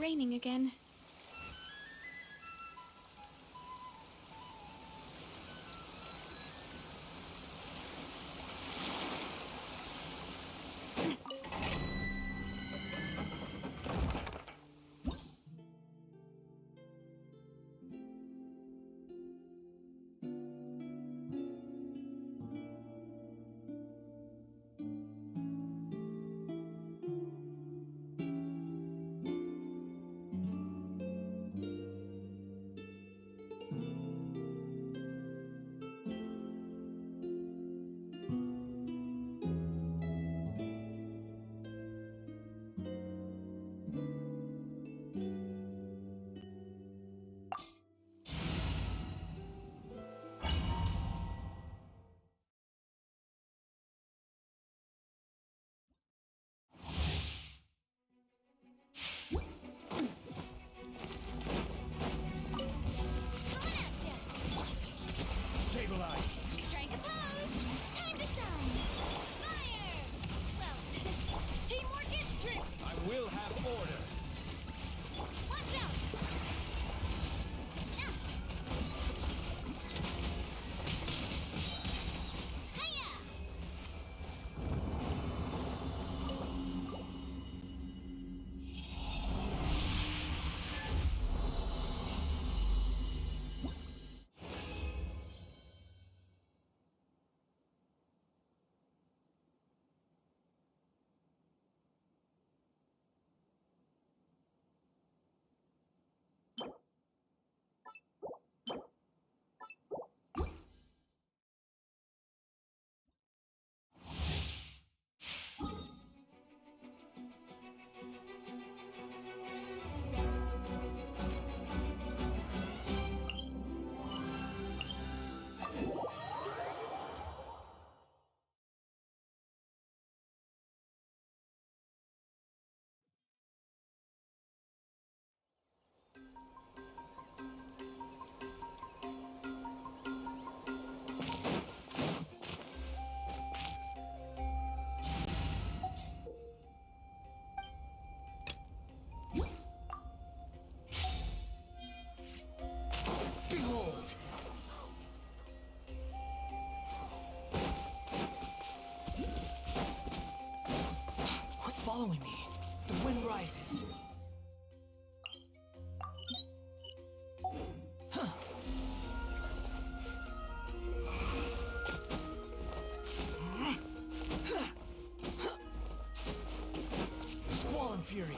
raining again. Following me. The wind rises. Squall and fury.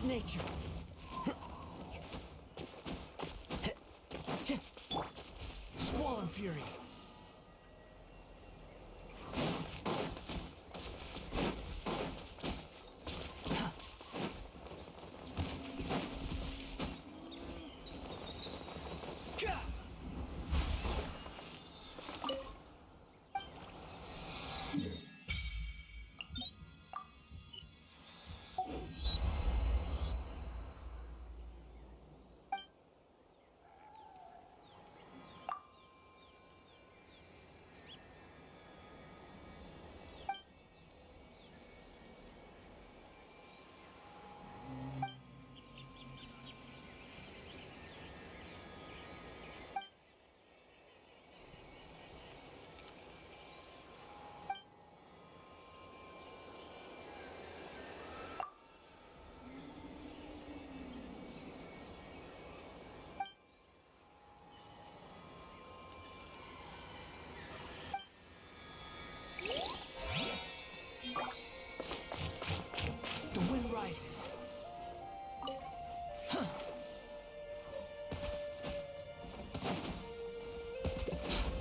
with nature. Squall and fury. The wind rises.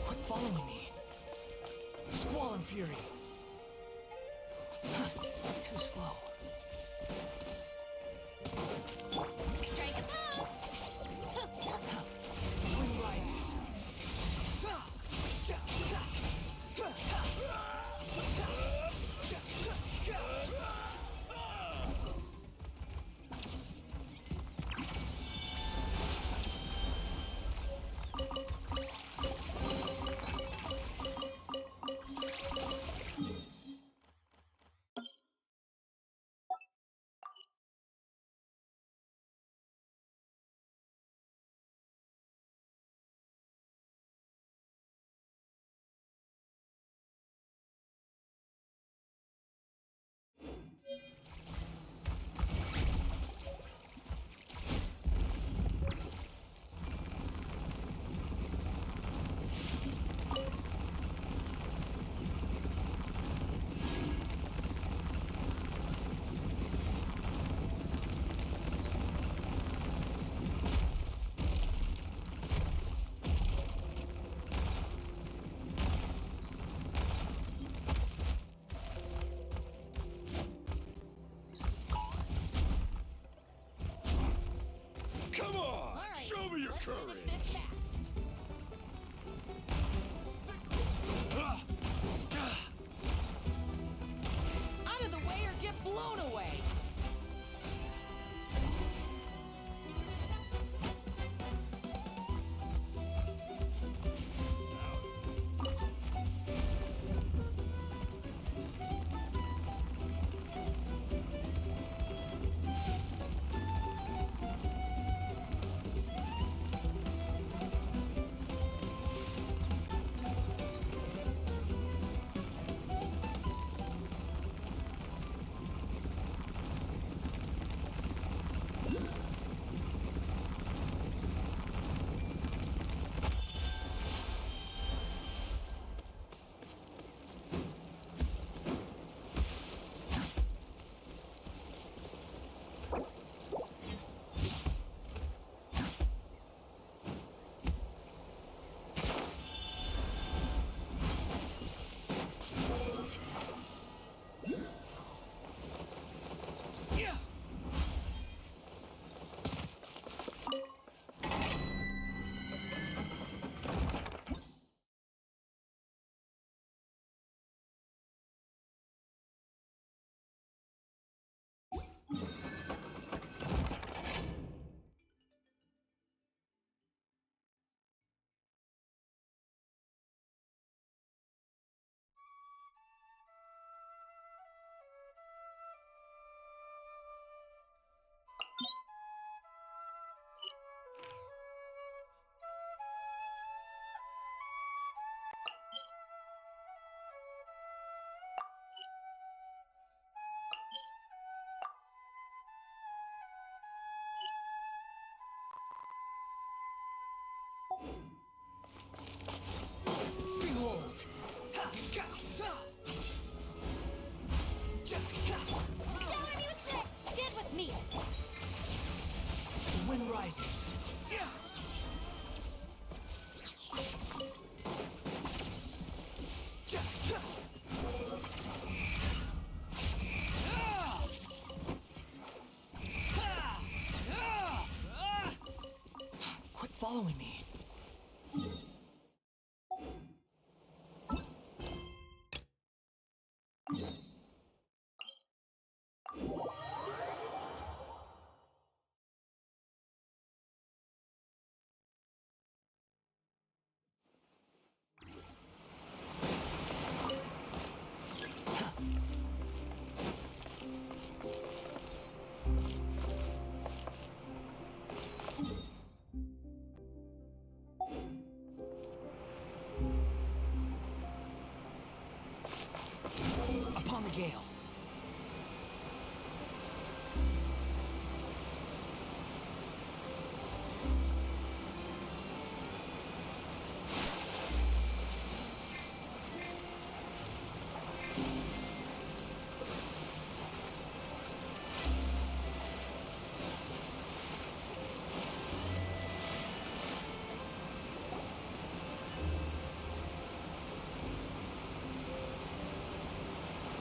Quit following me. Squall and fury. Too slow. Strike a pose! The wind rises. Come on! All right, Show me your let's courage! finish this fast. Out of the way or get blown away! gale.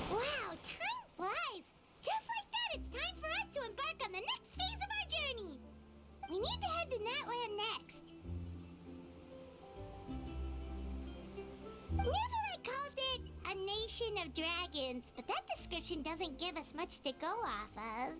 Wow, time flies! Just like that, it's time for us to embark on the next phase of our journey! We need to head to Natland next. Neverland called it a nation of dragons, but that description doesn't give us much to go off of.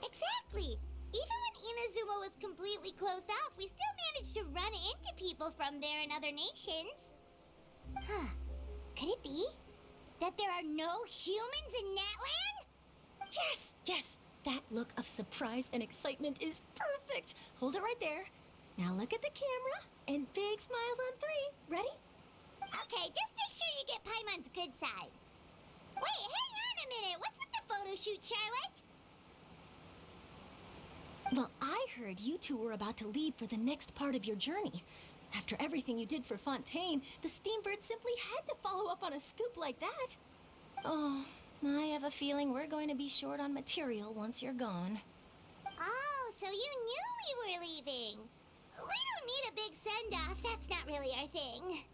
Exactly! Even when Inazuma was completely closed off, we still managed to run into people from there in other nations. Huh. Could it be that there are no humans in Natland? Yes, yes. That look of surprise and excitement is perfect. Hold it right there. Now look at the camera and big smiles on 3. Ready? Okay, just make sure you get Paimon's good side. Wait, hang on a minute. What's with the photo shoot, Charlotte? Well, I heard you two were about to leave for the next part of your journey. After everything you did for Fontaine, the Steambird simply had to follow up on a scoop like that. Oh, I have a feeling we're going to be short on material once you're gone. Oh, so you knew we were leaving. We don't need a big send-off. That's not really our thing.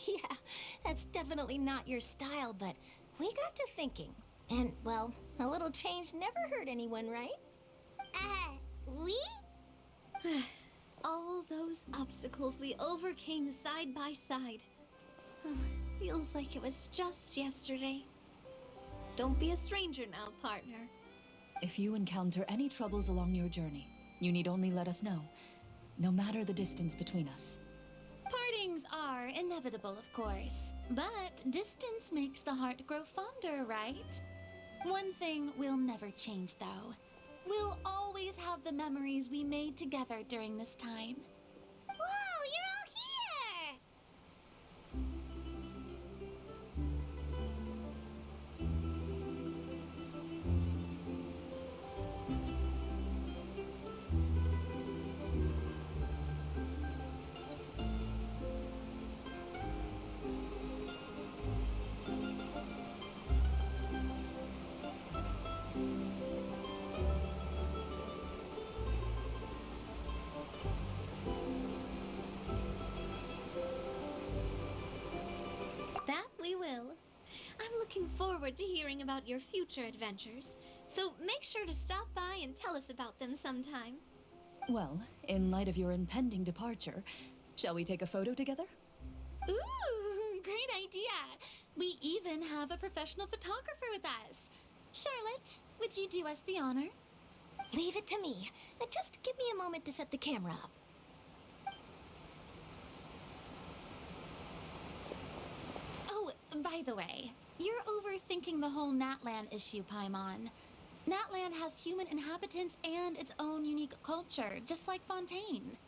Yeah, that's definitely not your style, but we got to thinking. And, well, a little change never hurt anyone, right? We? All those obstacles we overcame side by side. Feels like it was just yesterday. Don't be a stranger now, partner. If you encounter any troubles along your journey, you need only let us know, no matter the distance between us. Partings are inevitable, of course, but distance makes the heart grow fonder, right? One thing will never change, though. We'll always have the memories we made together during this time. Whoa, you're all here! That we will. I'm looking forward to hearing about your future adventures, so make sure to stop by and tell us about them sometime. Well, in light of your impending departure, shall we take a photo together? Ooh, great idea! We even have a professional photographer with us. Charlotte, would you do us the honor? Leave it to me. Just give me a moment to set the camera up. Oh, by the way, you're overthinking the whole Natland issue, Paimon. Natland has human inhabitants and its own unique culture, just like Fontaine.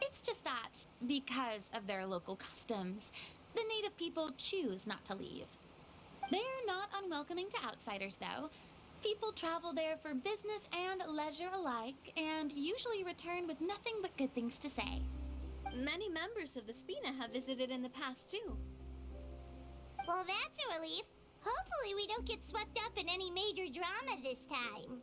It's just that, because of their local customs, the native people choose not to leave. They're not unwelcoming to outsiders, though. People travel there for business and leisure alike, and usually return with nothing but good things to say. Many members of the Spina have visited in the past, too. Well, that's a relief. Hopefully we don't get swept up in any major drama this time.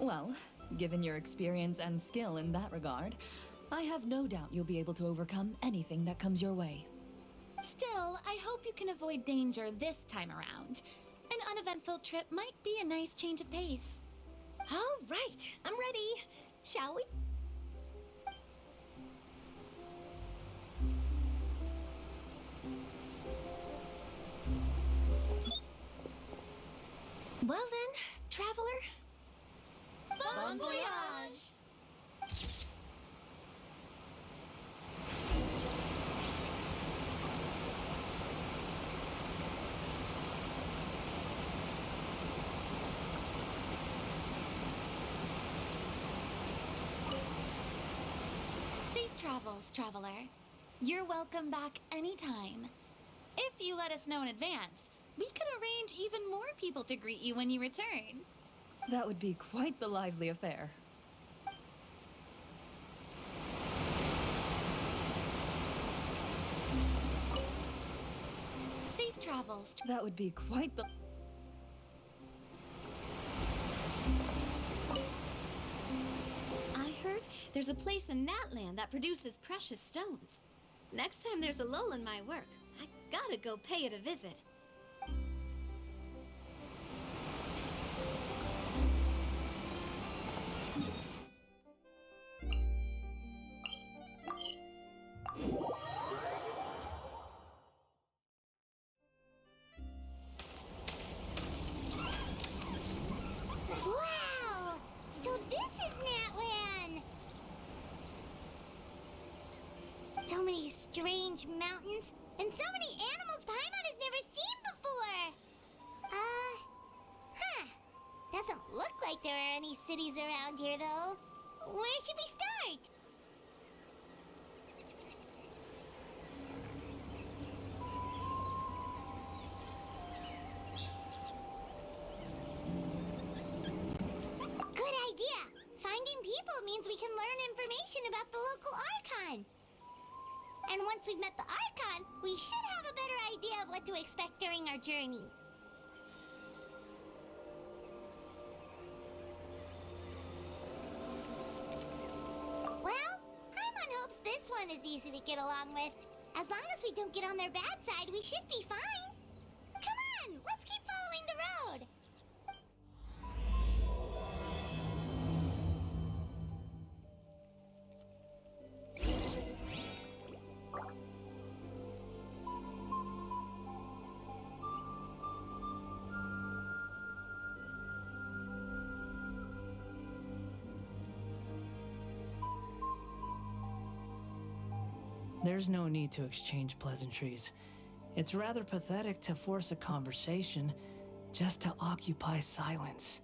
Well, given your experience and skill in that regard, I have no doubt you'll be able to overcome anything that comes your way. Still, I hope you can avoid danger this time around. An uneventful trip might be a nice change of pace. All right, I'm ready. Shall we? Well then, traveler. Bon voyage! Safe travels, traveler. You're welcome back anytime. If you let us know in advance, we could arrange even more people to greet you when you return. That would be quite the lively affair. Safe travels. That would be quite the... I heard there's a place in Natland that produces precious stones. Next time there's a lull in my work, I gotta go pay it a visit. Wow! So this is Natlan! So many strange mountains, and so many animals Paimon has never seen before! Doesn't look like there are any cities around here, though. Where should we start? Good idea! Finding people means we can learn information about the local Archon. And once we've met the Archon, we should have a better idea of what to expect during our journey. Well, Paimon hopes this one is easy to get along with. As long as we don't get on their bad side, we should be fine. Come on, let's keep following the road. There's no need to exchange pleasantries. It's rather pathetic to force a conversation just to occupy silence.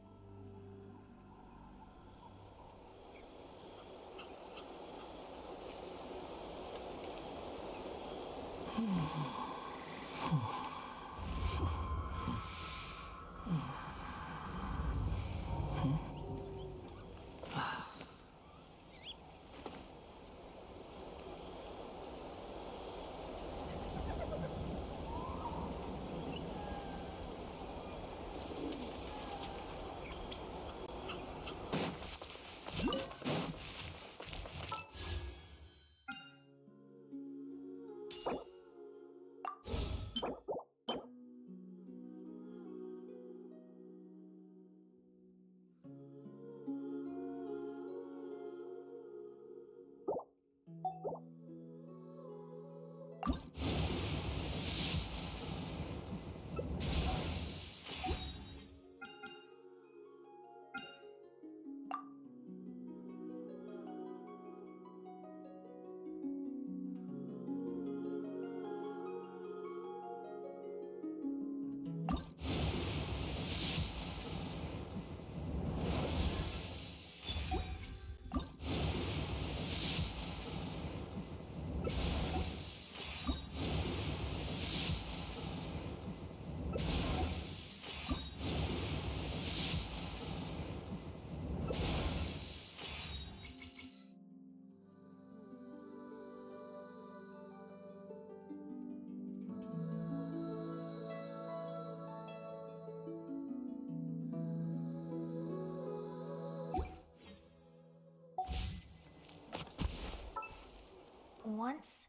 Once,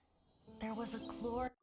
there was a glorious...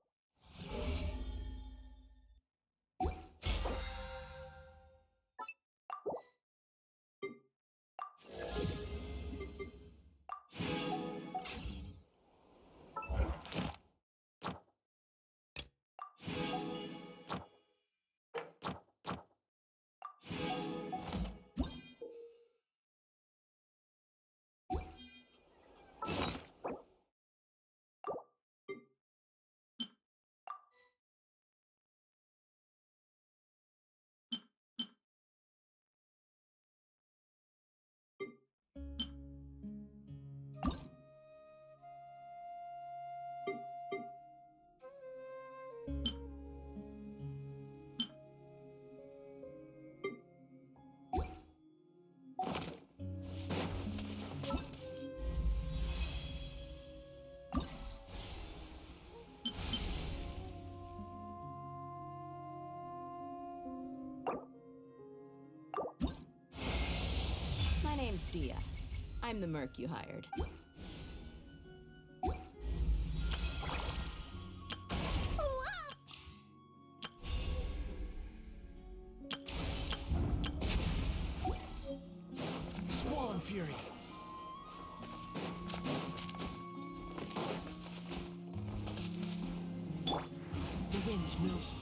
My name's Dia. I'm the merc you hired. Squall and Fury. The wind knows me.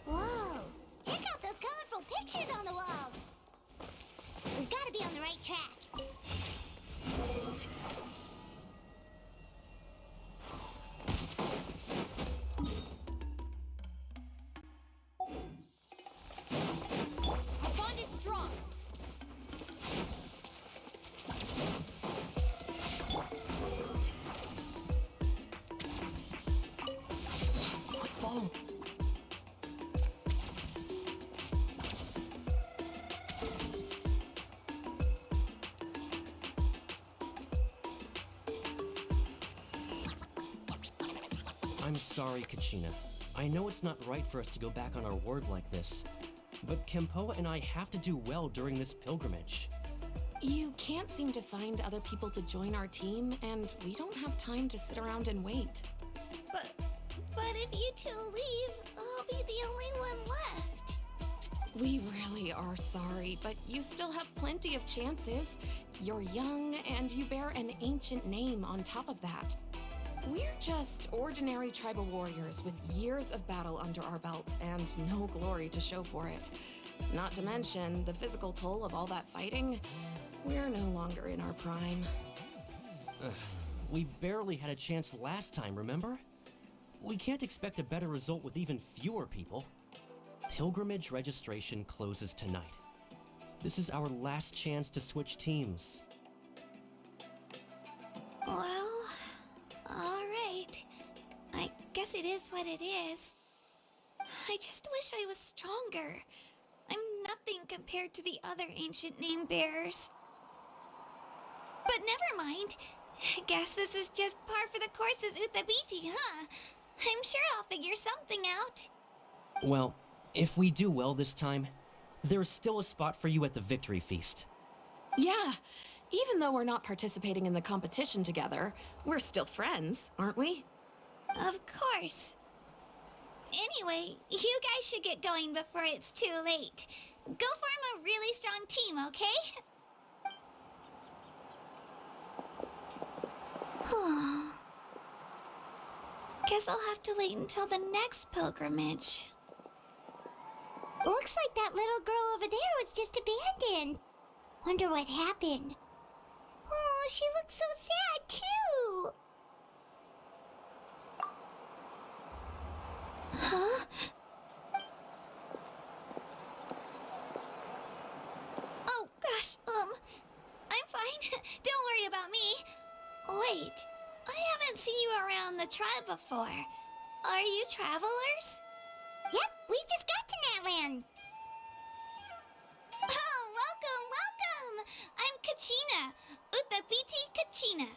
Whoa! Check out those colorful pictures on the walls! We've got to be on the right track. Our bond is strong. Quick, follow me. I'm sorry, Kachina. I know it's not right for us to go back on our word like this, but Kempoa and I have to do well during this pilgrimage. You can't seem to find other people to join our team, and we don't have time to sit around and wait. But if you two leave, I'll be the only one left. We really are sorry, but you still have plenty of chances. You're young, and you bear an ancient name on top of that. We're just ordinary tribal warriors with years of battle under our belt and no glory to show for it. Not to mention the physical toll of all that fighting. We're no longer in our prime. We barely had a chance last time, remember? We can't expect a better result with even fewer people. Pilgrimage registration closes tonight. This is our last chance to switch teams. Well, alright. I guess it is what it is. I just wish I was stronger. I'm nothing compared to the other ancient name bearers. But never mind. Guess this is just par for the course as Uthabiti, huh? I'm sure I'll figure something out. Well, if we do well this time, there's still a spot for you at the victory feast. Yeah, even though we're not participating in the competition together, we're still friends, aren't we? Of course. Anyway, you guys should get going before it's too late. Go form a really strong team, okay? Guess I'll have to wait until the next pilgrimage. Looks like that little girl over there was just abandoned. Wonder what happened. Oh, she looks so sad, too. Huh? Oh, gosh, I'm fine. Don't worry about me. Wait, I haven't seen you around the tribe before. Are you travelers? Yep, we just got to Natlan. Oh, welcome, welcome! I'm Kachina, Uthapiti Kachina.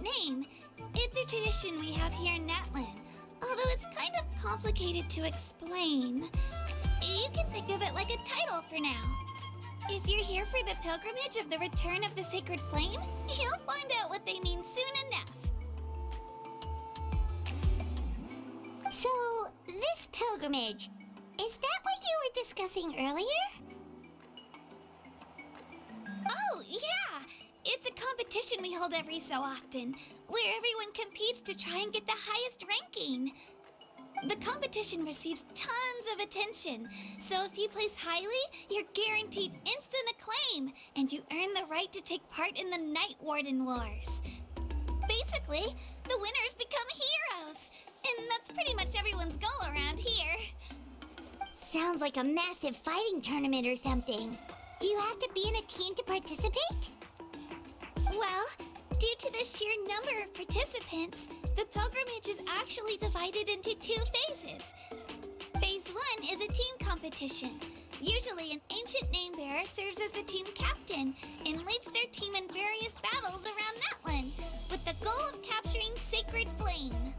Name. It's a tradition we have here in Natlan, although it's kind of complicated to explain. You can think of it like a title for now. If you're here for the pilgrimage of the return of the sacred flame, you'll find out what they mean soon enough. So, this pilgrimage, is that what you were discussing earlier? Oh, yeah! It's a competition we hold every so often, where everyone competes to try and get the highest ranking. The competition receives tons of attention, so if you place highly, you're guaranteed instant acclaim, and you earn the right to take part in the Night Warden Wars. Basically, the winners become heroes, and that's pretty much everyone's goal around here. Sounds like a massive fighting tournament or something. Do you have to be in a team to participate? Well, due to the sheer number of participants, the pilgrimage is actually divided into 2 phases. Phase 1 is a team competition. Usually an ancient name-bearer serves as the team captain and leads their team in various battles around Natlan, with the goal of capturing Sacred Flame.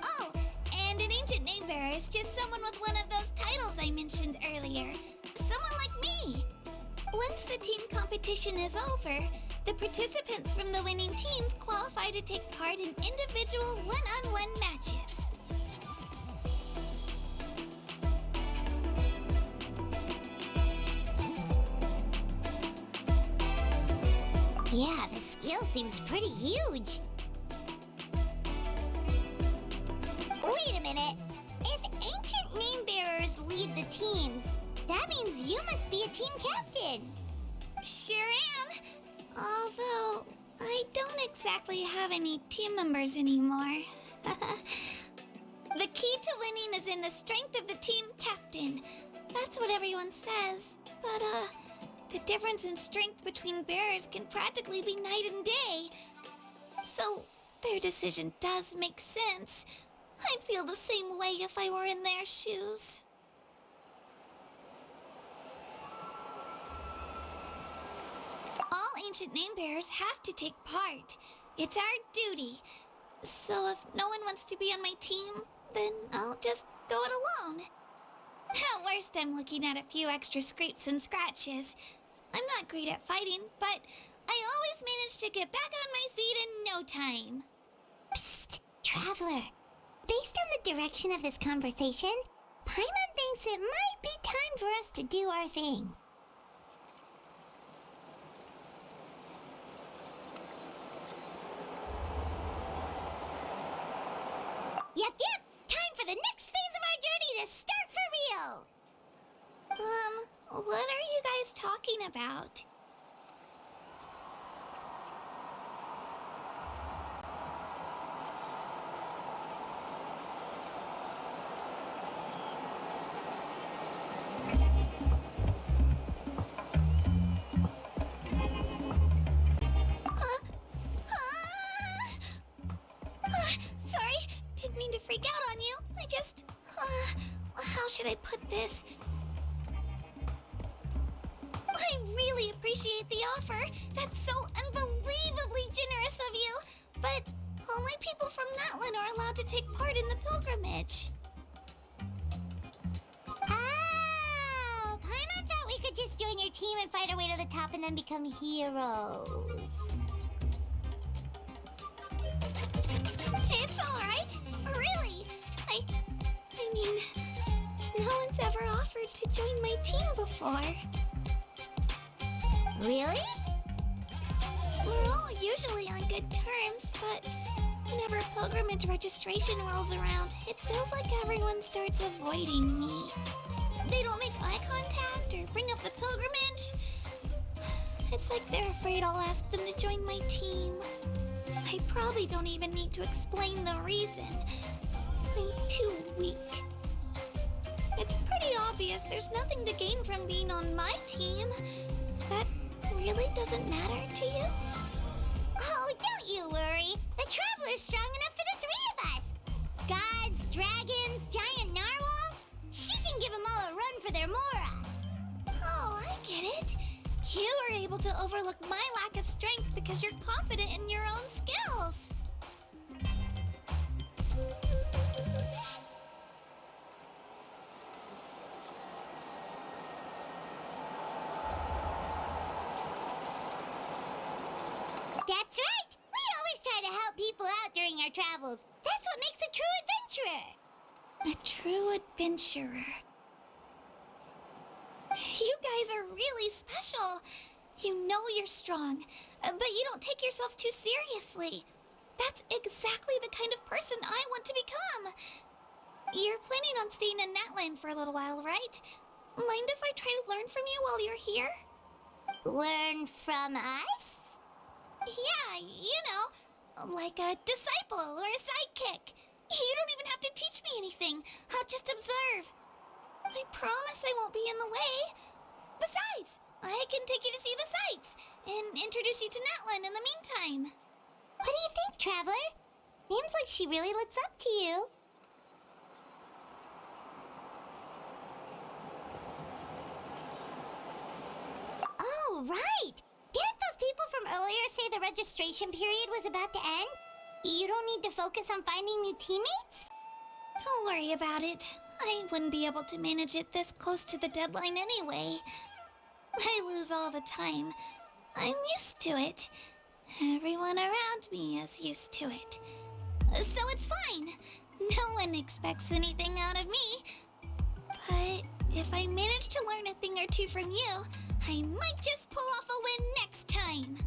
Oh, and an ancient name-bearer is just someone with one of those titles I mentioned earlier. Someone like me. Once the team competition is over, the participants from the winning teams qualify to take part in individual one-on-one matches. Yeah, the skill seems pretty huge. Wait a minute. If ancient name-bearers lead the teams, that means you must be a team captain. Sure am. Although, I don't exactly have any team members anymore. The key to winning is in the strength of the team captain. That's what everyone says. But, the difference in strength between bearers can practically be night and day. So, their decision does make sense. I'd feel the same way if I were in their shoes. All ancient name-bearers have to take part. It's our duty. So if no one wants to be on my team, then I'll just go it alone. At worst, I'm looking at a few extra scrapes and scratches. I'm not great at fighting, but I always manage to get back on my feet in no time. Psst, Traveler. Based on the direction of this conversation, Paimon thinks it might be time for us to do our thing. Yep, time for the next phase of our journey to start for real! What are you guys talking about? mean to freak out on you. I just... how should I put this? I really appreciate the offer. That's so unbelievably generous of you. But only people from Natlan are allowed to take part in the pilgrimage. Oh, Paimon thought we could just join your team and fight our way to the top and then become heroes. It's alright. Really. I mean, no one's ever offered to join my team before. Really? We're all usually on good terms, but whenever pilgrimage registration rolls around, it feels like everyone starts avoiding me. They don't make eye contact or bring up the pilgrimage. It's like they're afraid I'll ask them to join my team. I probably don't even need to explain the reason. I'm too weak. It's pretty obvious there's nothing to gain from being on my team. That really doesn't matter to you? Oh, don't you worry. The Traveler's strong enough for the three of us. Gods, dragons, giant narwhals. She can give them all a run for their Mora. Oh, I get it. You were able to overlook my lack of strength because you're confident in your own skills. That's right! We always try to help people out during our travels. That's what makes a true adventurer. A true adventurer. You guys are really special. You know you're strong, but you don't take yourselves too seriously. That's exactly the kind of person I want to become. You're planning on staying in Natlan for a little while, right? Mind if I try to learn from you while you're here? Learn from us? Yeah, you know, like a disciple or a sidekick. You don't even have to teach me anything. I'll just observe. I promise I won't be in the way. Besides, I can take you to see the sights and introduce you to Natlan in the meantime. What do you think, Traveler? Seems like she really looks up to you. Oh, right! Didn't those people from earlier say the registration period was about to end? You don't need to focus on finding new teammates? Don't worry about it. I wouldn't be able to manage it this close to the deadline anyway. I lose all the time. I'm used to it. Everyone around me is used to it. So it's fine. No one expects anything out of me. But if I manage to learn a thing or two from you, I might just pull off a win next time.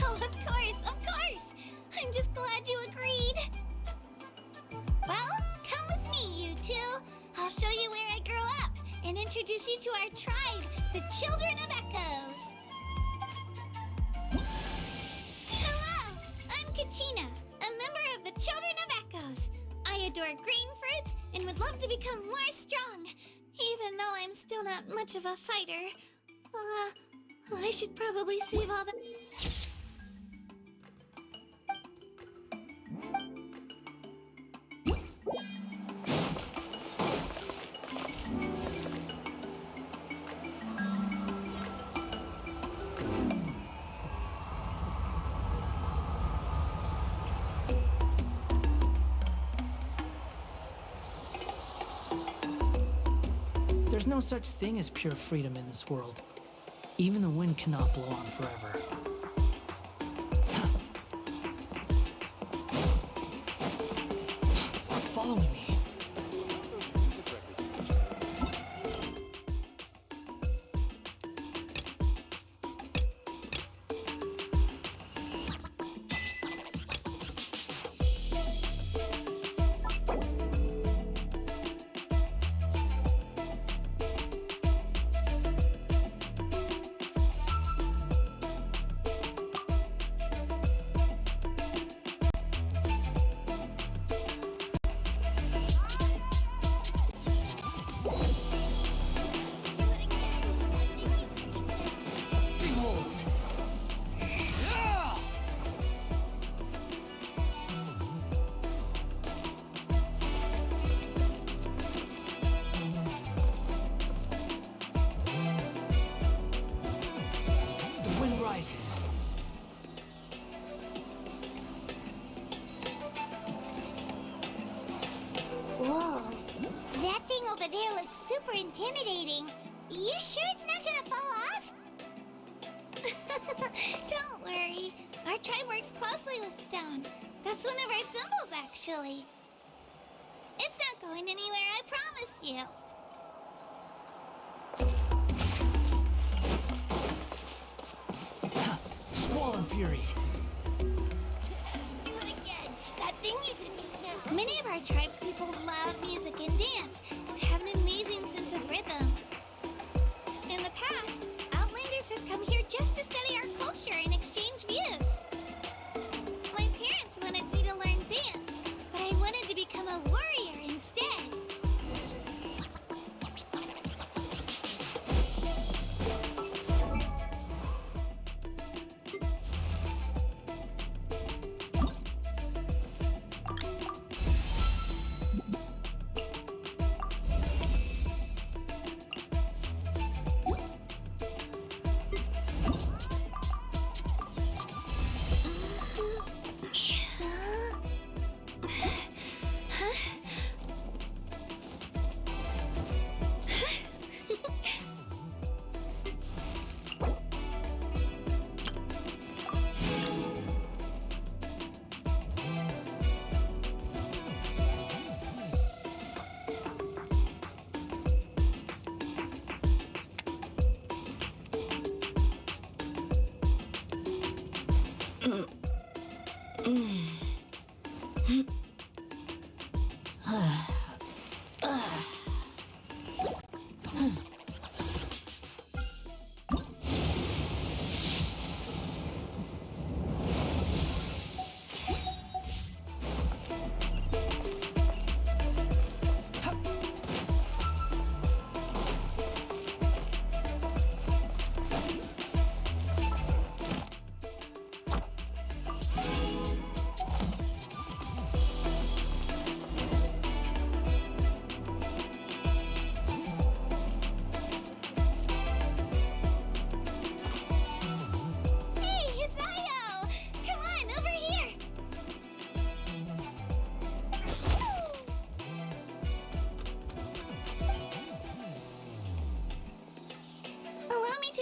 Oh, of course! I'm just glad you agreed. Well, come with me, you two. I'll show you where I grew up and introduce you to our tribe, the Children of Echoes. Hello, I'm Kachina, a member of the Children of Echoes. I adore green fruits and would love to become more strong, even though I'm still not much of a fighter. I should probably save all the... There's no such thing as pure freedom in this world. Even the wind cannot blow on forever. Following me. there looks super intimidating. You sure it's not gonna fall off? Don't worry. Our tribe works closely with stone. That's one of our symbols, actually. It's not going anywhere, I promise you. Squall and Fury. Do it again. That thing you did just now. Many of our tribes people love music and dance and have an amazing sense of rhythm. In the past, Outlanders have come here just to study our culture and exchange views. My parents wanted me to learn dance, but I wanted to become a warrior instead.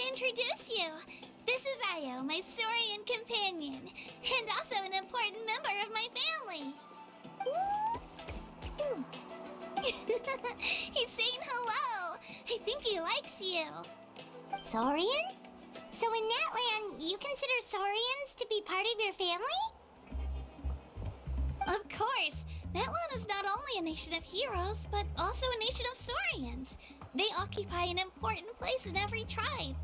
Introduce you. This is Io, my Saurian companion, and also an important member of my family. He's saying hello. I think he likes you. Saurian? So in Natlan, you consider Saurians to be part of your family? Of course. Natlan is not only a nation of heroes, but also a nation of Saurians. They occupy an important place in every tribe.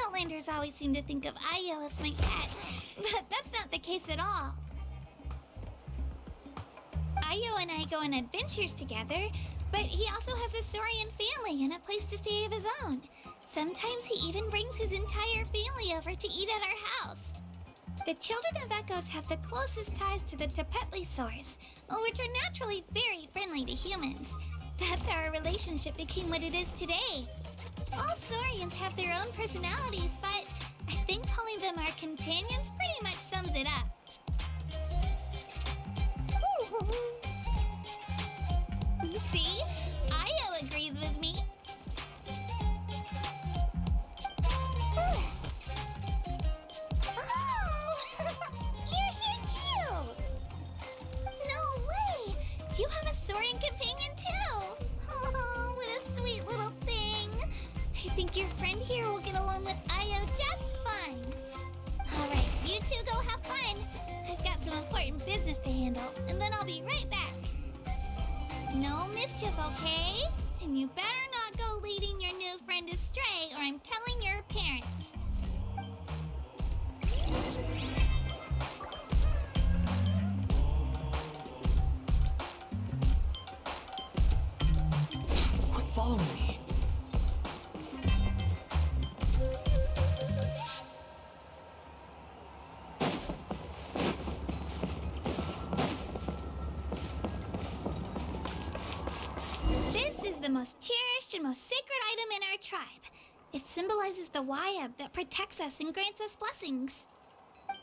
Outlanders always seem to think of Io as my pet, but that's not the case at all. Io and I go on adventures together, but he also has a Saurian family and a place to stay of his own. Sometimes he even brings his entire family over to eat at our house. The children of Echoes have the closest ties to the Tepetlisaurs, which are naturally very friendly to humans. That's how our relationship became what it is today. All Saurians have their own personalities, but I think calling them our companions pretty much sums it up. You see, Io agrees with me. Oh! You're here too! No way! You have a Saurian companion too! Oh, what a sweet little thing! I think your friend here will get along with Io just fine. Alright, you two go have fun. I've got some important business to handle, and then I'll be right back. No mischief, okay? And you better not go leading your new friend astray, or I'm telling your parents. Quit following me. This is the most cherished and most sacred item in our tribe. It symbolizes the Wayab that protects us and grants us blessings.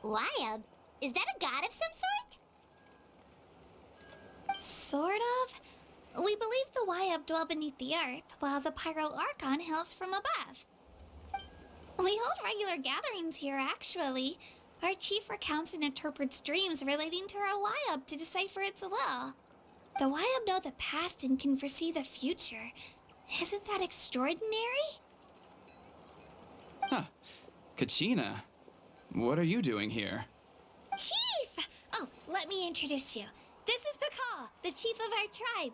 Wayab? Is that a god of some sort? Sort of. We believe the Wyab dwell beneath the earth, while the Pyro Archon hails from above. We hold regular gatherings here, actually. Our chief recounts and interprets dreams relating to our Wyab to decipher its will. The Wyab know the past and can foresee the future. Isn't that extraordinary? Huh. Kachina, what are you doing here? Chief! Oh, let me introduce you. This is Pakal, the chief of our tribe.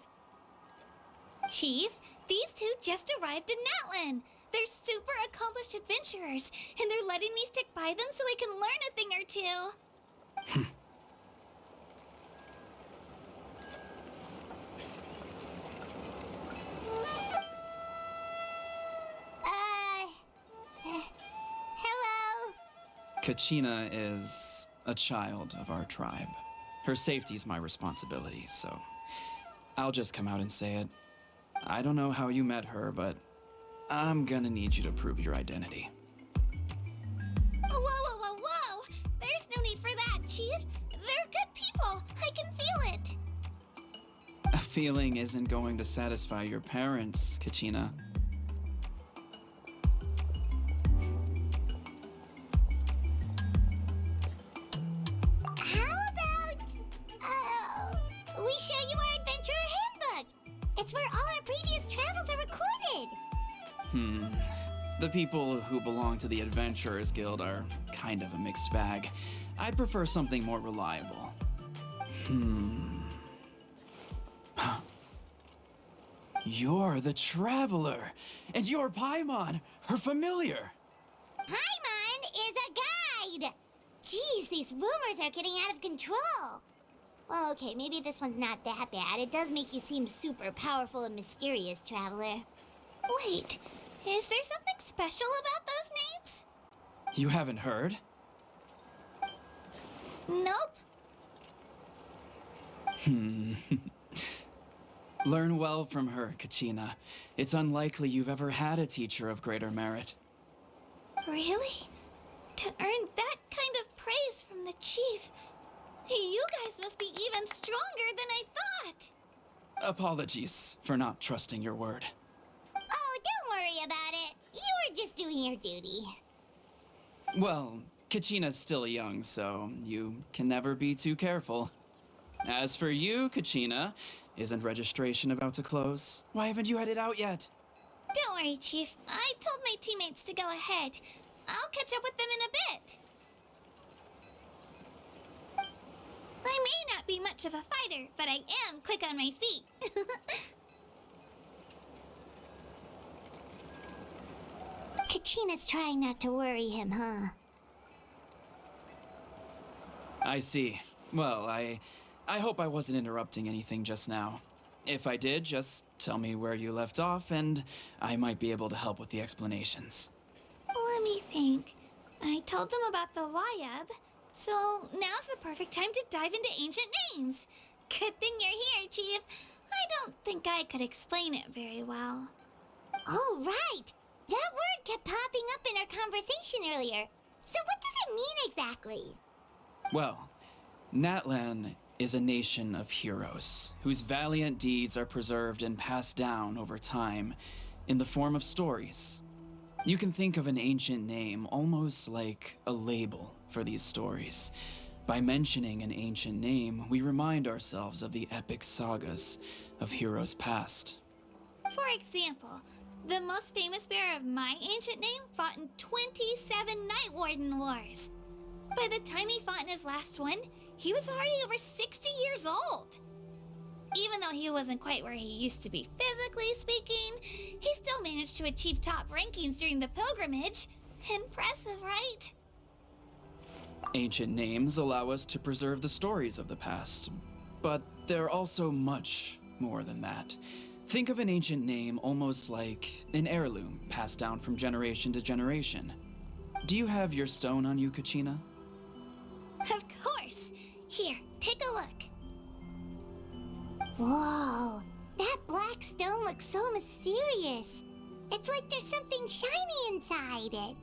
Chief, these two just arrived in Natlan. They're super accomplished adventurers, and they're letting me stick by them so I can learn a thing or two. Hello? Kachina is a child of our tribe. Her safety's my responsibility, so I'll just come out and say it. I don't know how you met her, but I'm gonna need you to prove your identity. Whoa, whoa, whoa, whoa! There's no need for that, Chief. They're good people. I can feel it. A feeling isn't going to satisfy your parents, Kachina. How about, we show you our adventurer handbook? It's where all our previous travels are recorded. The people who belong to the Adventurers Guild are kind of a mixed bag. I'd prefer something more reliable. You're the Traveler, and you're Paimon, her familiar. Paimon is a guide! Jeez, these rumors are getting out of control. Well, okay, maybe this one's not that bad. It does make you seem super powerful and mysterious, Traveler. Wait, is there something special about those names? You haven't heard? Nope. Learn well from her, Kachina. It's unlikely you've ever had a teacher of greater merit. Really? To earn that kind of praise from the chief, you guys must be even stronger than I thought. Apologies for not trusting your word. Oh, don't worry about it. You were just doing your duty. Well, Kachina's still young, so you can never be too careful. As for you, Kachina, isn't registration about to close? Why haven't you headed out yet? Don't worry, Chief. I told my teammates to go ahead. I'll catch up with them in a bit. I may not be much of a fighter, but I am quick on my feet. Kachina's trying not to worry him, huh? I see. Well, I hope I wasn't interrupting anything just now. If I did, just tell me where you left off, and I might be able to help with the explanations. Let me think. I told them about the Wyab, so now's the perfect time to dive into ancient names. Good thing you're here, Chief. I don't think I could explain it very well. Oh, right! That word kept popping up in our conversation earlier. So what does it mean exactly? Well, Natlan is a nation of heroes whose valiant deeds are preserved and passed down over time in the form of stories. You can think of an ancient name almost like a label for these stories. By mentioning an ancient name, we remind ourselves of the epic sagas of heroes past. For example, the most famous bearer of my ancient name fought in 27 Night Warden Wars. By the time he fought in his last one, he was already over 60 years old. Even though he wasn't quite where he used to be physically speaking, he still managed to achieve top rankings during the pilgrimage. Impressive, right? Ancient names allow us to preserve the stories of the past, but they're also much more than that. Think of an ancient name almost like an heirloom passed down from generation to generation. Do you have your stone on you, Kachina? Of course. Here, take a look. Whoa, that black stone looks so mysterious. It's like there's something shiny inside it.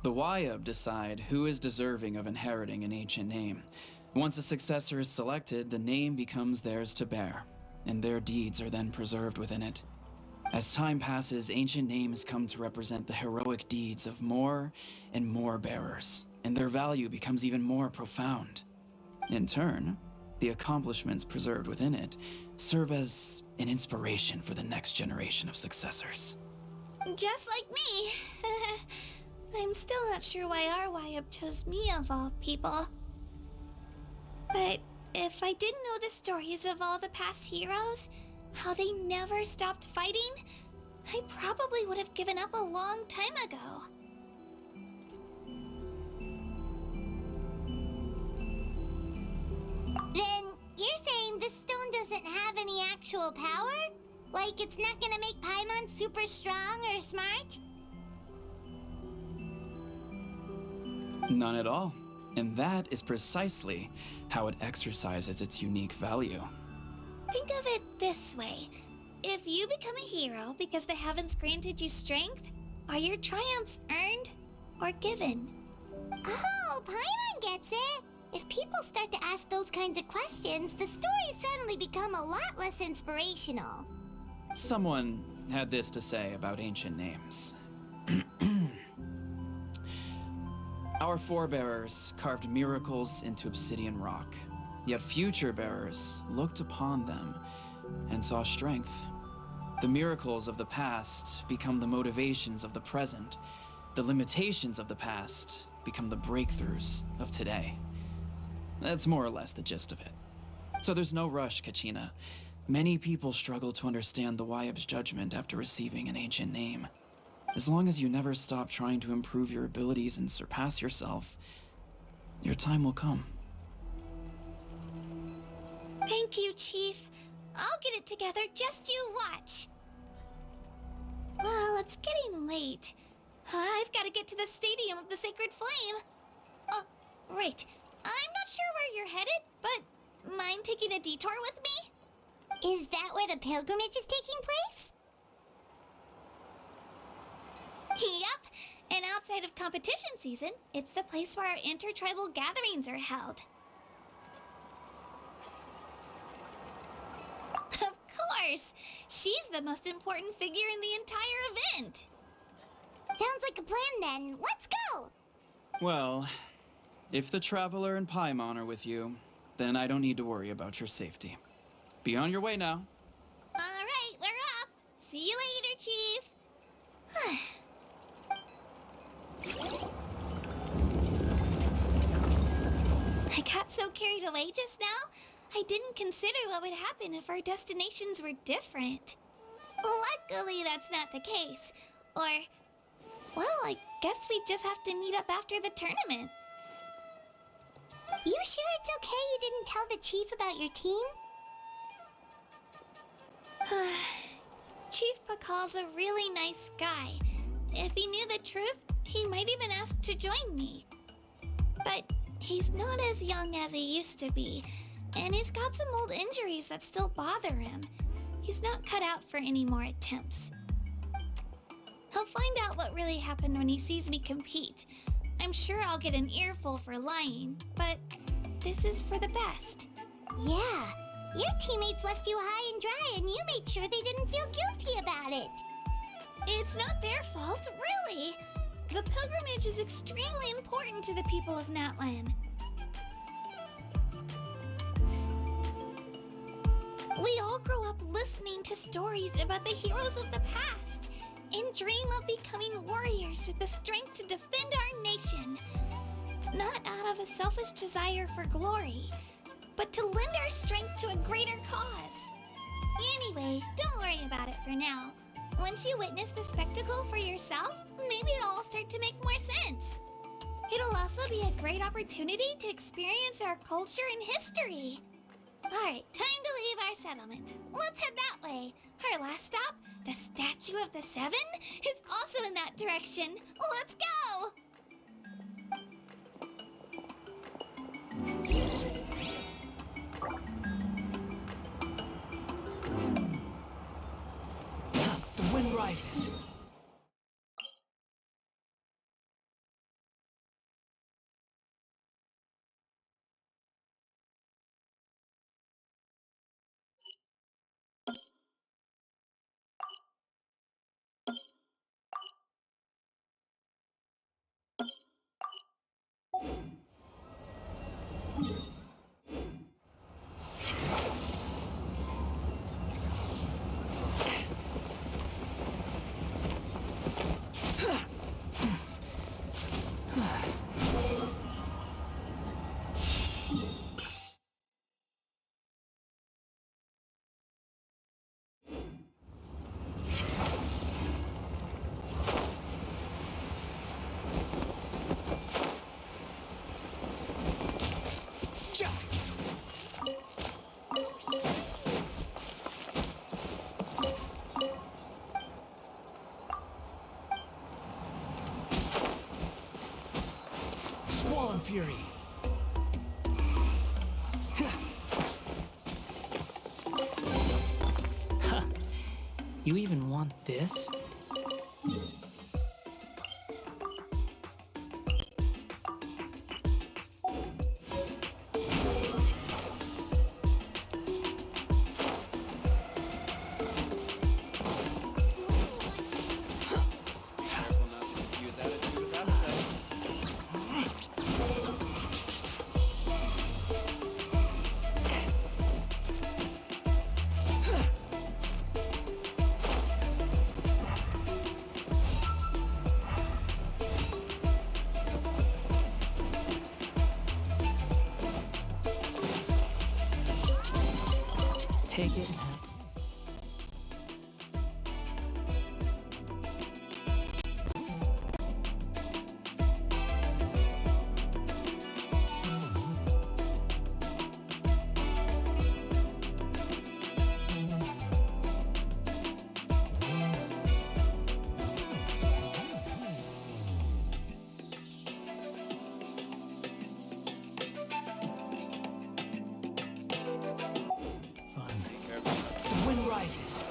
The Wayub decide who is deserving of inheriting an ancient name. Once a successor is selected, the name becomes theirs to bear, and their deeds are then preserved within it. As time passes, ancient names come to represent the heroic deeds of more and more bearers, and their value becomes even more profound. In turn, the accomplishments preserved within it serve as an inspiration for the next generation of successors. Just like me. I'm still not sure why our Wayub chose me of all people. But if I didn't know the stories of all the past heroes, how they never stopped fighting, I probably would have given up a long time ago. Then you're saying this stone doesn't have any actual power? Like it's not gonna make Paimon super strong or smart? None at all. And that is precisely how it exercises its unique value. Think of it this way. If you become a hero because the heavens granted you strength, are your triumphs earned or given? Oh, Paimon gets it! If people start to ask those kinds of questions, the stories suddenly become a lot less inspirational. Someone had this to say about ancient names. Our forebears carved miracles into obsidian rock, yet future bearers looked upon them and saw strength. The miracles of the past become the motivations of the present. The limitations of the past become the breakthroughs of today. That's more or less the gist of it. So there's no rush, Kachina. Many people struggle to understand the Wayub's judgment after receiving an ancient name. As long as you never stop trying to improve your abilities and surpass yourself, your time will come. Thank you, Chief. I'll get it together, just you watch. Well, it's getting late. I've got to get to the Stadium of the Sacred Flame. Oh, right. I'm not sure where you're headed, but mind taking a detour with me? Is that where the pilgrimage is taking place? Yup, and outside of competition season, it's the place where our intertribal gatherings are held. Of course! She's the most important figure in the entire event! Sounds like a plan then. Let's go! Well, if the Traveler and Paimon are with you, then I don't need to worry about your safety. Be on your way now. Alright, we're off! See you later, Chief! I got so carried away just now, I didn't consider what would happen if our destinations were different. Luckily, that's not the case. Or, well, I guess we just have to meet up after the tournament. You sure it's okay you didn't tell the chief about your team? Chief Pakal's a really nice guy. If he knew the truth, he might even ask to join me. But he's not as young as he used to be, and he's got some old injuries that still bother him. He's not cut out for any more attempts. He'll find out what really happened when he sees me compete. I'm sure I'll get an earful for lying, but this is for the best. Yeah, your teammates left you high and dry and you made sure they didn't feel guilty about it. It's not their fault, really. The pilgrimage is extremely important to the people of Natlan. We all grow up listening to stories about the heroes of the past and dream of becoming warriors with the strength to defend our nation. Not out of a selfish desire for glory, but to lend our strength to a greater cause. Anyway, don't worry about it for now. Once you witness the spectacle for yourself, maybe it'll all start to make more sense. It'll also be a great opportunity to experience our culture and history. Alright, time to leave our settlement. Let's head that way. Our last stop, the Statue of the Seven, is also in that direction. Let's go! The wind rises. fury. Huh. You even want this? Take it. Rises.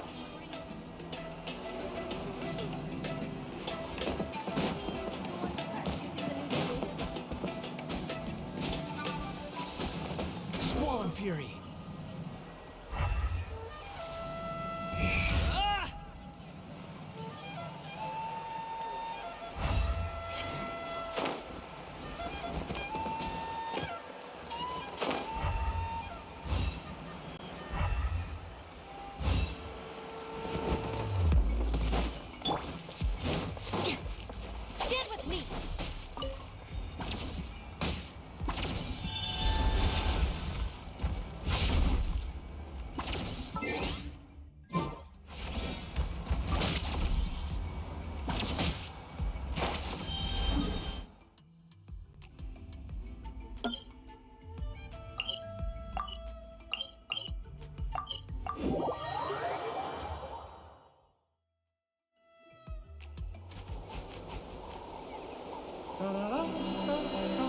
Squall and fury.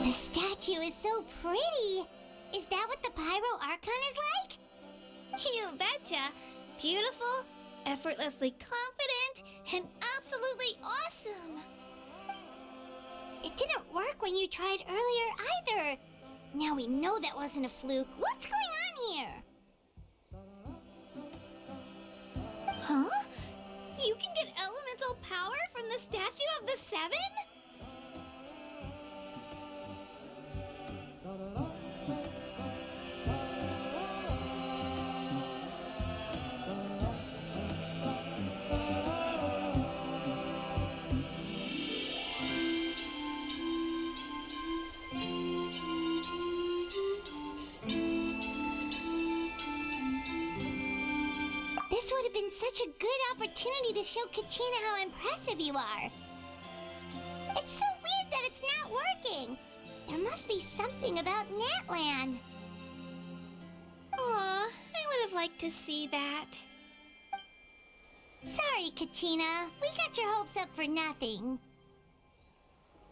The statue is so pretty. Is that what the Pyro Archon is like? You betcha. Beautiful, effortlessly confident, and absolutely awesome. It didn't work when you tried earlier either. Now we know that wasn't a fluke. What's going on here? Huh? You can get elemental power from the Statue of the Seven? This would have been such a good opportunity to show Katina how impressive you are. It's so weird that it's not working. There must be something about Natlan. Aw, I would have liked to see that. Sorry, Katina. We got your hopes up for nothing.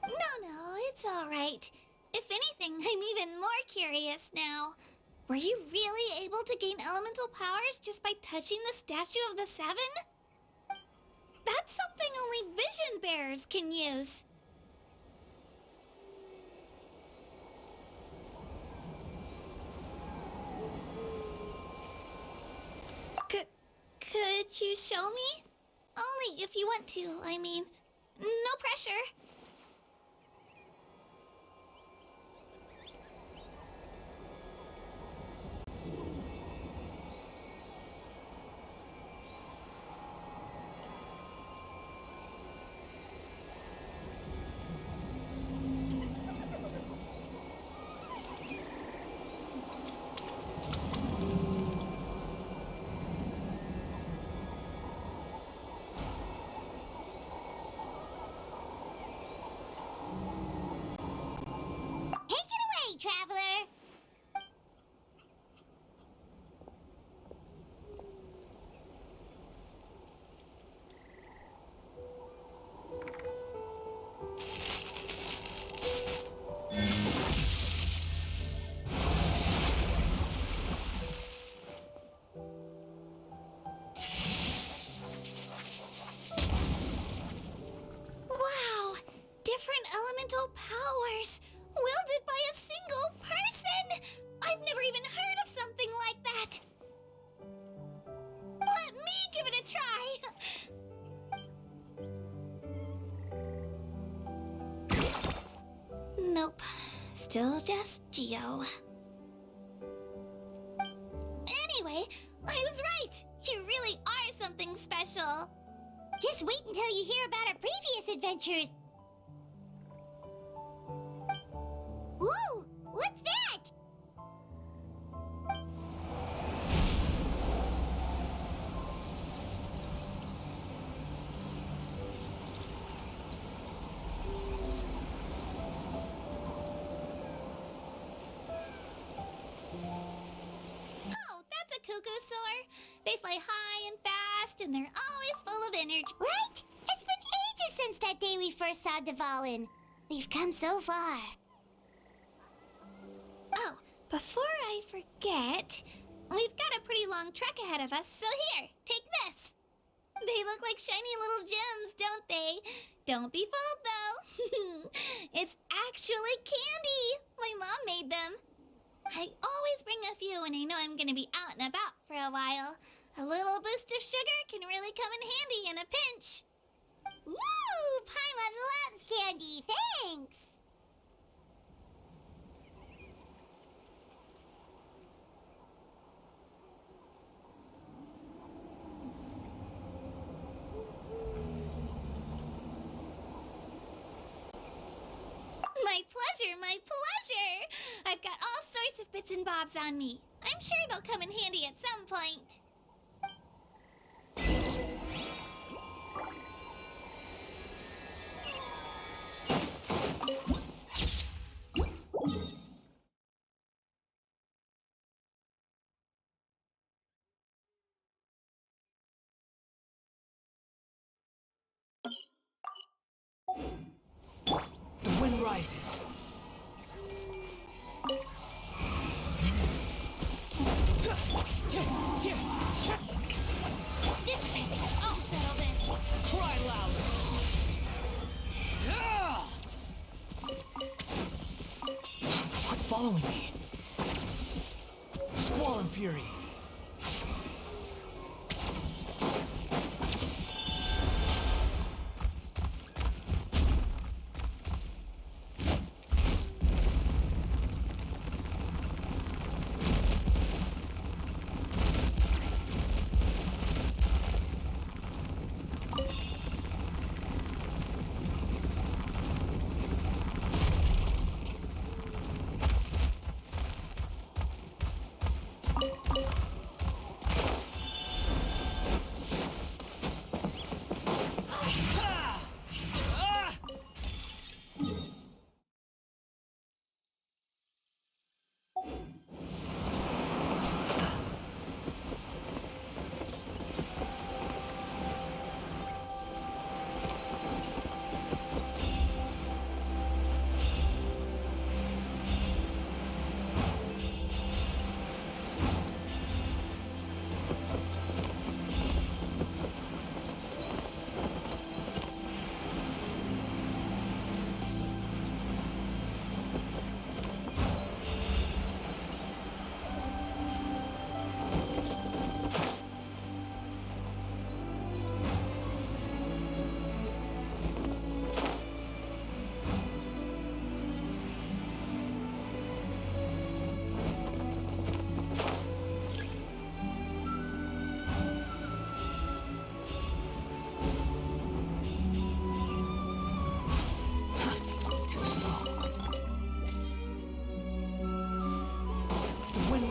No, it's all right. If anything, I'm even more curious now. Were you really able to gain elemental powers just by touching the Statue of the Seven? That's something only vision bearers can use. Could you show me? Only if you want to, I mean. No pressure. Special powers! Wielded by a single person! I've never even heard of something like that! Let me give it a try! Nope. Still just Geo. Anyway, I was right! You really are something special! Just wait until you hear about our previous adventures. Ooh, what's that? Oh, that's a cuckoo soar. They fly high and fast, and they're always full of energy. Right? It's been ages since that day we first saw Dvalin. We've come so far. Oh, before I forget, we've got a pretty long trek ahead of us, so here, take this. They look like shiny little gems, don't they? Don't be fooled, though. It's actually candy. My mom made them. I always bring a few when I know I'm gonna be out and about for a while. A little boost of sugar can really come in handy in a pinch. Woo! Paimon loves candy, thanks! My pleasure, my pleasure! I've got all sorts of bits and bobs on me. I'm sure they'll come in handy at some point. The wind rises. Dissipate! I'll settle this. Cry louder. Quit following me. Squall and fury.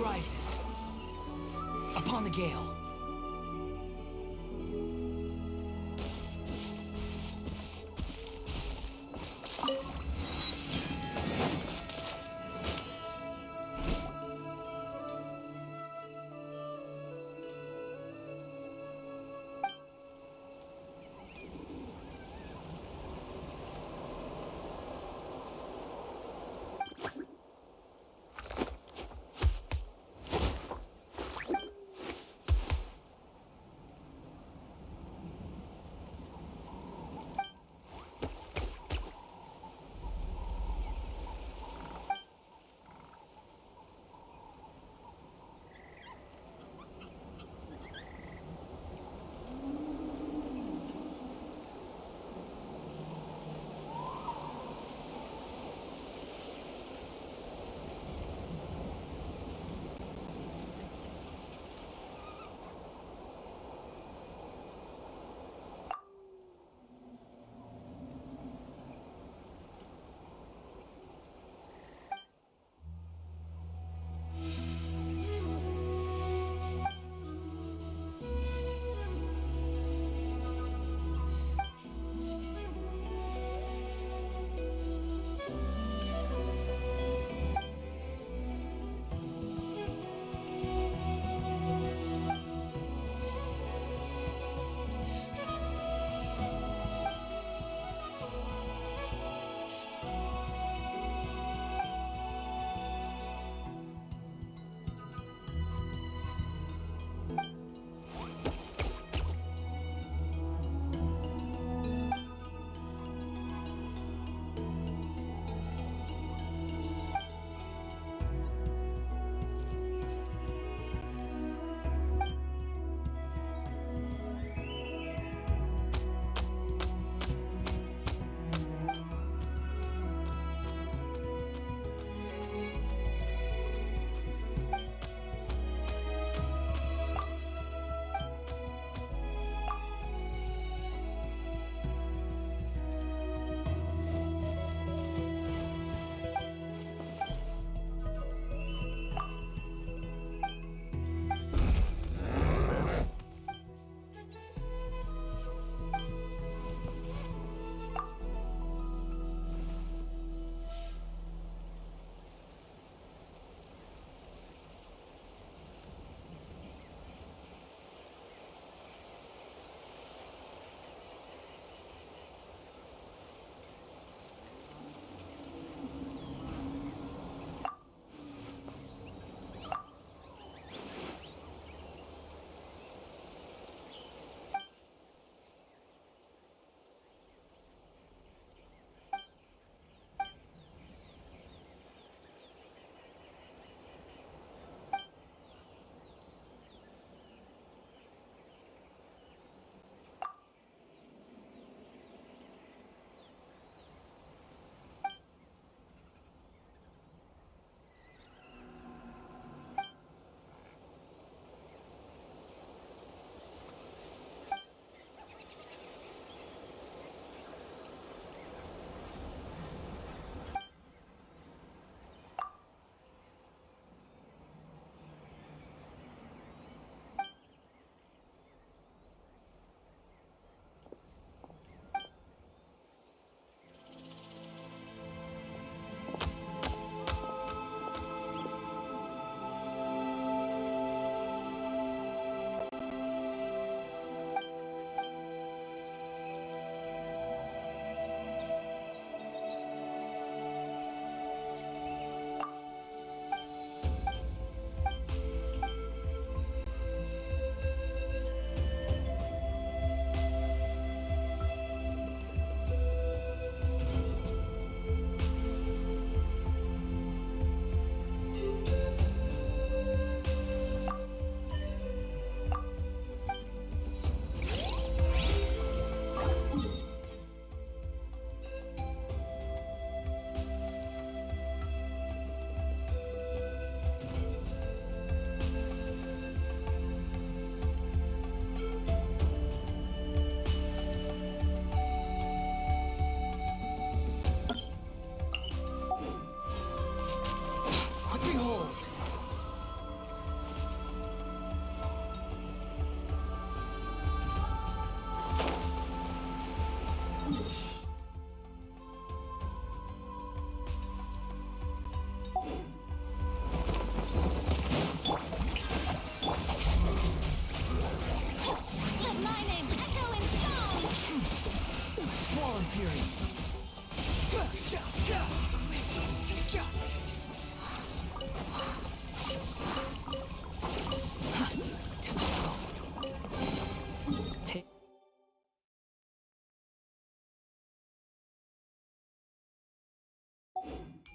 Rises upon the gale.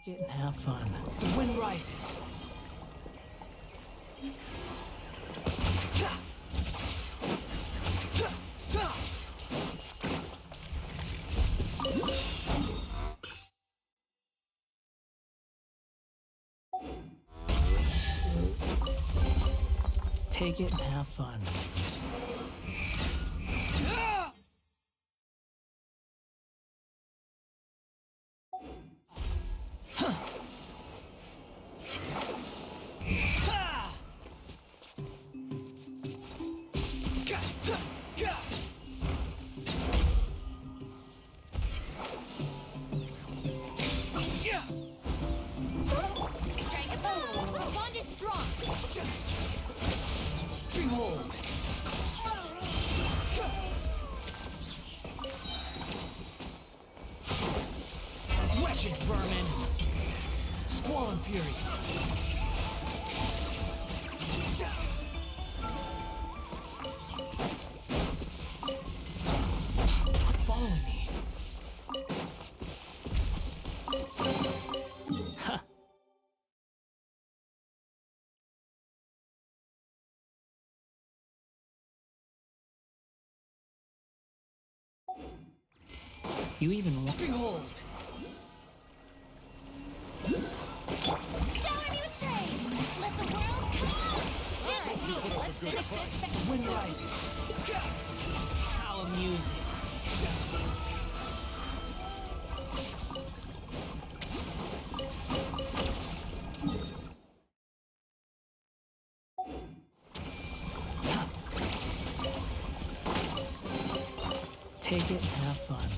Take it and have fun. The wind rises. Take it and have fun. Vermin! Squall and fury! Quit following me! Ha! You even want— Behold! Shower me with praise! Let the world come on! Let's finish this. Wind rises. How amusing. Take it and have fun.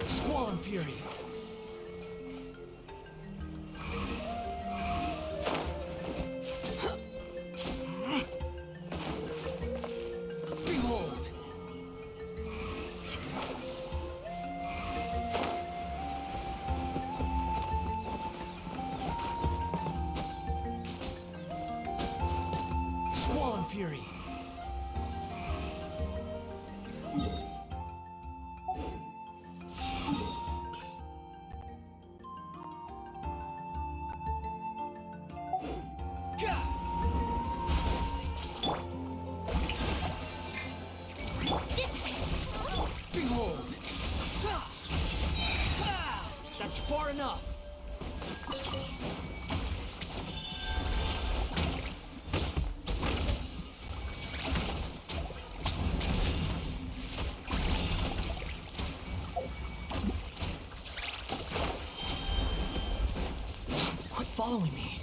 Squall and fury. Behold. Squall and fury. Behold! That's far enough! Quit following me!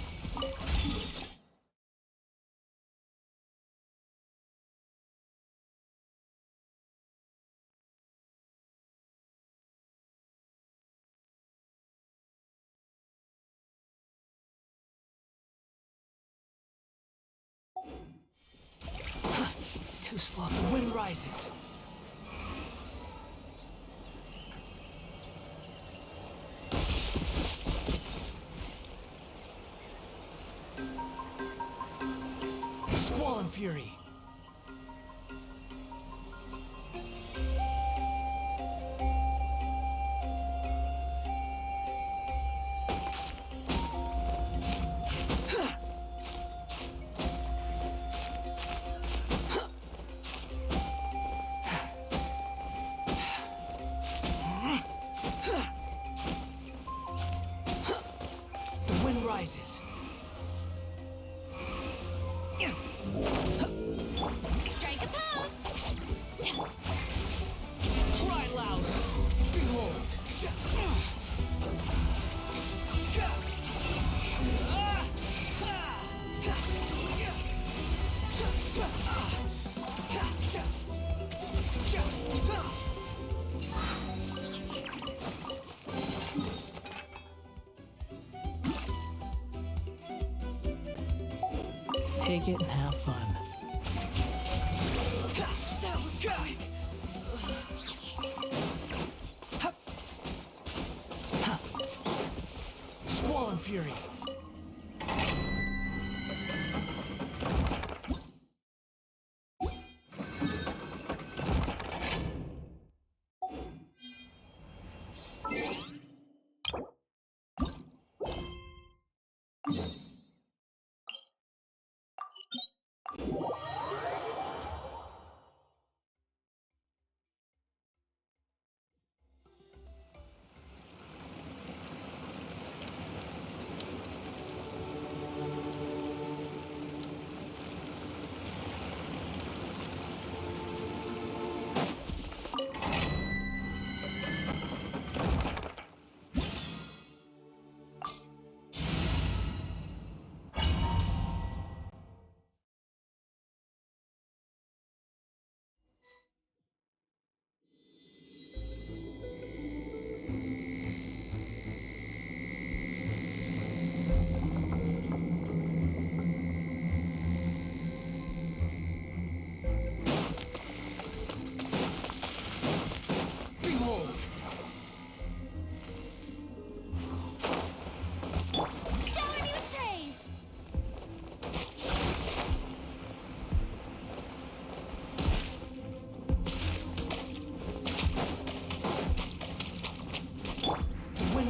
Too slow. The wind rises. Squall and fury. Rises. Strike a pose! Cry louder. Behold. Take it and have fun. That was quick. Squall and Fury.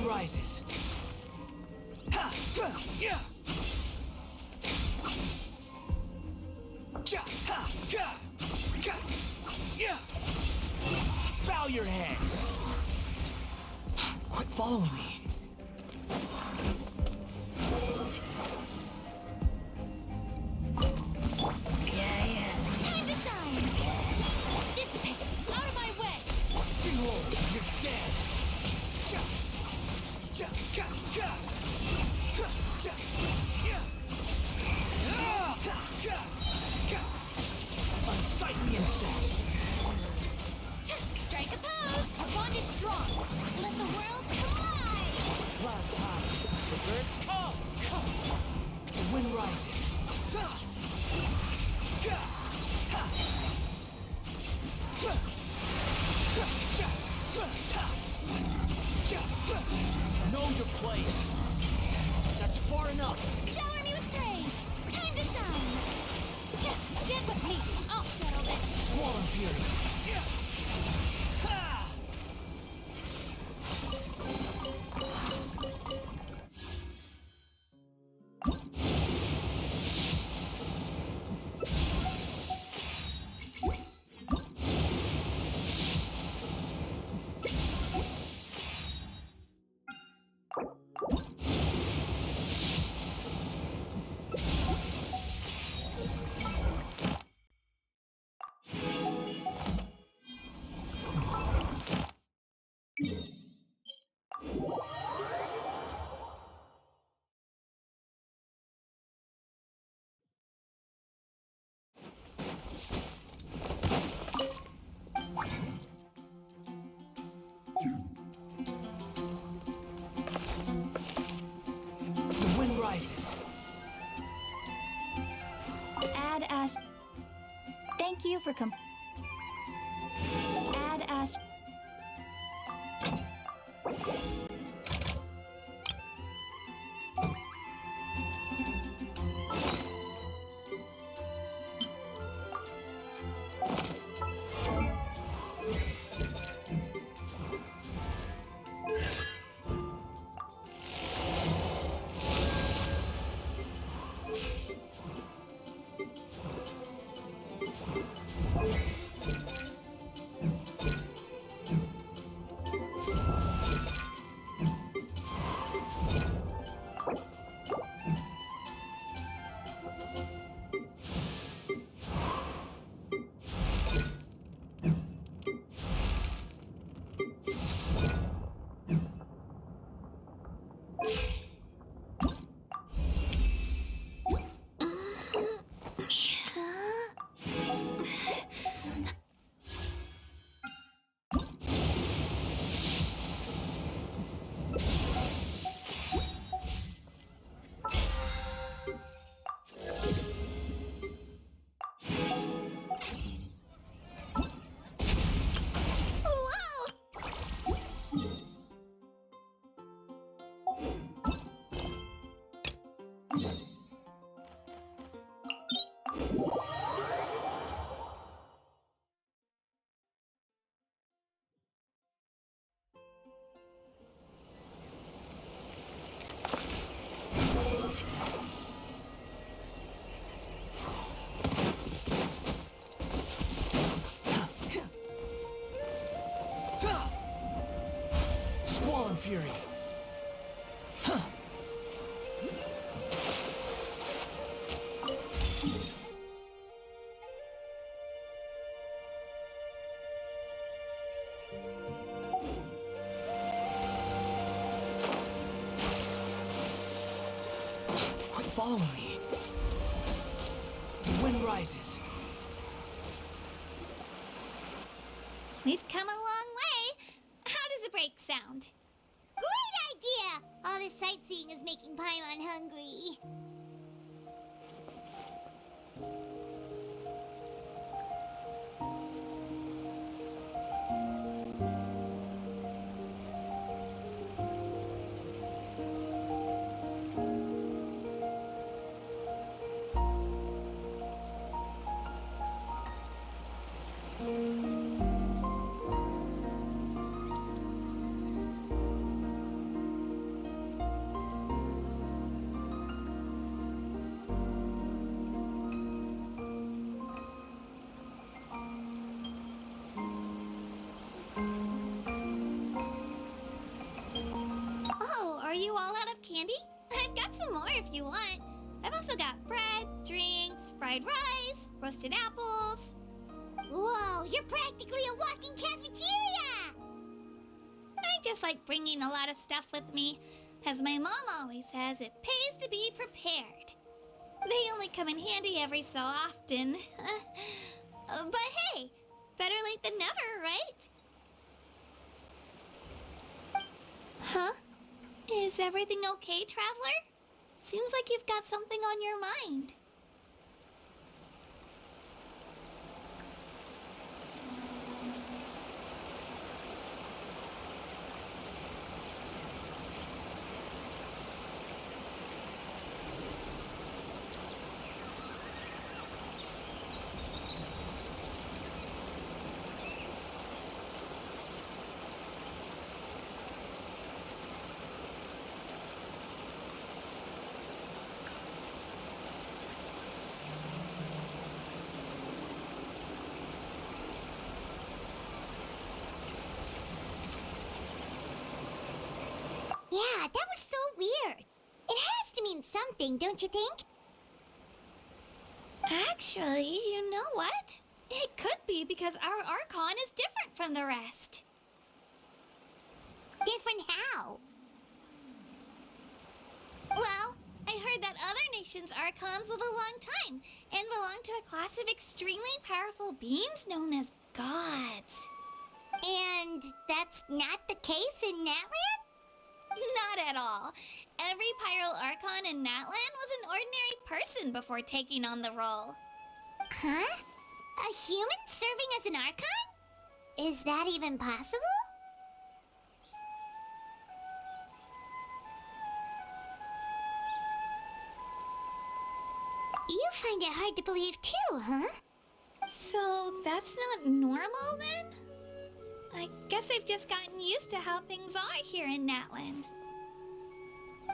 Rises. Ha! Yeah! Ja! Ha! Ja! Ja! Yeah! Bow your head! Quit following me. Yeah. Time to shine! Dissipate! Out of my way! Behold, you're dead! Ja! Ja! Ja! Ja! Ja! Yeah! Ah! Ja! Ja! Unsightly insects! Strike a pose! Our bond is strong! Let the world collide! Clouds high, the birds come! The wind rises. Know your place. That's far enough. Shower me with praise! Time to shine! Get with me! I'll settle this! Squall and Fury. Ha! The wind rises. Add Ash. Thank you for Add Ash. fury. Huh. Quit following me. The wind rises. We've come a long way. How does a break sound? Great idea! All this sightseeing is making Paimon hungry. Oh, are you all out of candy? I've got some more if you want. I've also got bread, drinks, fried rice, roasted apples. Whoa, you're practically a walking cafeteria! I just like bringing a lot of stuff with me. As my mom always says, it pays to be prepared. They only come in handy every so often. But hey, better late than never, right? Huh? Is everything okay, Traveler? Seems like you've got something on your mind. Yeah, that was so weird. It has to mean something, don't you think? Actually, you know what? It could be because our Archon is different from the rest. Different how? Well, I heard that other nations' Archons live a long time and belong to a class of extremely powerful beings known as gods. And that's not the case in Natland? Not at all. Every Pyro Archon in Natland was an ordinary person before taking on the role. Huh? A human serving as an Archon? Is that even possible? You find it hard to believe too, huh? So that's not normal then? I guess I've just gotten used to how things are here in Natland.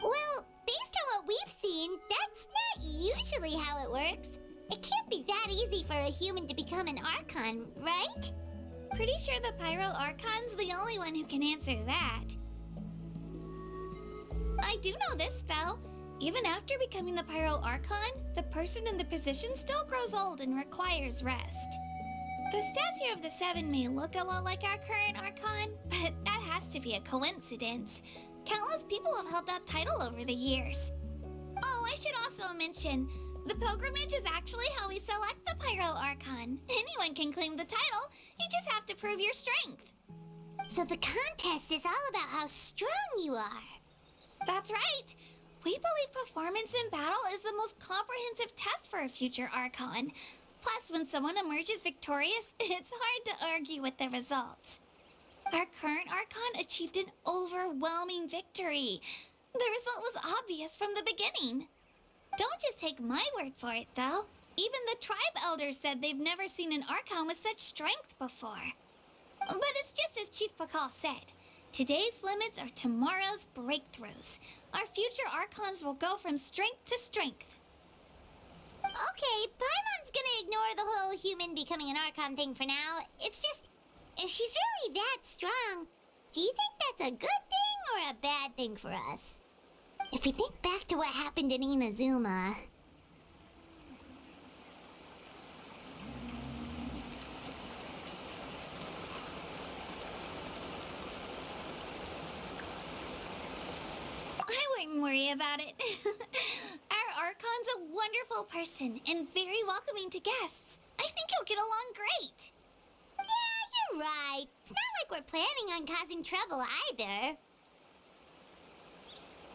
Well, based on what we've seen, that's not usually how it works. It can't be that easy for a human to become an Archon, right? Pretty sure the Pyro Archon's the only one who can answer that. I do know this, though. Even after becoming the Pyro Archon, the person in the position still grows old and requires rest. The statue of the Seven may look a lot like our current Archon, but that has to be a coincidence. Countless people have held that title over the years. Oh, I should also mention, the pilgrimage is actually how we select the Pyro Archon. Anyone can claim the title, you just have to prove your strength. So the contest is all about how strong you are. That's right. We believe performance in battle is the most comprehensive test for a future Archon. Plus, when someone emerges victorious, it's hard to argue with the results. Our current Archon achieved an overwhelming victory. The result was obvious from the beginning. Don't just take my word for it, though. Even the tribe elders said they've never seen an Archon with such strength before. But it's just as Chief Pakal said. Today's limits are tomorrow's breakthroughs. Our future Archons will go from strength to strength. Okay, Paimon's gonna ignore the whole human becoming an Archon thing for now. It's just, if she's really that strong, do you think that's a good thing or a bad thing for us? If we think back to what happened in Inazuma... I wouldn't worry about it. Our Archon's a wonderful person and very welcoming to guests. I think he'll get along great. Yeah, you're right. It's not like we're planning on causing trouble either.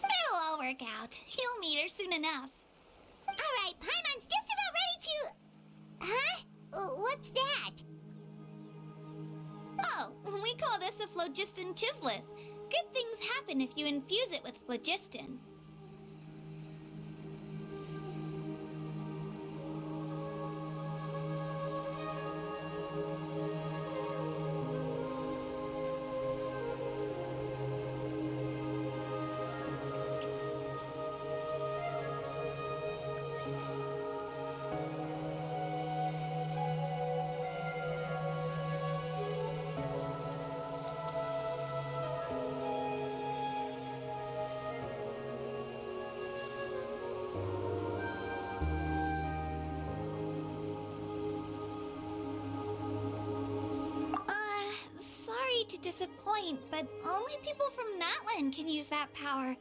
It'll all work out. He'll meet her soon enough. Alright, Paimon's just about ready to... Huh? What's that? Oh, we call this a phlogiston chislet. Good things happen if you infuse it with phlogiston. Sorry to disappoint, but only people from Natlan can use that power.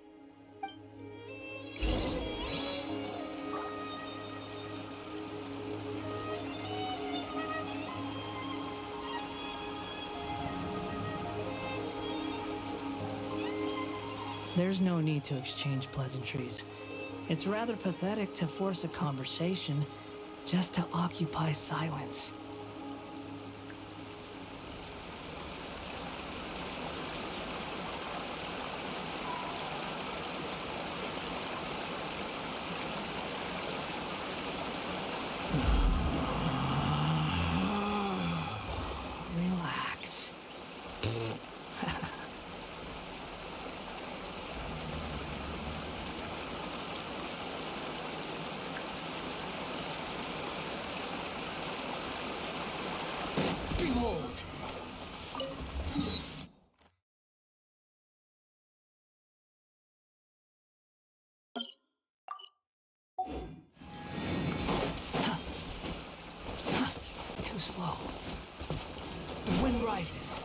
There's no need to exchange pleasantries. It's rather pathetic to force a conversation just to occupy silence. Relax. Behold! Too slow. The wind rises.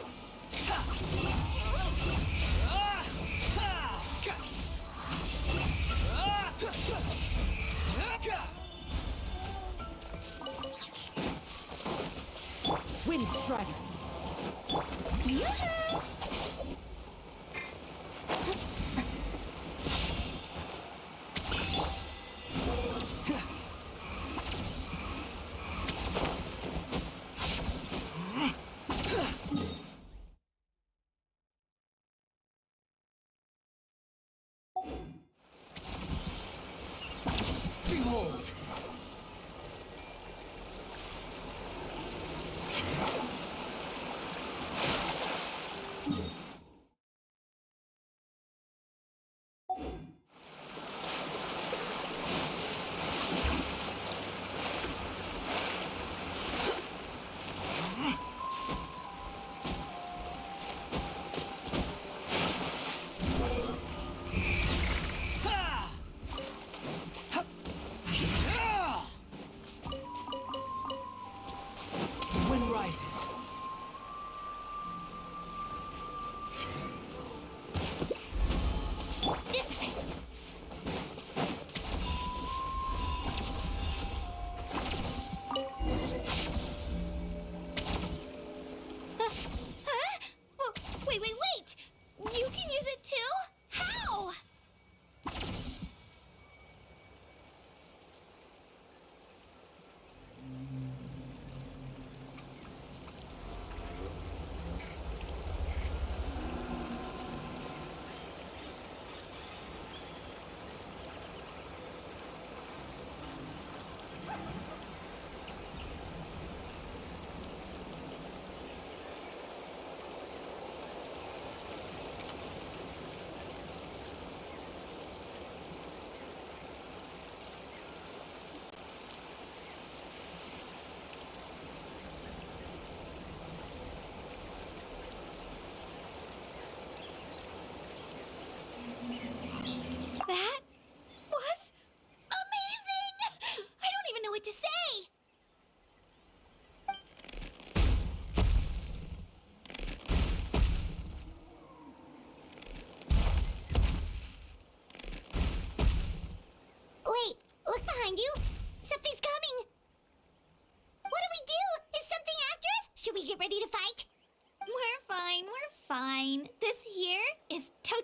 Wind Strider. Behold!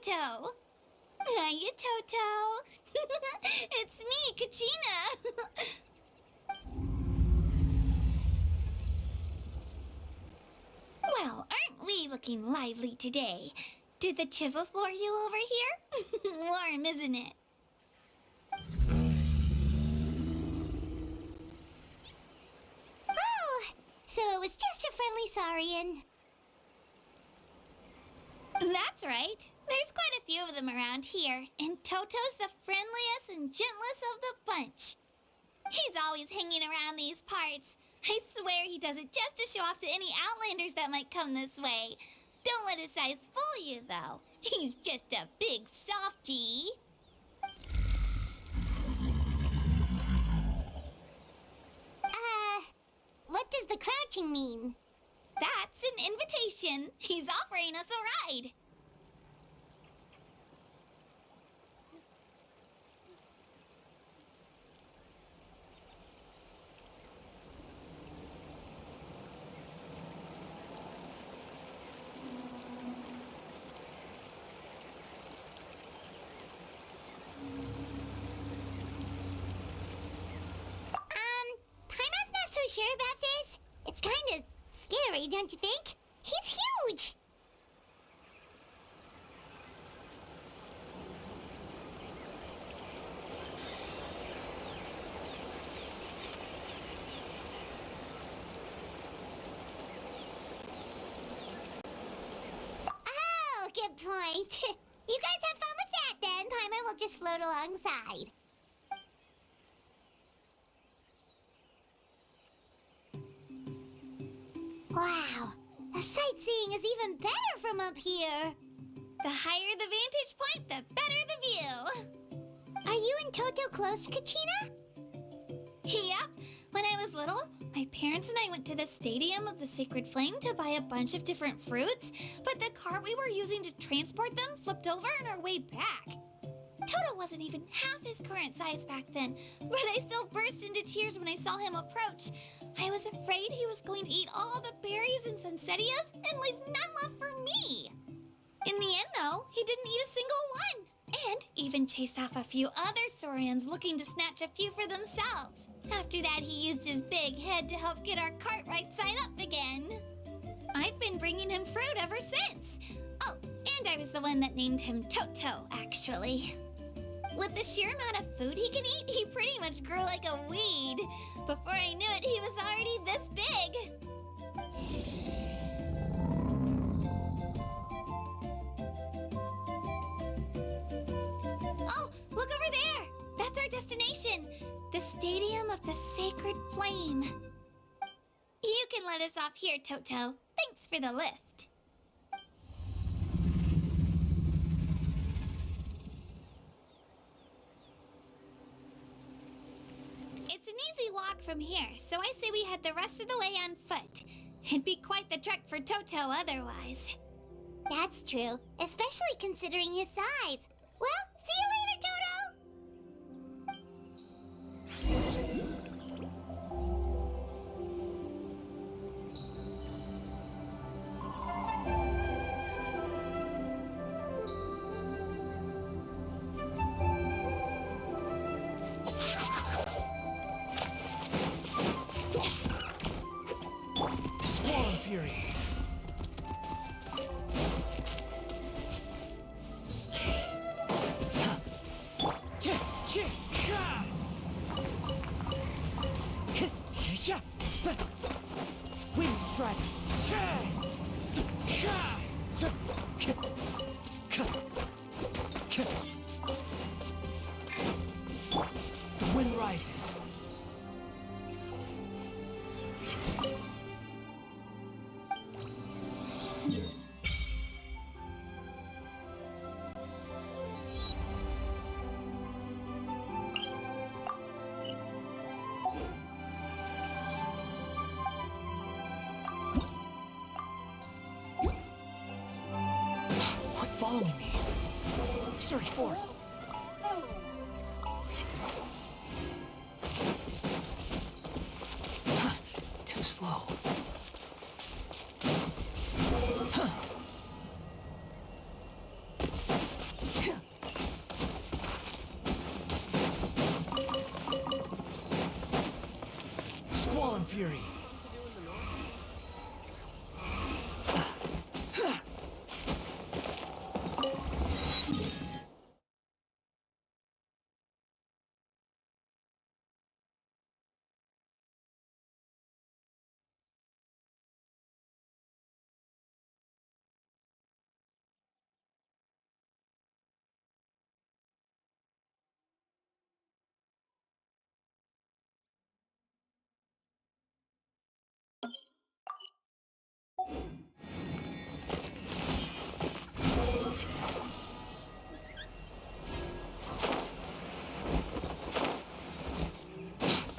Toto. Hiya, Toto. It's me, Kachina. Well, aren't we looking lively today? Did the chisel floor you over here? Warm, isn't it? Oh, so it was just a friendly Saurian. That's right. There's quite a few of them around here, and Toto's the friendliest and gentlest of the bunch. He's always hanging around these parts. I swear he does it just to show off to any Outlanders that might come this way. Don't let his size fool you, though. He's just a big softie. What does the crouching mean? That's an invitation. He's offering us a ride. Paimon's not so sure about this. It's kind of scary, don't you think? He's huge! Oh, good point. You guys have fun with that then. Paimon will just float alongside. Wow, the sightseeing is even better from up here. The higher the vantage point, the better the view. Are you and Toto close, Kachina? Yep. When I was little, my parents and I went to the Stadium of the Sacred Flame to buy a bunch of different fruits, but the cart we were using to transport them flipped over on our way back. Toto wasn't even half his current size back then, but I still burst into tears when I saw him approach. I was afraid he was going to eat all the berries and sunsettias and leave none left for me. In the end, though, he didn't eat a single one, and even chased off a few other Saurians looking to snatch a few for themselves. After that, he used his big head to help get our cart right side up again. I've been bringing him fruit ever since. Oh, and I was the one that named him Toto, actually. With the sheer amount of food he can eat, he pretty much grew like a weed. Before I knew it, he was already this big. Oh, look over there! That's our destination, the Stadium of the Sacred Flame. You can let us off here, Toto. Thanks for the lift. It's an easy walk from here, so I say we head the rest of the way on foot. It'd be quite the trek for Toto otherwise. That's true, especially considering his size. Well, see you later, Toto! Squall Fury. Wind Strider. The wind rises. Quit following me. Search for it. Too slow. fury.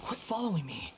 Quit following me.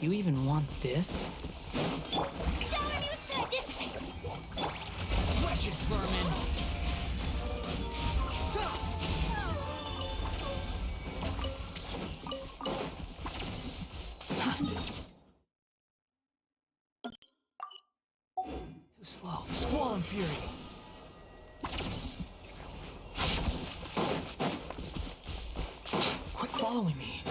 You even want this? Shower me with the dissipate! Wretched vermin! Too slow. Squall and fury. Quit following me.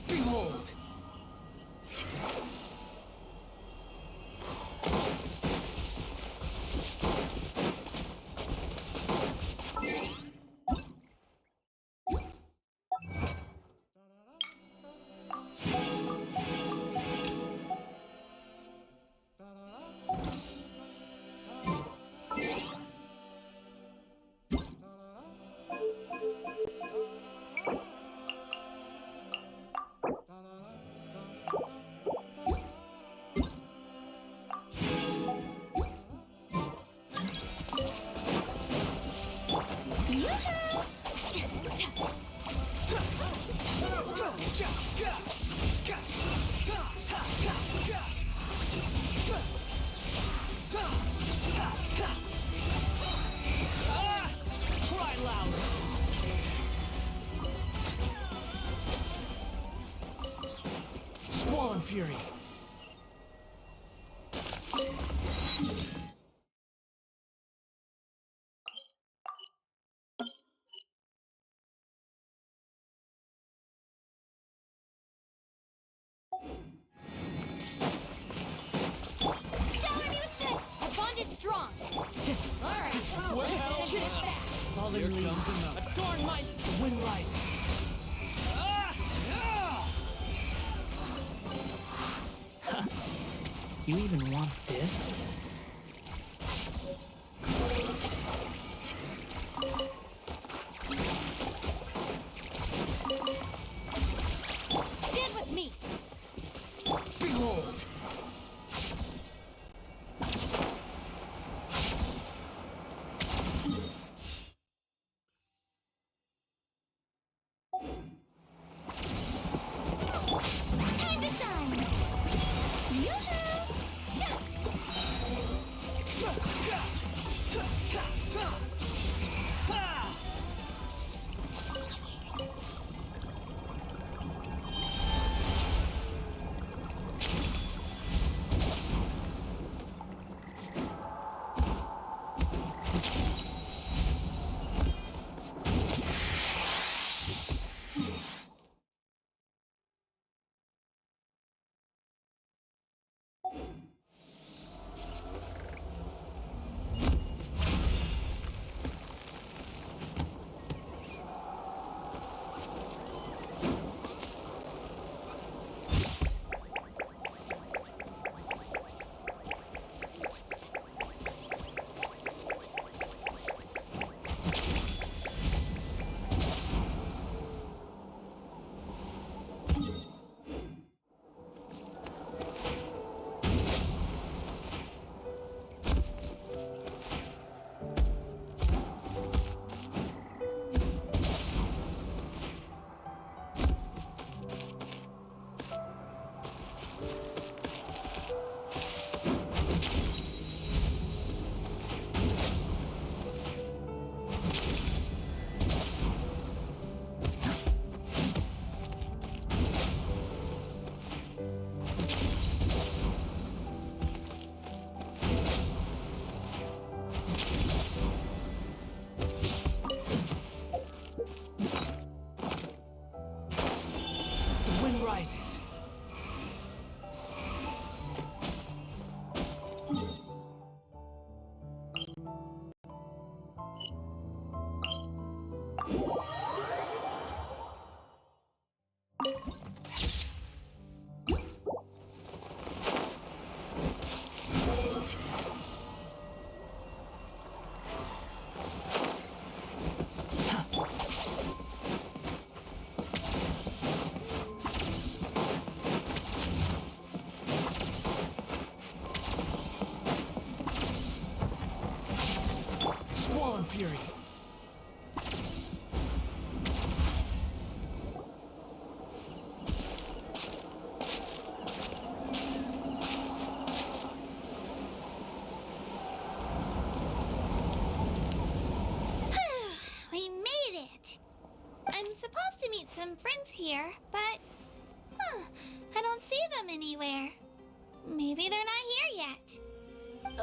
Behold! Cry loud! Squall and fury. Shower me with the... Our bond is strong! Alright, Fallen leaves. Adorn my... The wind rises. You even want this? Stand with me! Behold! Time to shine! rises. to meet some friends here, but... I don't see them anywhere. Maybe they're not here yet.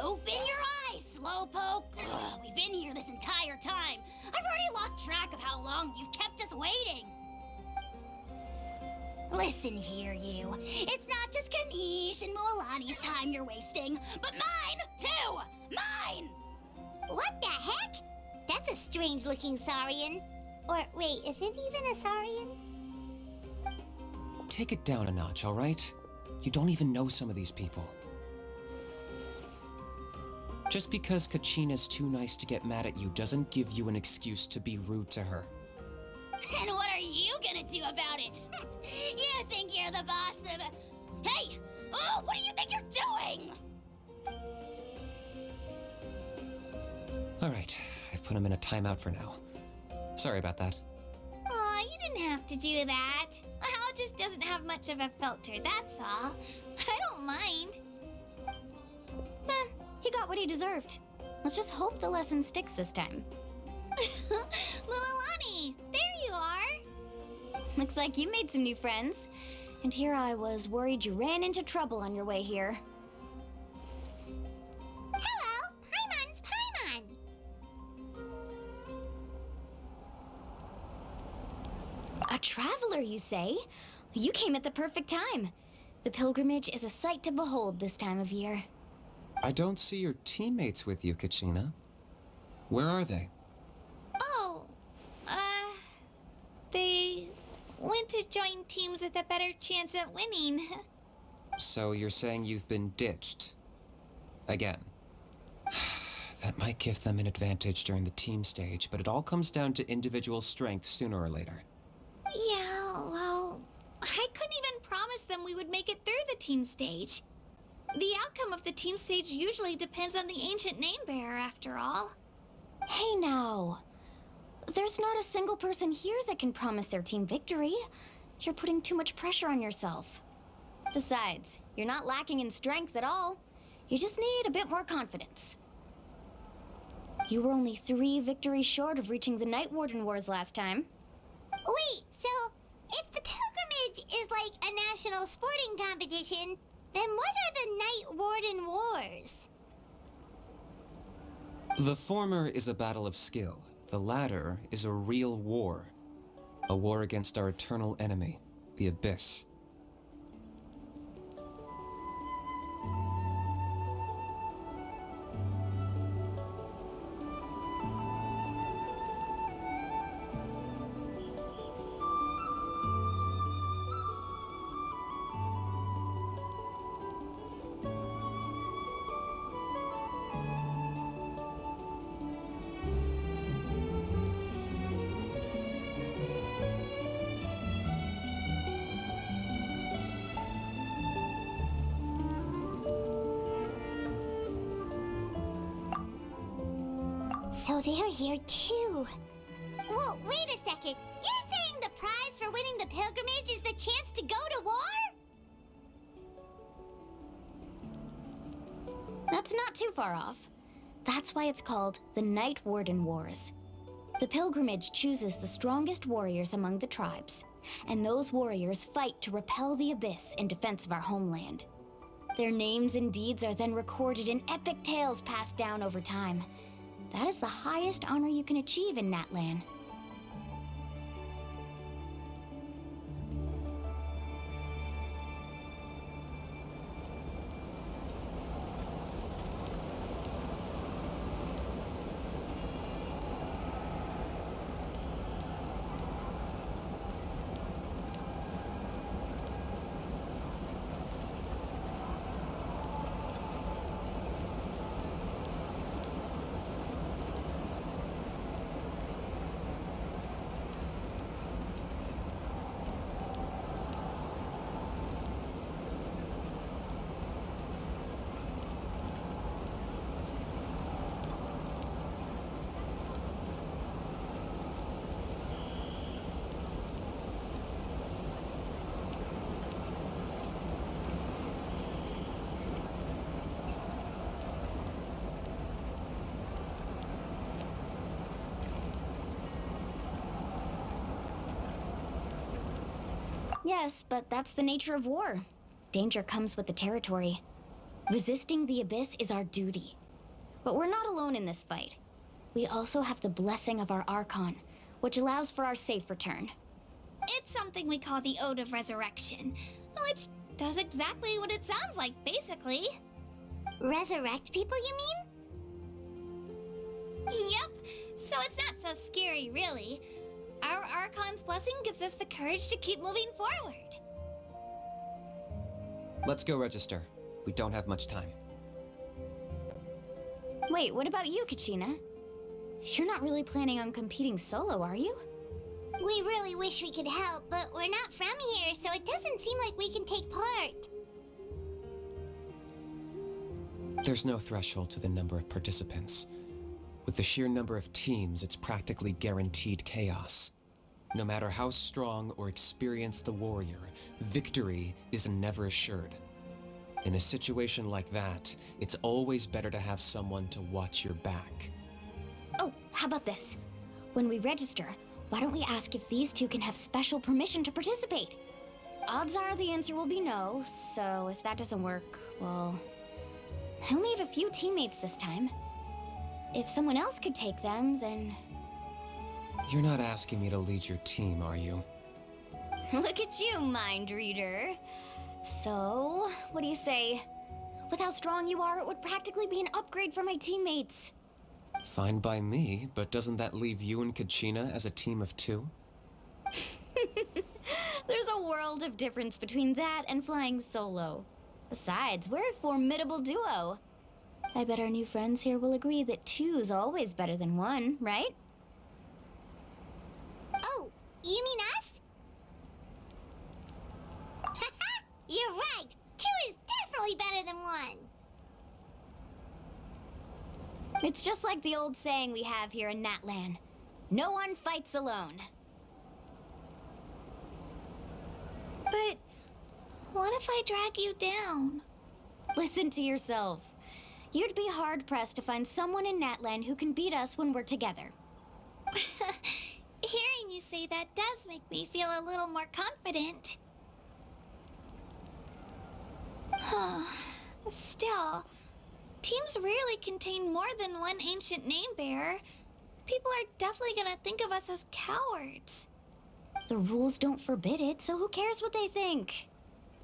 Open your eyes, Slowpoke! Ugh, we've been here this entire time. I've already lost track of how long you've kept us waiting. Listen here, you. It's not just Kanish and Moalani's time you're wasting, but mine, too! Mine! What the heck? That's a strange-looking Saurian. Or, wait, is it even a Saurian? Take it down a notch, all right? You don't even know some of these people. Just because Kachina's too nice to get mad at you doesn't give you an excuse to be rude to her. And what are you gonna do about it? You think you're the boss of... Hey! Oh, what do you think you're doing? All right, I've put him in a timeout for now. Sorry about that. Aw, you didn't have to do that. Hal just doesn't have much of a filter, that's all. I don't mind. He got what he deserved. Let's just hope the lesson sticks this time. Moalani, there you are. Looks like you made some new friends. And here I was worried you ran into trouble on your way here. Hello, Paimon's Paimon. A traveler, you say? You came at the perfect time. The pilgrimage is a sight to behold this time of year. I don't see your teammates with you, Kachina. Where are they? Oh, they went to join teams with a better chance at winning. So you're saying you've been ditched? Again. That might give them an advantage during the team stage, but it all comes down to individual strength sooner or later. Yeah, well, I couldn't even promise them we would make it through the team stage. The outcome of the team stage usually depends on the ancient name bearer, after all. Hey now. There's not a single person here that can promise their team victory. You're putting too much pressure on yourself. Besides, you're not lacking in strength at all. You just need a bit more confidence. You were only 3 victories short of reaching the Night Warden Wars last time. Wait, so if the pilgrimage is like a national sporting competition, then what are the Night Warden Wars? The former is a battle of skill. The latter is a real war. A war against our eternal enemy, the Abyss. So they're here too. Well, wait a second. You're saying the prize for winning the pilgrimage is the chance to go to war? That's not too far off. That's why it's called the Night Warden Wars. The pilgrimage chooses the strongest warriors among the tribes, and those warriors fight to repel the Abyss in defense of our homeland. Their names and deeds are then recorded in epic tales passed down over time. That is the highest honor you can achieve in Natlan. Yes, but that's the nature of war. Danger comes with the territory. Resisting the abyss is our duty. But we're not alone in this fight. We also have the blessing of our Archon, which allows for our safe return. It's something we call the Ode of Resurrection, which does exactly what it sounds like, basically. Resurrect people, you mean? Yep, so it's not so scary, really. Our Archon's blessing gives us the courage to keep moving forward. Let's go register. We don't have much time. Wait, what about you, Kachina? You're not really planning on competing solo, are you? We really wish we could help, but we're not from here, so it doesn't seem like we can take part. There's no threshold to the number of participants. With the sheer number of teams, it's practically guaranteed chaos. No matter how strong or experienced the warrior, victory is never assured. In a situation like that, it's always better to have someone to watch your back. Oh, how about this? When we register, why don't we ask if these two can have special permission to participate? Odds are the answer will be no, so if that doesn't work, well... I only have a few teammates this time. If someone else could take them, then... You're not asking me to lead your team, are you? Look at you, mind reader. So, what do you say? With how strong you are, it would practically be an upgrade for my teammates. Fine by me, but doesn't that leave you and Kachina as a team of two? There's a world of difference between that and flying solo. Besides, we're a formidable duo. I bet our new friends here will agree that two's always better than one, right? Oh, you mean us? Haha, you're right! Two is definitely better than one! It's just like the old saying we have here in Natlan. No one fights alone. But what if I drag you down? Listen to yourself. You'd be hard-pressed to find someone in Natlan who can beat us when we're together. Hearing you say that does make me feel a little more confident. Still, teams rarely contain more than one ancient name bearer. People are definitely gonna think of us as cowards. The rules don't forbid it, so who cares what they think?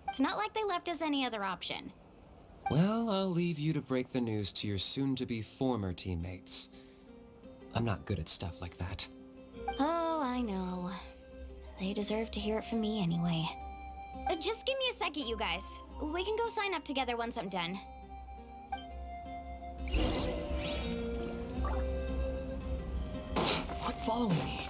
It's not like they left us any other option. Well, I'll leave you to break the news to your soon-to-be former teammates. I'm not good at stuff like that. Oh, I know. They deserve to hear it from me anyway. Just give me a second, you guys. We can go sign up together once I'm done. Quit following me.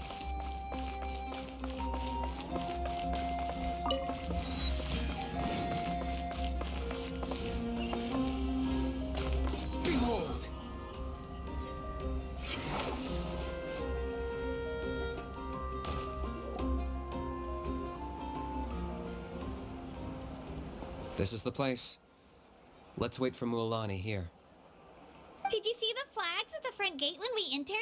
Behold! This is the place. Let's wait for Mualani here. Did you see the flags at the front gate when we entered?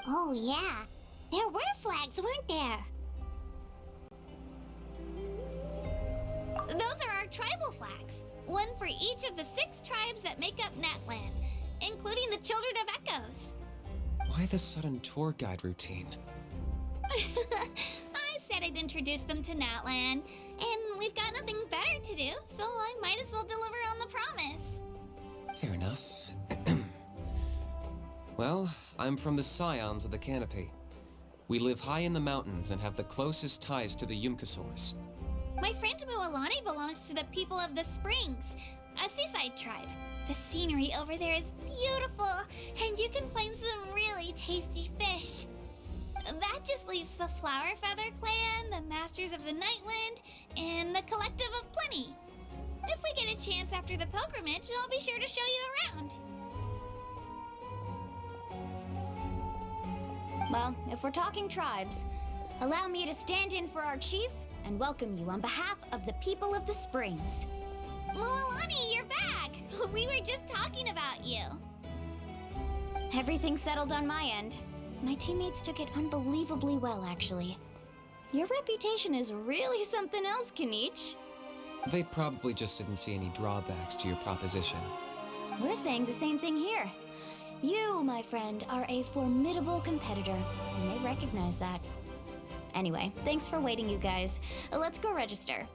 Oh, yeah. There were flags, weren't there? Those are our tribal flags. One for each of the 6 tribes that make up Natlan, including the Children of Echoes. Why the sudden tour guide routine? I said I'd introduce them to Natlan, and we've got nothing better to do, so I might as well deliver on the promise. Fair enough. Well, I'm from the Scions of the Canopy. We live high in the mountains and have the closest ties to the Yumkasaurs. My friend Mualani belongs to the people of the Springs, a seaside tribe. The scenery over there is beautiful, and you can find some really tasty fish. That just leaves the Flower Feather Clan, the Masters of the Nightwind, and the Collective of Plenty. If we get a chance after the pilgrimage, I'll be sure to show you around. Well, if we're talking tribes, allow me to stand in for our chief and welcome you on behalf of the people of the Springs. Mualani, you're back! We were just talking about you. Everything's settled on my end. My teammates took it unbelievably well, actually. Your reputation is really something else, Kinich. They probably just didn't see any drawbacks to your proposition. We're saying the same thing here. You, my friend, are a formidable competitor, and they recognize that. Anyway, thanks for waiting, you guys. Let's go register.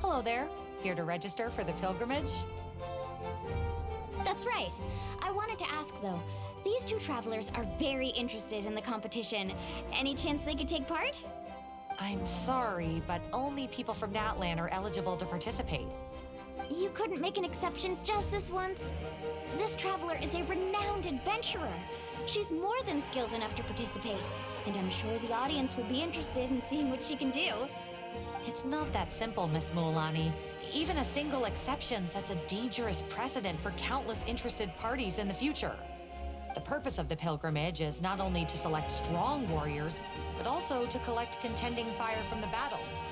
Hello there. Here to register for the pilgrimage? That's right. I wanted to ask, though. These two travelers are very interested in the competition. Any chance they could take part? I'm sorry, but only people from Natlan are eligible to participate. You couldn't make an exception just this once? This traveler is a renowned adventurer. She's more than skilled enough to participate, and I'm sure the audience would be interested in seeing what she can do. It's not that simple, Miss Mualani. Even a single exception sets a dangerous precedent for countless interested parties in the future. The purpose of the pilgrimage is not only to select strong warriors, but also to collect contending fire from the battles.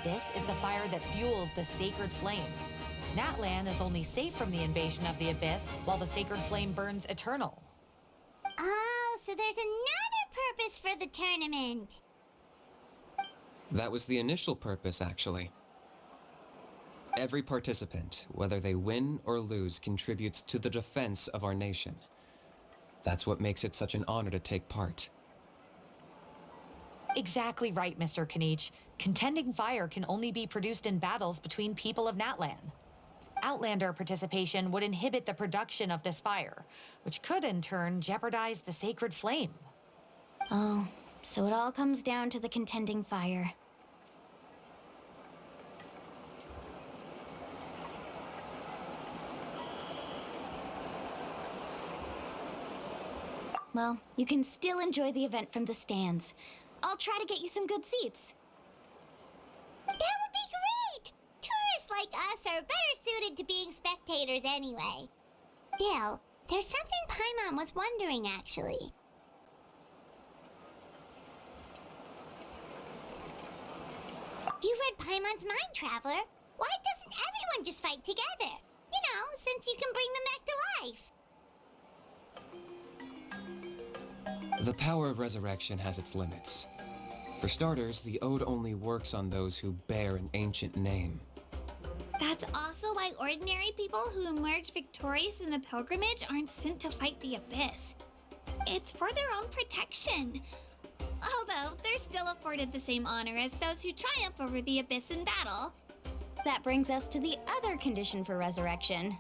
This is the fire that fuels the sacred flame. Natlan is only safe from the invasion of the Abyss, while the sacred flame burns eternal. Oh, so there's another purpose for the tournament. That was the initial purpose, actually. Every participant, whether they win or lose, contributes to the defense of our nation. That's what makes it such an honor to take part. Exactly right, Mr. Kinich. Contending fire can only be produced in battles between people of Natlan. Outlander participation would inhibit the production of this fire, which could in turn jeopardize the sacred flame. Oh, so it all comes down to the contending fire. Well, you can still enjoy the event from the stands. I'll try to get you some good seats. That would be great! Tourists like us are better suited to being spectators anyway. Still, there's something Paimon was wondering, actually. You read Paimon's mind, Traveler. Why doesn't everyone just fight together? You know, since you can bring them back to life. The power of resurrection has its limits. For starters, the ode only works on those who bear an ancient name. That's also why ordinary people who emerge victorious in the pilgrimage aren't sent to fight the Abyss. It's for their own protection. Although, they're still afforded the same honor as those who triumph over the Abyss in battle. That brings us to the other condition for resurrection.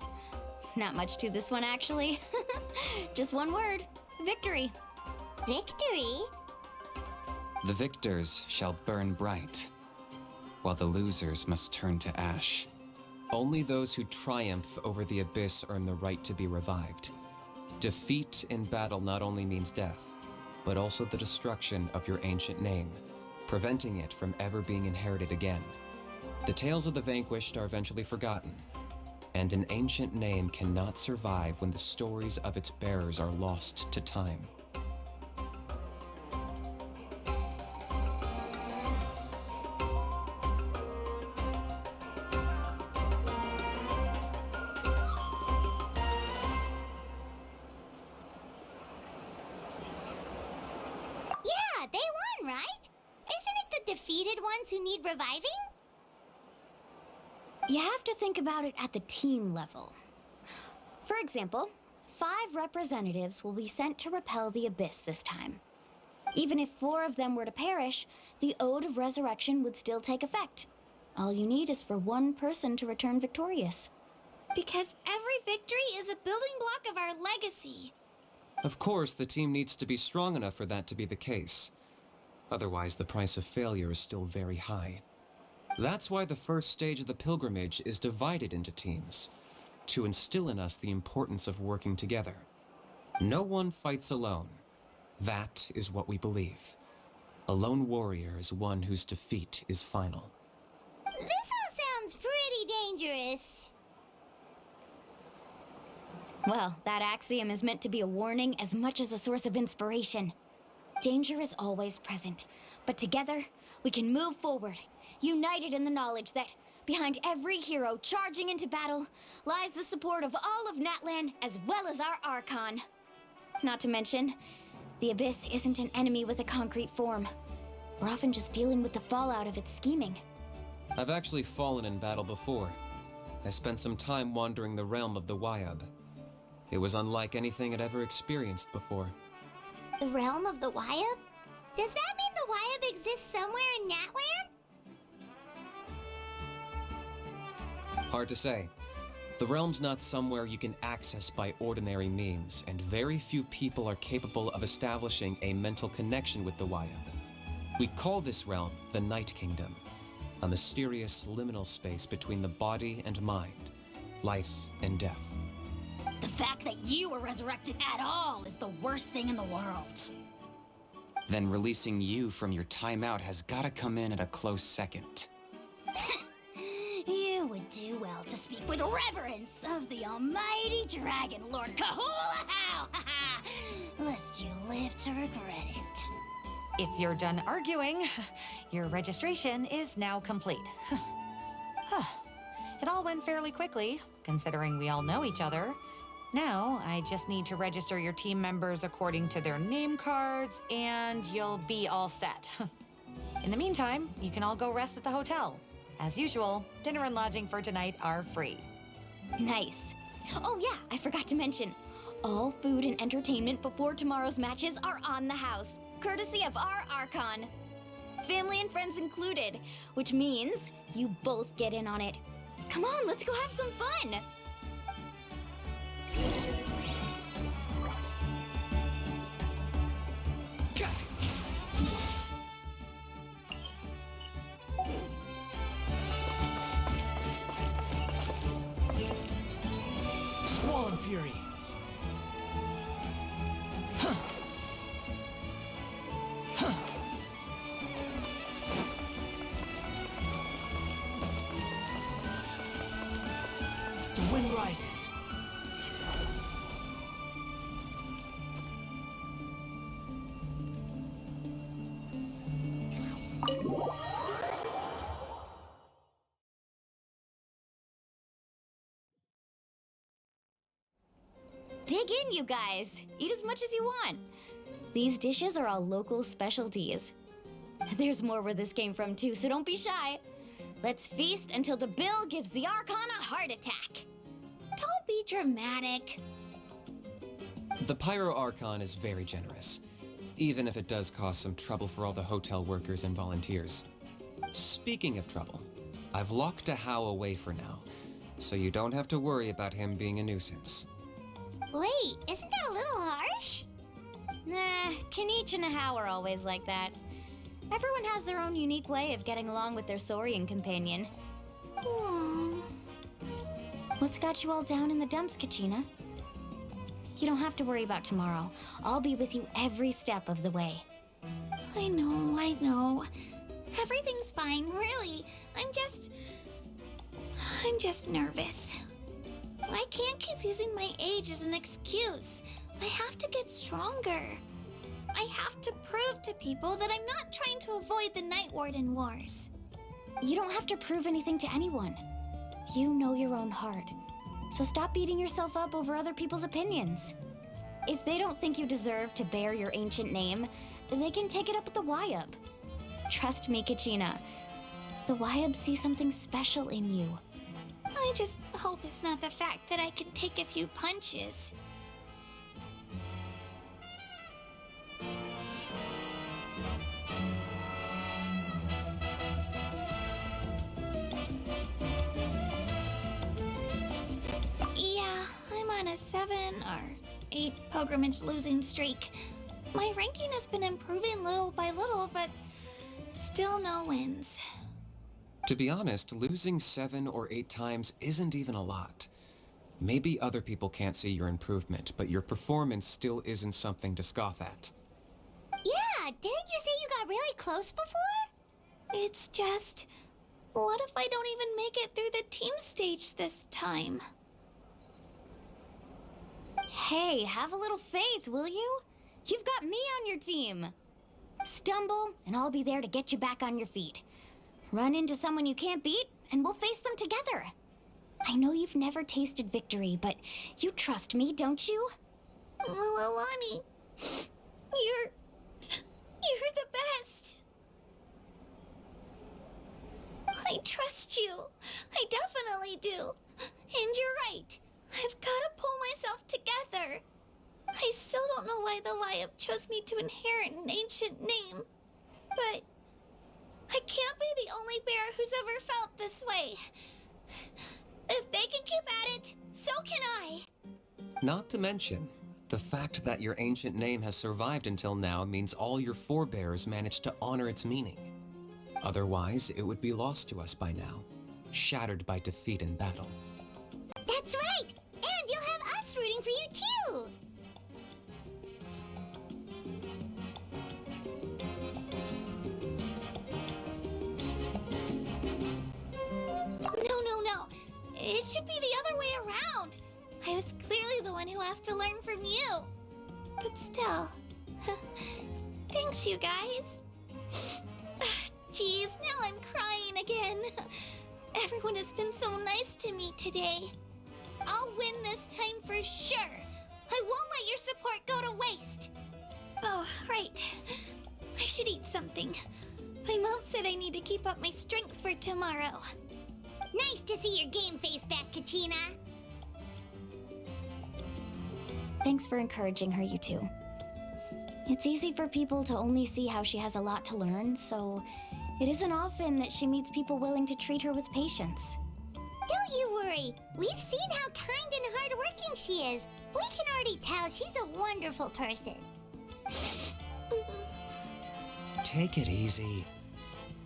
Not much to this one, actually. Just one word: victory. Victory? The victors shall burn bright, while the losers must turn to ash. Only those who triumph over the Abyss earn the right to be revived. Defeat in battle not only means death, but also the destruction of your ancient name, preventing it from ever being inherited again. The tales of the vanquished are eventually forgotten, and an ancient name cannot survive when the stories of its bearers are lost to time. Yeah, they won, right? Isn't it the defeated ones who need reviving? You have to think about it at the team level. For example, 5 representatives will be sent to repel the Abyss this time. Even if 4 of them were to perish, the Ode of Resurrection would still take effect. All you need is for 1 person to return victorious. Because every victory is a building block of our legacy. Of course, the team needs to be strong enough for that to be the case. Otherwise, the price of failure is still very high. That's why the first stage of the pilgrimage is divided into teams, to instill in us the importance of working together. No one fights alone. That is what we believe. A lone warrior is one whose defeat is final. This all sounds pretty dangerous. Well, that axiom is meant to be a warning as much as a source of inspiration. Danger is always present, but together we can move forward, united in the knowledge that behind every hero charging into battle lies the support of all of Natlan as well as our Archon. Not to mention, The Abyss isn't an enemy with a concrete form. We're often just dealing with the fallout of its scheming. I've actually fallen in battle before. I spent some time wandering the realm of the Wyab. It was unlike anything I'd ever experienced before. The realm of the Wyab? Does that mean the Wyab exists somewhere in Natlan? Hard to say. The realm's not somewhere you can access by ordinary means, and very few people are capable of establishing a mental connection with the Wyab. We call this realm the Night Kingdom, a mysterious liminal space between the body and mind, life and death. The fact that you were resurrected at all is the worst thing in the world. Then releasing you from your timeout has gotta come in at a close second. You would do well to speak with reverence of the almighty Dragon Lord Kahula-How, lest you live to regret it. If you're done arguing, your registration is now complete. It all went fairly quickly, considering we all know each other. Now, I just need to register your team members according to their name cards, and you'll be all set. In the meantime, you can all go rest at the hotel. As usual, dinner and lodging for tonight are free. Nice. Oh yeah, I forgot to mention. All food and entertainment before tomorrow's matches are on the house, courtesy of our Archon. Family and friends included, which means you both get in on it. Come on, let's go have some fun! Squall and Fury. The wind rises. Dig in, you guys. Eat as much as you want. These dishes are all local specialties. There's more where this came from too, so don't be shy. Let's feast until the bill gives the Archon a heart attack. Don't be dramatic. The Pyro Archon is very generous, even if it does cause some trouble for all the hotel workers and volunteers. Speaking of trouble, I've locked a How away for now, so you don't have to worry about him being a nuisance. Wait, isn't that a little harsh? Nah, Kanichi and How are always like that. Everyone has their own unique way of getting along with their Saurian companion. What's got you all down in the dumps, Kachina? You don't have to worry about tomorrow. I'll be with you every step of the way. I know. Everything's fine, really. I'm just nervous. I can't keep using my age as an excuse. I have to get stronger. I have to prove to people that I'm not trying to avoid the Night Warden Wars. You don't have to prove anything to anyone. You know your own heart. So stop beating yourself up over other people's opinions. If they don't think you deserve to bear your ancient name, they can take it up with the Wyab. Trust me, Kachina. The Wyab see something special in you. I just hope it's not the fact that I can take a few punches. Yeah, I'm on a 7 or 8 pilgrimage losing streak. My ranking has been improving little by little, but still no wins. To be honest, losing 7 or 8 times isn't even a lot. Maybe other people can't see your improvement, but your performance still isn't something to scoff at. Yeah, didn't you say you got really close before? It's just... what if I don't even make it through the team stage this time? Hey, have a little faith, will you? You've got me on your team. Stumble, and I'll be there to get you back on your feet. Run into someone you can't beat, and we'll face them together. I know you've never tasted victory, but you trust me, don't you? Well, Alani, really do. And you're right. I've gotta pull myself together. I still don't know why the Wyup chose me to inherit an ancient name. But I can't be the only bear who's ever felt this way. If they can keep at it, so can I. Not to mention, the fact that your ancient name has survived until now means all your forebears managed to honor its meaning. Otherwise, it would be lost to us by now, shattered by defeat in battle. That's right! And you'll have us rooting for you too! No. It should be the other way around. I was clearly the one who asked to learn from you. But still, thanks you guys. Jeez, now I'm crying again. Everyone has been so nice to me today. I'll win this time for sure. I won't let your support go to waste. Oh, right. I should eat something. My mom said I need to keep up my strength for tomorrow. Nice to see your game face back, Kachina. Thanks for encouraging her, you two. It's easy for people to only see how she has a lot to learn, so it isn't often that she meets people willing to treat her with patience. Don't you worry. We've seen how kind and hardworking she is. We can already tell she's a wonderful person. Take it easy.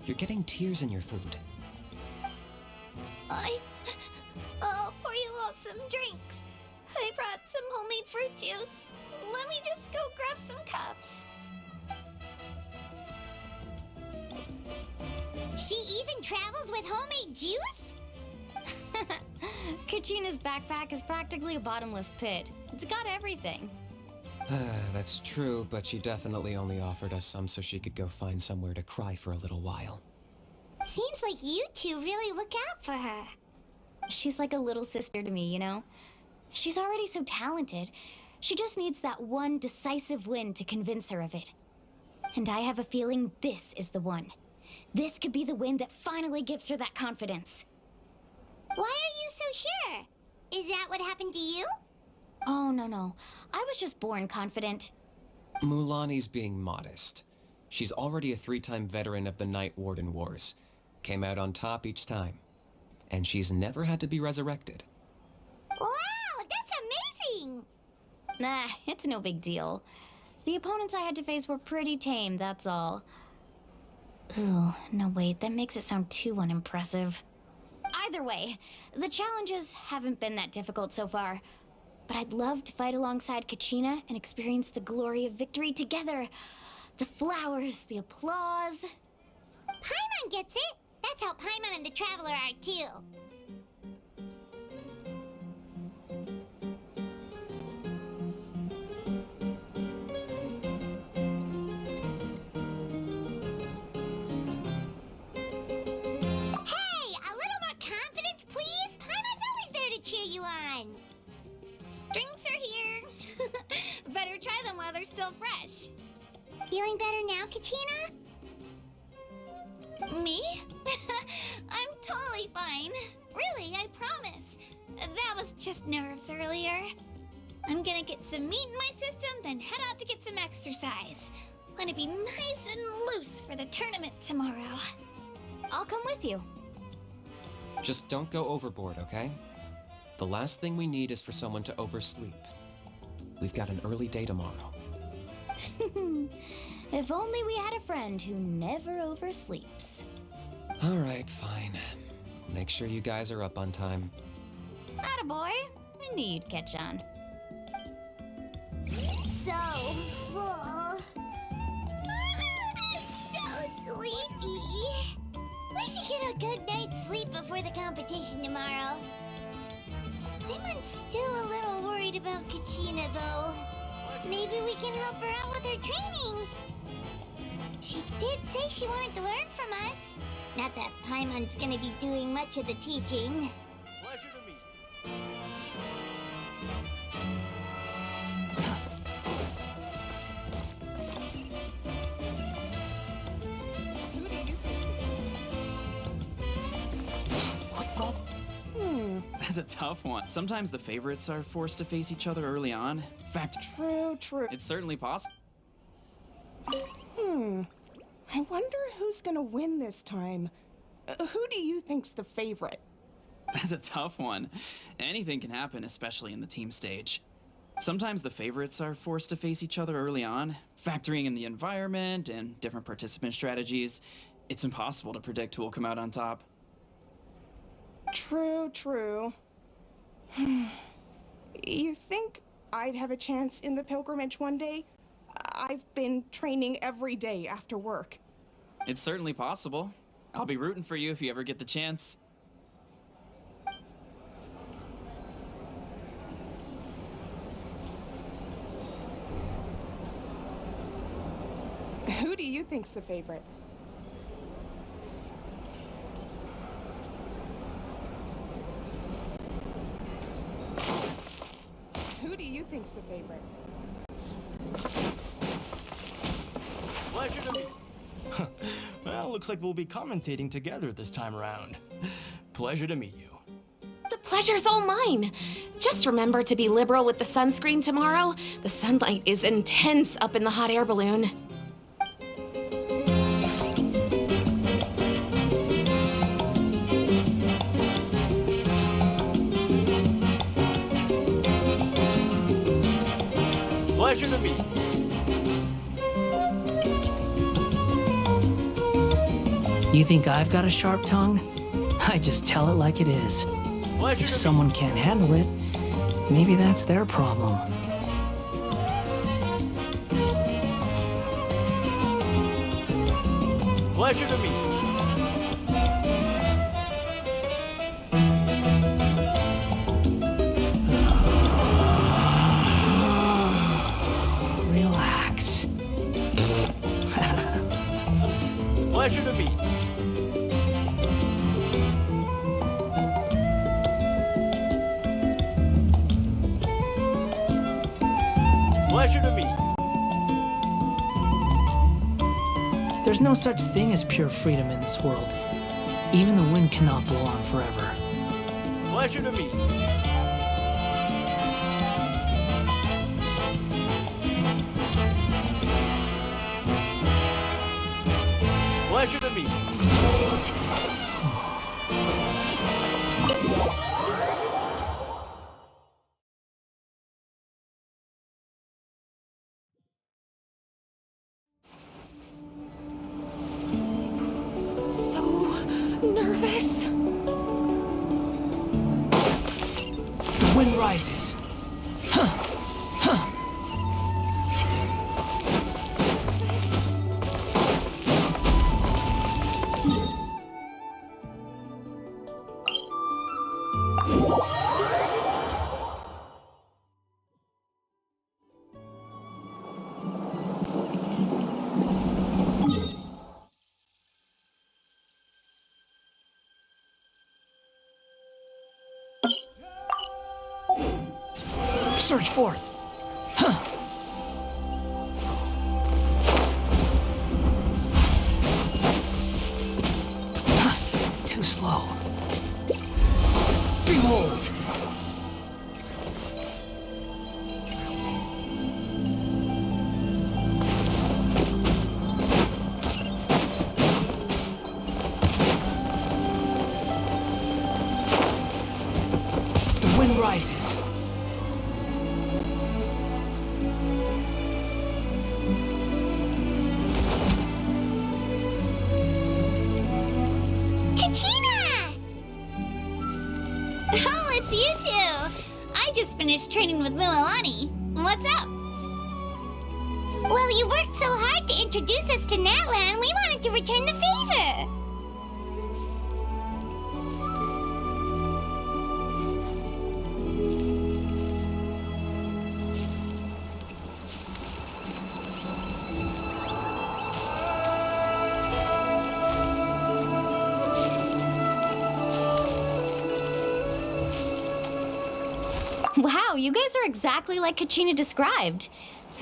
You're getting tears in your food. I'll pour you all some drinks. I brought some homemade fruit juice. Let me just go grab some cups. She even travels with homemade juice? Kachina's backpack is practically a bottomless pit. It's got everything. That's true, but she definitely only offered us some so she could go find somewhere to cry for a little while. Seems like you two really look out for her. She's like a little sister to me, you know? She's already so talented. She just needs that one decisive win to convince her of it. And I have a feeling this is the one. This could be the win that finally gives her that confidence. Why are you so sure? Is that what happened to you? Oh, no. I was just born confident. Mulani's being modest. She's already a 3-time veteran of the Night Warden Wars. Came out on top each time. And she's never had to be resurrected. Wow, that's amazing! Nah, it's no big deal. The opponents I had to face were pretty tame, that's all. Ooh, no wait, that makes it sound too unimpressive. Either way, the challenges haven't been that difficult so far. But I'd love to fight alongside Kachina and experience the glory of victory together. The flowers, the applause. Paimon gets it! That's how Paimon and the Traveler are too. Hey, a little more confidence, please? Paimon's always there to cheer you on. Drinks are here. Better try them while they're still fresh. Feeling better now, Kachina? Me? I'm totally fine. Really, I promise. That was just nerves earlier. I'm gonna get some meat in my system, then head out to get some exercise. Want to be nice and loose for the tournament tomorrow. I'll come with you. Just don't go overboard, okay? The last thing we need is for someone to oversleep. We've got an early day tomorrow. If only we had a friend who never oversleeps. All right, fine. Make sure you guys are up on time. Attaboy. I knew you'd catch on. So full. I'm so sleepy. We should get a good night's sleep before the competition tomorrow. I'm still a little worried about Kachina, though. Maybe we can help her out with her training. She did say she wanted to learn from us. Not that Paimon's gonna be doing much of the teaching. Pleasure to meet Quick, Rob. That's a tough one. Sometimes the favorites are forced to face each other early on. In fact, True. it's certainly possible. I wonder who's gonna win this time. Who do you think's the favorite? That's a tough one. Anything can happen, especially in the team stage. Sometimes the favorites are forced to face each other early on. Factoring in the environment and different participant strategies, it's impossible to predict who will come out on top. True. You think I'd have a chance in the pilgrimage one day? I've been training every day after work. It's certainly possible. I'll be rooting for you if you ever get the chance. Who do you think's the favorite? Who do you think's the favorite? Pleasure to meet you. Well, looks like we'll be commentating together this time around. Pleasure to meet you. The pleasure's all mine. Just remember to be liberal with the sunscreen tomorrow. The sunlight is intense up in the hot air balloon. Pleasure to meet you. You think I've got a sharp tongue? I just tell it like it is. Pleasure If to someone can't handle it, maybe that's their problem. Pleasure to meet you. Relax. Pleasure to meet you. Pleasure to meet you. There's no such thing as pure freedom in this world. Even the wind cannot blow on forever. Pleasure to meet you. Pleasure to meet you. Nervous. The wind rises. Search for it. Too slow. Behold. The wind rises. Finished training with Mililani. What's up? Well, you worked so hard to introduce us to Natlan, we wanted to return the favor. Wow, you guys are exactly like Kachina described.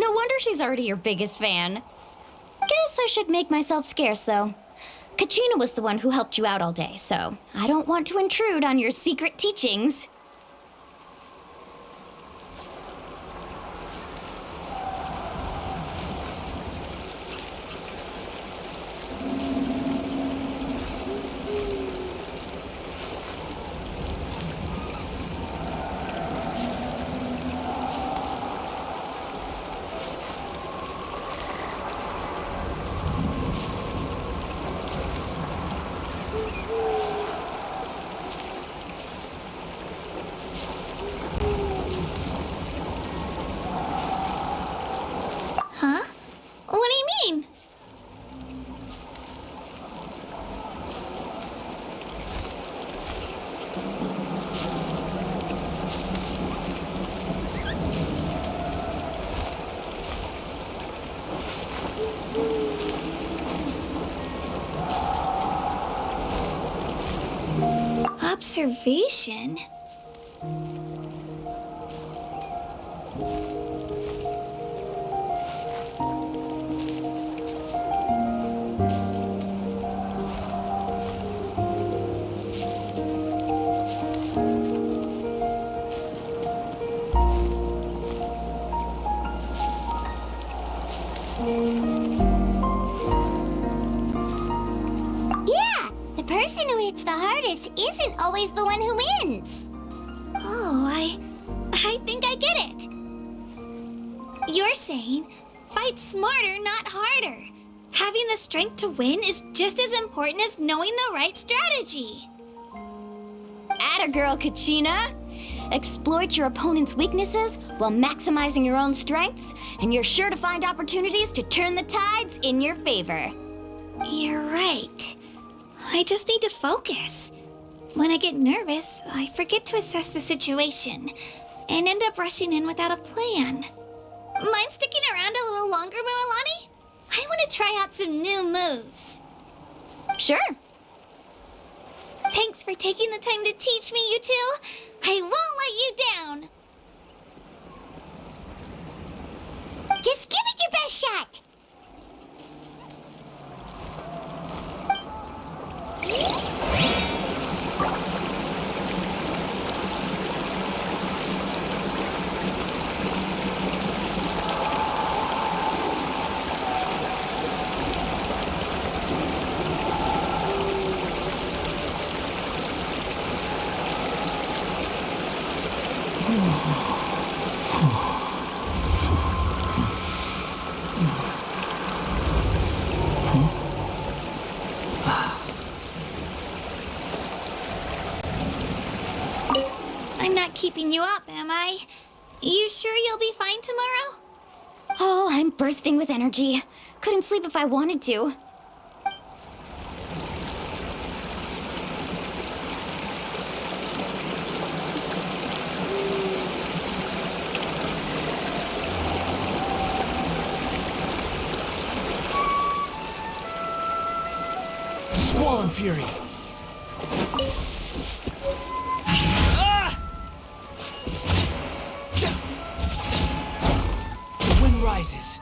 No wonder she's already your biggest fan. Guess I should make myself scarce, though. Kachina was the one who helped you out all day, so I don't want to intrude on your secret teachings. Huh? What do you mean? Observation? Yeah, the person who hits the hardest isn't always the one who wins. Oh, I think I get it. You're saying, fight smarter, not harder. Having the strength to win is just as important as knowing the right strategy. Atta girl, Kachina! Exploit your opponent's weaknesses while maximizing your own strengths, and you're sure to find opportunities to turn the tides in your favor. You're right. I just need to focus. When I get nervous, I forget to assess the situation and end up rushing in without a plan. Mind sticking around a little longer, Mualani? I want to try out some new moves. Sure. Thanks for taking the time to teach me, you two. I won't let you down. Just give it your best shot. I'm not keeping you up, am I? You sure you'll be fine tomorrow? Oh, I'm bursting with energy. Couldn't sleep if I wanted to. Squall and Fury. The wind rises.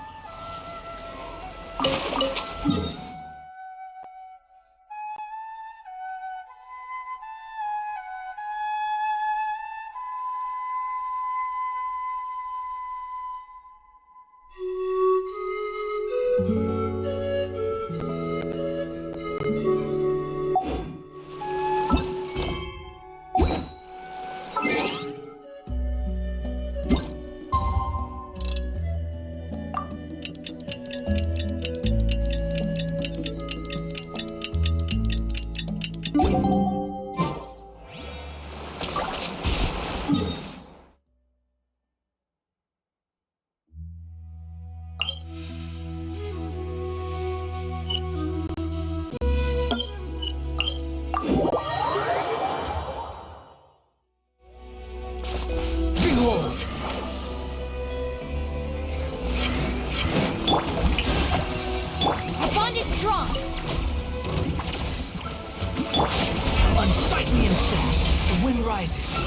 Unsightly insects. The wind rises.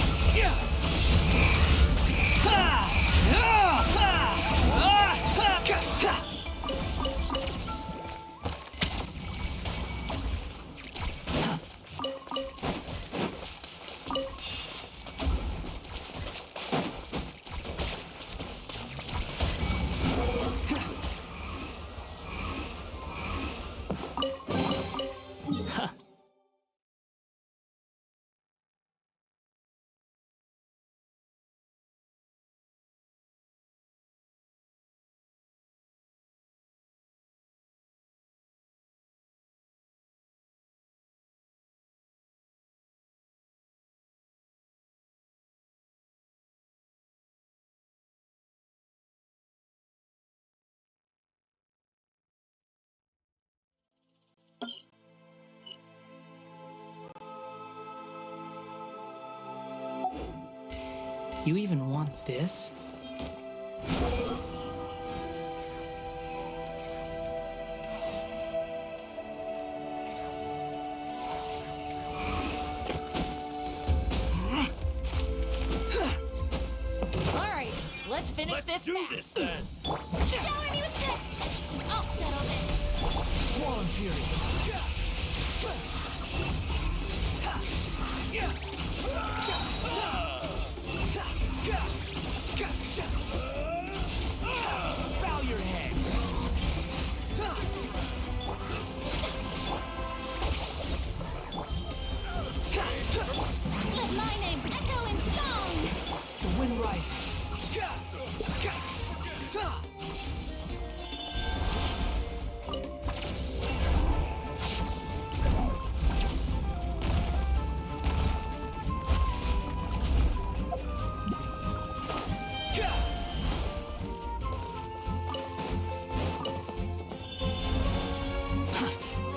You even want this? Alright, let's finish this do match. this then! Shower me with this! I'll settle this. Squall and Fury. Bow your head. Let my name echo in song! The wind rises.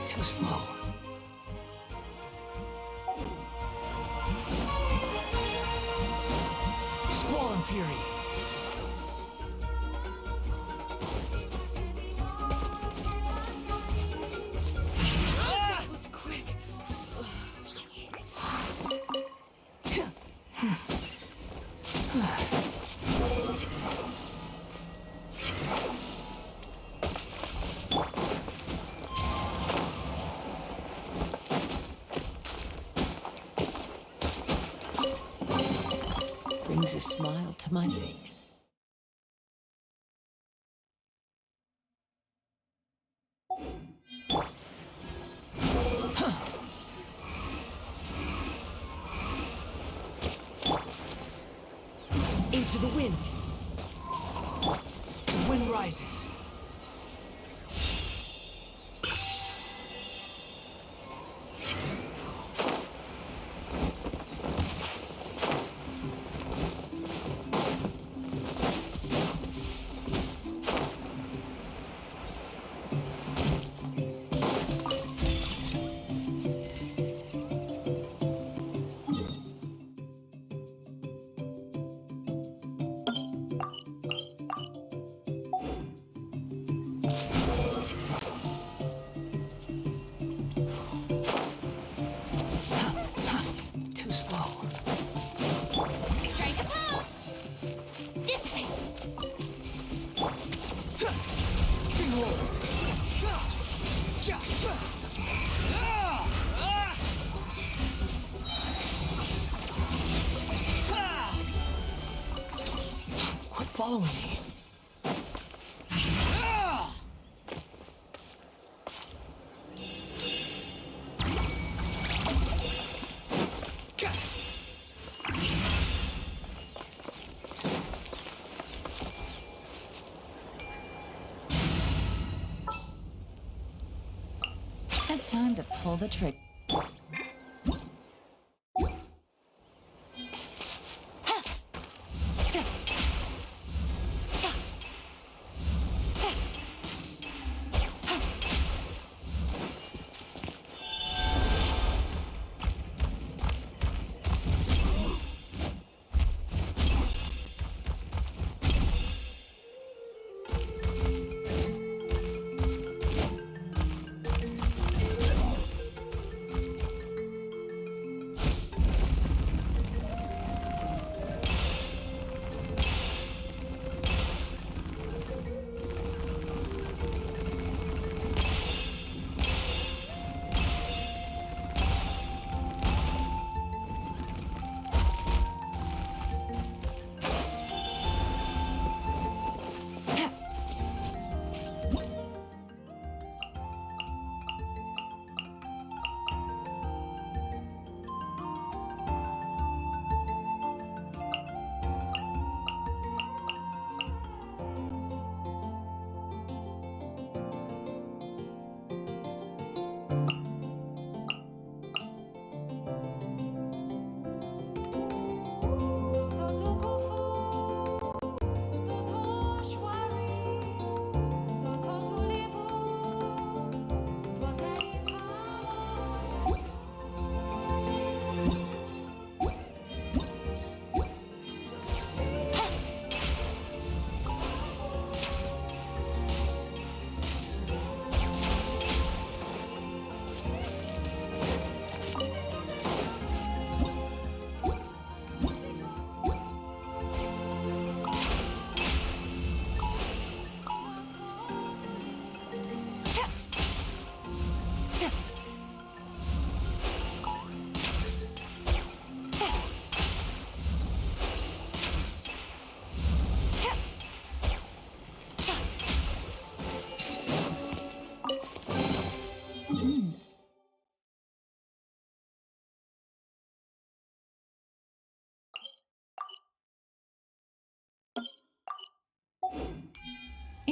Too slow. Squall and Fury. That was quick. Brings a smile to my face. Into the wind. The wind rises. Too slow. Strike a pose! Dissipate! Behold. Quit following me. It's time to pull the trigger.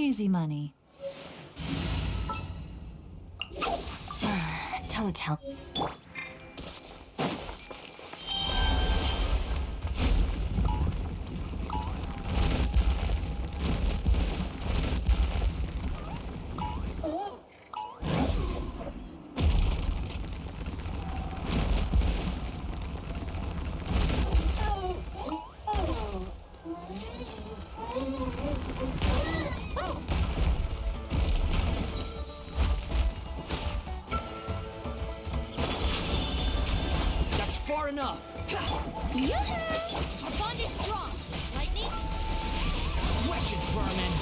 Easy money. Don't tell. Far enough. Our bond is strong. Lightning. Wretched vermin.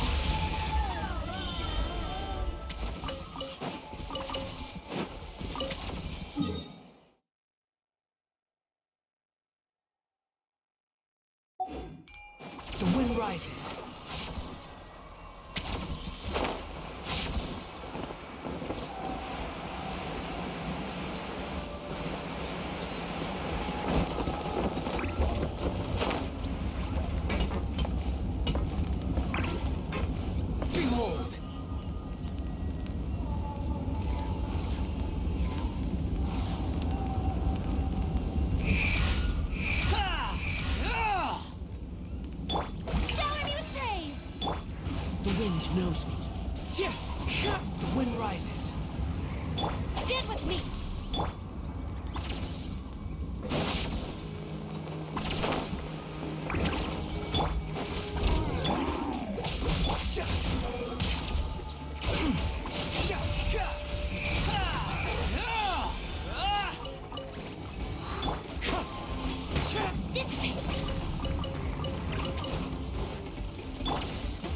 The wind rises. Knows me. The wind rises. Stand with me.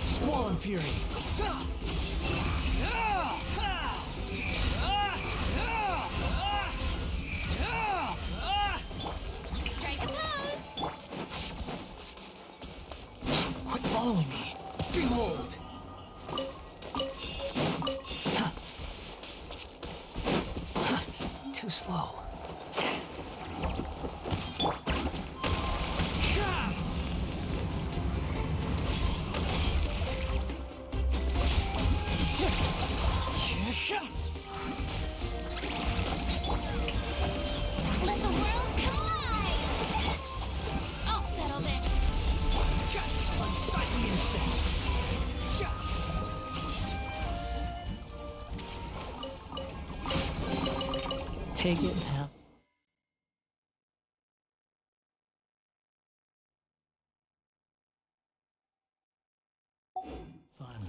Squall and fury. Strike a pose. Quit following me. Behold. Too slow. Let the world collide. I'll settle this. Unsightly insects. Take it now. Fun.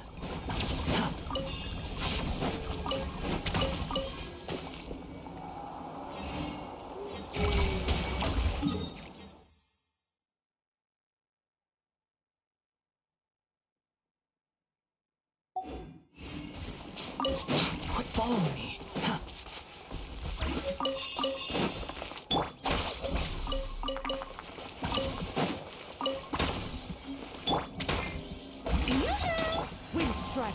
Quit following me. Wind strike.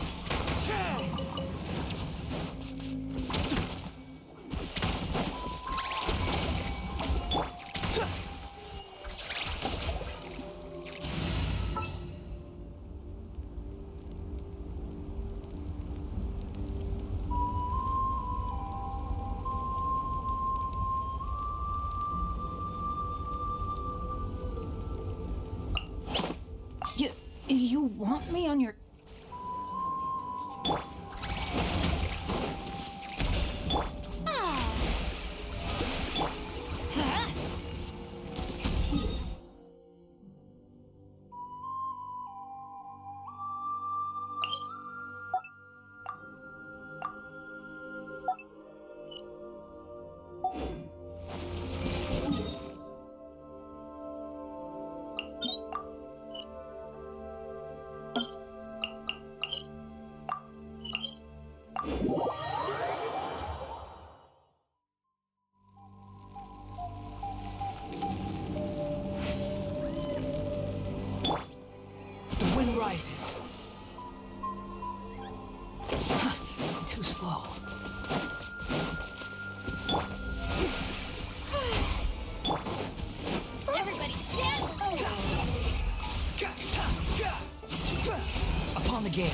You want me on your... Rises. Too slow. Everybody stand. Upon the gale.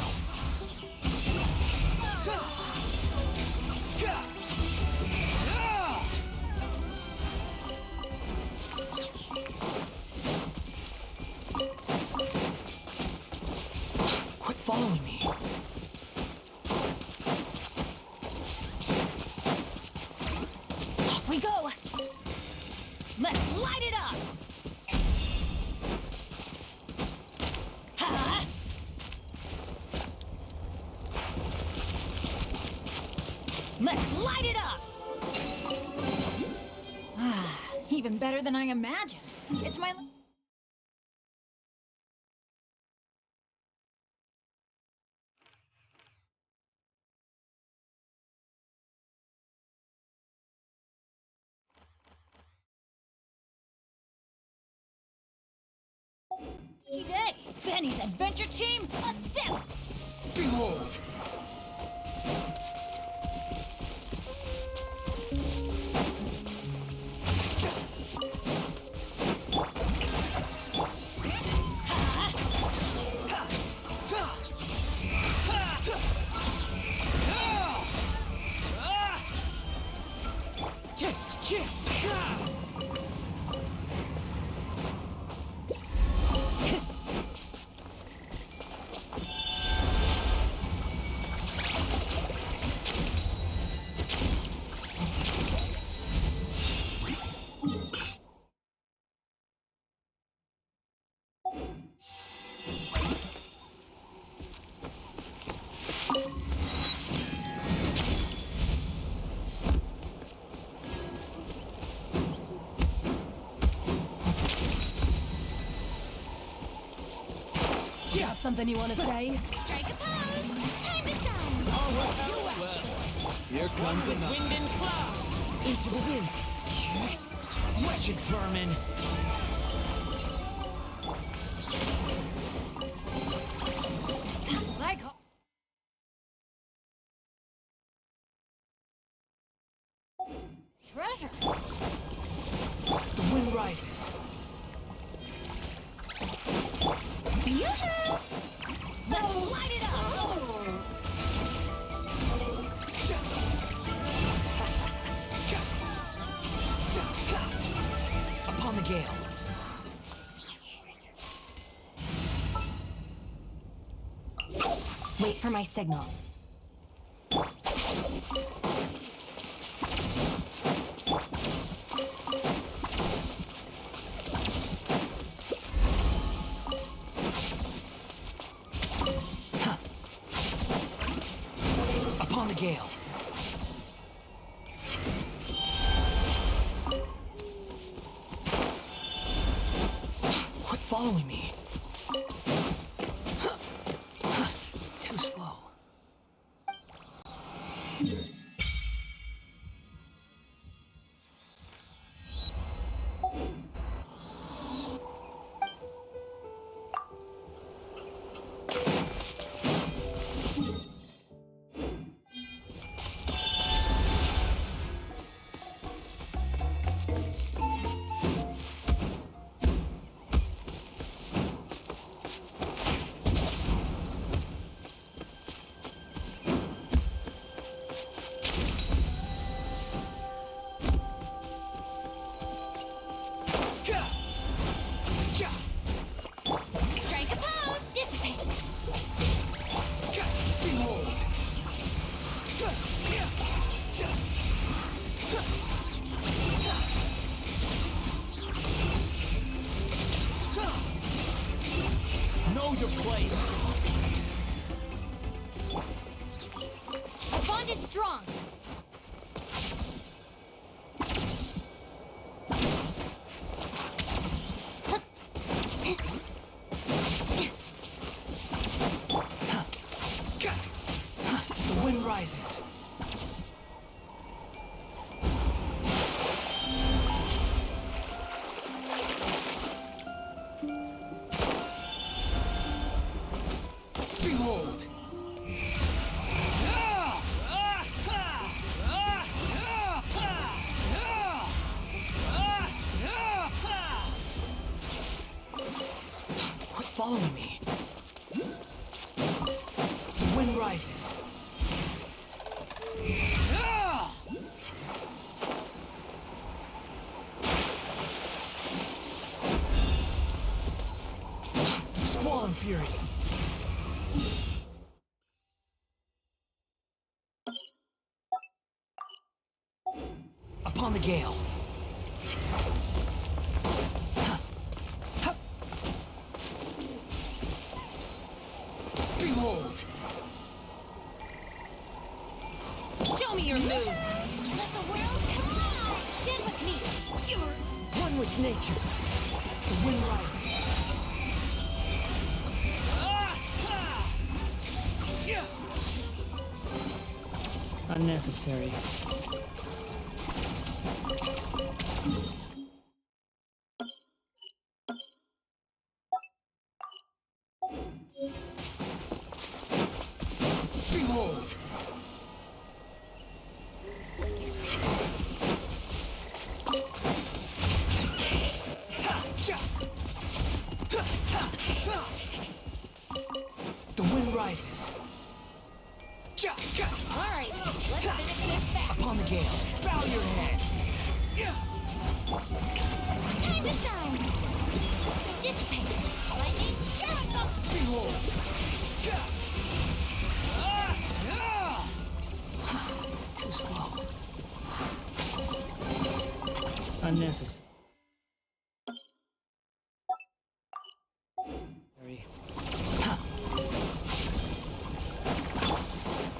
Let's light it up! Ah, even better than I imagined. It's my... Day! Benny's adventure team, assemble! Behold! Got something you want to say? Strike a pose! Time to shine! Here comes the wind and cloud! Into the wind! Wretched vermin! That's what I call... treasure! The wind rises! Yoo-hoo! Let's light it up! Upon the gale! Wait for my signal. Upon the gale! Quit following me! Too slow. Strike a pose! Dissipate! Behold! Know your place! The bond is strong! The wind rises! Behold! Quit following me! The wind rises! Squall and fury! Upon the gale! Behold! Show Show me your move! Let the world collide! Stand with me! You're one with nature. The wind rises. Unnecessary. Behold! The wind rises. All right, let's finish this fast. Upon the gale, bow your head. Time to shine! Dissipate! Lightning shower! Behold! Too slow. Unnecessary.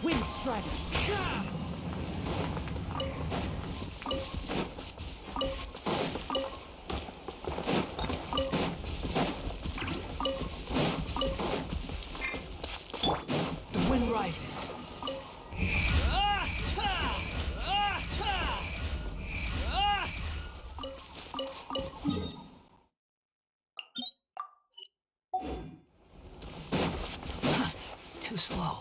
Wind strike. The wind rises. Too slow.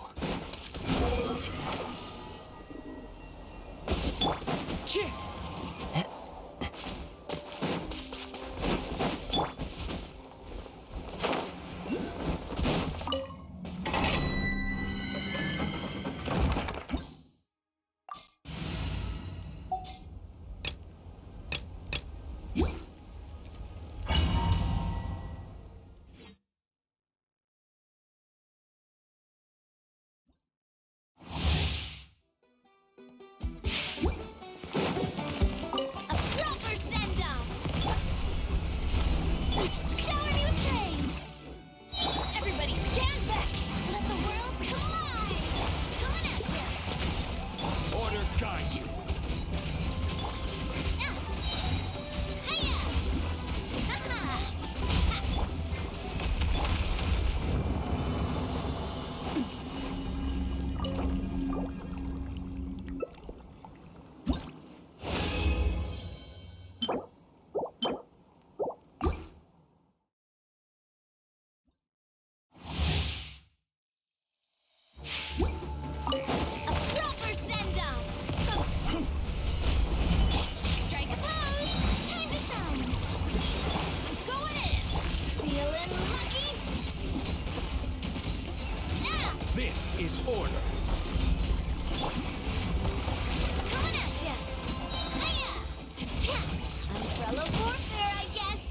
This is order. Coming at ya! Hiya! Umbrella warfare, I guess!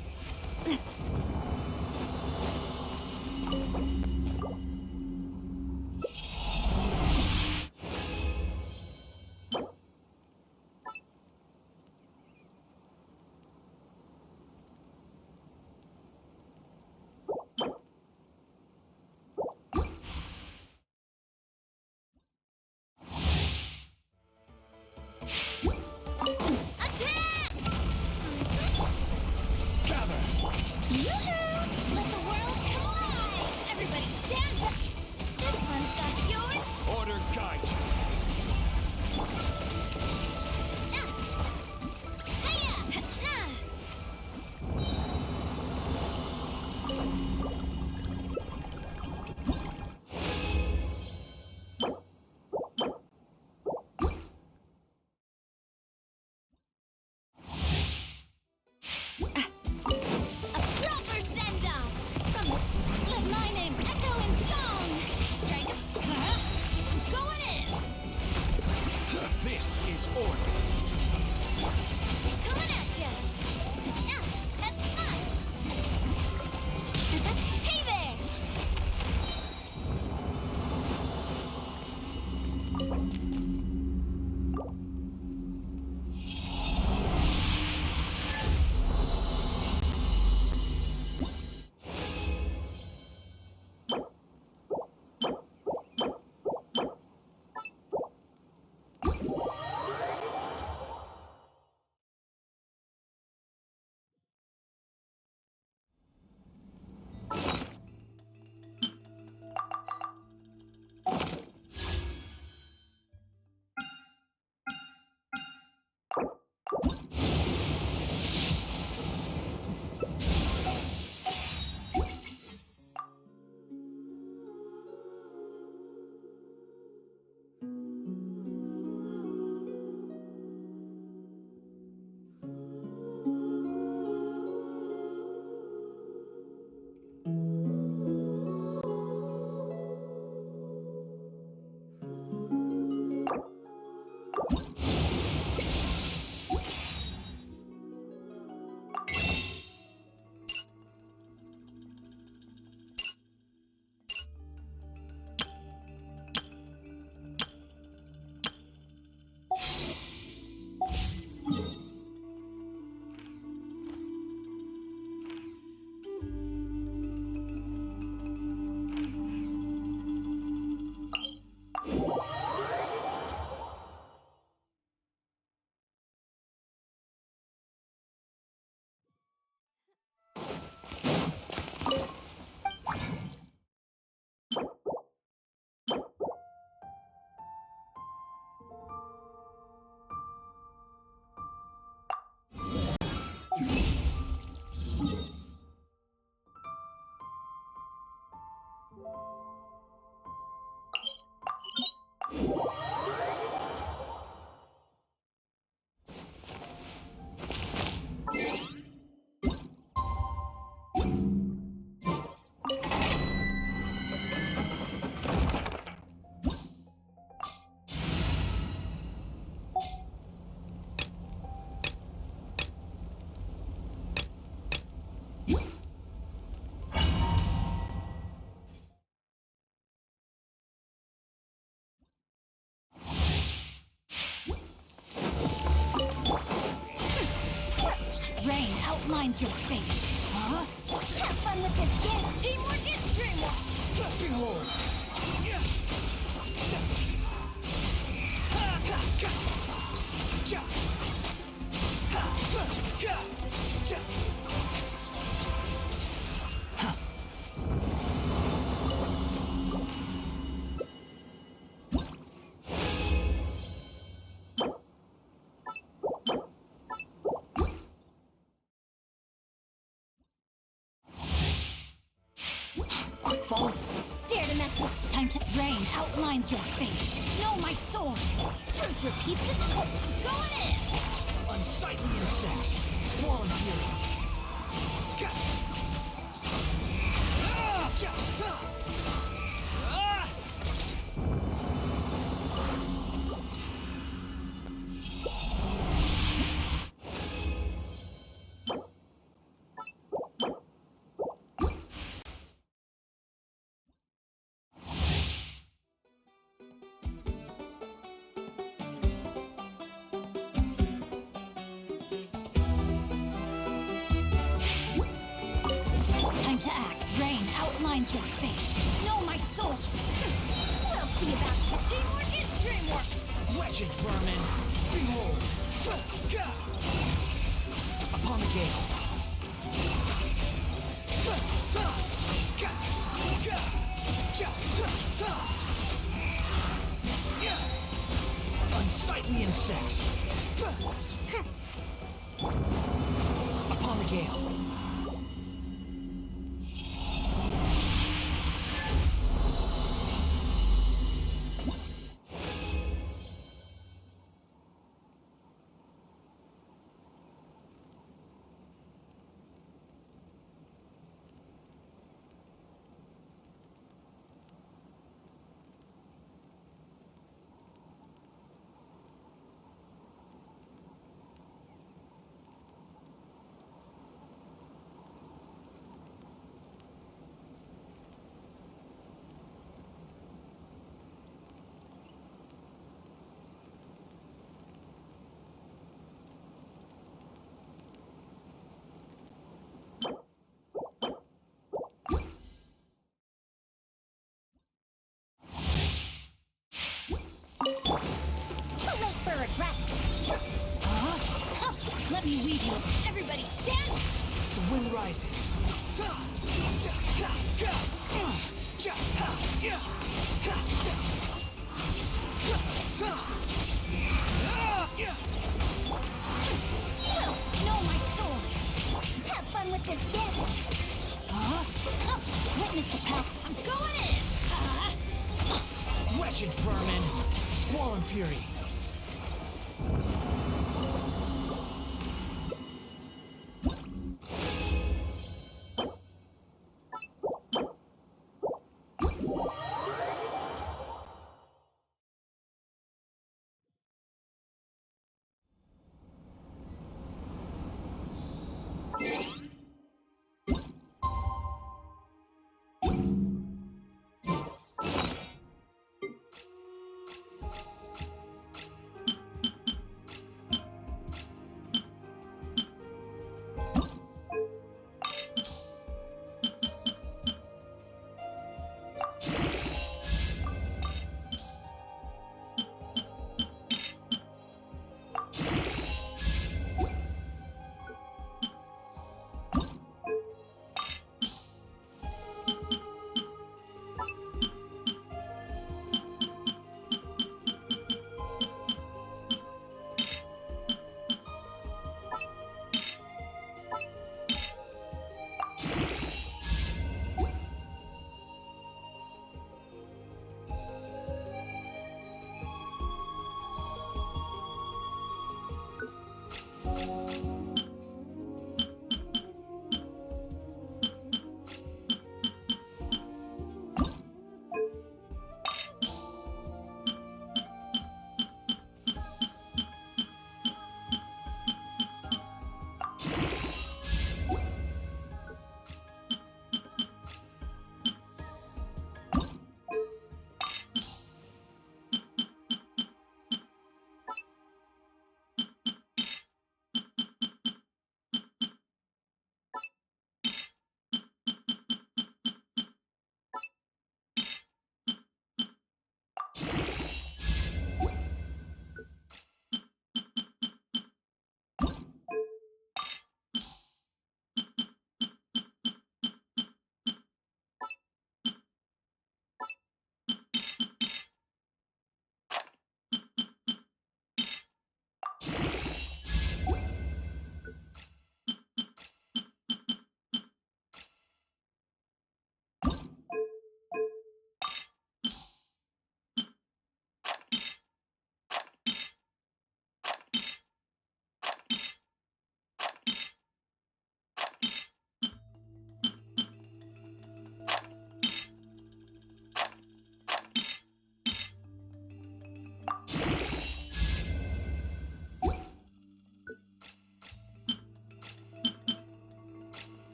Rain outlines your fate. Huh? Have fun with this game. Teamwork is dreamwork. Behold! Quick, follow. Dare to mess with. Time to rain outlines your fate. Know my sword. Truth repeats its course. I'm going in. Unsightly insects, squalling fury. Time to act. Rain outlines your fate. Know my sword. We'll see about that. Teamwork is dreamwork. Wretched vermin, behold! Upon the gale. Unsightly insects. Upon the gale. Too late for regrets. Let me lead you. Everybody stand. The wind rises. Well, know my sword. Have fun with this game. Witness the power. I'm going in. Wretched vermin, squalling fury.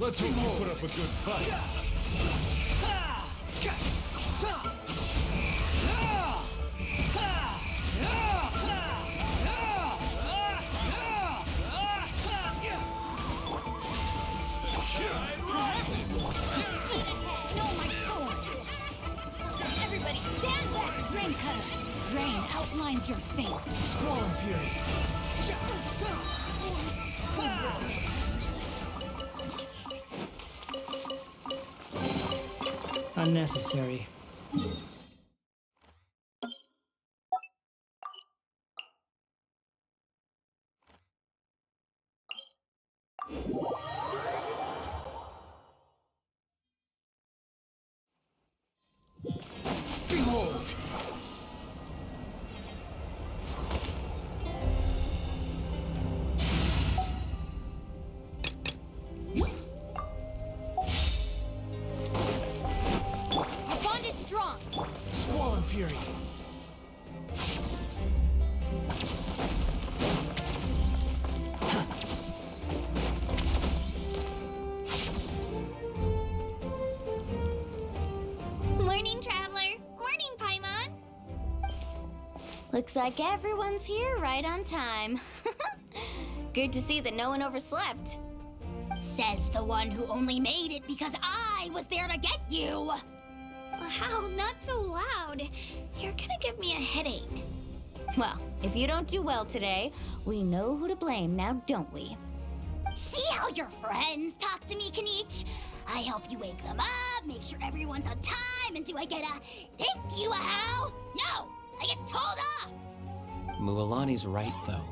Let's hope you put up a good fight. No, my sword! Everybody stand back! Rain cutter! Rain outlines your fate! Squall and fury! Unnecessary. Behold! Our bond is strong! Squall and fury! Morning, Traveler. Morning, Paimon. Looks like everyone's here right on time. Good to see that no one overslept. Says the one who only made it because I was there to get you! Wow, not so loud. You're gonna give me a headache. Well, if you don't do well today, we know who to blame now, don't we? See how your friends talk to me, Kanich? I help you wake them up, make sure everyone's on time, and do I get a thank you, a how? No! I get told off! Mualani's right, though.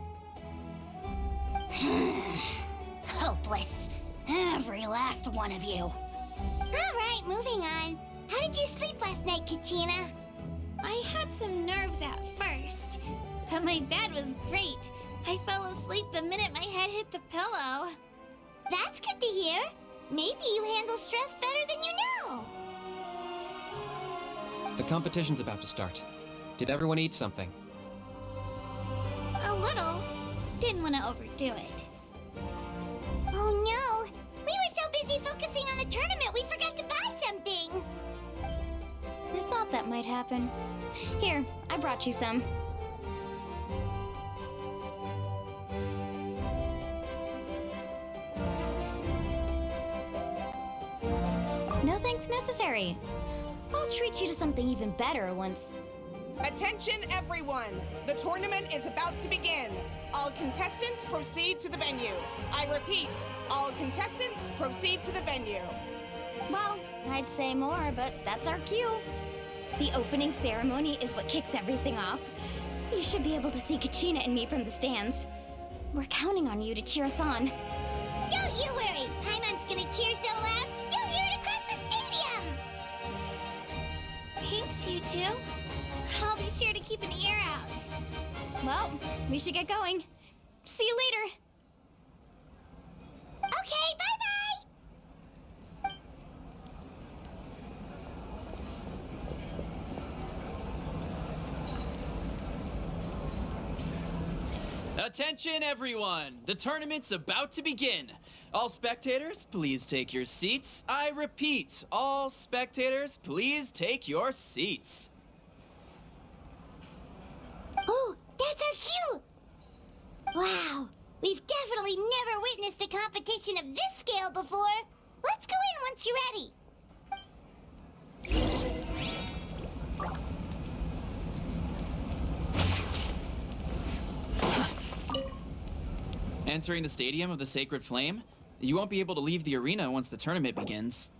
Hopeless. Every last one of you. All right, moving on. How did you sleep last night, Kachina? I had some nerves at first, but my bed was great. I fell asleep the minute my head hit the pillow. That's good to hear. Maybe you handle stress better than you know. The competition's about to start. Did everyone eat something? A little. Didn't want to overdo it. might happen. Here, I brought you some. No thanks necessary. I'll treat you to something even better once... Attention everyone! The tournament is about to begin. All contestants proceed to the venue. I repeat, all contestants proceed to the venue. Well, I'd say more, but that's our cue. The opening ceremony is what kicks everything off. You should be able to see Kachina and me from the stands. We're counting on you to cheer us on. Don't you worry! Paimon's gonna cheer so loud, you'll hear it across the stadium! Thanks, you two. I'll be sure to keep an ear out. Well, we should get going. See you later. Okay, bye-bye! Attention everyone! The tournament's about to begin. All spectators, please take your seats. I repeat, all spectators, please take your seats. Oh, that's our cue! Wow, we've definitely never witnessed a competition of this scale before. Let's go in once you're ready. Entering the Stadium of the Sacred Flame, you won't be able to leave the arena once the tournament begins.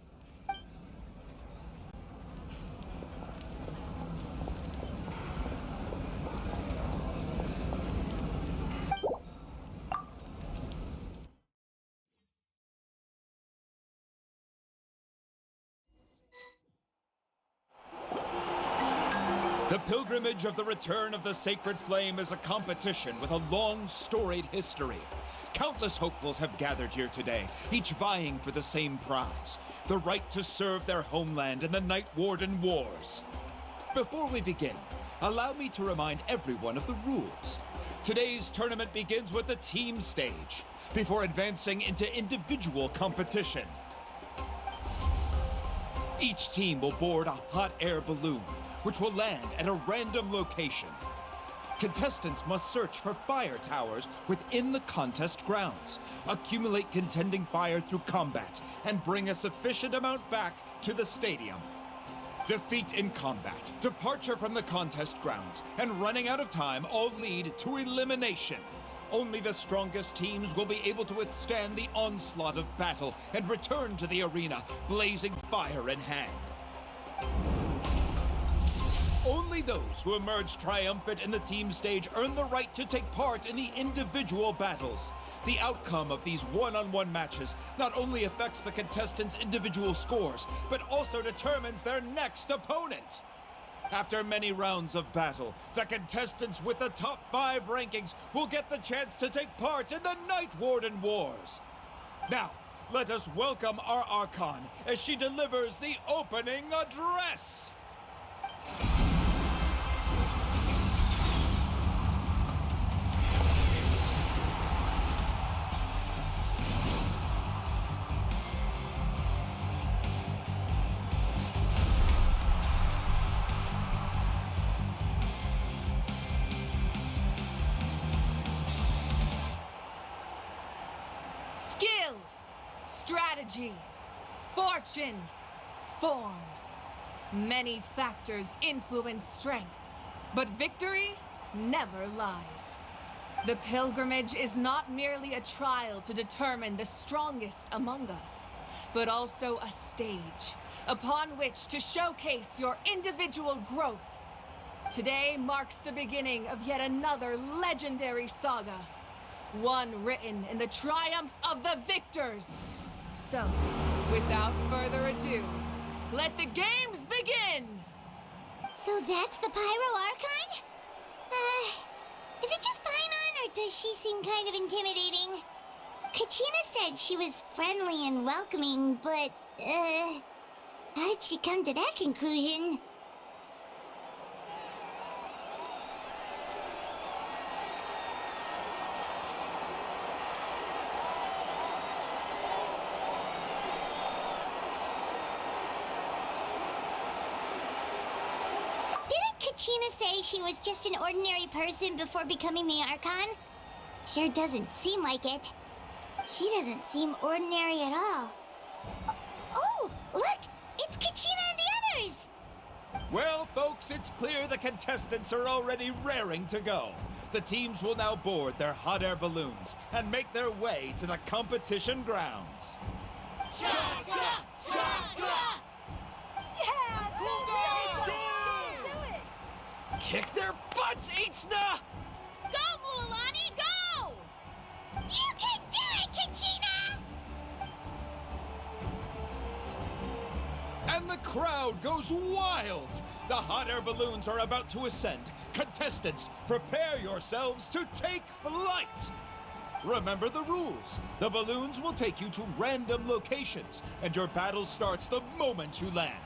The pilgrimage of the return of the Sacred Flame is a competition with a long, storied history. Countless hopefuls have gathered here today, each vying for the same prize, the right to serve their homeland in the Night Warden Wars. Before we begin, allow me to remind everyone of the rules. Today's tournament begins with the team stage, before advancing into individual competition. Each team will board a hot air balloon, which will land at a random location. Contestants must search for fire towers within the contest grounds, accumulate contending fire through combat, and bring a sufficient amount back to the stadium. Defeat in combat, departure from the contest grounds, and running out of time all lead to elimination. Only the strongest teams will be able to withstand the onslaught of battle and return to the arena, blazing fire in hand. Only those who emerge triumphant in the team stage earn the right to take part in the individual battles. The outcome of these one-on-one matches not only affects the contestants' individual scores, but also determines their next opponent. After many rounds of battle, the contestants with the top 5 rankings will get the chance to take part in the Night Warden Wars. Now, let us welcome our Archon as she delivers the opening address. Skill, strategy, fortune, form. Many factors influence strength, but victory never lies. The pilgrimage is not merely a trial to determine the strongest among us, but also a stage upon which to showcase your individual growth. Today marks the beginning of yet another legendary saga, one written in the triumphs of the victors. So, without further ado, let the games begin! So that's the Pyro Archon? Is it just Paimon, or does she seem kind of intimidating? Kachina said she was friendly and welcoming, but, how did she come to that conclusion? Kachina say she was just an ordinary person before becoming the Archon? Sure doesn't seem like it. She doesn't seem ordinary at all. Oh, look! It's Kachina and the others! Well, folks, it's clear the contestants are already raring to go. The teams will now board their hot air balloons and make their way to the competition grounds. Chaska! Chaska! Yeah! Go! Do it! Kick their butts, Itzna! Go, Mualani, go! You can do it, Kachina! And the crowd goes wild! The hot air balloons are about to ascend. Contestants, prepare yourselves to take flight! Remember the rules. The balloons will take you to random locations, and your battle starts the moment you land.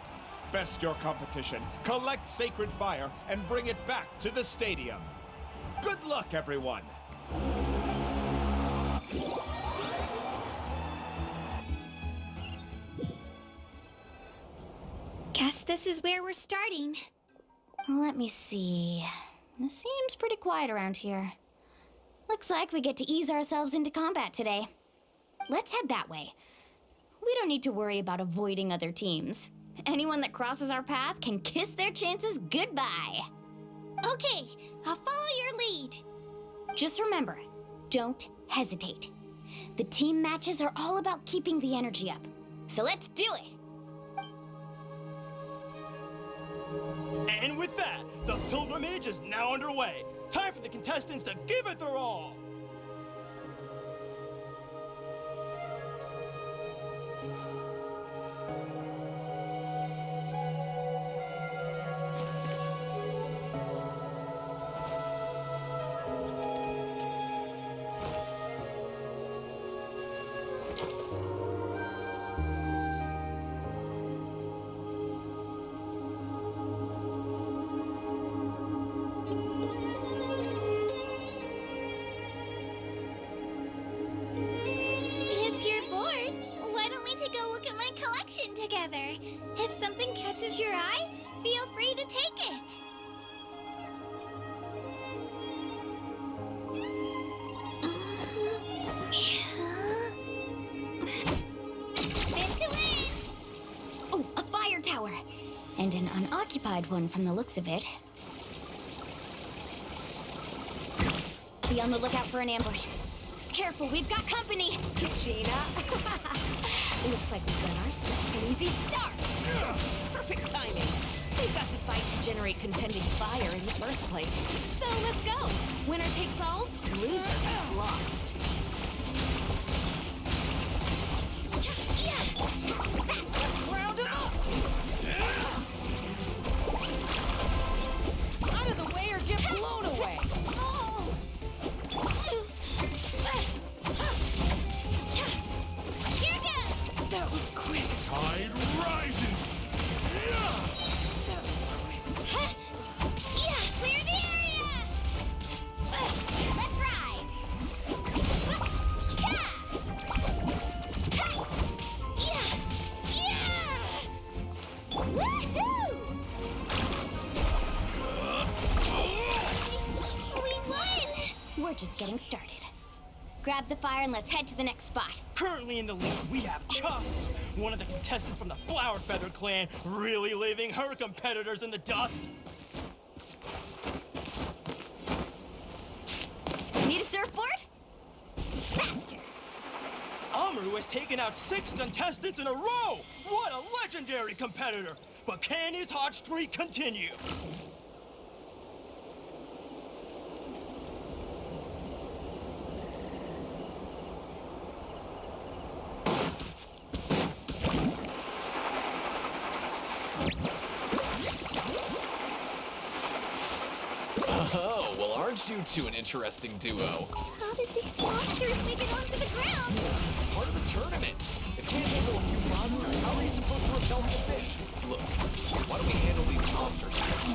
Best your competition, collect sacred fire, and bring it back to the stadium. Good luck, everyone! Guess this is where we're starting. Let me see. It seems pretty quiet around here. Looks like we get to ease ourselves into combat today. Let's head that way. We don't need to worry about avoiding other teams. Anyone that crosses our path can kiss their chances goodbye. Okay, I'll follow your lead. Just remember, don't hesitate. The team matches are all about keeping the energy up. So let's do it! And with that, the pilgrimage is now underway. Time for the contestants to give it their all. Together. If something catches your eye, feel free to take it. Spin to win! Oh, a fire tower! And an unoccupied one from the looks of it. Be on the lookout for an ambush. Careful, we've got company! Kachina! Looks like we've got ourselves an easy start. Perfect timing. We've got to fight to generate contending fire in the first place. So let's go. Winner takes all, loser gets lost. Round him up! Out of the way or get blown away! That was quick. Tide rises! Clear the area! Let's ride! Woohoo! We won! We're just getting started. Grab the fire and let's head to the next spot. Currently in the lead, we have Chus, one of the contestants from the Flower Feather clan, really leaving her competitors in the dust. Need a surfboard? Faster! Amaru has taken out 6 contestants in a row! What a legendary competitor! But can his hot streak continue? Oh, well, aren't you two an interesting duo? How did these monsters make it onto the ground? It's part of the tournament. If can't handle a few monsters, how are they supposed to repel this? Look, why don't we handle these monsters first?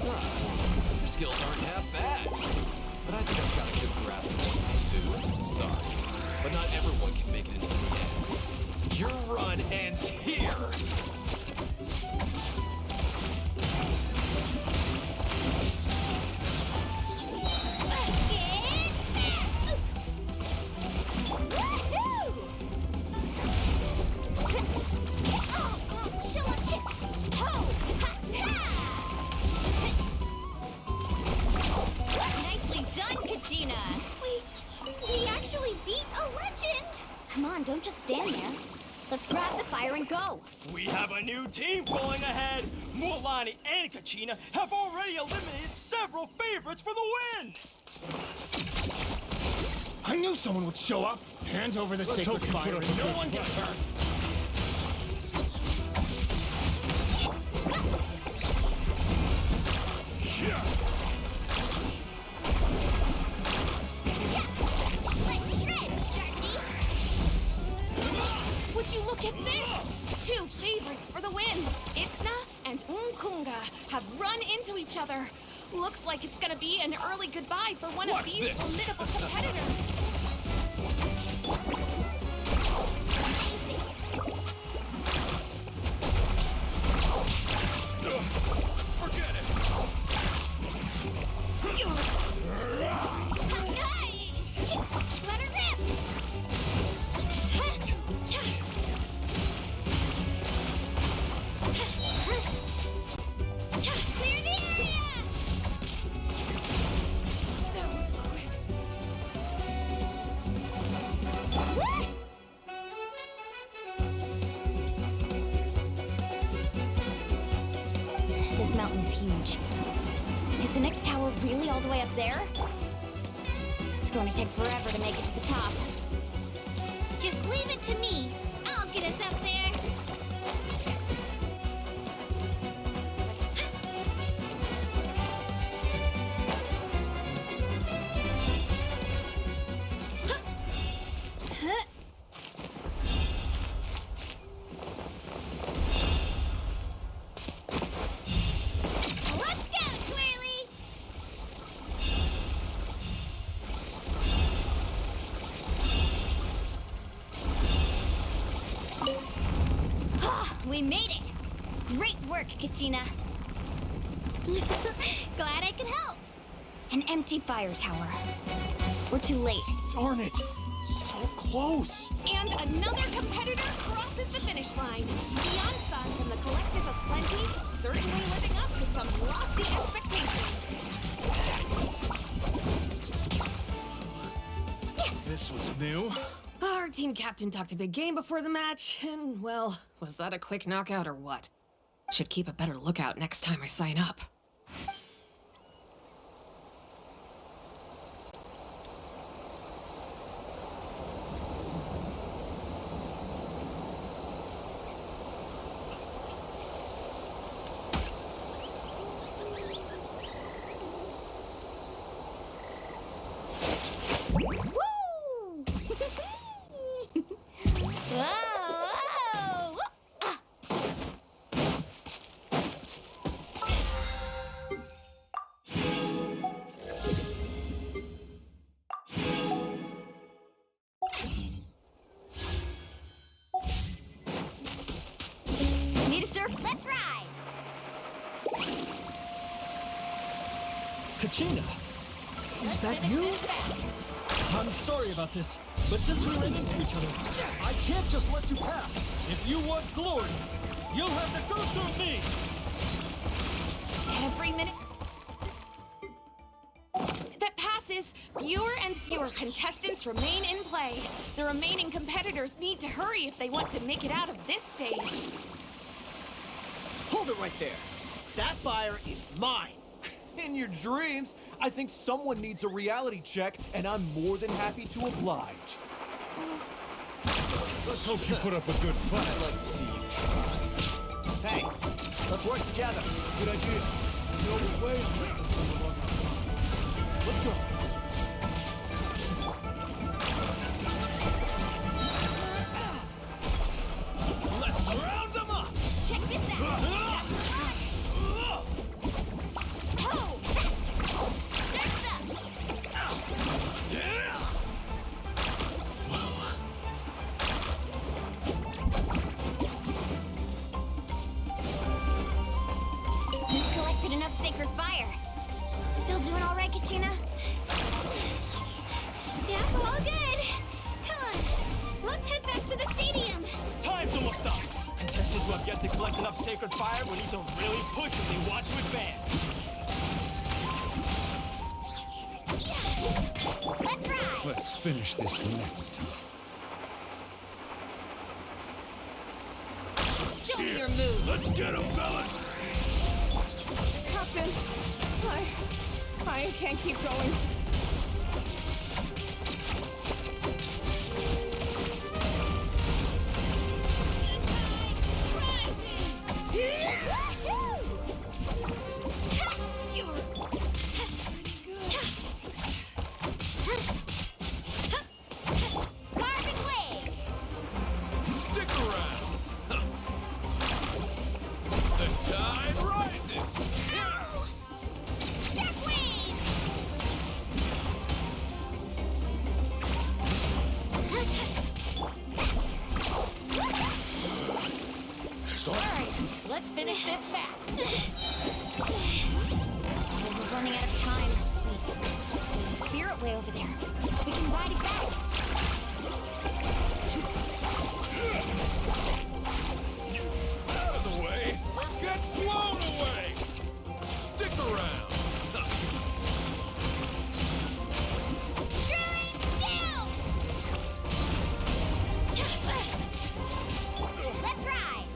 Your skills aren't half bad. But I think I've got a good grasp of what I do. Sorry, but not everyone can make it into the end. Your run ends here! Come on, don't just stand there. Let's grab the fire and go. We have a new team pulling ahead. Mualani and Kachina have already eliminated several favorites for the win. I knew someone would show up. Hand over the sacred fire and no one gets hurt. Let's shred, Sharky! Would you look at this? Two favorites for the win. Itzna and Unkunga have run into each other. Looks like it's gonna be an early goodbye for one of these formidable competitors. Forget it. Let her rip! Clear the area! That was quick. This mountain is huge. Is the next tower really all the way up there? It's going to take forever to make it to the top. Just leave it to me. I'll get us up there. Let's go, Twirly! We made it! Great work, Kachina. Glad I could help. An empty fire tower. We're too late. Darn it! So close! And another competitor crosses the finish line. Beyond-Sun and the Collective of Plenty certainly living up to some lofty expectations. This was new. Our team captain talked a big game before the match, and well, was that a quick knockout or what? Should keep a better lookout next time I sign up. Need a surf? Let's ride! Kachina! Is that you? I'm sorry about this, but since we ran into each other, I can't just let you pass. If you want glory, you'll have to go through me! Every minute that passes, fewer and fewer contestants remain in play. The remaining competitors need to hurry if they want to make it out of this stage. Hold it right there! That fire is mine! In your dreams, I think someone needs a reality check, and I'm more than happy to oblige. Let's hope you put up a good fight. I'd like to see you try. Hey, let's work together. Good idea. No way. Let's go. Let's round them up! Check this out! That's the fun! Oh, faster! Surf's up! We've collected enough sacred fire. Still doing all right, Kachina? Yeah, all good. Come on, let's head back to the stadium. Time's almost up. Contestants who have yet to collect enough sacred fire will need to really push if they want to advance. Let's ride. Let's finish this next time. Show me your move. Let's get him, fellas. Captain, I can't keep going. Let's finish this fast. We're running out of time. Wait, there's a spirit way over there. We can ride it back. Out of the way, or get blown away. Stick around. Let's ride!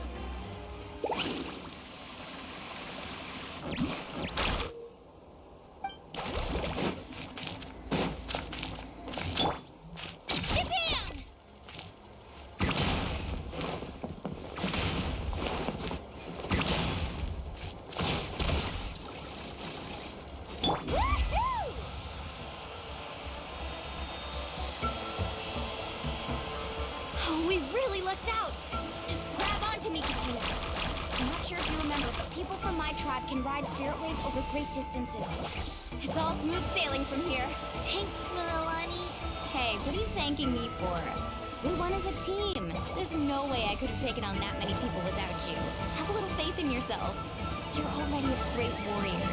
We really lucked out. Just grab onto me, Kachina. I'm not sure if you remember, but people from my tribe can ride spirit ways over great distances. It's all smooth sailing from here. Thanks, Milani. Hey, what are you thanking me for? We won as a team. There's no way I could have taken on that many people without you. Have a little faith in yourself. You're already a great warrior.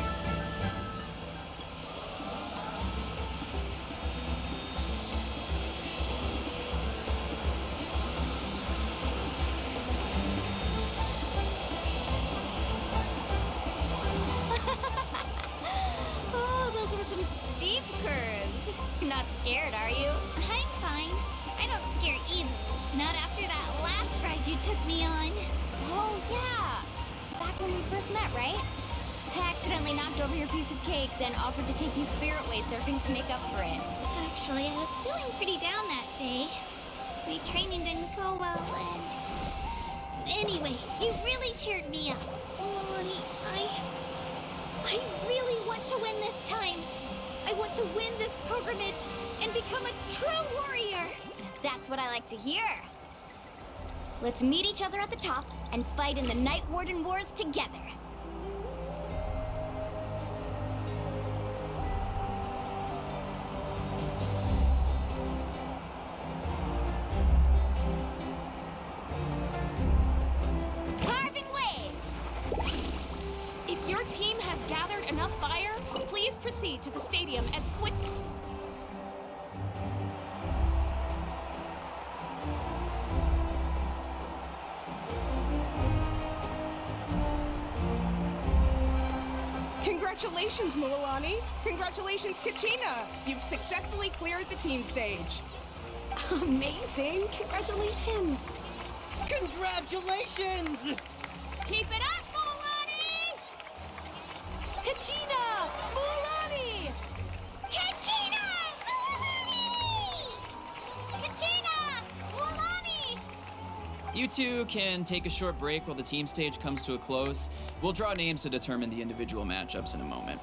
Not scared, are you? I'm fine. I don't scare easily. Not after that last ride you took me on. Oh, yeah. Back when we first met, right? I accidentally knocked over your piece of cake, then offered to take you spirit way surfing to make up for it. Actually, I was feeling pretty down that day. My training didn't go well, and... Anyway, you really cheered me up. Milani, I really want to win this time. I want to win this pilgrimage and become a true warrior. That's what I like to hear. Let's meet each other at the top and fight in the Night Warden Wars together. Carving waves! If your team has gathered enough fire, please proceed to the stadium as quick. Congratulations, Milani. Congratulations, Kachina. You've successfully cleared the team stage. Amazing. Congratulations. Congratulations! Keep it up, Milani! Kachina! Milani! Kachina! Milani! Kachina! Milani! You two can take a short break while the team stage comes to a close. We'll draw names to determine the individual matchups in a moment.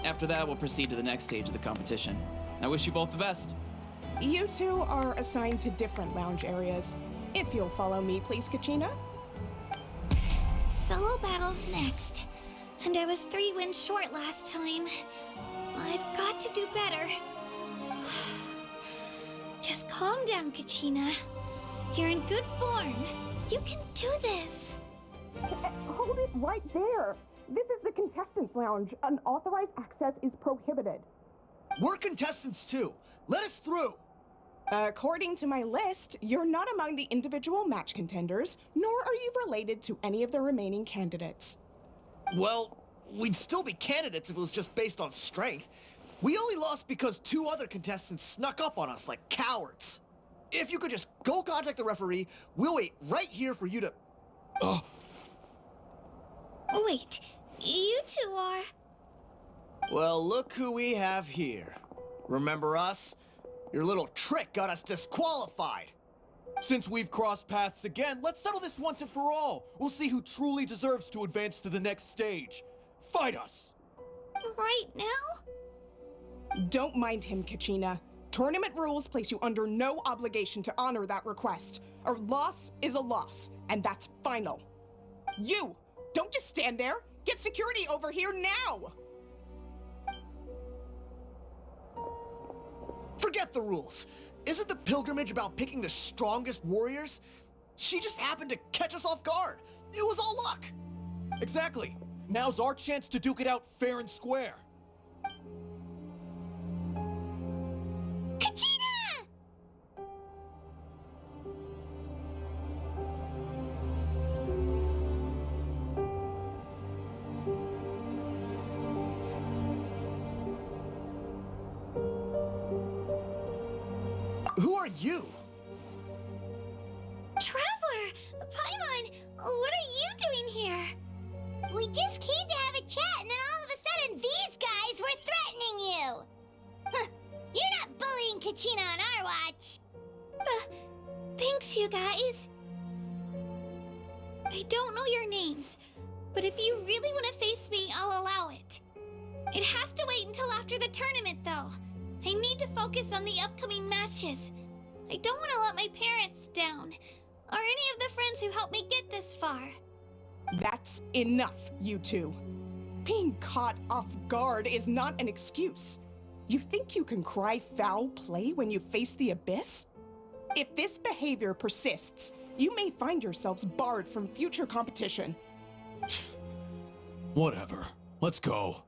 After that, we'll proceed to the next stage of the competition. I wish you both the best. You two are assigned to different lounge areas. If you'll follow me, please, Kachina. Solo battles next. And I was 3 wins short last time. I've got to do better. Just calm down, Kachina. You're in good form. You can do this. Hold it right there. This is the contestants' lounge. Unauthorized access is prohibited. We're contestants too. Let us through. According to my list, you're not among the individual match contenders, nor are you related to any of the remaining candidates. Well, we'd still be candidates if it was just based on strength. We only lost because 2 other contestants snuck up on us like cowards. If you could just go contact the referee, we'll wait right here for you to... Wait, you two are... Well, look who we have here. Remember us? Your little trick got us disqualified. Since we've crossed paths again, let's settle this once and for all. We'll see who truly deserves to advance to the next stage. Fight us! Right now? Don't mind him, Kachina. Tournament rules place you under no obligation to honor that request. A loss is a loss, and that's final. You! Don't just stand there! Get security over here now! Forget the rules. Isn't the pilgrimage about picking the strongest warriors? She just happened to catch us off guard. It was all luck. Exactly. Now's our chance to duke it out fair and square. Kachina! Who are you? Traveler! Paimon! What are you doing here? We just came to have a chat, and then all of a sudden these guys were threatening you! Huh, you're not bullying Kachina on our watch! Thanks, you guys. I don't know your names, but if you really want to face me, I'll allow it. It has to wait until after the tournament, though. I need to focus on the upcoming matches. I don't want to let my parents down, or any of the friends who helped me get this far. That's enough, you two. Being caught off guard is not an excuse. You think you can cry foul play when you face the abyss? If this behavior persists, you may find yourselves barred from future competition. Whatever. Let's go.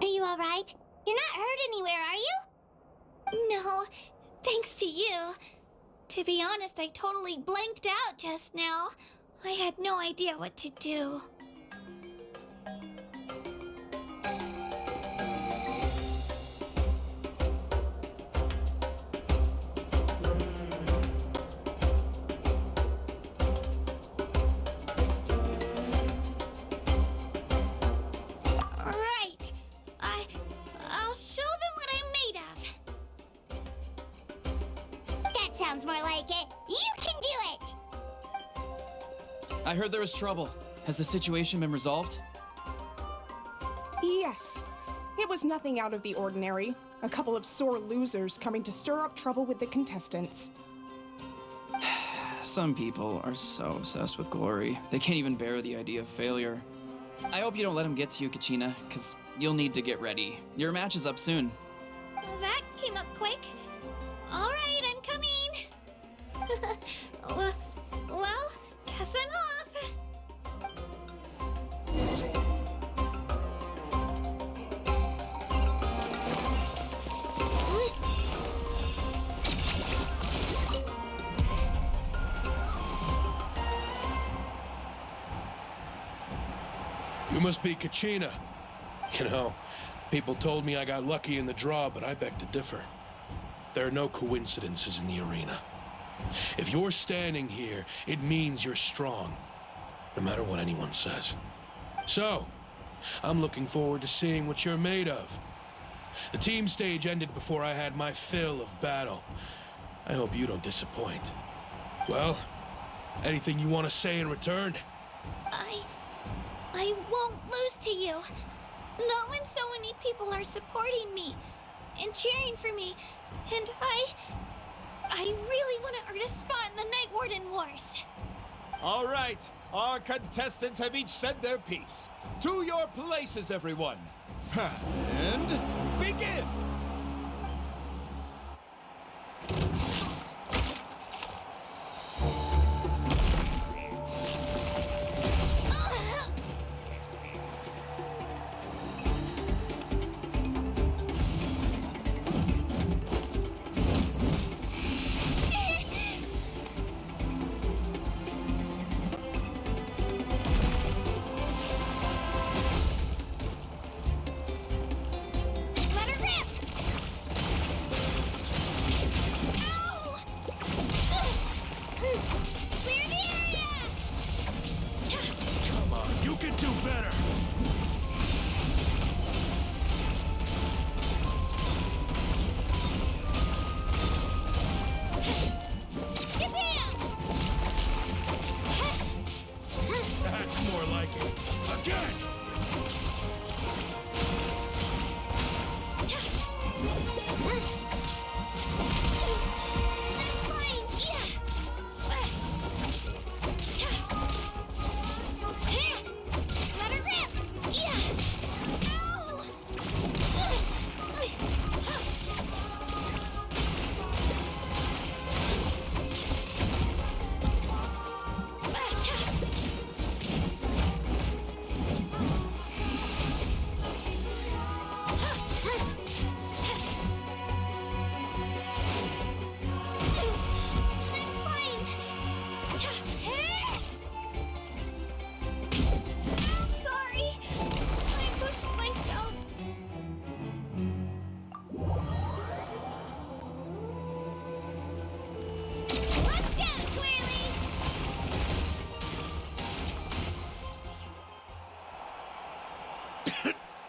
Are you alright? You're not hurt anywhere, are you? No, thanks to you. To be honest, I totally blanked out just now. I had no idea what to do. Right. I'll show them what I'm made of. That sounds more like it. You can do it! I heard there was trouble. Has the situation been resolved? Yes. It was nothing out of the ordinary. A couple of sore losers coming to stir up trouble with the contestants. Some people are so obsessed with glory, they can't even bear the idea of failure. I hope you don't let him get to you, Kachina, because you'll need to get ready. Your match is up soon. That came up quick. All right, I'm coming. well, guess I'm off. You must be Kachina. You know, people told me I got lucky in the draw, but I beg to differ. There are no coincidences in the arena. If you're standing here, it means you're strong, no matter what anyone says. So, I'm looking forward to seeing what you're made of. The team stage ended before I had my fill of battle. I hope you don't disappoint. Well, anything you want to say in return? I won't lose to you. Not when so many people are supporting me and cheering for me, and I really want to earn a spot in the Night Warden Wars. All right, our contestants have each said their piece. To your places, everyone. And begin!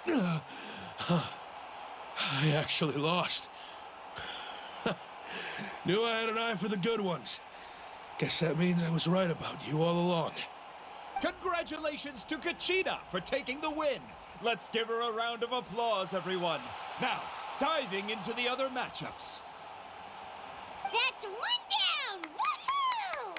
I actually lost. Knew I had an eye for the good ones. Guess that means I was right about you all along. Congratulations to Kachina for taking the win. Let's give her a round of applause, everyone. Now, diving into the other matchups. That's one down! Woohoo!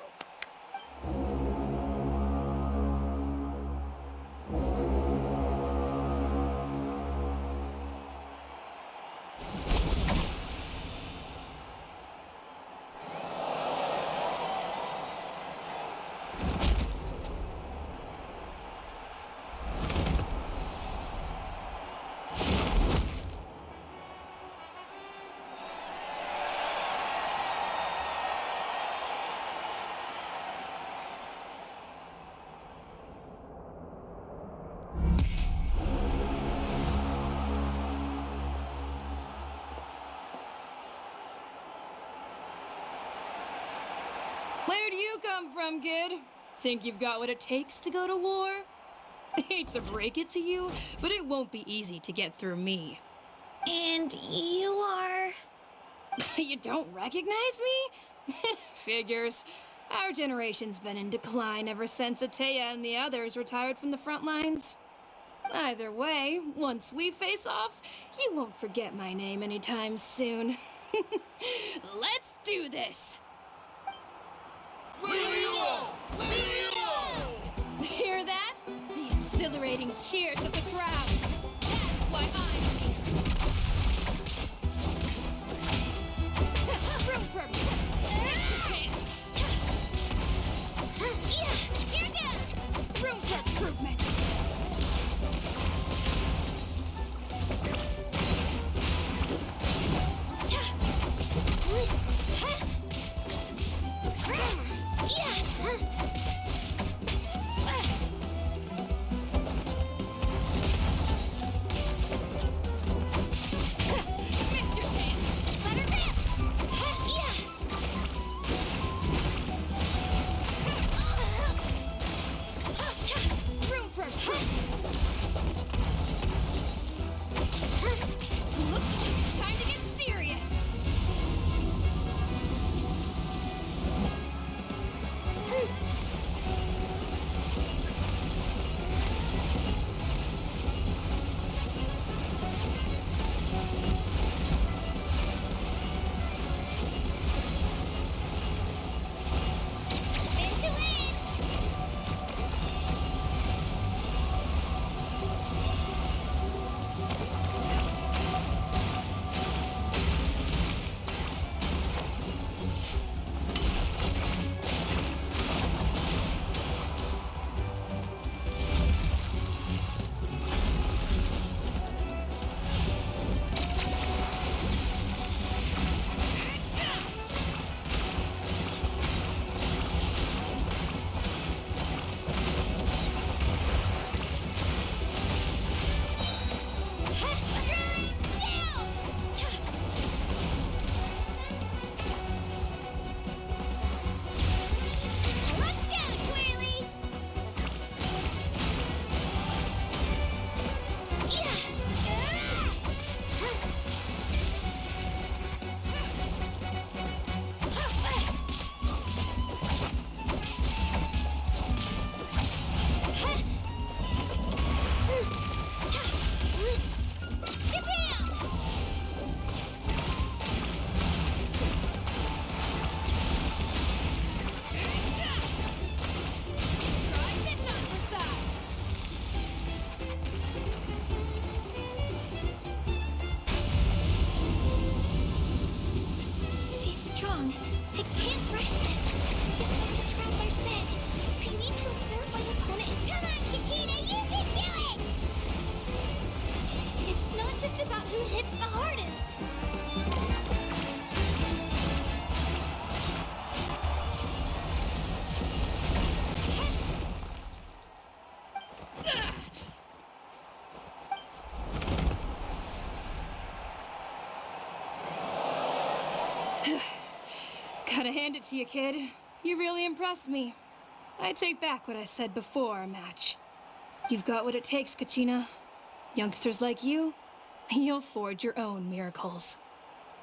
Where'd you come from, kid? Think you've got what it takes to go to war? Hate to break it to you, but it won't be easy to get through me. And you are... You don't recognize me? Figures. Our generation's been in decline ever since Atea and the others retired from the front lines. Either way, once we face off, you won't forget my name anytime soon. Let's do this! Hear that? The exhilarating cheers of the crowd. That's why I'm here. Room for chance. Yeah, here goes! Room for improvement. Gotta hand it to you, kid. You really impressed me. I take back what I said before our match. You've got what it takes, Kachina. Youngsters like you, you'll forge your own miracles.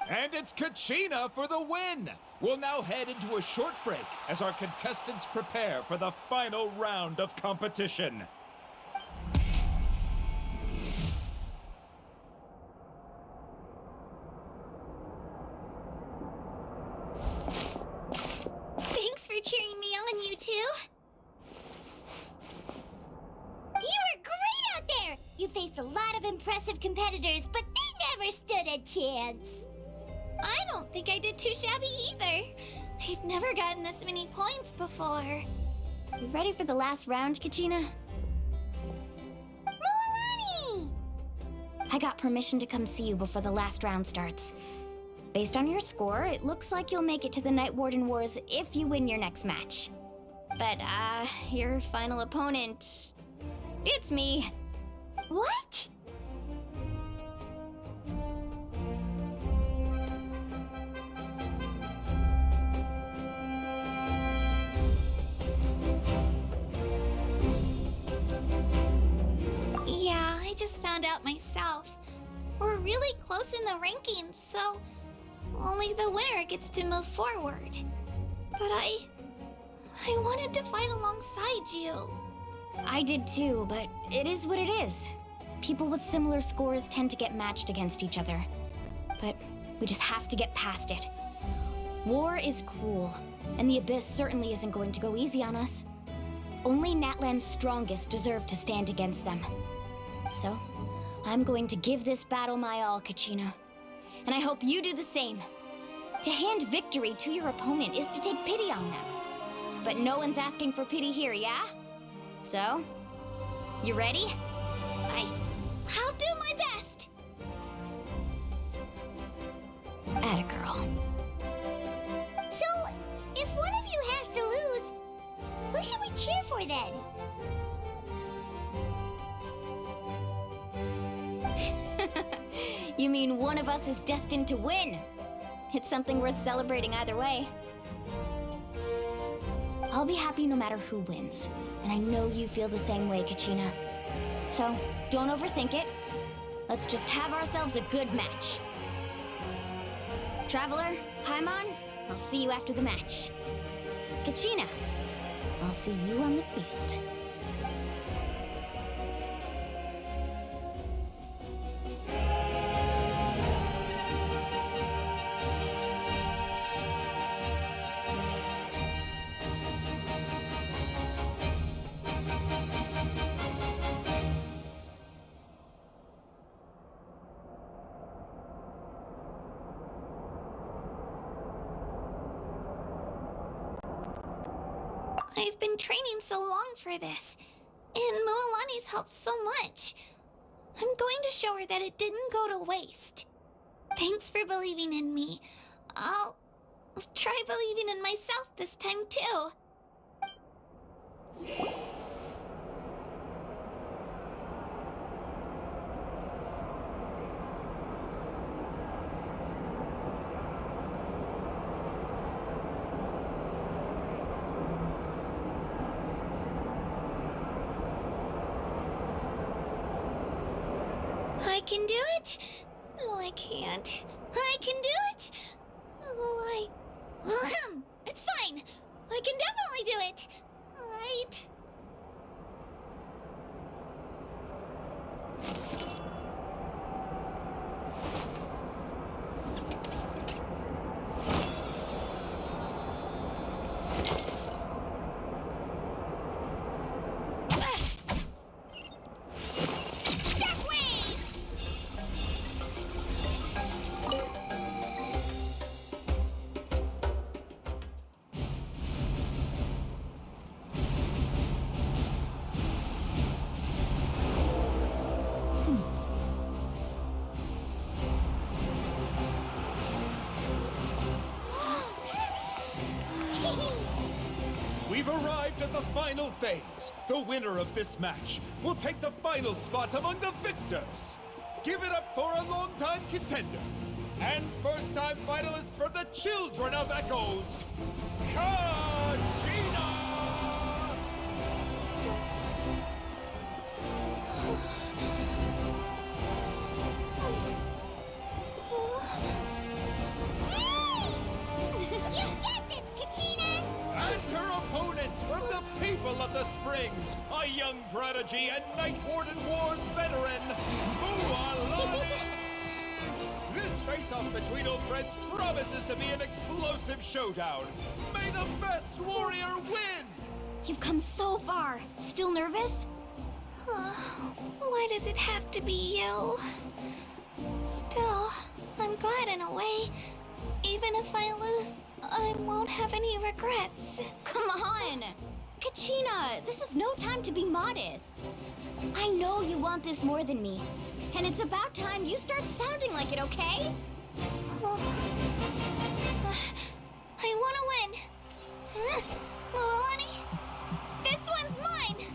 And it's Kachina for the win! We'll now head into a short break as our contestants prepare for the final round of competition. Thanks for cheering me on, you two. You were great out there! You faced a lot of impressive competitors, but they never stood a chance. I don't think I did too shabby either. I've never gotten this many points before. You ready for the last round, Kachina? Moalani! I got permission to come see you before the last round starts. Based on your score, it looks like you'll make it to the Night Warden Wars if you win your next match. But, your final opponent... it's me. What? Yeah, I just found out myself. We're really close in the rankings, so only the winner gets to move forward. But I wanted to fight alongside you. I did too, but it is what it is. People with similar scores tend to get matched against each other. But we just have to get past it. War is cruel, and the Abyss certainly isn't going to go easy on us. Only Natlan's strongest deserve to stand against them. So, I'm going to give this battle my all, Kachina. And I hope you do the same. To hand victory to your opponent is to take pity on them. But no one's asking for pity here, yeah? So, you ready? I'll do my best! Atta girl. So, if one of you has to lose, who should we cheer for then? You mean one of us is destined to win? It's something worth celebrating either way. I'll be happy no matter who wins, and I know you feel the same way, Kachina. So, don't overthink it. Let's just have ourselves a good match. Traveler, Paimon, I'll see you after the match. Kachina, I'll see you on the field. I've been training so long for this, and Moalani's helped so much. I'm going to show her that it didn't go to waste. Thanks for believing in me. I'll try believing in myself this time too. I can do it. No, I can't. I can do it. No, it's fine. I can definitely do it. Right? We've arrived at the final phase. The winner of this match will take the final spot among the victors. Give it up for a long-time contender and first-time finalist for the Children of Echoes, Kachina! prodigy and Night Warden Wars veteran, Mualani! This face-off between old friends promises to be an explosive showdown. May the best warrior win! You've come so far. Still nervous? Why does it have to be you? Still, I'm glad in a way. Even if I lose, I won't have any regrets. Come on! Kachina, this is no time to be modest. I know you want this more than me. And it's about time you start sounding like it, okay? I want to win. Mualani, this one's mine.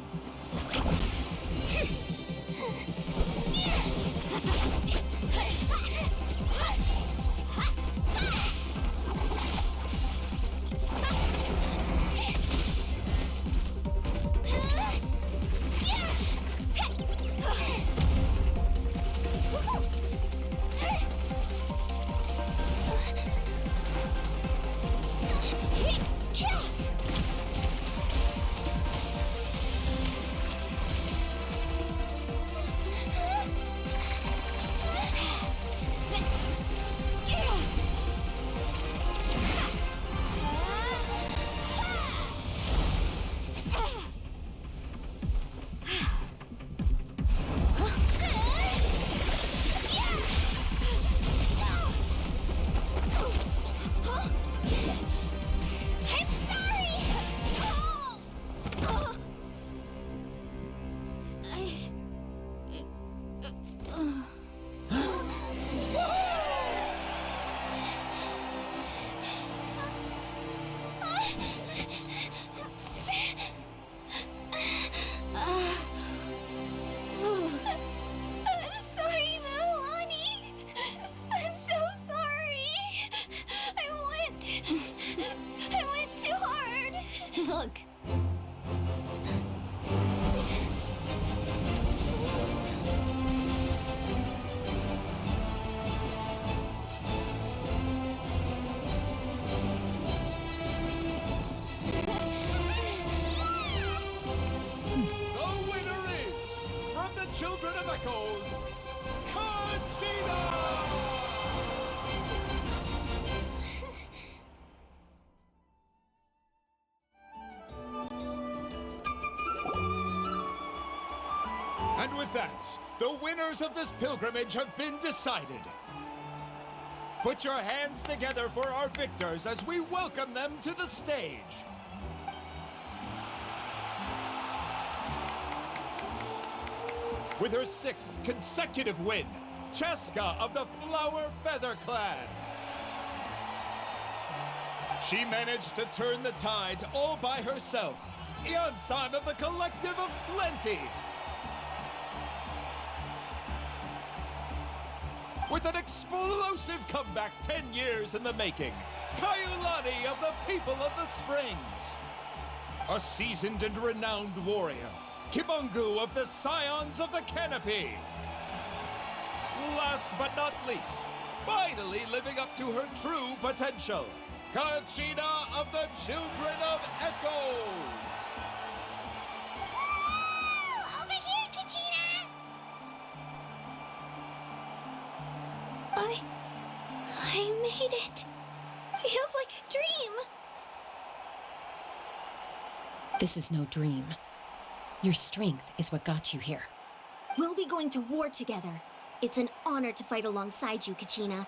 And with that, the winners of this pilgrimage have been decided. Put your hands together for our victors as we welcome them to the stage. With her 6th consecutive win, Cheska of the Flower Feather Clan. She managed to turn the tides all by herself. Ian-san of the Collective of Plenty. With an explosive comeback 10 years in the making, Kaiulani of the People of the Springs. A seasoned and renowned warrior, Kimungu of the Scions of the Canopy. Last but not least, finally living up to her true potential, Kachina of the Children of Echoes. Over here, Kachina! I made it. Feels like a dream. This is no dream. Your strength is what got you here. We'll be going to war together. It's an honor to fight alongside you, Kachina.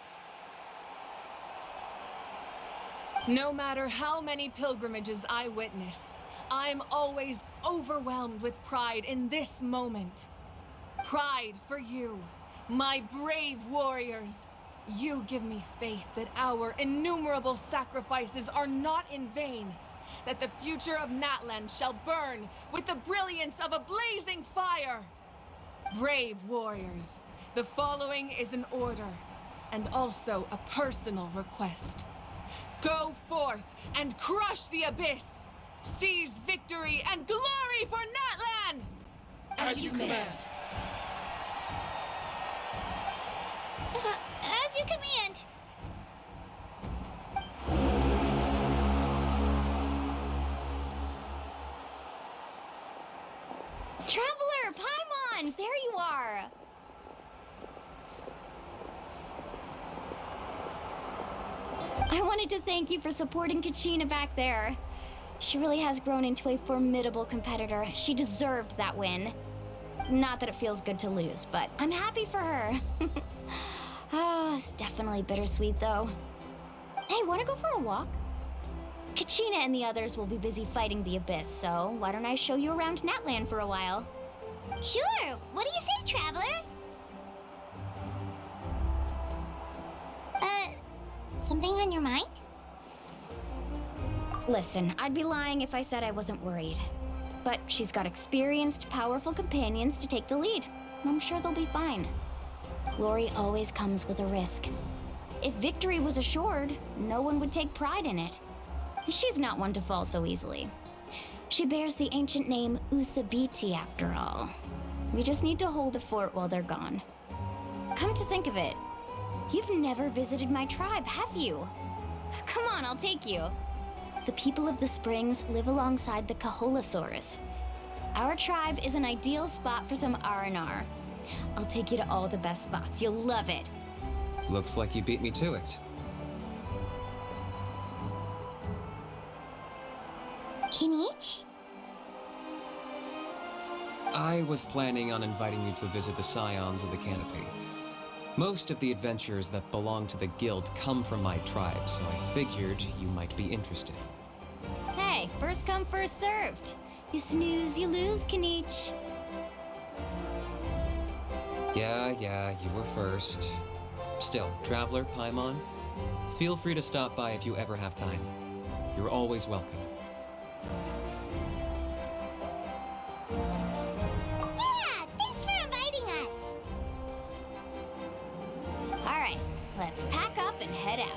No matter how many pilgrimages I witness, I'm always overwhelmed with pride in this moment. Pride for you, my brave warriors. You give me faith that our innumerable sacrifices are not in vain, that the future of Natlan shall burn with the brilliance of a blazing fire. Brave warriors, the following is an order, and also a personal request. Go forth and crush the abyss! Seize victory and glory for Natlan! As you command. As you command. Try on! There you are! I wanted to thank you for supporting Kachina back there. She really has grown into a formidable competitor. She deserved that win. Not that it feels good to lose, but I'm happy for her. Oh, it's definitely bittersweet though. Hey, wanna go for a walk? Kachina and the others will be busy fighting the Abyss, so why don't I show you around Natland for a while? Sure. What do you say, Traveler? Something on your mind? Listen, I'd be lying if I said I wasn't worried. But she's got experienced, powerful companions to take the lead. I'm sure they'll be fine. Glory always comes with a risk. If victory was assured, no one would take pride in it. She's not one to fall so easily. She bears the ancient name Uthabiti after all. We just need to hold the fort while they're gone. Come to think of it, you've never visited my tribe, have you? Come on, I'll take you. The people of the Springs live alongside the Kaholasaurus. Our tribe is an ideal spot for some R&R. I'll take you to all the best spots. You'll love it. Looks like you beat me to it. Kinich? I was planning on inviting you to visit the Scions of the Canopy. Most of the adventurers that belong to the guild come from my tribe, so I figured you might be interested. Hey, first come, first served. You snooze, you lose, Kinich. Yeah, you were first. Still, Traveler, Paimon, feel free to stop by if you ever have time. You're always welcome. Yeah, thanks for inviting us. All right, let's pack up and head out.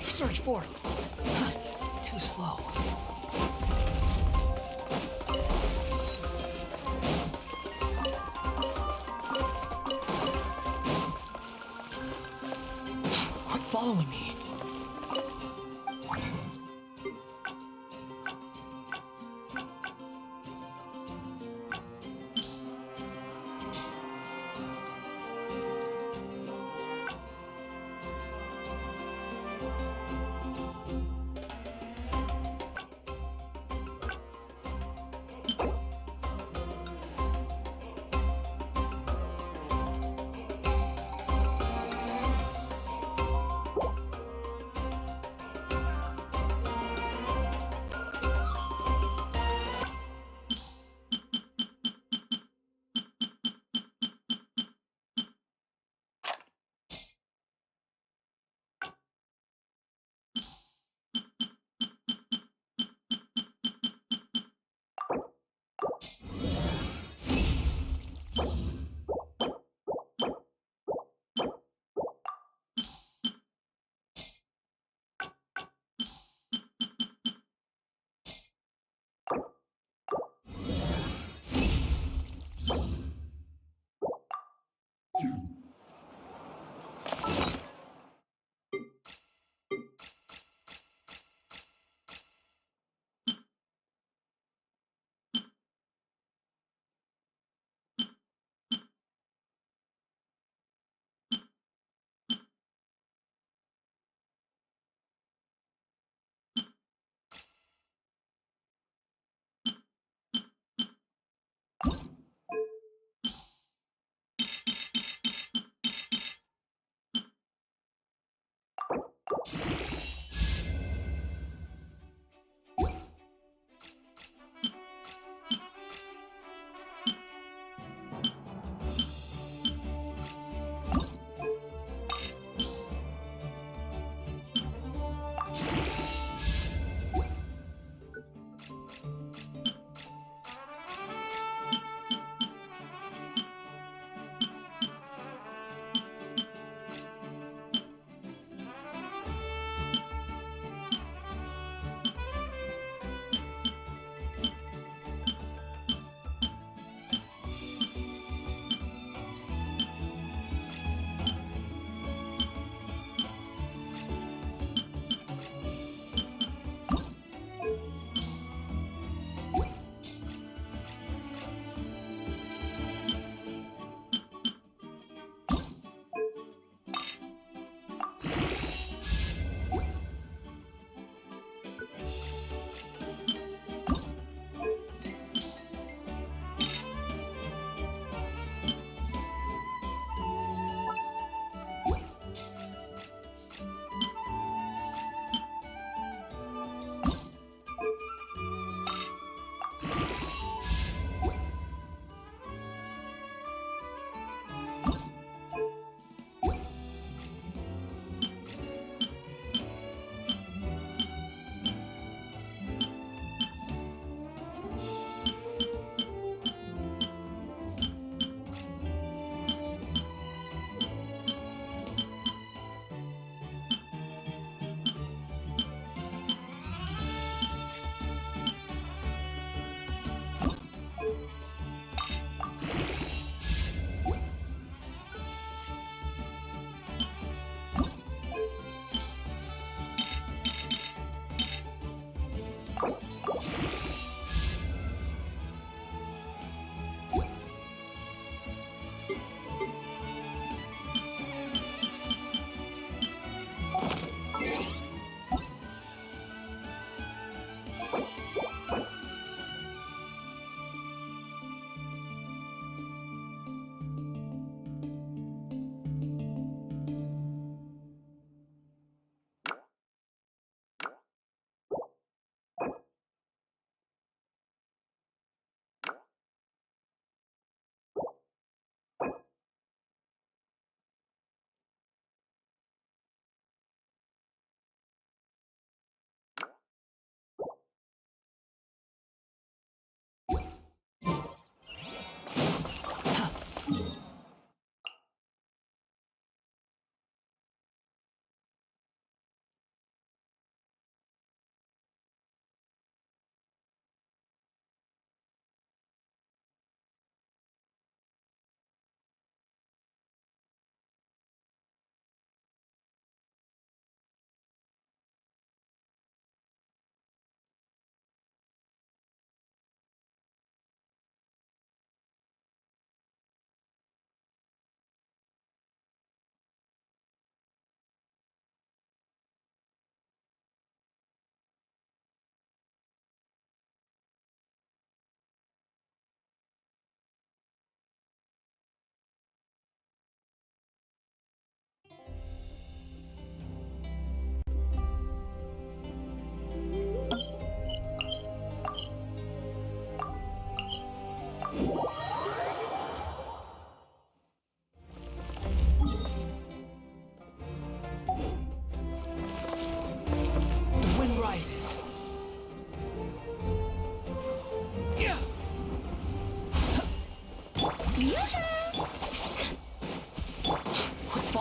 Search for it. Too slow. Quit following me.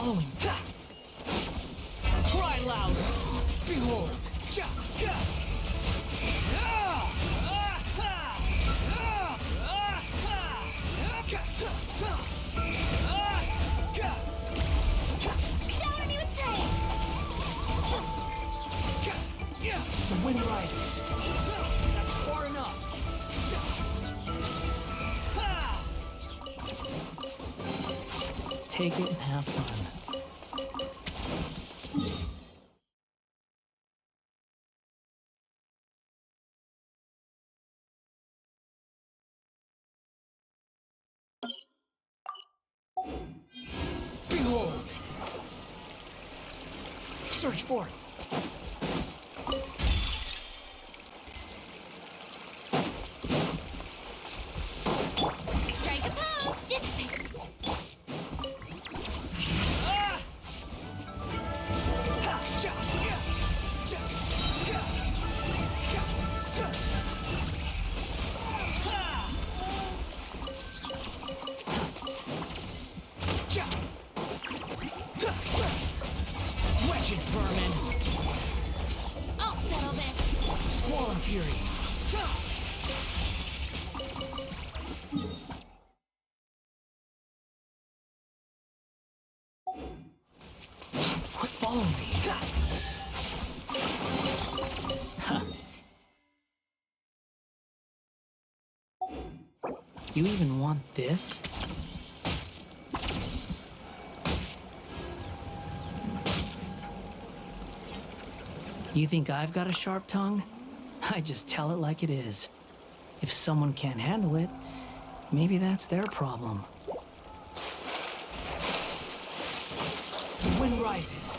following. Cry louder. Behold. Shower me with praise! The wind rises. That's far enough. Take it and have fun. Behold! Search for it. Strike a pose! Dissipate! Wretched vermin! I'll settle this! Squall and fury! Quit following me! Huh. You even want this? You think I've got a sharp tongue? I just tell it like it is. If someone can't handle it, maybe that's their problem. The wind rises.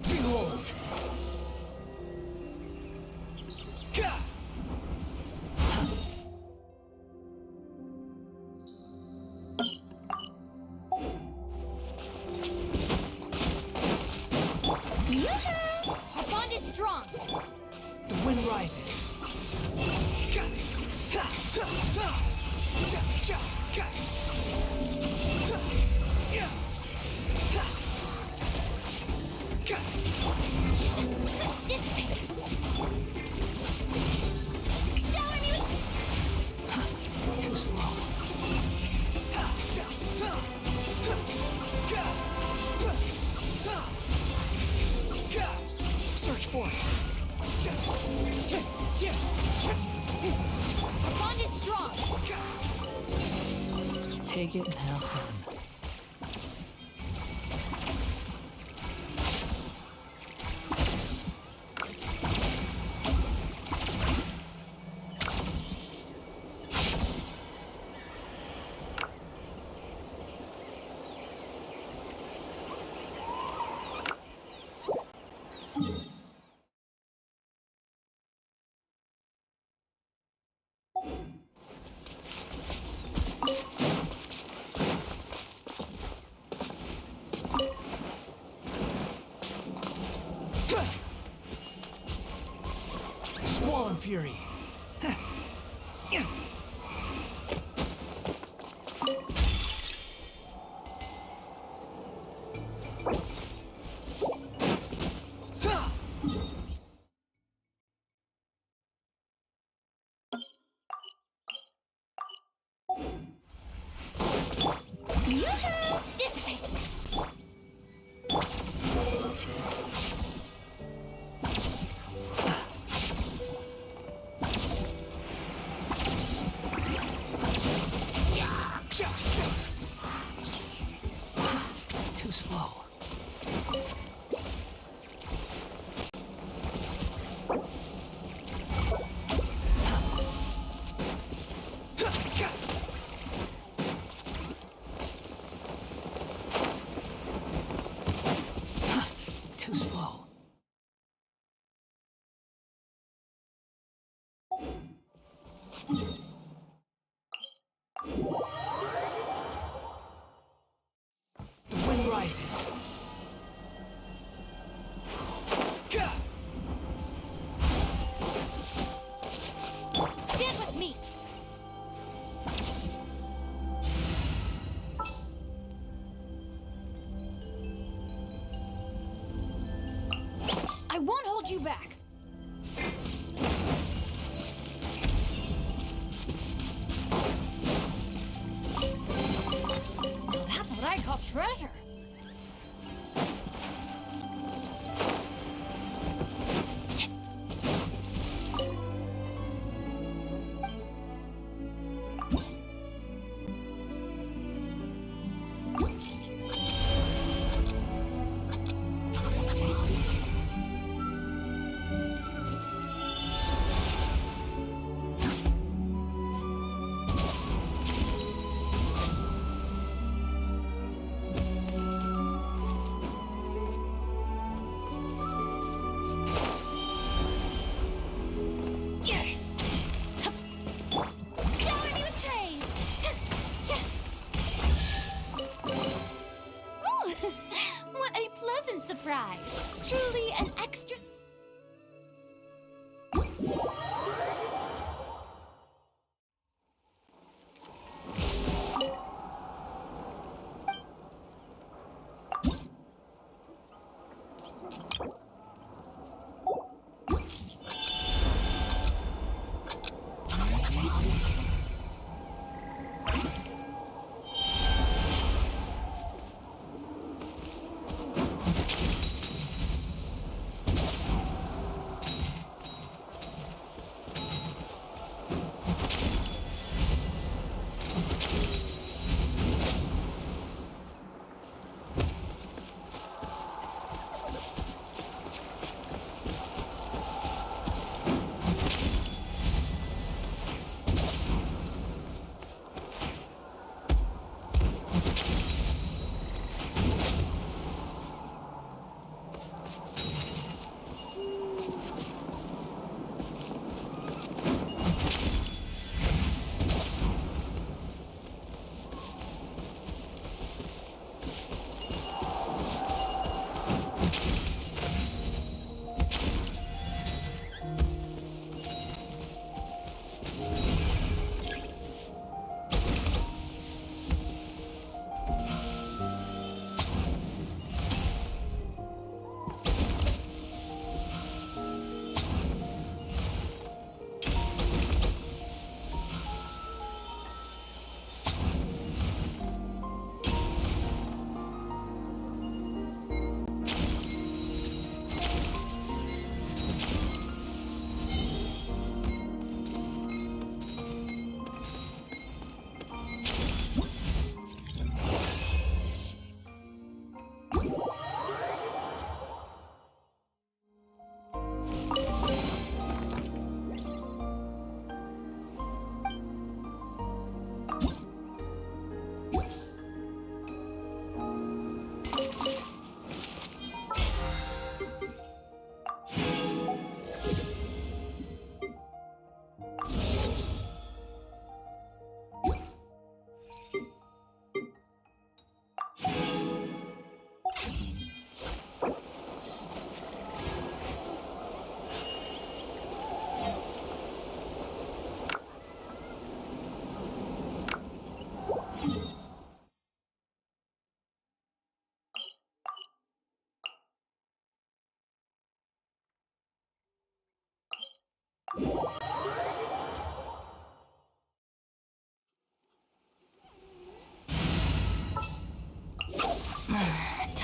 Behold! Yoo-hoo! Our bond is strong! The wind rises. Dissipate! Shower me with... Too slow. Search for it. Our bond is strong! Take it and have fun. Squall and fury. Yoo-hoo! Dissipate! Too slow. you back. Now that's what I call treasure. Truly an extra...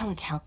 Don't tell.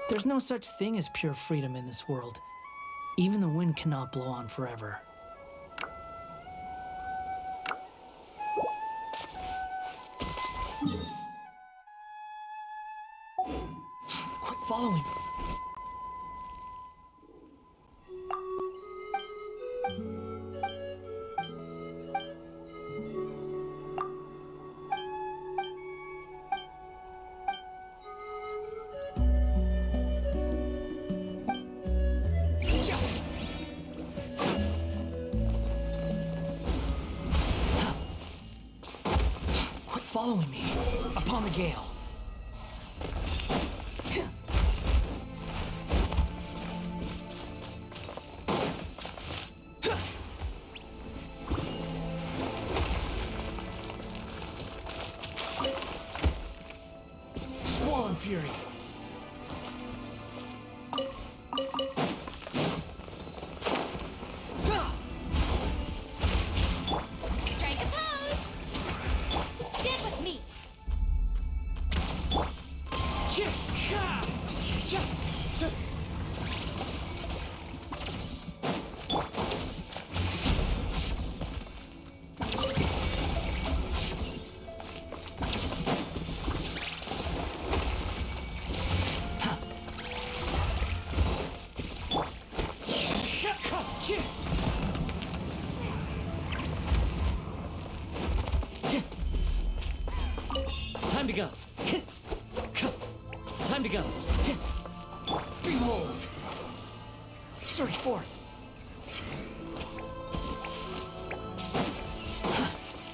There's no such thing as pure freedom in this world. Even the wind cannot blow on forever. following. Quit following me. Upon the gale. Squall and fury. Strike a pose! Stand with me! Time to go. Time to go. Behold. Search for it.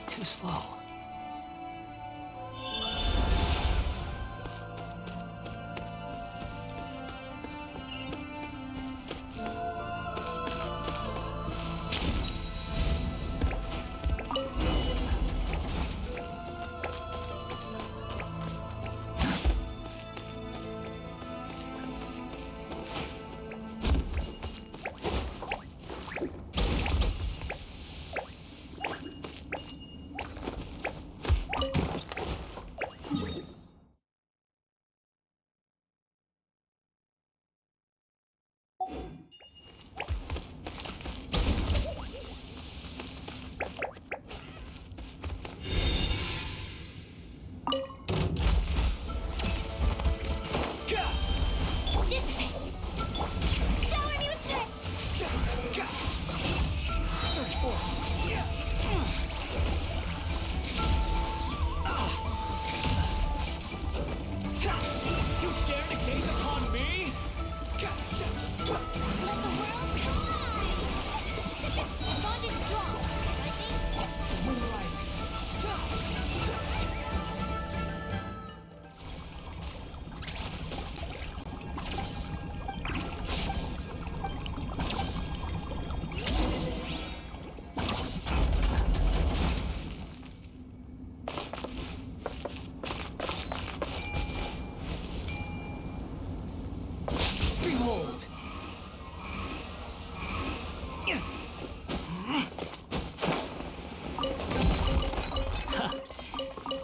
Too slow.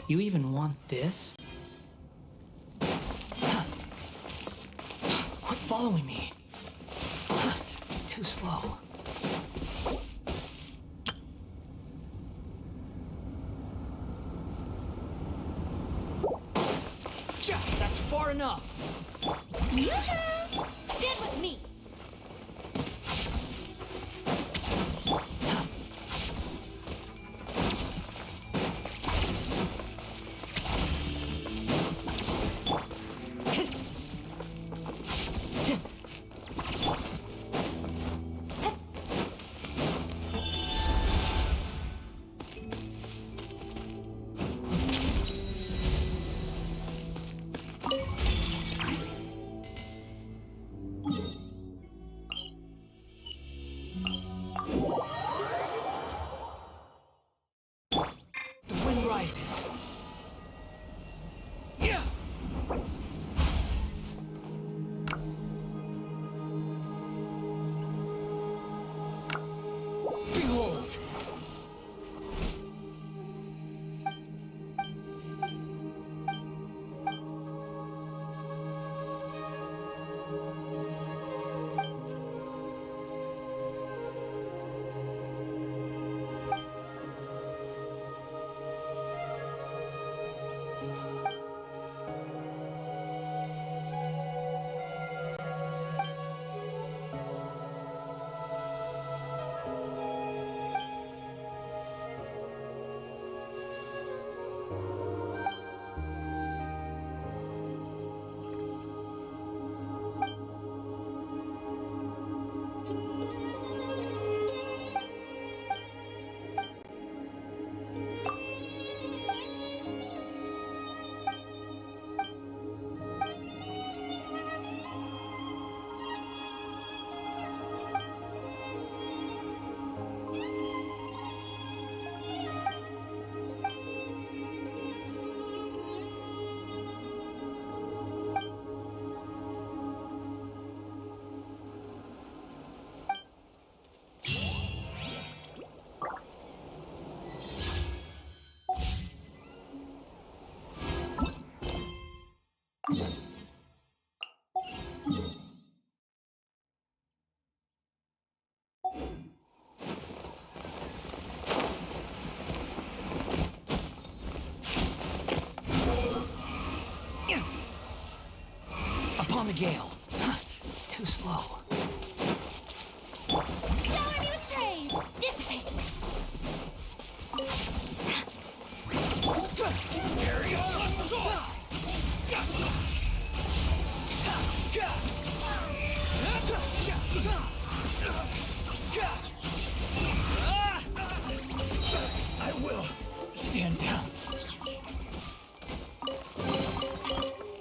You even want this? Quit following me. Too slow. That's far enough. Stand with me! the gale. Too slow. Shower me with praise! Dissipate! I will stand down.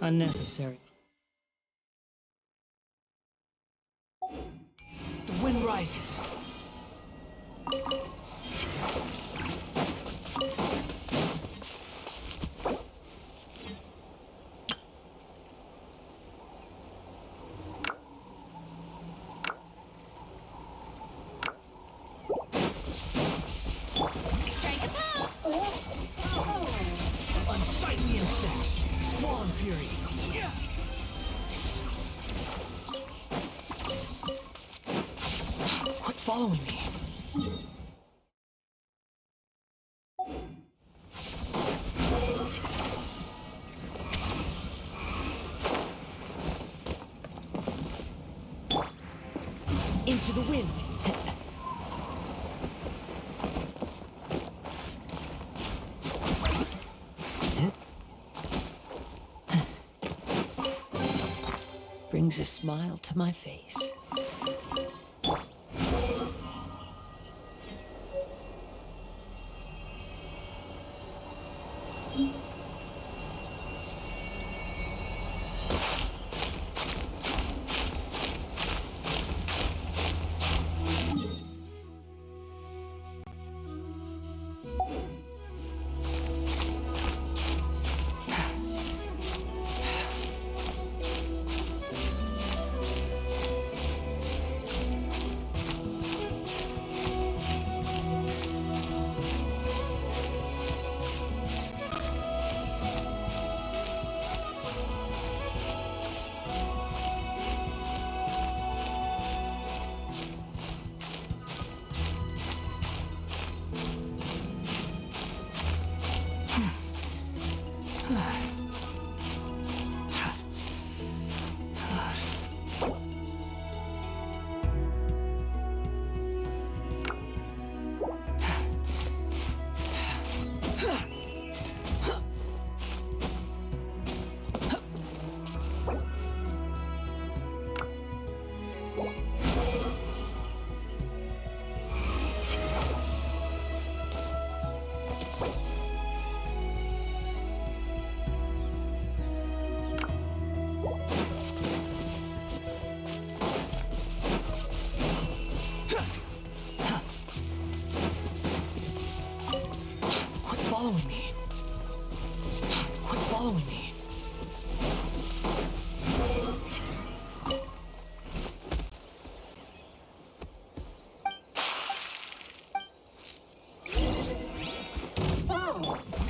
Unnecessary. The wind rises. Strike a pop! Unsightly insects. Squall and fury. Quit following me. Into the wind. Brings a smile to my face. Following me. Quit following me.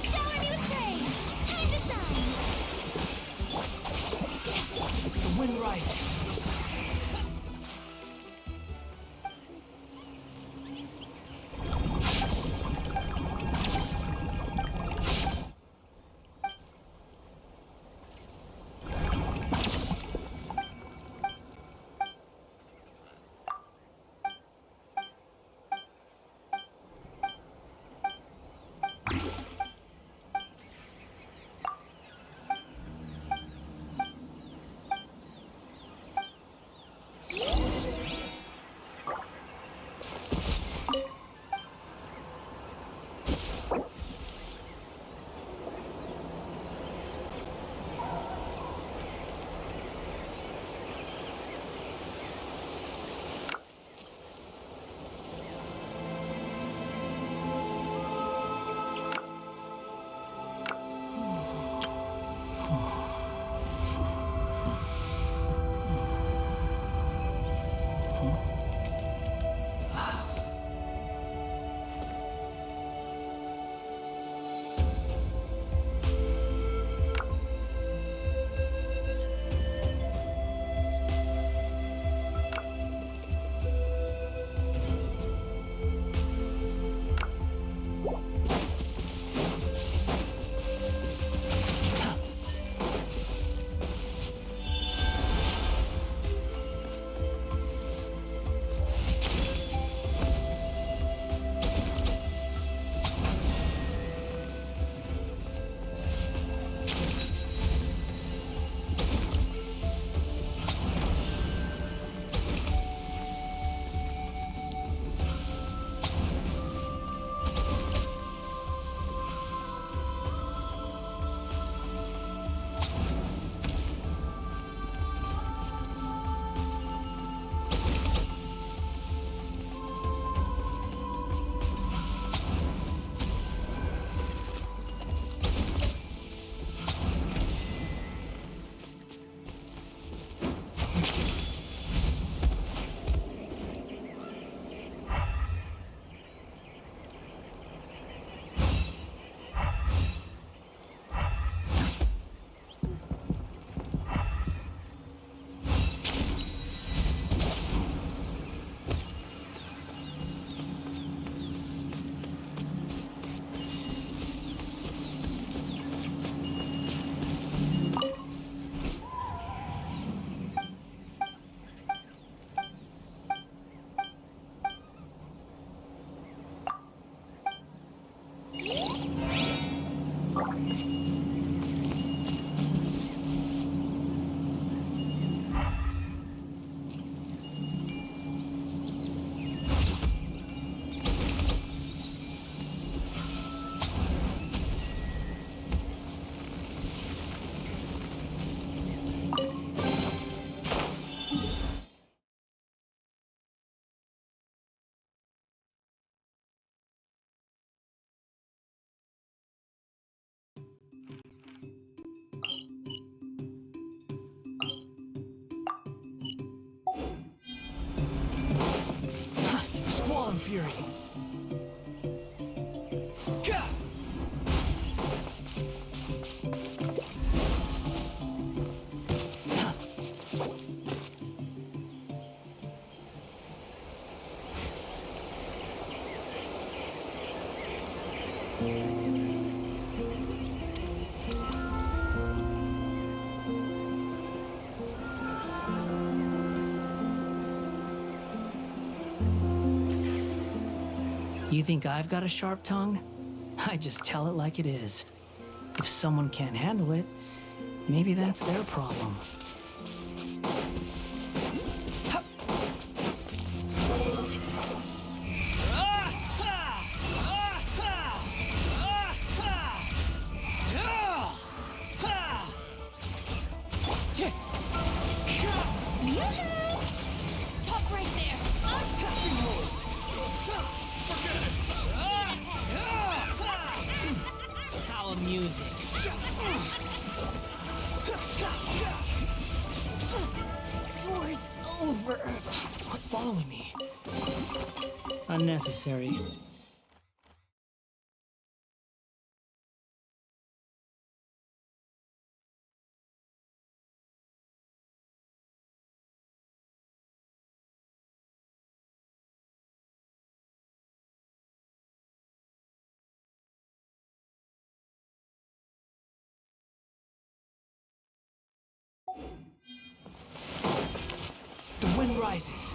Shower me with praise! Time to shine! The wind rises. fury. You think I've got a sharp tongue? I just tell it like it is. If someone can't handle it, maybe that's their problem. Stop right there! How amusing. War's over. Quit following me. Unnecessary. The wind rises.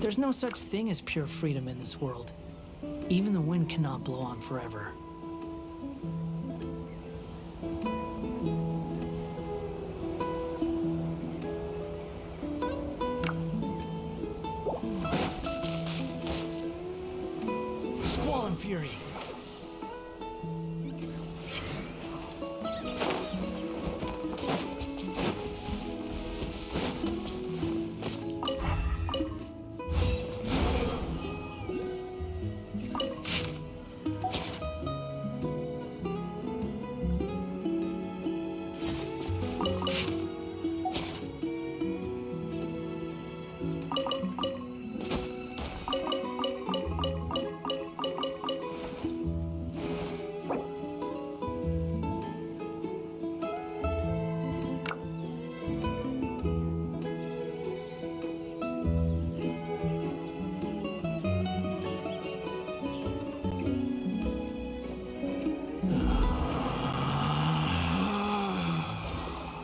There's no such thing as pure freedom in this world. Even the wind cannot blow on forever. Squall and fury.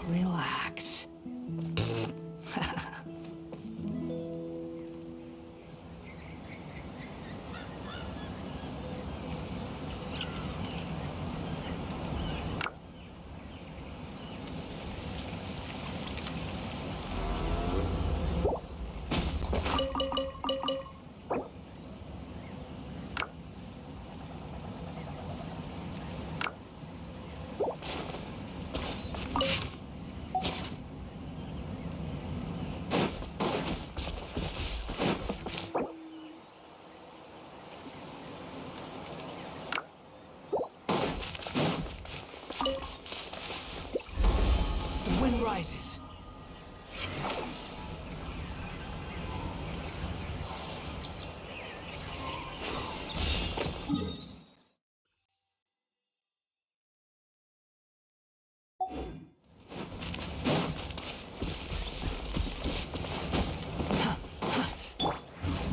Relax. The wind rises.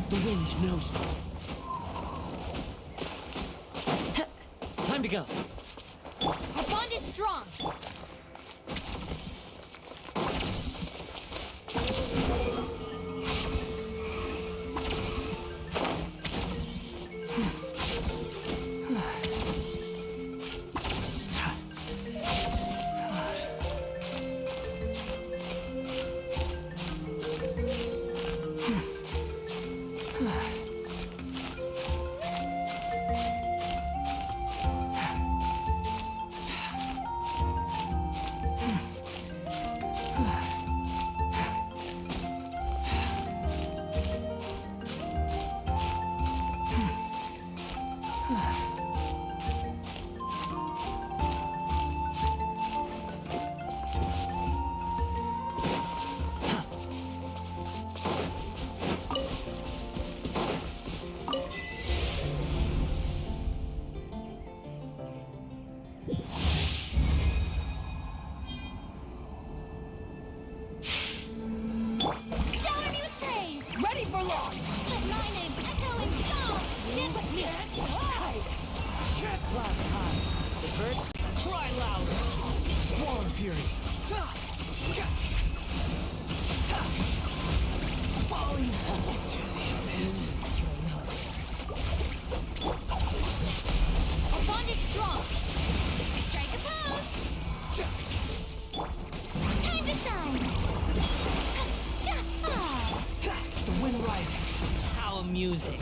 The wind knows me. Time to go. Our bond is strong. me! Clouds high. The birds cry louder. Squall and fury. Falling into the abyss. Our bond is strong. Strike a pose. Time to shine. The wind rises. How amusing.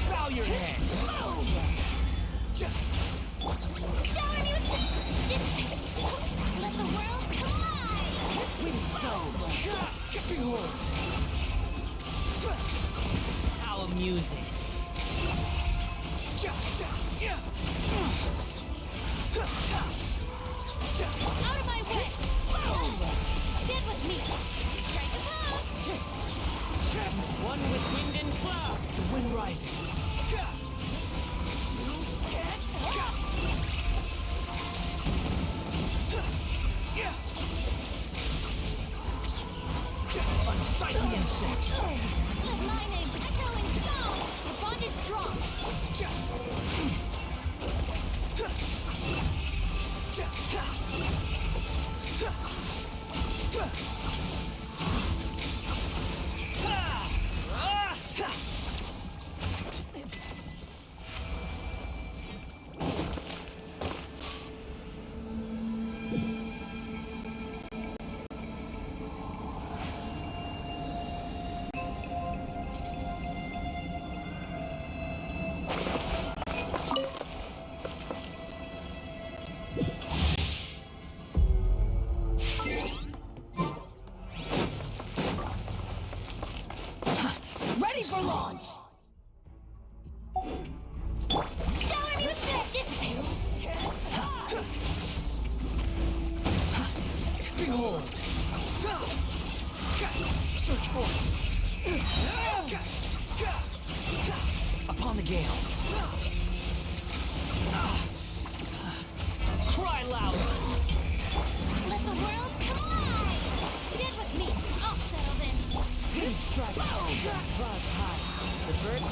Bow your head. Shower me with this. Let the world come alive. Windstone. Behold. How amusing. Out of my way. Get with me. Strike a pose. One with wind and cloud. The wind rises. Unsightly insects. Let my name echo in sound. The bond is strong. Ready for launch! Shower me with this. Behold! Search for it. Upon the gale. Cry louder! Let the world come alive. Get with me. I'll settle this. Hidden strike. Clouds high. The birds.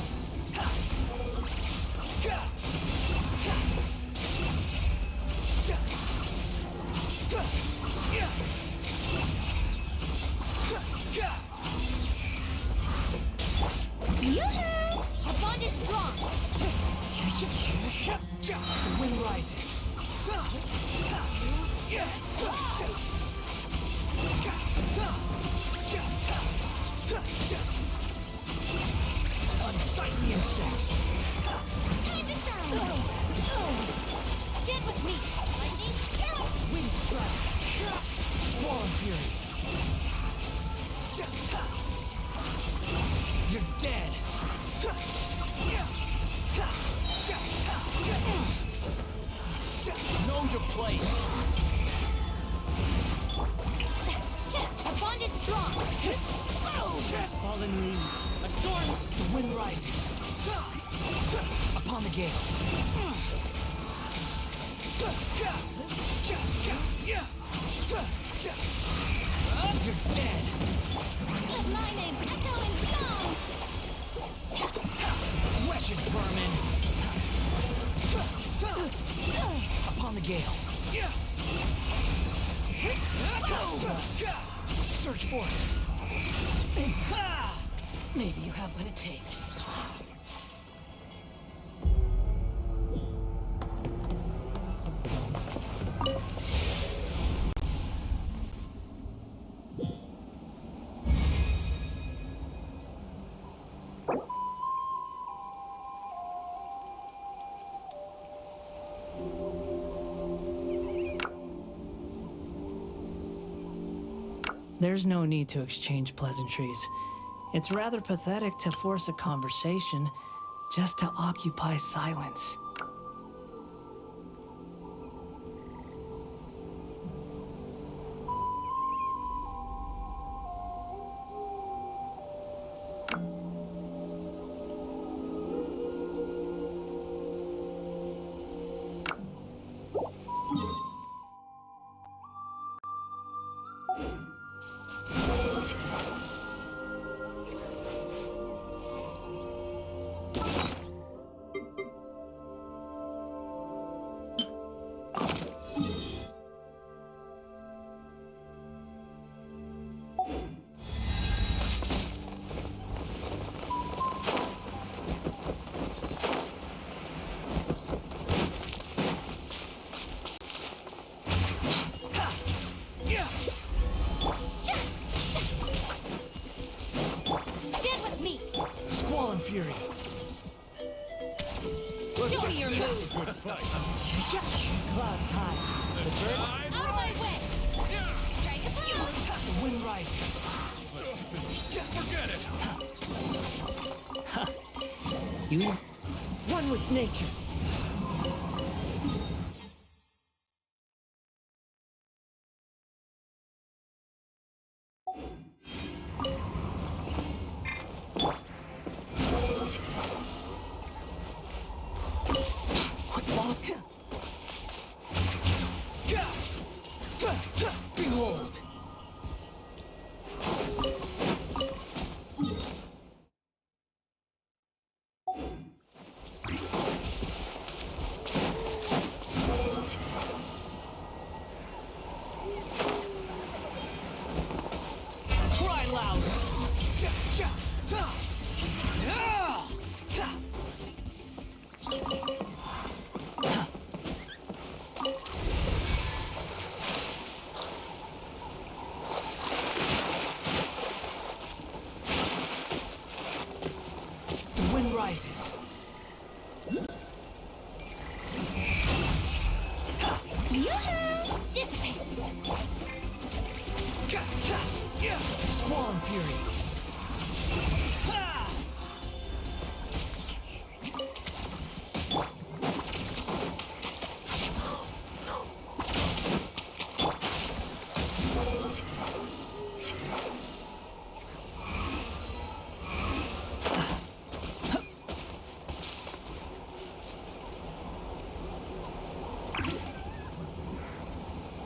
Yoo-hoo! Our bond is strong. The wind rises. Unsightly insects. Time to shine. Get with me. Lightning, arrow. Wind strike. Squall and fury. You're dead. Know your place. Our bond is strong. Fallen leaves. Adorn. The wind rises. Upon the gale. You're dead. Let my name echo in song. Wretched vermin. Upon the gale. Search for it. Maybe you have what it takes. There's no need to exchange pleasantries. It's rather pathetic to force a conversation just to occupy silence. Fury. Show me your move. Clouds high. The birds Out of my way. Strike a blow. The wind rises. Forget it. You one with nature. Behold! Cry louder! The wind rises. Yoo-hoo! Dissipate. Squall and fury.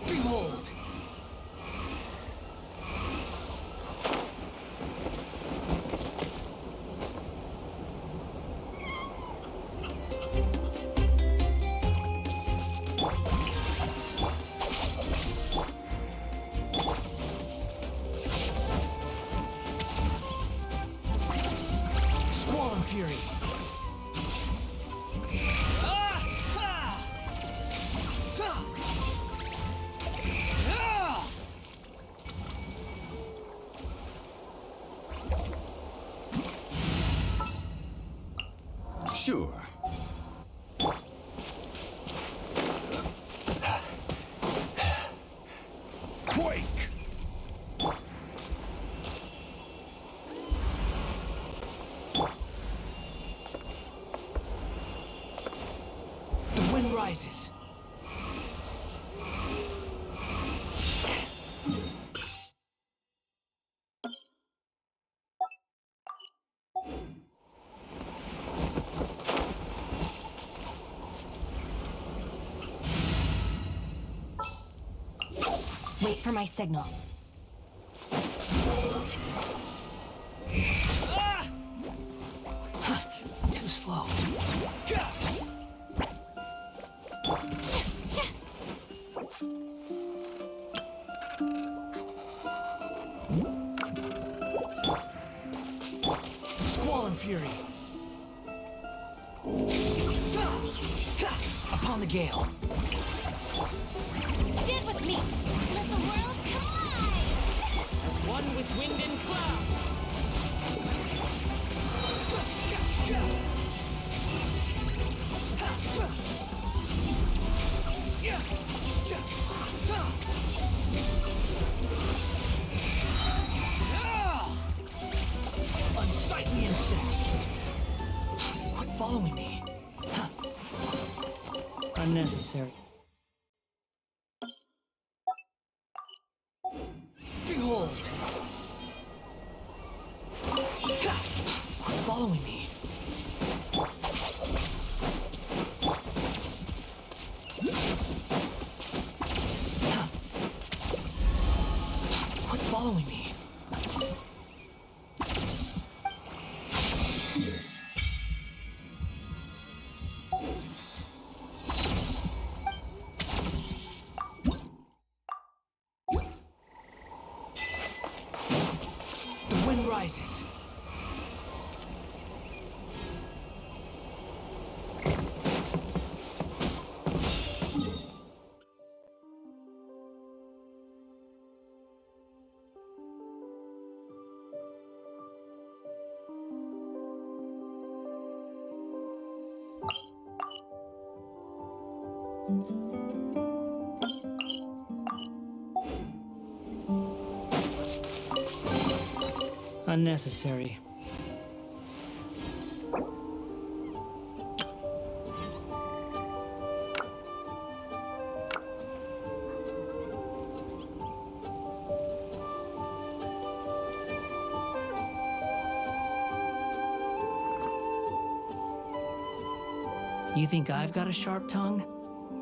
Behold! Squall and fury. Sure. Quake! The wind rises. Wait for my signal. Too slow. Squall and fury. Upon the gale. Stand with me. Let the world collide. As one with wind and cloud. Unsightly insects. Quick Unnecessary. Behold! Quit following me. Quit following me. Rises. Unnecessary. You think I've got a sharp tongue?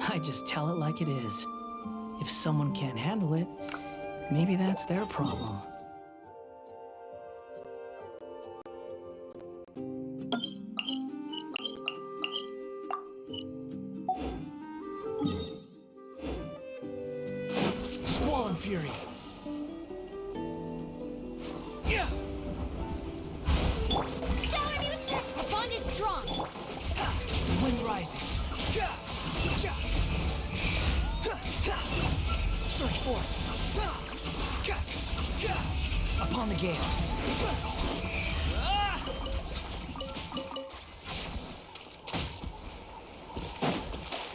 I just tell it like it is. If someone can't handle it, maybe that's their problem. Fury. Yeah. Shower me with our bond is strong. The wind rises. Search for it. Upon the gale.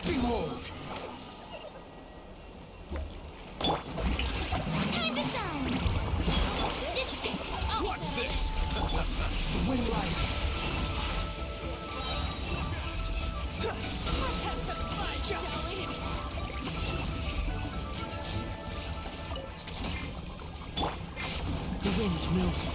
Behold. The wind rises. Let's have some fun, shall we? The wind knows it.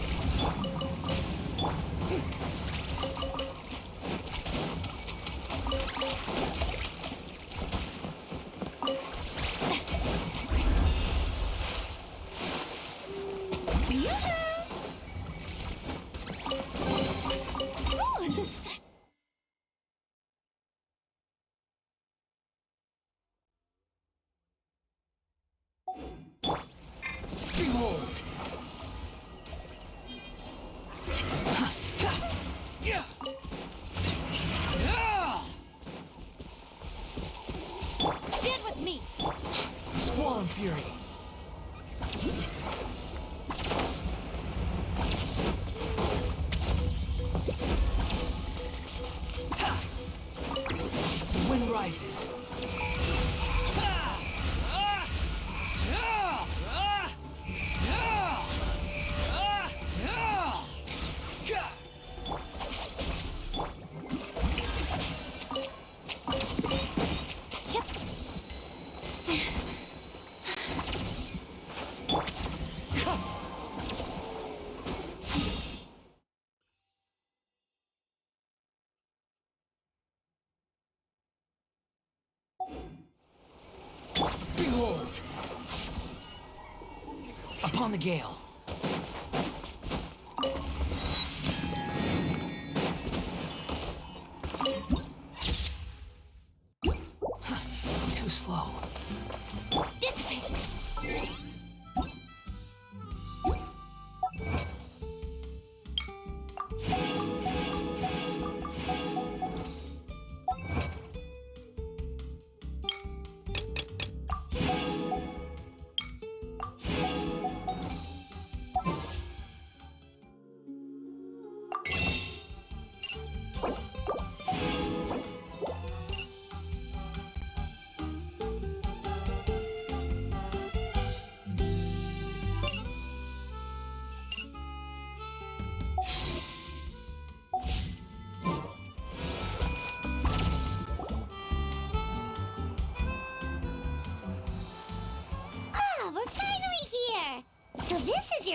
Behold! Stand with me! Squall fury! The wind rises. Behold! Upon the gale. Too slow. Dissipate!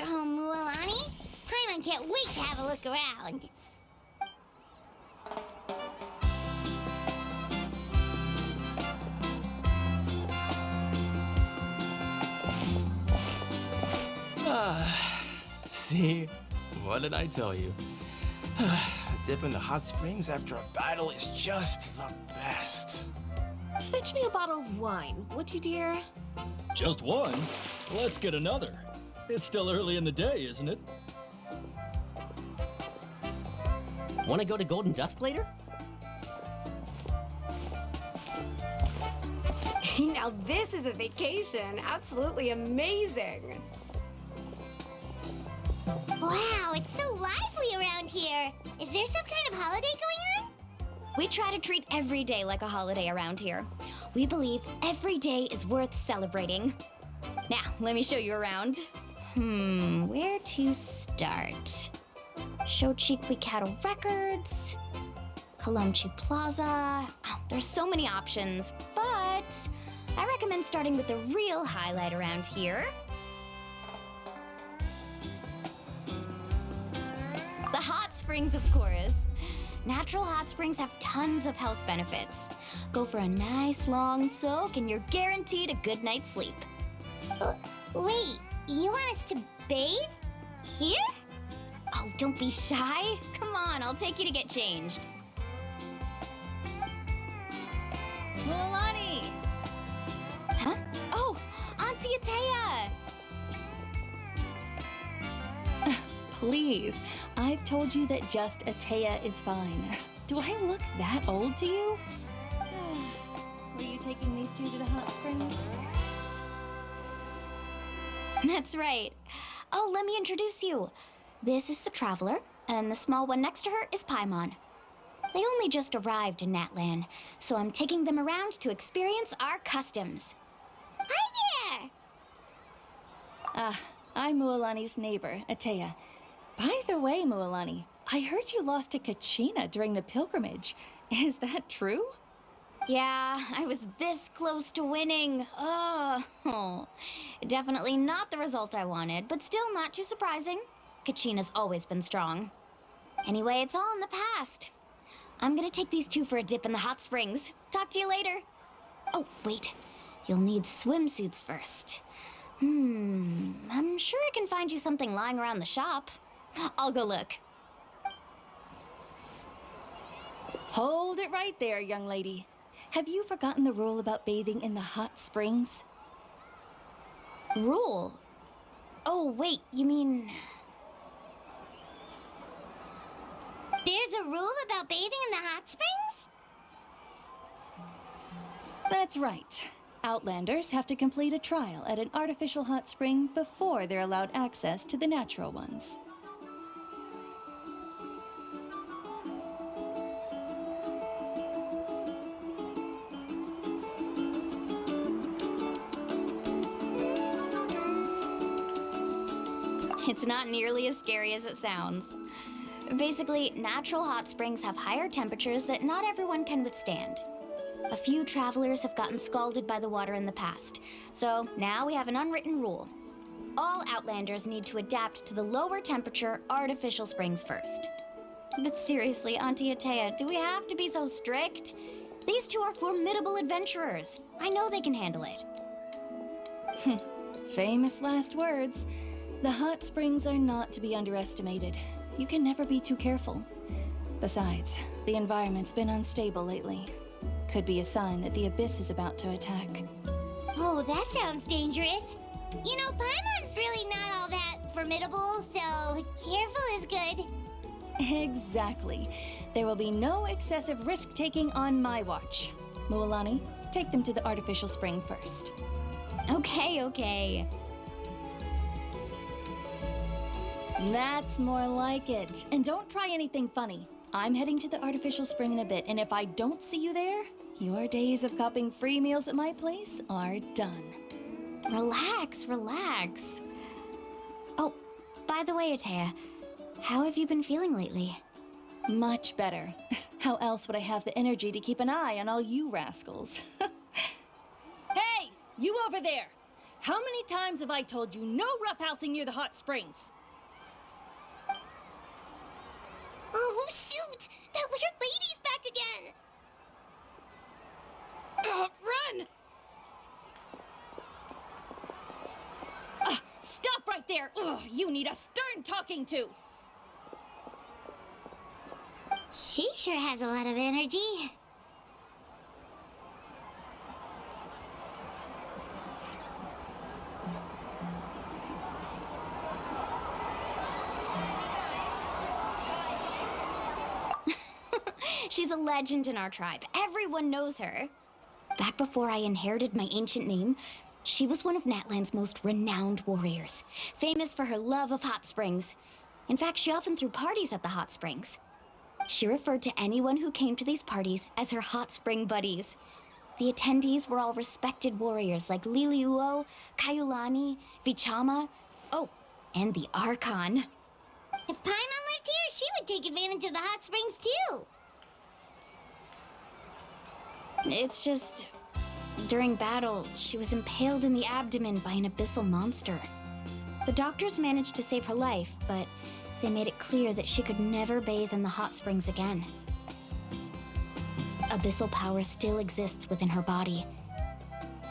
your home, Mualani. Paimon can't wait to have a look around. See? What did I tell you? A dip in the hot springs after a battle is just the best. Fetch me a bottle of wine, would you, dear? Just one? Let's get another. It's still early in the day, isn't it? Want to go to Golden Dusk later? Now this is a vacation. Absolutely amazing. Wow, it's so lively around here. Is there some kind of holiday going on? We try to treat every day like a holiday around here. We believe every day is worth celebrating. Now, let me show you around. Where to start? Shochiqui Cattle Records, Kalomchi Plaza. Oh, there's so many options, but I recommend starting with the real highlight around here. The hot springs, of course. Natural hot springs have tons of health benefits. Go for a nice long soak and you're guaranteed a good night's sleep. Wait, you want us to bathe? Here? Oh, don't be shy. Come on, I'll take you to get changed. Mualani! Huh? Oh, Auntie Atea! Please, I've told you that just Atea is fine. Do I look that old to you? Were you taking these two to the hot springs? That's right. Oh, let me introduce you. This is the Traveler, and the small one next to her is Paimon. They only just arrived in Natlan, so I'm taking them around to experience our customs. Hi there! I'm Mualani's neighbor, Atea. By the way, Mualani, I heard you lost to Kachina during the pilgrimage. Is that true? Yeah, I was this close to winning. Oh, definitely not the result I wanted, but still not too surprising. Kachina's always been strong. Anyway, it's all in the past. I'm gonna take these two for a dip in the hot springs. Talk to you later. Oh, wait. You'll need swimsuits first. I'm sure I can find you something lying around the shop. I'll go look. Hold it right there, young lady. Have you forgotten the rule about bathing in the hot springs? Rule? Oh, wait, you mean... There's a rule about bathing in the hot springs? That's right. Outlanders have to complete a trial at an artificial hot spring before they're allowed access to the natural ones. It's not nearly as scary as it sounds. Basically, natural hot springs have higher temperatures that not everyone can withstand. A few travelers have gotten scalded by the water in the past, so now we have an unwritten rule. All Outlanders need to adapt to the lower temperature artificial springs first. But seriously, Auntie Atea, do we have to be so strict? These two are formidable adventurers. I know they can handle it. Famous last words. The hot springs are not to be underestimated. You can never be too careful. Besides, the environment's been unstable lately. Could be a sign that the Abyss is about to attack. Oh, that sounds dangerous. You know, Paimon's really not all that formidable, so careful is good. Exactly. There will be no excessive risk-taking on my watch. Mualani, take them to the artificial spring first. Okay. That's more like it. And don't try anything funny. I'm heading to the artificial spring in a bit, and if I don't see you there, your days of copping free meals at my place are done. Relax. Oh, by the way, Atea, how have you been feeling lately? Much better. How else would I have the energy to keep an eye on all you rascals? Hey, you over there! How many times have I told you no roughhousing near the hot springs? Oh, shoot! That weird lady's back again! Run! Stop right there! Ugh, you need a stern talking to! She sure has a lot of energy. She's a legend in our tribe. Everyone knows her. Back before I inherited my ancient name, she was one of Natlan's most renowned warriors, famous for her love of hot springs. In fact, she often threw parties at the hot springs. She referred to anyone who came to these parties as her hot spring buddies. The attendees were all respected warriors like Liliuo, Kaiulani, Vichama, oh, and the Archon. If Paimon lived here, she would take advantage of the hot springs too. It's just, during battle, she was impaled in the abdomen by an abyssal monster. The doctors managed to save her life, but they made it clear that she could never bathe in the hot springs again. Abyssal power still exists within her body.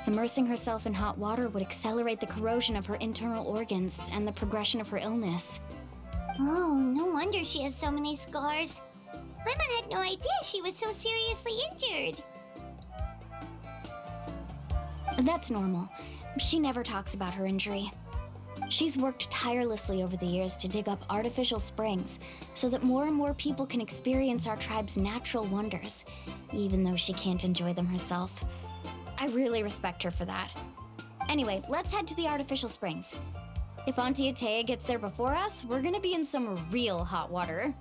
Immersing herself in hot water would accelerate the corrosion of her internal organs and the progression of her illness. Oh, no wonder she has so many scars. Paimon had no idea she was so seriously injured. That's normal. She never talks about her injury. She's worked tirelessly over the years to dig up artificial springs so that more and more people can experience our tribe's natural wonders, even though she can't enjoy them herself. I really respect her for that. Anyway, let's head to the artificial springs. If Auntie Atea gets there before us, we're gonna be in some real hot water.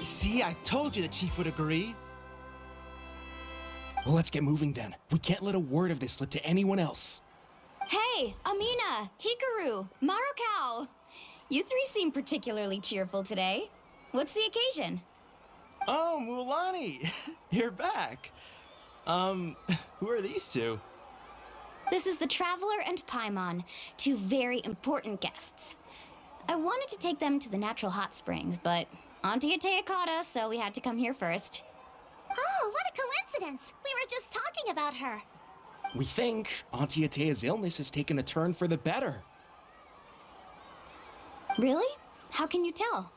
See, I told you the chief would agree. Well, let's get moving then. We can't let a word of this slip to anyone else. Hey, Amina, Hikaru, Marukao. You three seem particularly cheerful today. What's the occasion? Oh, Mulani, you're back. Who are these two? This is the Traveler and Paimon, two very important guests. I wanted to take them to the natural hot springs, but Auntie Atea caught us, so we had to come here first. Oh, what a coincidence! We were just talking about her. We think Auntie Atea's illness has taken a turn for the better. Really? How can you tell?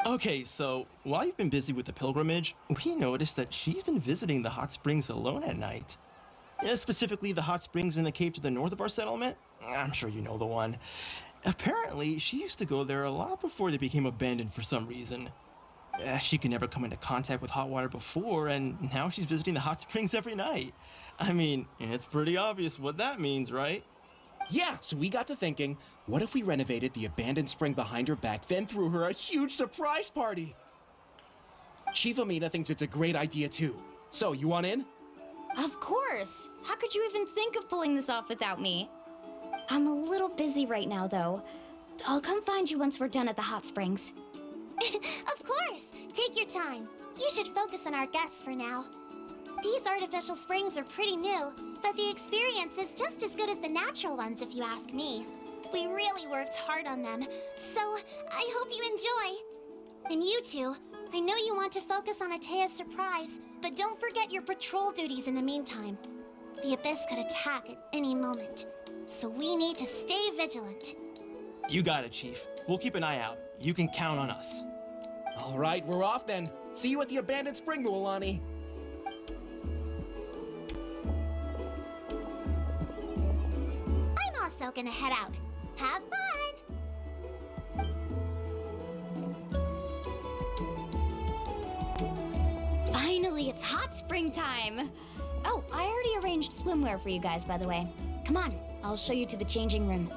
Okay, so while you've been busy with the pilgrimage, we noticed that she's been visiting the hot springs alone at night. Specifically the hot springs in the cave to the north of our settlement. I'm sure you know the one. Apparently, she used to go there a lot before they became abandoned for some reason. She could never come into contact with hot water before, and now she's visiting the hot springs every night. I mean, it's pretty obvious what that means, right? Yeah, so we got to thinking, what if we renovated the abandoned spring behind her back, then threw her a huge surprise party? Chief Amina thinks it's a great idea too. So, you want in? Of course! How could you even think of pulling this off without me? I'm a little busy right now, though. I'll come find you once we're done at the hot springs. Of course! Take your time. You should focus on our guests for now. These artificial springs are pretty new, but the experience is just as good as the natural ones if you ask me. We really worked hard on them, so I hope you enjoy. And you two, I know you want to focus on Atea's surprise, but don't forget your patrol duties in the meantime. The Abyss could attack at any moment, so we need to stay vigilant. You got it, Chief. We'll keep an eye out. you can count on us. All right, we're off then. See you at the abandoned spring, Luolani. I'm also gonna head out. Have fun! Finally, it's hot spring time! Oh, I already arranged swimwear for you guys, by the way. Come on, I'll show you to the changing room.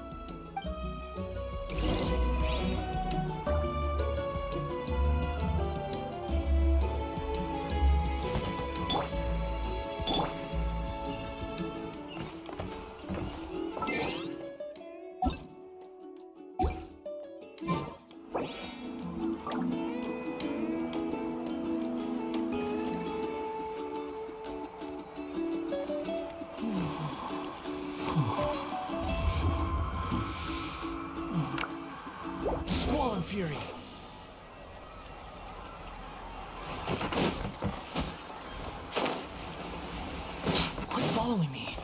Squall and Fury. Quit following me.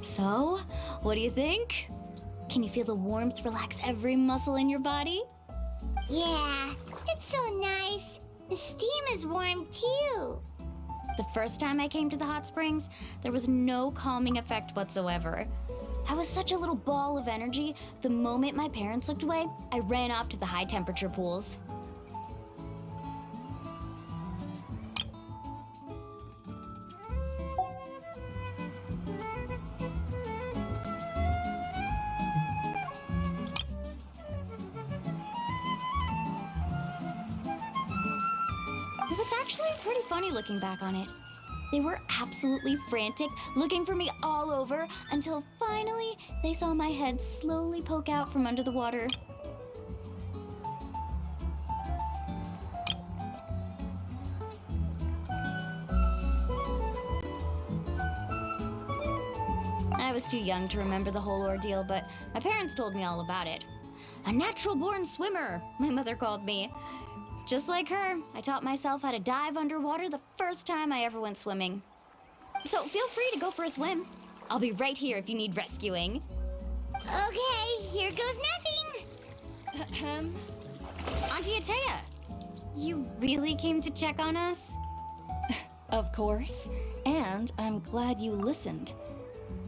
So, what do you think? Can you feel the warmth relax every muscle in your body? Yeah, it's so nice. The steam is warm too. The first time I came to the hot springs, there was no calming effect whatsoever. I was such a little ball of energy, the moment my parents looked away, I ran off to the high temperature pools. It was actually pretty funny looking back on it. They were absolutely frantic, looking for me all over, until finally they saw my head slowly poke out from under the water. I was too young to remember the whole ordeal, but my parents told me all about it. A natural-born swimmer, my mother called me. Just like her, I taught myself how to dive underwater the first time I ever went swimming. So feel free to go for a swim. I'll be right here if you need rescuing. Okay, here goes nothing. Auntie Atea, you really came to check on us? Of course. And I'm glad you listened.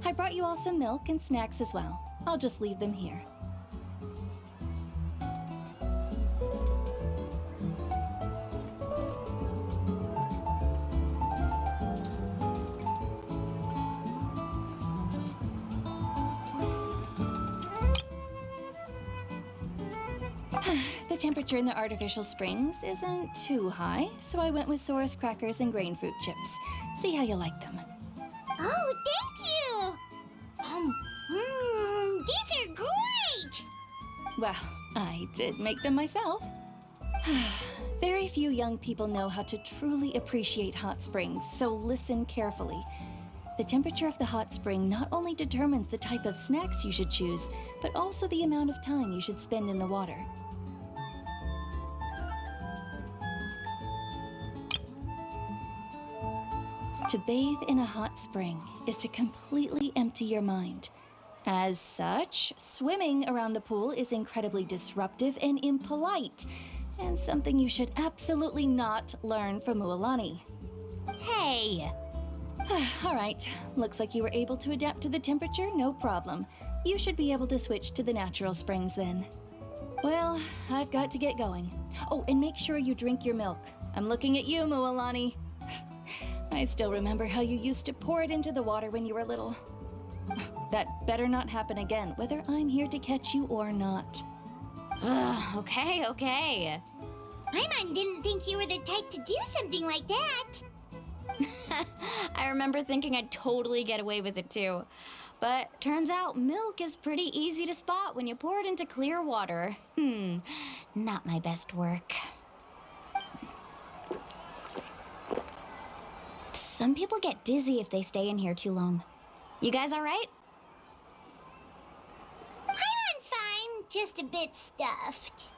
I brought you all some milk and snacks as well. I'll just leave them here. The temperature in the artificial springs isn't too high, so I went with Saurus crackers and grain fruit chips. See how you like them. Oh, thank you! These are great! Well, I did make them myself. Very few young people know how to truly appreciate hot springs, so listen carefully. The temperature of the hot spring not only determines the type of snacks you should choose, but also the amount of time you should spend in the water. To bathe in a hot spring is to completely empty your mind. As such, swimming around the pool is incredibly disruptive and impolite, and something you should absolutely not learn from Mualani. Hey! All right, looks like you were able to adapt to the temperature, no problem. You should be able to switch to the natural springs then. Well, I've got to get going. Oh, and make sure you drink your milk. I'm looking at you, Mualani. I still remember how you used to pour it into the water when you were little. That better not happen again, whether I'm here to catch you or not. Okay. Paimon didn't think you were the type to do something like that. I remember thinking I'd totally get away with it too. But turns out milk is pretty easy to spot when you pour it into clear water. Not my best work. Some people get dizzy if they stay in here too long. You guys all right? Paimon's fine, just a bit stuffed.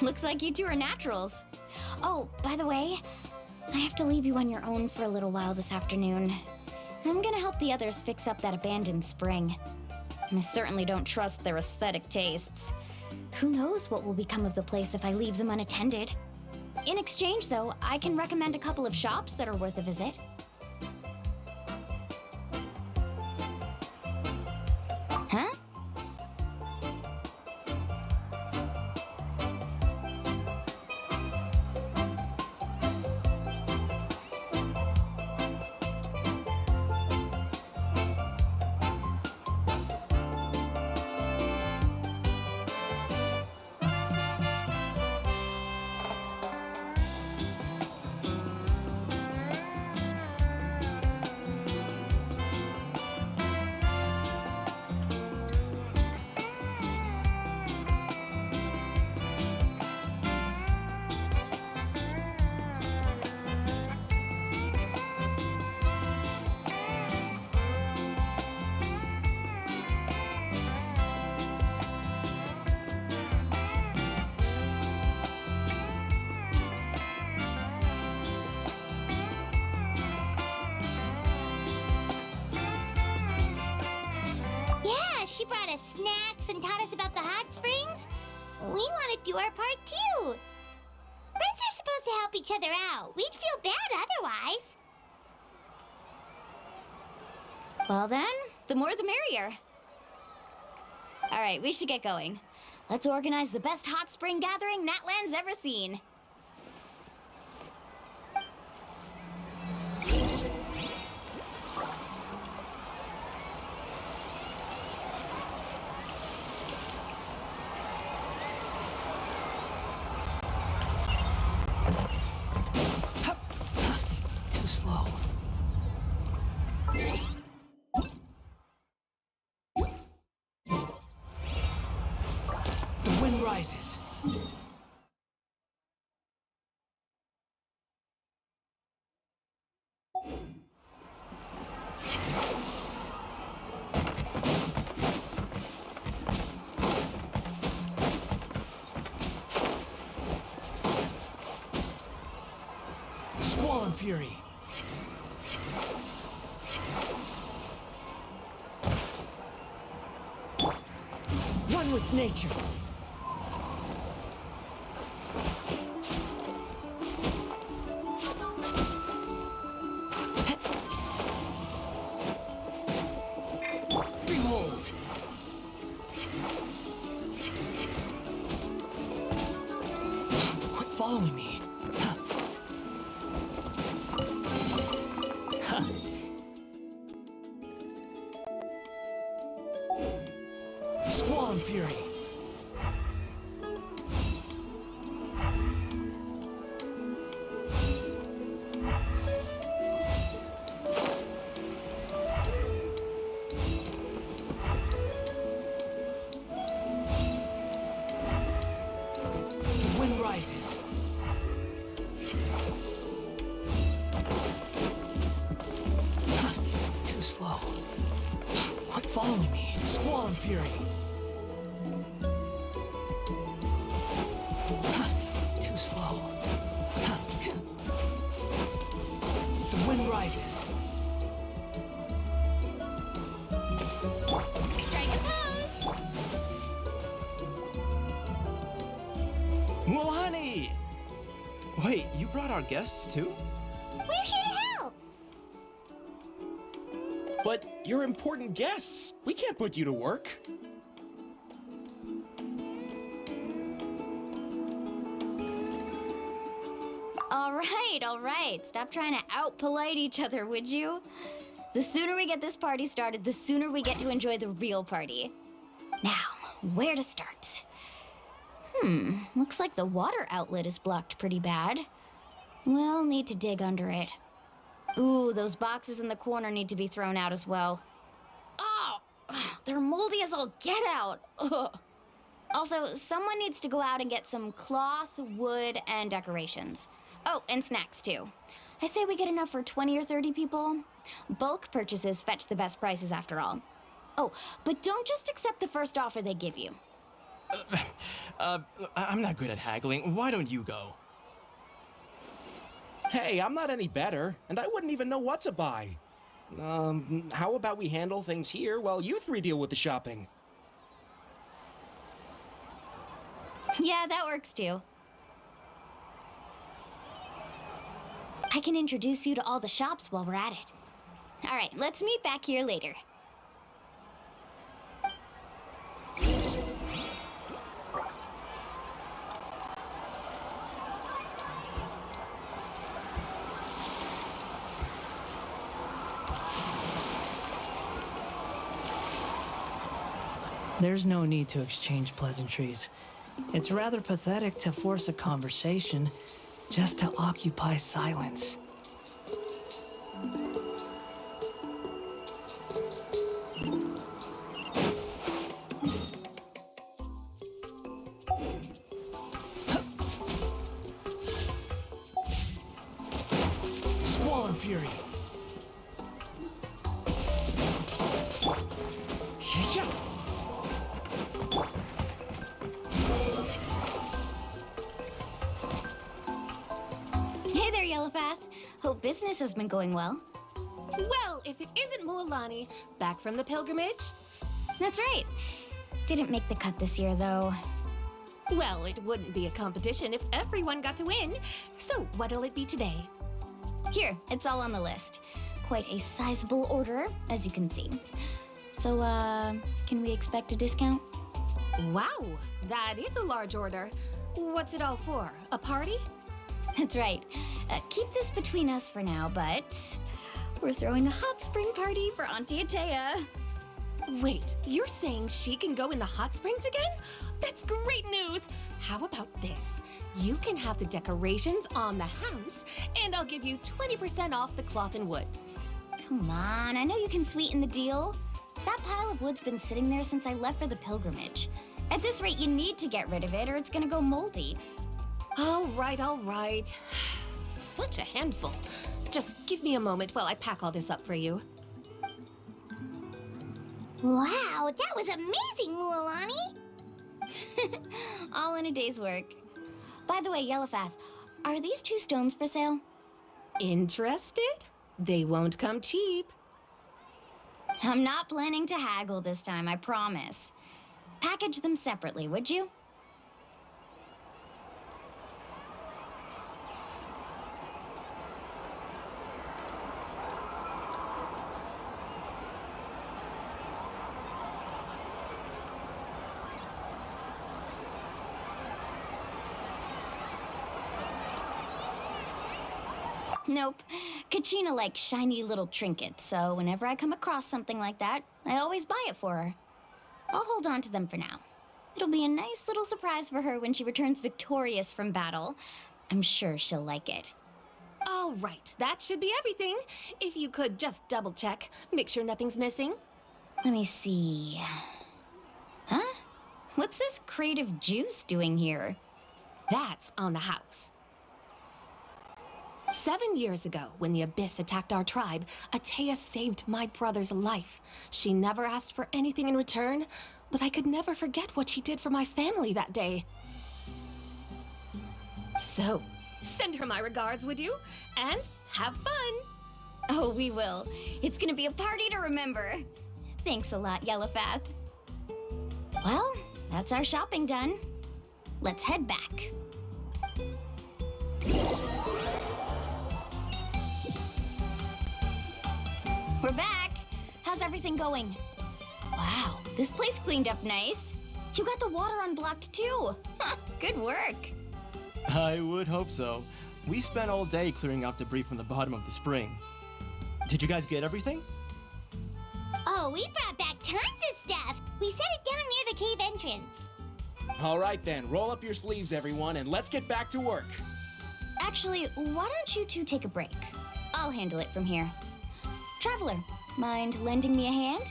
Looks like you two are naturals. Oh, by the way, I have to leave you on your own for a little while this afternoon. I'm gonna help the others fix up that abandoned spring. I certainly don't trust their aesthetic tastes. Who knows what will become of the place if I leave them unattended. In exchange, though, I can recommend a couple of shops that are worth a visit. Huh? She brought us snacks and taught us about the hot springs. We want to do our part too. Friends are supposed to help each other out. We'd feel bad otherwise. Well then, the more the merrier. All right, we should get going. Let's organize the best hot spring gathering Natlan's ever seen. Too slow. The wind rises. Squall and fury. One with nature. Behold. Quit following me. Squall and fury. following me. Squall and fury. Too slow. The wind rises. Strike a pose! Mulani! Wait, you brought our guests too? We're here to help! But you're important guests. We can't put you to work. All right. Stop trying to out-polite each other, would you? The sooner we get this party started, the sooner we get to enjoy the real party. Now, where to start? Looks like the water outlet is blocked pretty bad. We'll need to dig under it. Ooh, those boxes in the corner need to be thrown out as well. Oh, they're moldy as all get out. Ugh. Also, someone needs to go out and get some cloth, wood, and decorations. Oh, and snacks too. I say we get enough for 20 or 30 people. Bulk purchases fetch the best prices after all. Oh, but don't just accept the first offer they give you. I'm not good at haggling. Why don't you go? Hey, I'm not any better, and I wouldn't even know what to buy. How about we handle things here while you three deal with the shopping? Yeah, that works too. I can introduce you to all the shops while we're at it. All right, let's meet back here later. There's no need to exchange pleasantries. It's rather pathetic to force a conversation just to occupy silence. Squall and fury. Hey there, Yellowpath. Hope business has been going well. Well, if it isn't Mualani, back from the pilgrimage? That's right. Didn't make the cut this year, though. Well, it wouldn't be a competition if everyone got to win. So what'll it be today? Here, it's all on the list. Quite a sizable order, as you can see. So, can we expect a discount? Wow, that is a large order. What's it all for? A party? That's right. Keep this between us for now, but we're throwing a hot spring party for Auntie Atea. Wait, you're saying she can go in the hot springs again? That's great news! How about this? You can have the decorations on the house, and I'll give you 20% off the cloth and wood. Come on, I know you can sweeten the deal. That pile of wood's been sitting there since I left for the pilgrimage. At this rate, you need to get rid of it or it's gonna go moldy. All right. Such a handful. Just give me a moment while I pack all this up for you. Wow, that was amazing, Mualani! All in a day's work. By the way, Yellowpath, are these 2 stones for sale? Interested? They won't come cheap. I'm not planning to haggle this time, I promise. Package them separately, would you? Nope. Kachina likes shiny little trinkets, so whenever I come across something like that, I always buy it for her. I'll hold on to them for now. It'll be a nice little surprise for her when she returns victorious from battle. I'm sure she'll like it. All right, that should be everything. If you could just double check, make sure nothing's missing. Let me see. Huh? What's this crate of juice doing here? That's on the house. 7 years ago, when the Abyss attacked our tribe, Atea saved my brother's life. She never asked for anything in return, but I could never forget what she did for my family that day. So, send her my regards, would you? And have fun! Oh, we will. It's gonna be a party to remember. Thanks a lot, Yellowfath. Well, that's our shopping done. Let's head back. We're back! How's everything going? Wow, this place cleaned up nice. You got the water unblocked too. Good work. I would hope so. We spent all day clearing out debris from the bottom of the spring. Did you guys get everything? Oh, we brought back tons of stuff. We set it down near the cave entrance. All right then, roll up your sleeves, everyone, and let's get back to work. Actually, why don't you two take a break? I'll handle it from here. Traveler, mind lending me a hand?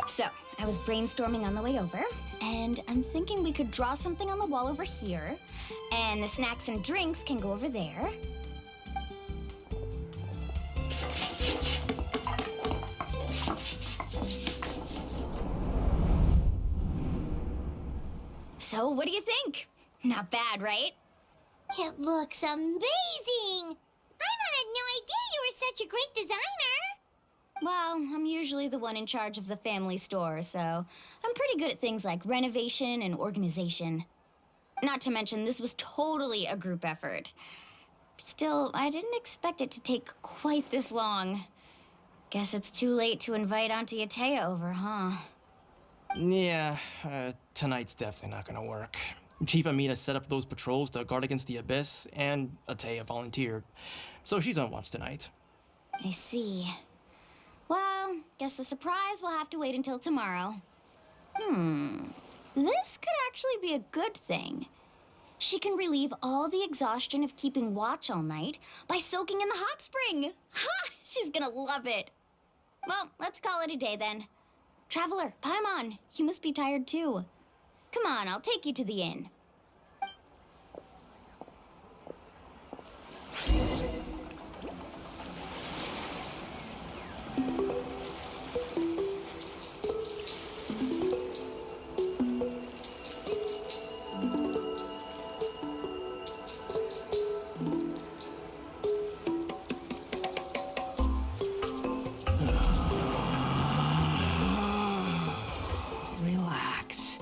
So, I was brainstorming on the way over, and I'm thinking we could draw something on the wall over here, and the snacks and drinks can go over there. So, what do you think? Not bad, right? It looks amazing! Paimon had no idea you were such a great designer! Well, I'm usually the one in charge of the family store, so I'm pretty good at things like renovation and organization. Not to mention, this was totally a group effort. Still, I didn't expect it to take quite this long. Guess it's too late to invite Auntie Atea over, huh? Yeah, tonight's definitely not gonna work. Chief Amina set up those patrols to guard against the Abyss, and Atea volunteered. So she's on watch tonight. I see. Well, guess the surprise will have to wait until tomorrow. This could actually be a good thing. She can relieve all the exhaustion of keeping watch all night by soaking in the hot spring. Ha! She's gonna love it. Well, let's call it a day then. Traveler, Paimon, you must be tired too. Come on, I'll take you to the inn. Relax.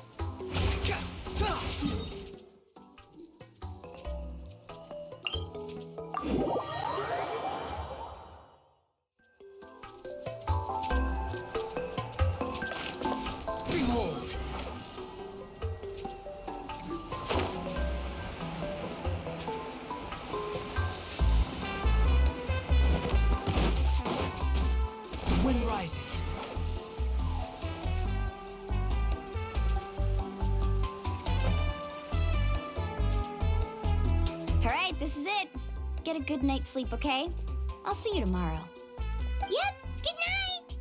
Behold! The wind rises. All right, this is it. Get a good night's sleep, okay? I'll see you tomorrow. Yep, good night!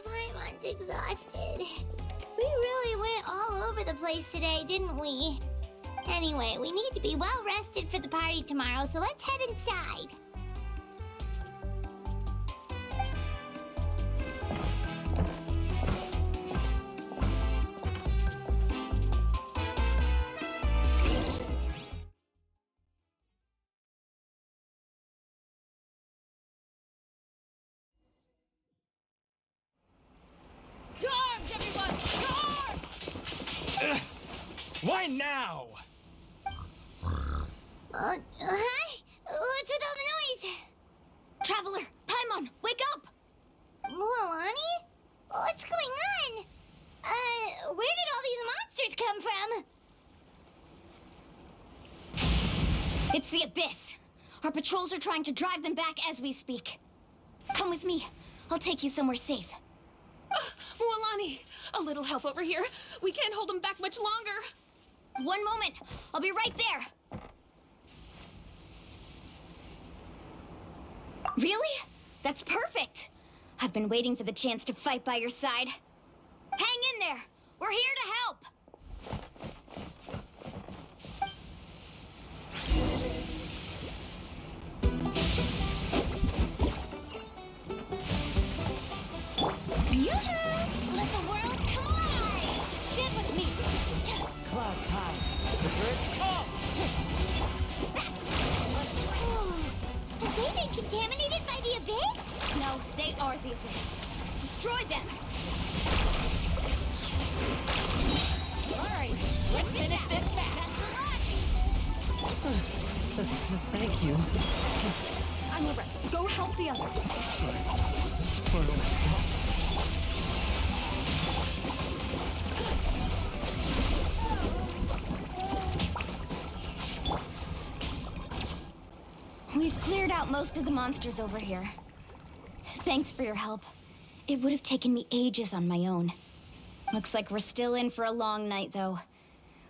Paimon's exhausted. We really went all over the place today, didn't we? Anyway, we need to be well rested for the party tomorrow, so let's head inside. To arms, everyone! To arms! Why now? Hi? What's with all the noise? Traveler, Paimon, wake up! Mualani? What's going on? Where did all these monsters come from? It's the Abyss. Our patrols are trying to drive them back as we speak. Come with me. I'll take you somewhere safe. Mualani, a little help over here. We can't hold them back much longer. One moment. I'll be right there. Really? That's perfect. I've been waiting for the chance to fight by your side. Hang in there. We're here to help. Let the world come alive! Stand with me! Clouds high. The birds come. Have they been contaminated by the abyss? No, they are the abyss. Destroy them! Alright, let's finish this fast. Thank you. I'm over. Go help the others. We've cleared out most of the monsters over here. Thanks for your help. It would have taken me ages on my own. Looks like we're still in for a long night, though.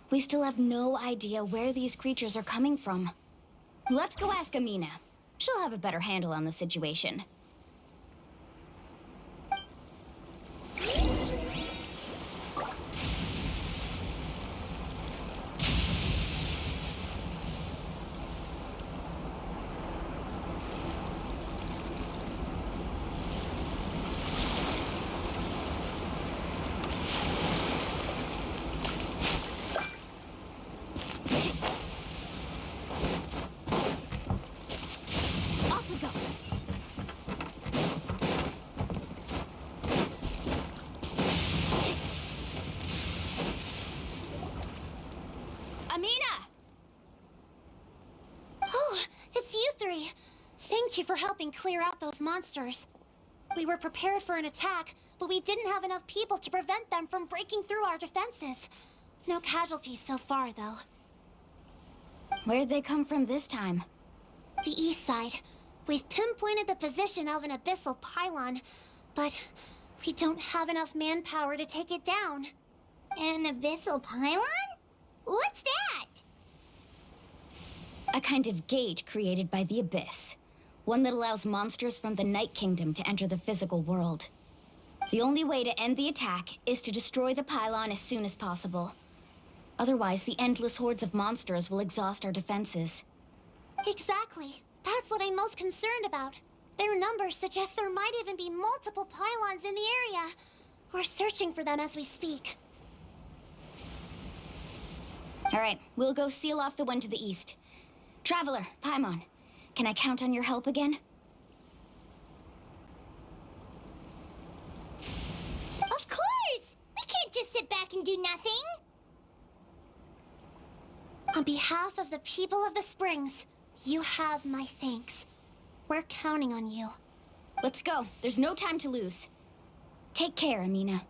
We still have no idea where these creatures are coming from. Let's go ask Amina. She'll have a better handle on the situation. Thank you for helping clear out those monsters. We were prepared for an attack, but we didn't have enough people to prevent them from breaking through our defenses. No casualties so far, though. Where'd they come from this time? The east side. We've pinpointed the position of an abyssal pylon, but we don't have enough manpower to take it down. An abyssal pylon? What's that? A kind of gate created by the abyss. One that allows monsters from the Night Kingdom to enter the physical world. The only way to end the attack is to destroy the pylon as soon as possible. Otherwise, the endless hordes of monsters will exhaust our defenses. Exactly. That's what I'm most concerned about. Their numbers suggest there might even be multiple pylons in the area. We're searching for them as we speak. All right, we'll go seal off the one to the east. Traveler, Paimon, can I count on your help again? Of course! We can't just sit back and do nothing! On behalf of the people of the Springs, you have my thanks. We're counting on you. Let's go. There's no time to lose. Take care, Amina.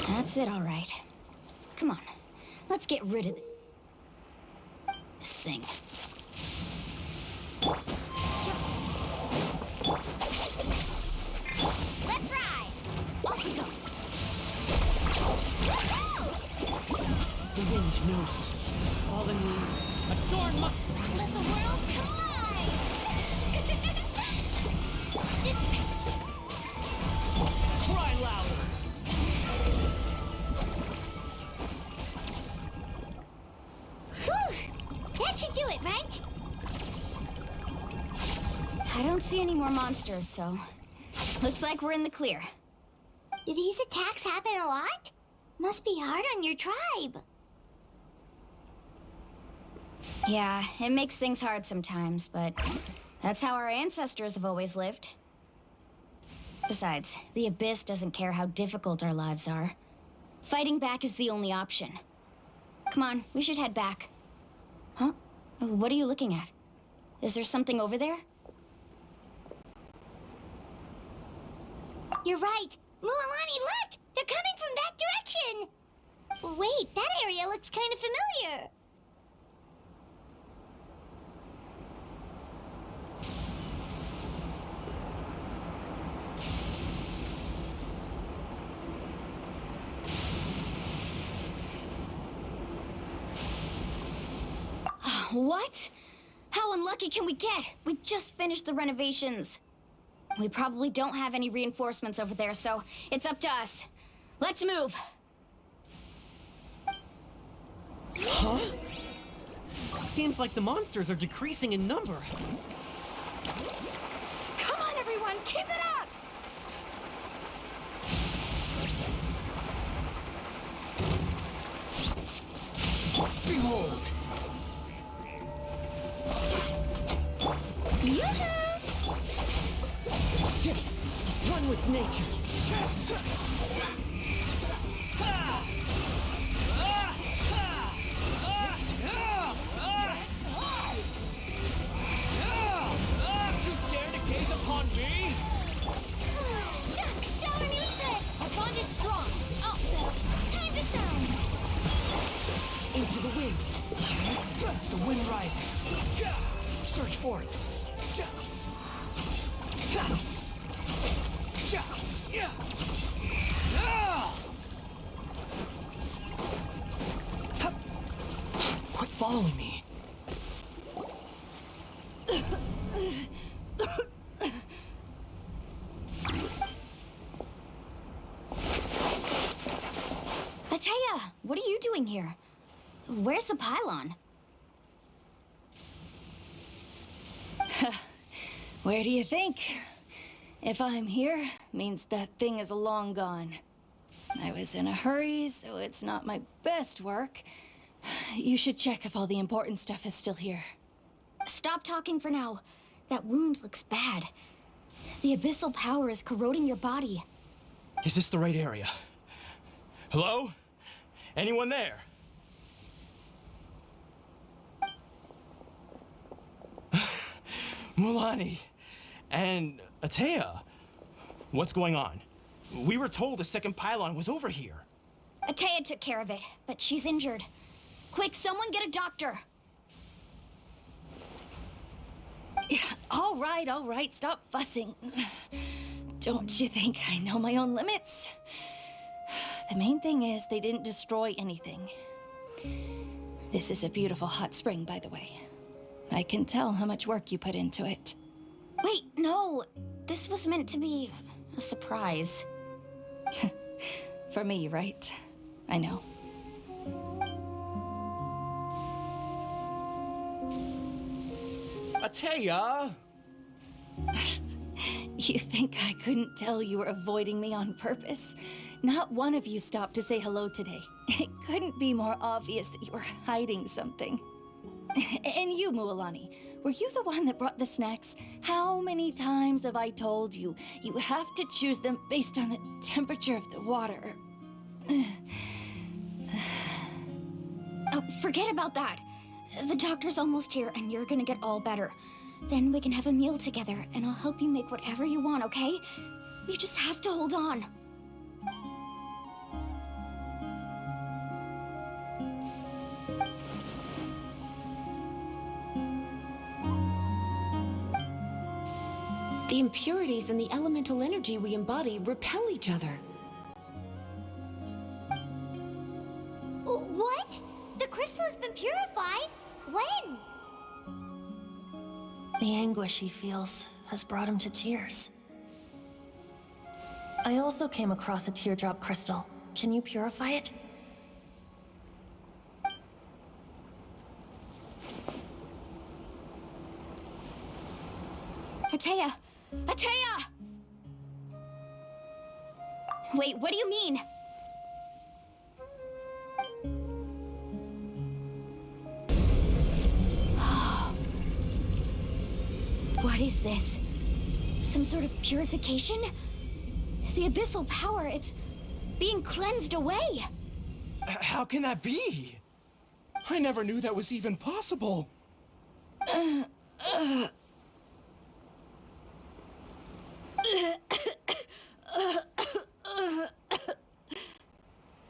That's it, all right. Come on, let's get rid of this thing. Let's ride! Off we go! The wind knows me. Fallen leaves adorn my... Let the world come alive! Cry louder! That should do it, right? I don't see any more monsters, so... Looks like we're in the clear. Do these attacks happen a lot? Must be hard on your tribe. Yeah, it makes things hard sometimes, but... That's how our ancestors have always lived. Besides, the Abyss doesn't care how difficult our lives are. Fighting back is the only option. Come on, we should head back. Huh? What are you looking at? Is there something over there? You're right. Mualani, look! They're coming from that direction! Wait, that area looks kind of familiar. What? How unlucky can we get? We just finished the renovations. We probably don't have any reinforcements over there, so it's up to us. Let's move. Huh? Seems like the monsters are decreasing in number. Come on, everyone, keep it up! Behold! Run with nature! You dare to gaze upon me? Shower music! Our bond is strong. Also, time to shine. Into the wind! The wind rises. Search for it. Quit following me. Ataya, what are you doing here? Where's the pylon? Where do you think? If I'm here, means that thing is long gone. I was in a hurry, so it's not my best work. You should check if all the important stuff is still here. Stop talking for now. That wound looks bad. The abyssal power is corroding your body. Is this the right area? Hello? Anyone there? Mulani and Ataya, what's going on? We were told the second pylon was over here. Ataya took care of it, but she's injured. Quick, someone get a doctor. All right, stop fussing. Don't you think I know my own limits? The main thing is they didn't destroy anything. This is a beautiful hot spring, by the way. I can tell how much work you put into it. Wait, no. This was meant to be a surprise. For me, right? I know. Ataya! You think I couldn't tell you were avoiding me on purpose? Not one of you stopped to say hello today. It couldn't be more obvious that you were hiding something. And you, Mualani, were you the one that brought the snacks? How many times have I told you, you have to choose them based on the temperature of the water? Oh, forget about that. The doctor's almost here and you're gonna get all better. Then we can have a meal together and I'll help you make whatever you want, okay? You just have to hold on. The impurities and the elemental energy we embody repel each other. What? The crystal has been purified? When? The anguish he feels has brought him to tears. I also came across a teardrop crystal. Can you purify it? Ataya! Ataya! Wait, what do you mean? What is this? Some sort of purification? The abyssal power, it's being cleansed away. How can that be? I never knew that was even possible.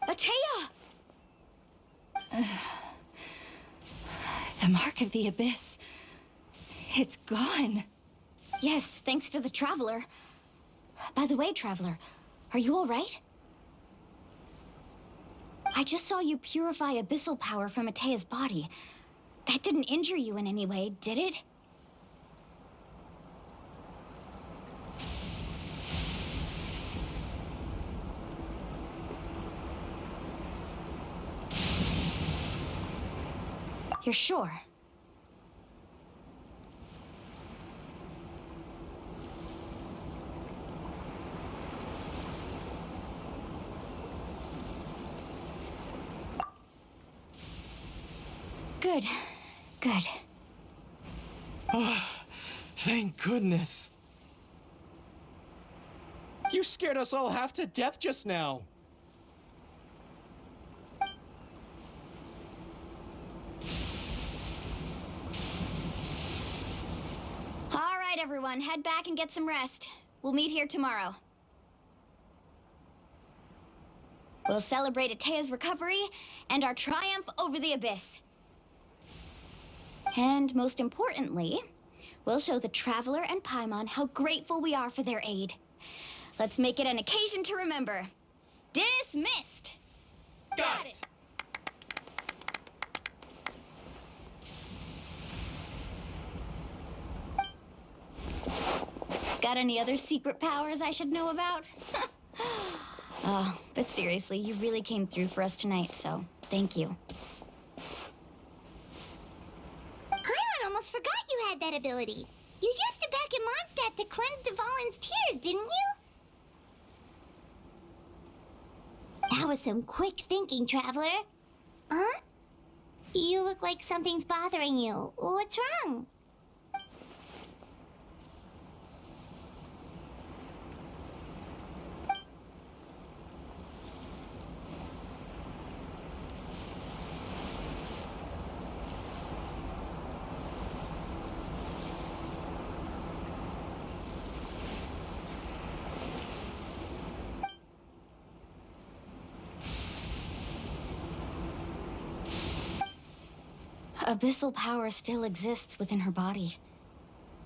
Atea! The mark of the abyss. It's gone. Yes, thanks to the Traveler. By the way, Traveler, are you all right? I just saw you purify abyssal power from Atea's body. That didn't injure you in any way, did it? You're sure? Good. Good. Oh, thank goodness. You scared us all half to death just now. All right, everyone, head back and get some rest. We'll meet here tomorrow. We'll celebrate Atea's recovery and our triumph over the abyss. And most importantly, we'll show the Traveler and Paimon how grateful we are for their aid. Let's make it an occasion to remember. Dismissed! Got it! Got any other secret powers I should know about? Oh, but seriously, you really came through for us tonight, so thank you. Paimon almost forgot you had that ability. You used it back in Mondstadt to cleanse Dvalin's tears, didn't you? That was some quick thinking, Traveler. Huh? You look like something's bothering you. What's wrong? Abyssal power still exists within her body.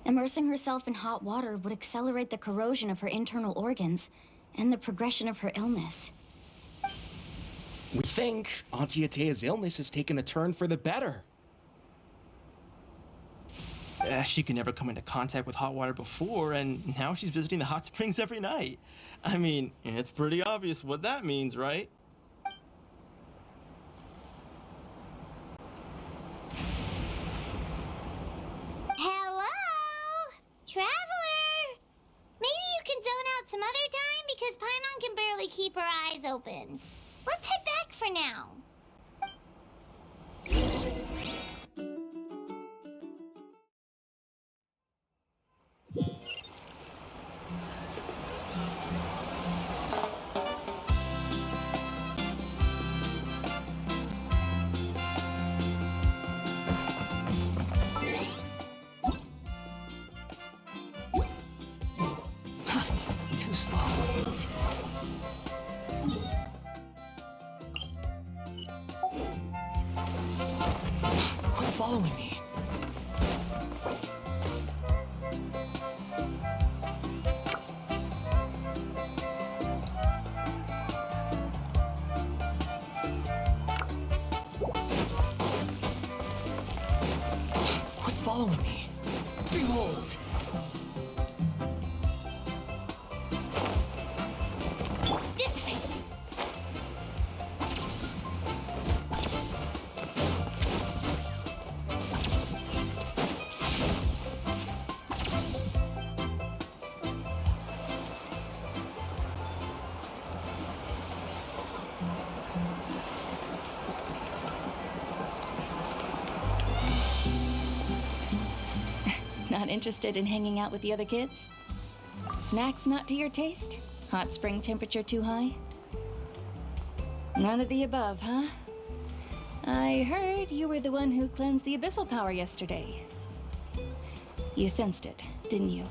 Immersing herself in hot water would accelerate the corrosion of her internal organs and the progression of her illness. We think Auntie Atea's illness has taken a turn for the better. She could never come into contact with hot water before, and now she's visiting the hot springs every night. I mean, it's pretty obvious what that means, right? Traveler! Maybe you can zone out some other time because Paimon can barely keep her eyes open. Let's head back for now. Too slow. Quit following me. Quit following me. Behold! Not interested in hanging out with the other kids? Snacks not to your taste? Hot spring temperature too high? None of the above, huh? I heard you were the one who cleansed the abyssal power yesterday. You sensed it, didn't you?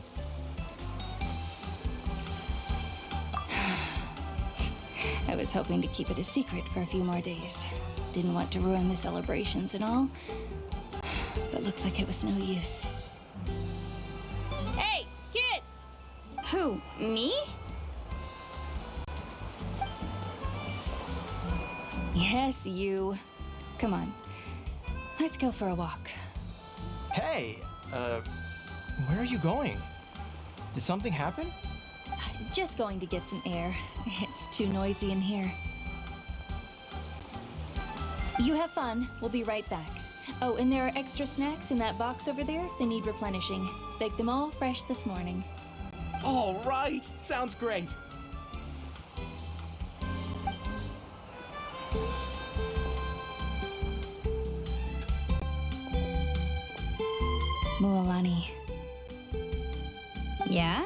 I was hoping to keep it a secret for a few more days. Didn't want to ruin the celebrations and all. But looks like it was no use. Hey, kid! Who, me? Yes, you. Come on. Let's go for a walk. Hey, where are you going? Did something happen? Just going to get some air. It's too noisy in here. You have fun. We'll be right back. Oh, and there are extra snacks in that box over there if they need replenishing. Baked them all fresh this morning. All right! Sounds great! Mualani. Yeah?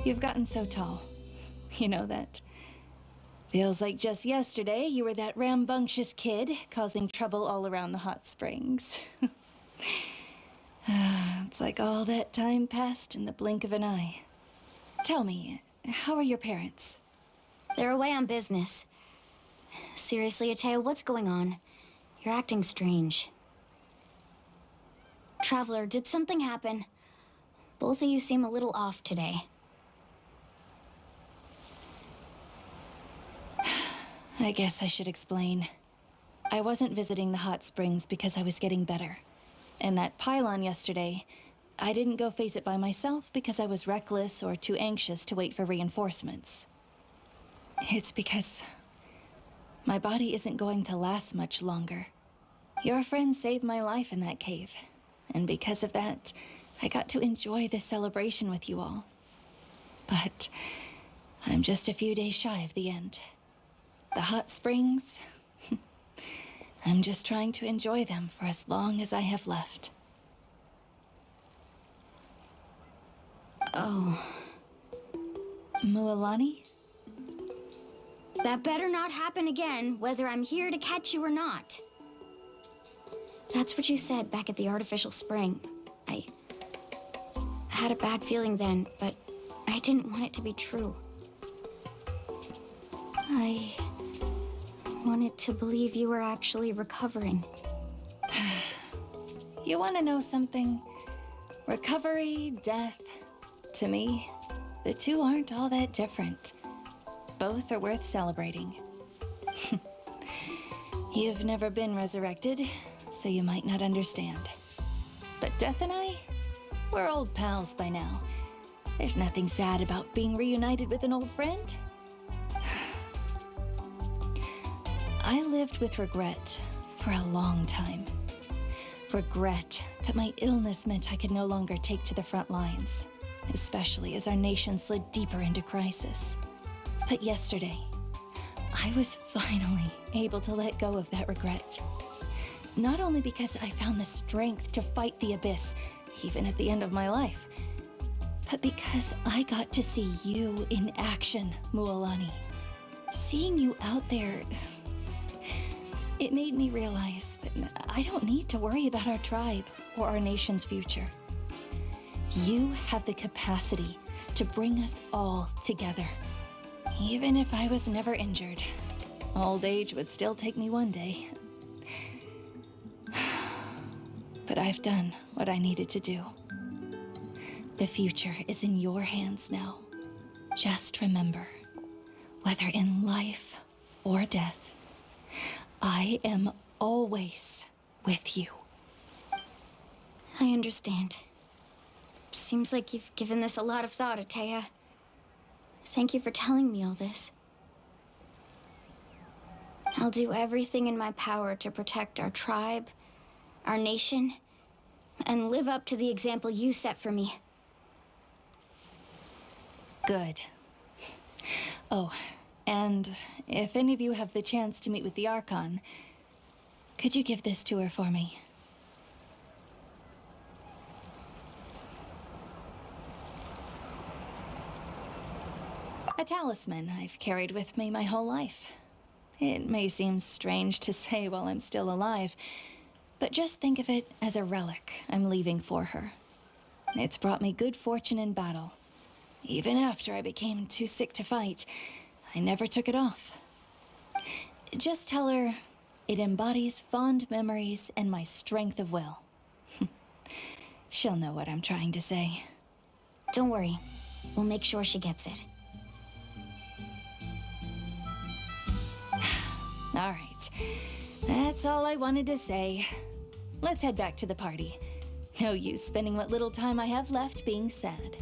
You've gotten so tall. You know that. Feels like just yesterday you were that rambunctious kid causing trouble all around the hot springs. It's like all that time passed in the blink of an eye. Tell me, how are your parents? They're away on business. Seriously, Ateo, what's going on? You're acting strange. Traveler, did something happen? Both of you seem a little off today. I guess I should explain. I wasn't visiting the hot springs because I was getting better. And that pylon yesterday, I didn't go face it by myself because I was reckless or too anxious to wait for reinforcements. It's because my body isn't going to last much longer. Your friend saved my life in that cave, and because of that, I got to enjoy this celebration with you all. But I'm just a few days shy of the end. The hot springs, I'm just trying to enjoy them for as long as I have left. Oh. Mualani? That better not happen again, whether I'm here to catch you or not. That's what you said back at the artificial spring. I had a bad feeling then, but I didn't want it to be true. I wanted to believe you were actually recovering. You want to know something? Recovery, death, to me, the two aren't all that different. Both are worth celebrating. You've never been resurrected, so you might not understand. But Death and I, we're old pals by now. There's nothing sad about being reunited with an old friend. I lived with regret for a long time. Regret that my illness meant I could no longer take to the front lines, especially as our nation slid deeper into crisis. But yesterday, I was finally able to let go of that regret. Not only because I found the strength to fight the abyss, even at the end of my life, but because I got to see you in action, Mualani. Seeing you out there, it made me realize that I don't need to worry about our tribe or our nation's future. You have the capacity to bring us all together. Even if I was never injured, old age would still take me one day. But I've done what I needed to do. The future is in your hands now. Just remember, whether in life or death, I am always with you. I understand. Seems like you've given this a lot of thought, Atea. Thank you for telling me all this. I'll do everything in my power to protect our tribe, our nation, and live up to the example you set for me. Good. Oh, and if any of you have the chance to meet with the Archon, could you give this to her for me? A talisman I've carried with me my whole life. It may seem strange to say while I'm still alive, but just think of it as a relic I'm leaving for her. It's brought me good fortune in battle. Even after I became too sick to fight, I never took it off. Just tell her it embodies fond memories and my strength of will. She'll know what I'm trying to say. Don't worry. We'll make sure she gets it. All right. That's all I wanted to say. Let's head back to the party. No use spending what little time I have left being sad.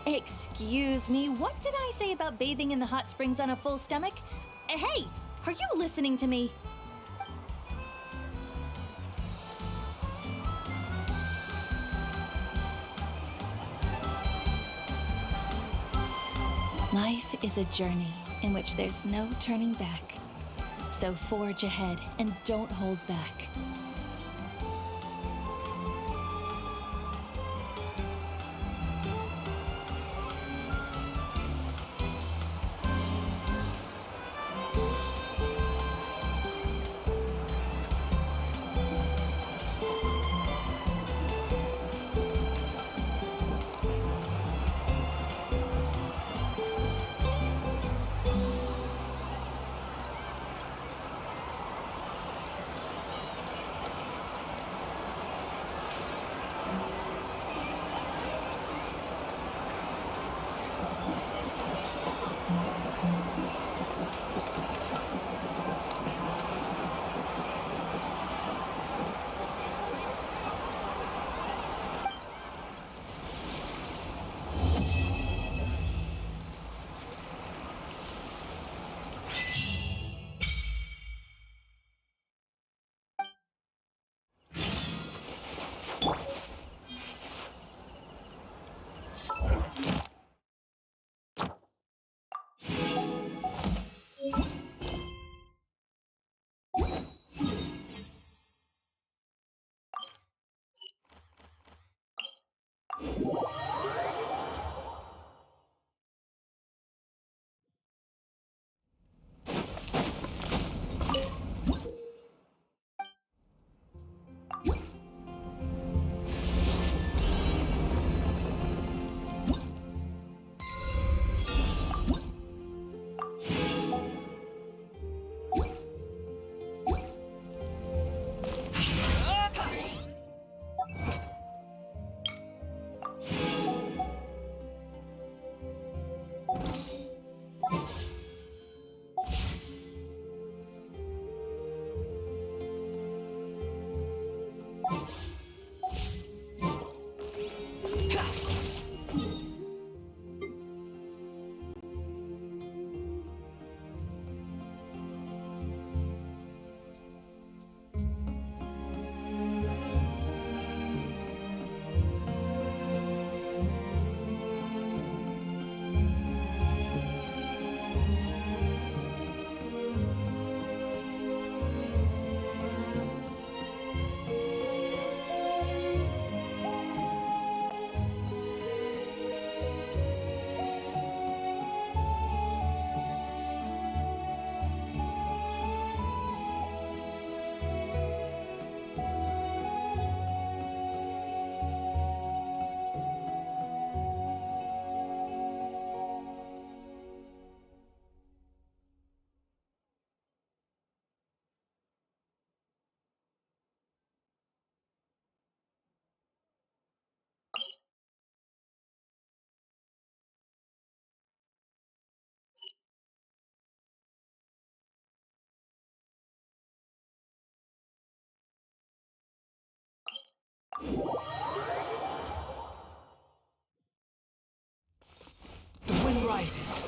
Excuse me, what did I say about bathing in the hot springs on a full stomach? Hey, are you listening to me? Life is a journey in which there's no turning back. So forge ahead and don't hold back. The wind rises.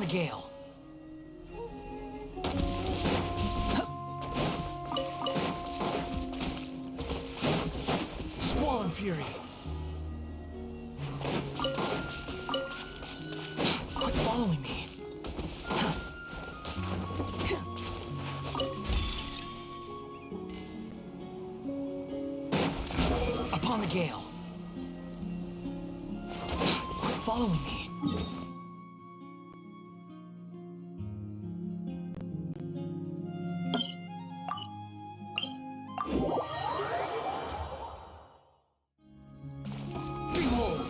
gale. Squall and fury. Quit following me. Upon the gale. Quit following me. Behold!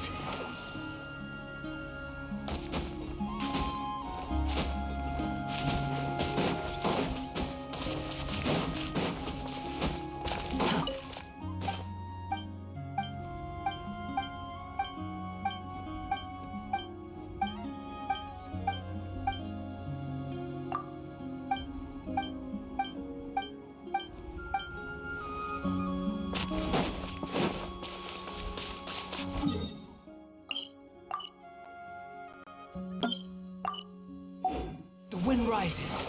The wind rises.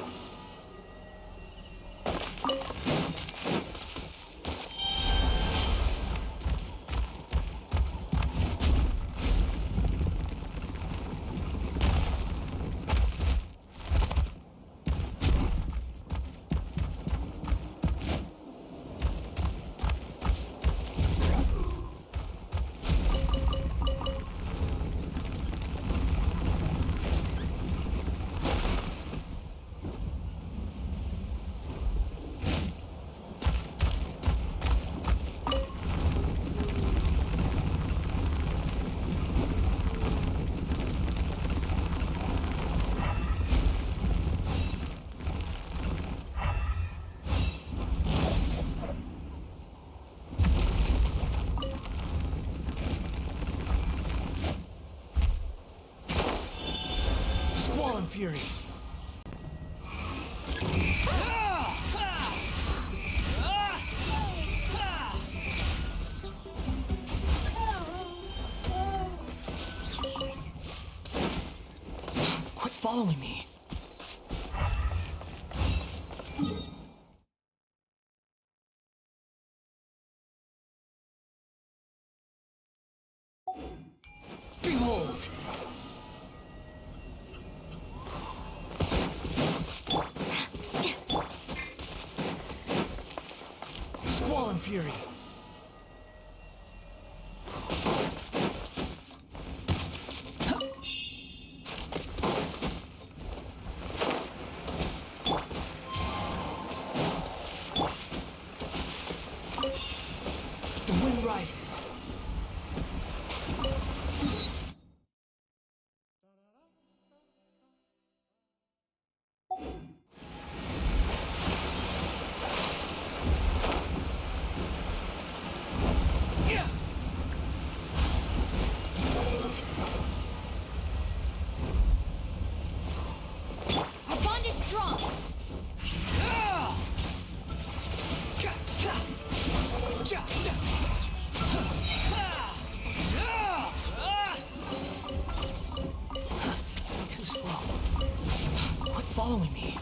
Squall and fury. Quit following me. Behold! Squall and fury. The wind rises. Our bond is strong. Too slow. Quit following me.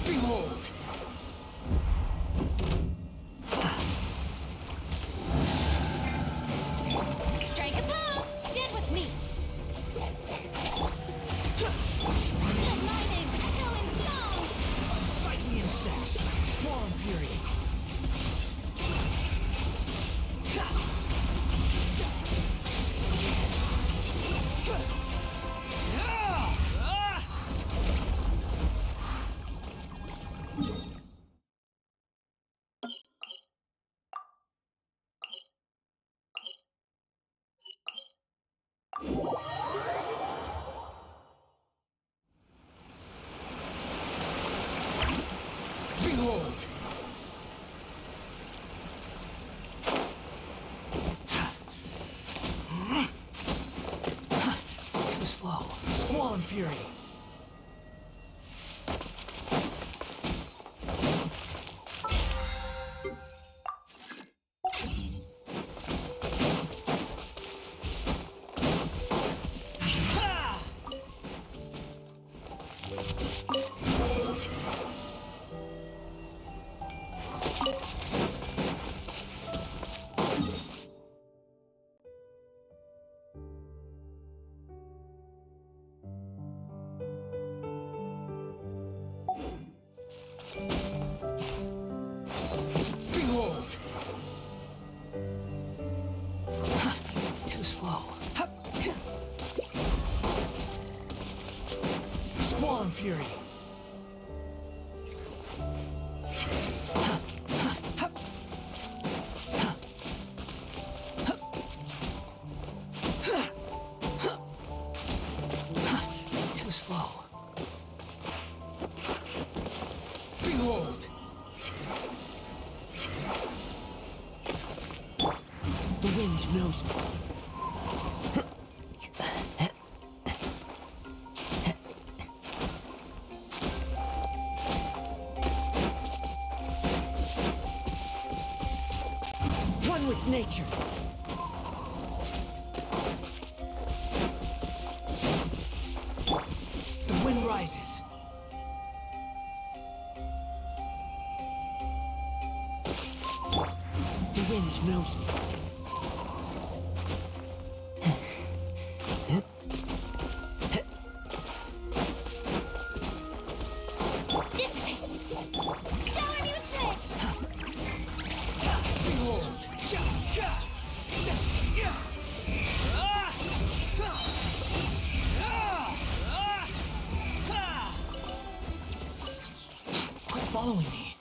Behold! Strike a pose. Stand with me. Lightning, echo in song. Unsightly insects. Squall and fury. Behold! Too slow. Squall and fury. slow. Squall and Fury. Too slow. Behold! The wind knows me. One with nature. The wind rises. The wind knows me. Following me.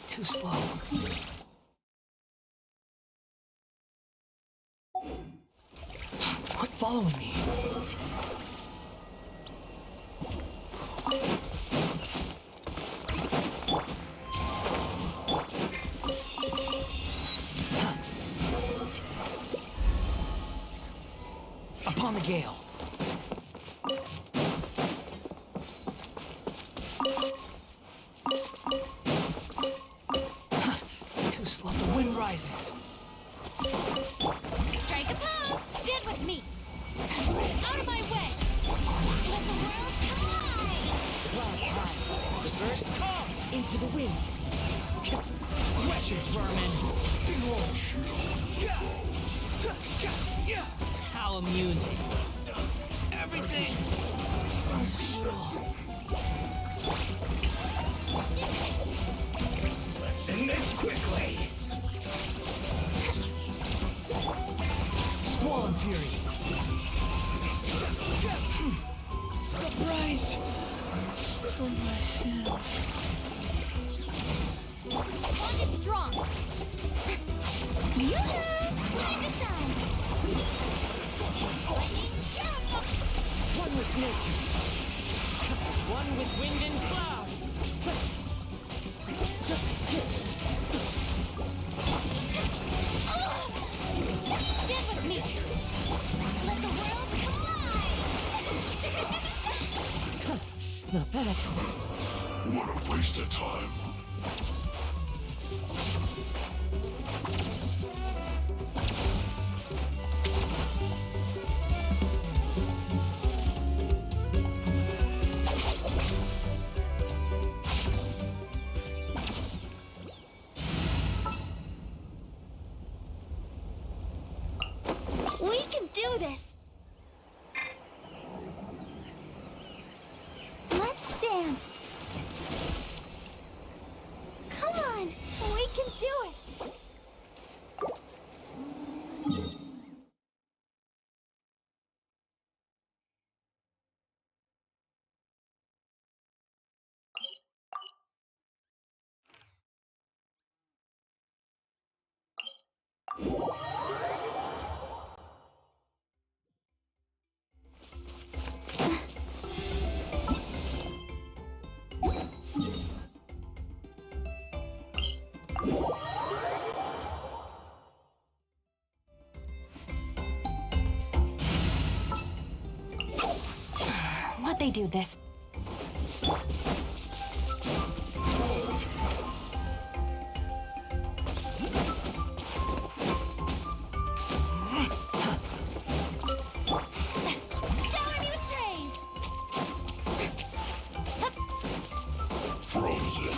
Too slow. Quit following me. Upon the gale. Too slow. The wind rises. Strike a pose! Stand with me! Out of my way! Let the world collide! Clouds high. The birds call into the wind. Wretched vermin! How amusing. Everything is futile. Let's end this quickly. Squall and Fury. The price for my sins. One is strong. Yoo-hoo! Time to shine. One with nature. One with wind and cloud. Stand with me. Let the world collide. Not bad. What a waste of time. We can do this. Let's dance. Come on, we can do it. Why'd they do this? Shower me with praise. Frozen.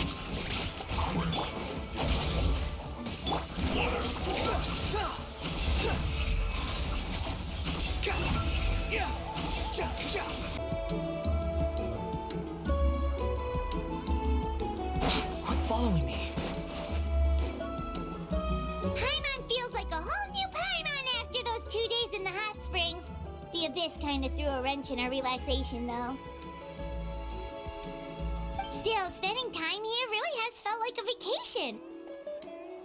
Paimon feels like a whole new Paimon after those 2 days in the hot springs. The Abyss kinda threw a wrench in our relaxation, though. Still, spending time here really has felt like a vacation.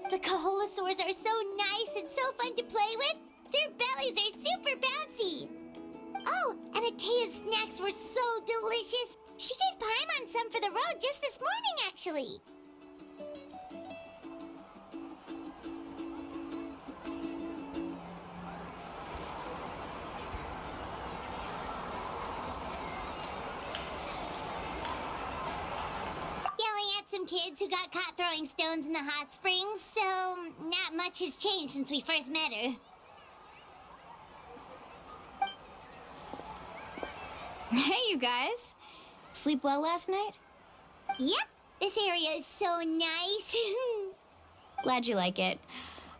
The Kaholosaurs are so nice and so fun to play with. Their bellies are super bouncy. Oh, and Atea's snacks were so delicious. She gave Paimon some for the road just this morning, actually. Yelling at some kids who got caught throwing stones in the hot springs, so not much has changed since we first met her. Hey, you guys. Sleep well last night? Yep, this area is so nice. Glad you like it.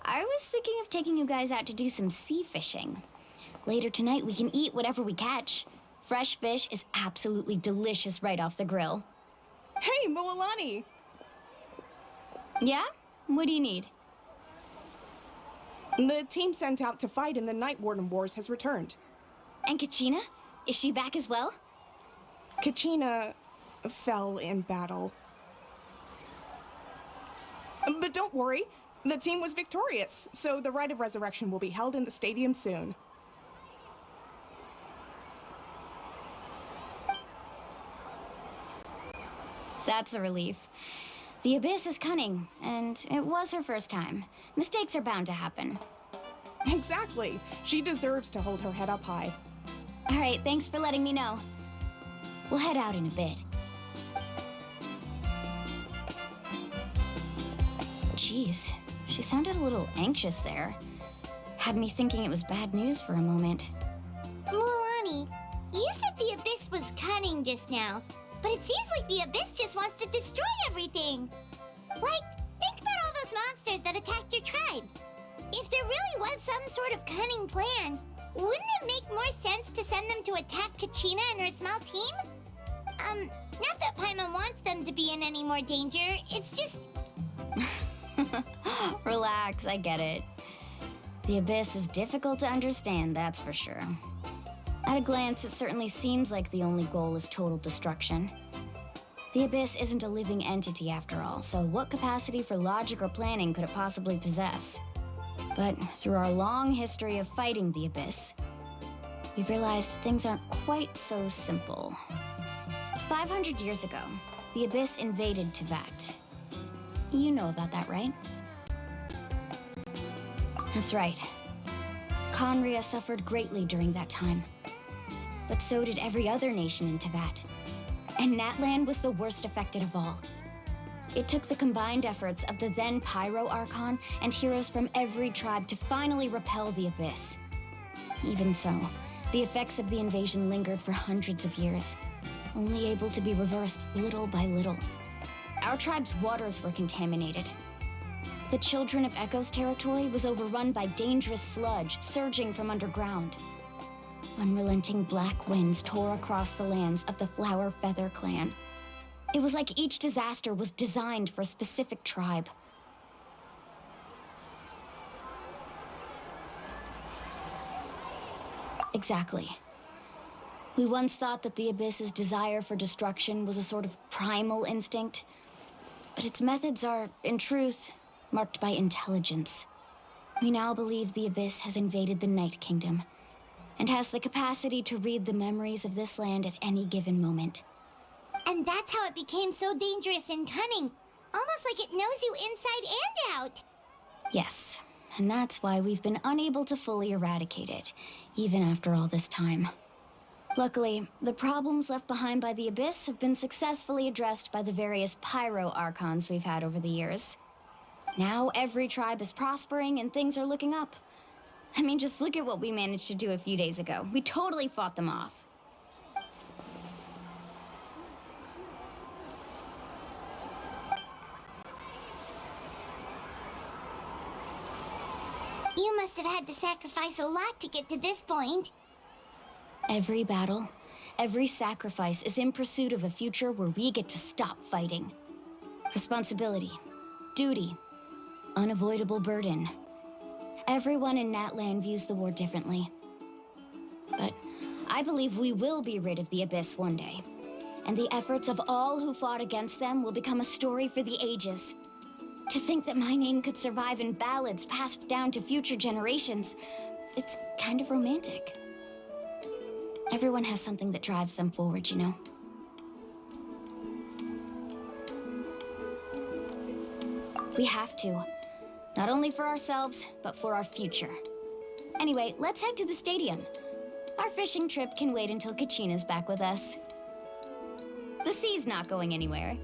I was thinking of taking you guys out to do some sea fishing. Later tonight, we can eat whatever we catch. Fresh fish is absolutely delicious right off the grill. Hey, Moalani! Yeah? What do you need? The team sent out to fight in the Night Warden Wars has returned. And Kachina? Is she back as well? Kachina fell in battle. But don't worry, the team was victorious, so the rite of resurrection will be held in the stadium soon. That's a relief. The Abyss is cunning, and it was her first time. Mistakes are bound to happen. Exactly. She deserves to hold her head up high. All right, thanks for letting me know. We'll head out in a bit. Jeez, she sounded a little anxious there. Had me thinking it was bad news for a moment. Moalani, you said the Abyss was cunning just now, but it seems like the Abyss just wants to destroy everything. Like, think about all those monsters that attacked your tribe. If there really was some sort of cunning plan, wouldn't it make more sense to send them to attack Kachina and her small team? Not that Paimon wants them to be in any more danger, it's just... Relax, I get it. The Abyss is difficult to understand, that's for sure. At a glance, it certainly seems like the only goal is total destruction. The Abyss isn't a living entity after all, so what capacity for logic or planning could it possibly possess? But through our long history of fighting the Abyss, we've realized things aren't quite so simple. 500 years ago, the Abyss invaded Teyvat. You know about that, right? That's right. Conria suffered greatly during that time. But so did every other nation in Teyvat. And Natlan was the worst affected of all. It took the combined efforts of the then Pyro Archon and heroes from every tribe to finally repel the Abyss. Even so, the effects of the invasion lingered for hundreds of years, only able to be reversed little by little. Our tribe's waters were contaminated. The Children of Echo's territory was overrun by dangerous sludge surging from underground. Unrelenting black winds tore across the lands of the Flower Feather clan. It was like each disaster was designed for a specific tribe. Exactly. We once thought that the Abyss's desire for destruction was a sort of primal instinct, but its methods are, in truth, marked by intelligence. We now believe the Abyss has invaded the Night Kingdom, and has the capacity to read the memories of this land at any given moment. And that's how it became so dangerous and cunning, almost like it knows you inside and out. Yes, and that's why we've been unable to fully eradicate it, even after all this time. Luckily, the problems left behind by the Abyss have been successfully addressed by the various Pyro Archons we've had over the years. Now every tribe is prospering and things are looking up. I mean, just look at what we managed to do a few days ago. We totally fought them off. You must have had to sacrifice a lot to get to this point. Every battle, every sacrifice is in pursuit of a future where we get to stop fighting. Responsibility, duty, unavoidable burden. Everyone in Natlan views the war differently. But I believe we will be rid of the Abyss one day. And the efforts of all who fought against them will become a story for the ages. To think that my name could survive in ballads passed down to future generations, it's kind of romantic. Everyone has something that drives them forward, you know? We have to. Not only for ourselves, but for our future. Anyway, let's head to the stadium. Our fishing trip can wait until Kachina's back with us. The sea's not going anywhere.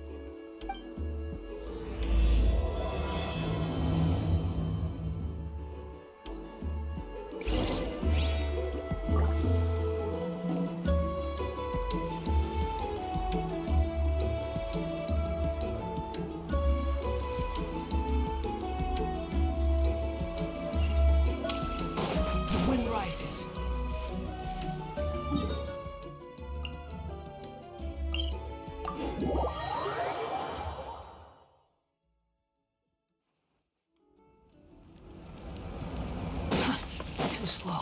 The wind rises. Too slow.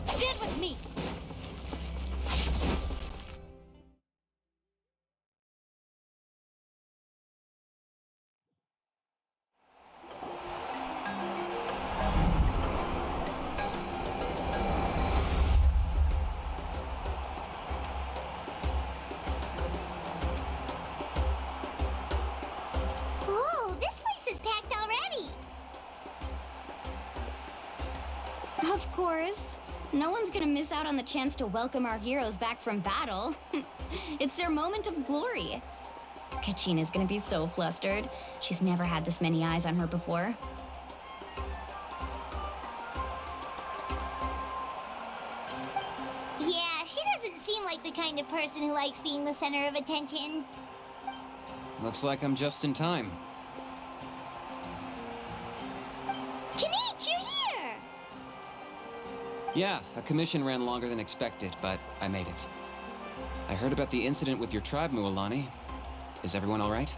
Stand with me! Ooh, this place is packed already. Of course. No one's gonna miss out on the chance to welcome our heroes back from battle. It's their moment of glory. Kachina's gonna be so flustered. She's never had this many eyes on her before. Yeah, she doesn't seem like the kind of person who likes being the center of attention. Looks like I'm just in time. Kinich, you're here! Yeah, a commission ran longer than expected, but I made it. I heard about the incident with your tribe, Mualani. Is everyone all right?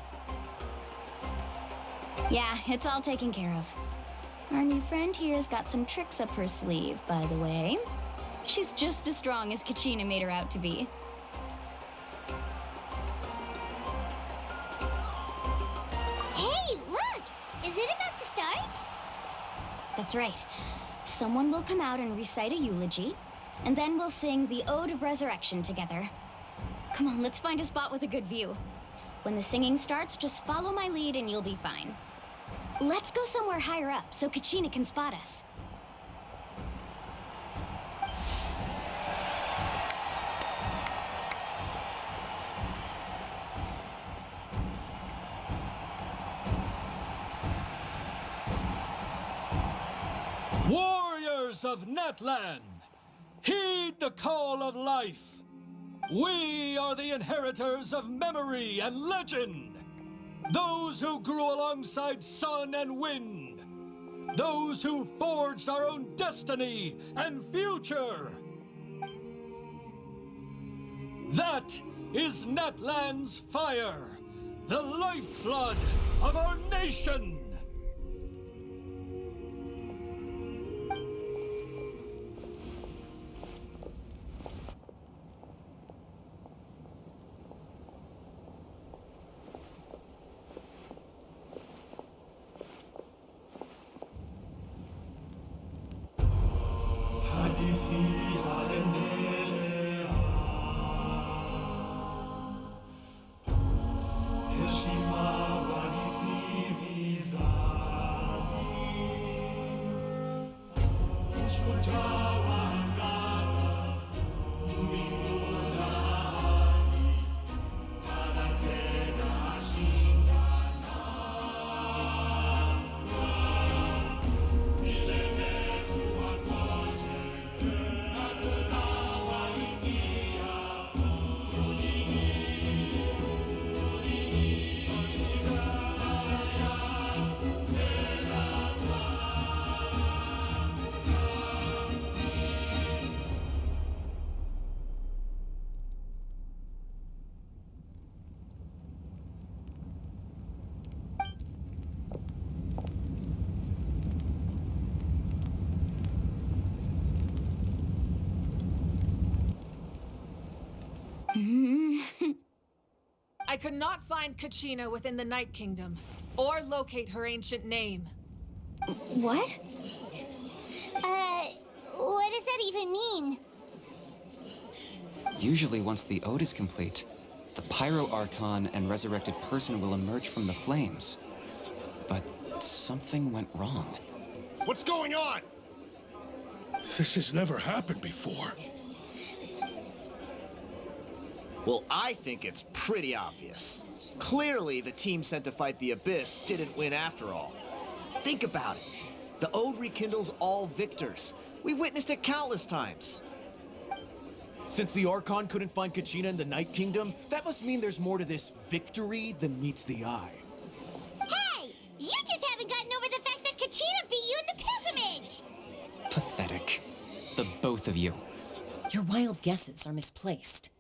Yeah, it's all taken care of. Our new friend here's got some tricks up her sleeve, by the way. She's just as strong as Kachina made her out to be. Hey, look! Is it about to start? That's right. Someone will come out and recite a eulogy, and then we'll sing the Ode of Resurrection together. Come on, let's find a spot with a good view. When the singing starts, just follow my lead and you'll be fine. Let's go somewhere higher up so Kachina can spot us. Warriors of Natlan, heed the call of life. We are the inheritors of memory and legend. Those who grew alongside sun and wind. Those who forged our own destiny and future. That is Natlan's fire, the lifeblood of our nation. Heshima Vanithi Visa I could not find Kachina within the Night Kingdom, or locate her ancient name. What? What does that even mean? Usually once the ode is complete, the Pyro Archon and resurrected person will emerge from the flames. But something went wrong. What's going on? This has never happened before. Well, I think it's pretty obvious. Clearly, the team sent to fight the Abyss didn't win after all. Think about it. The Ode rekindles all victors. We've witnessed it countless times. Since the Archon couldn't find Kachina in the Night Kingdom, that must mean there's more to this victory than meets the eye. Hey! You just haven't gotten over the fact that Kachina beat you in the pilgrimage! Pathetic. The both of you. Your wild guesses are misplaced.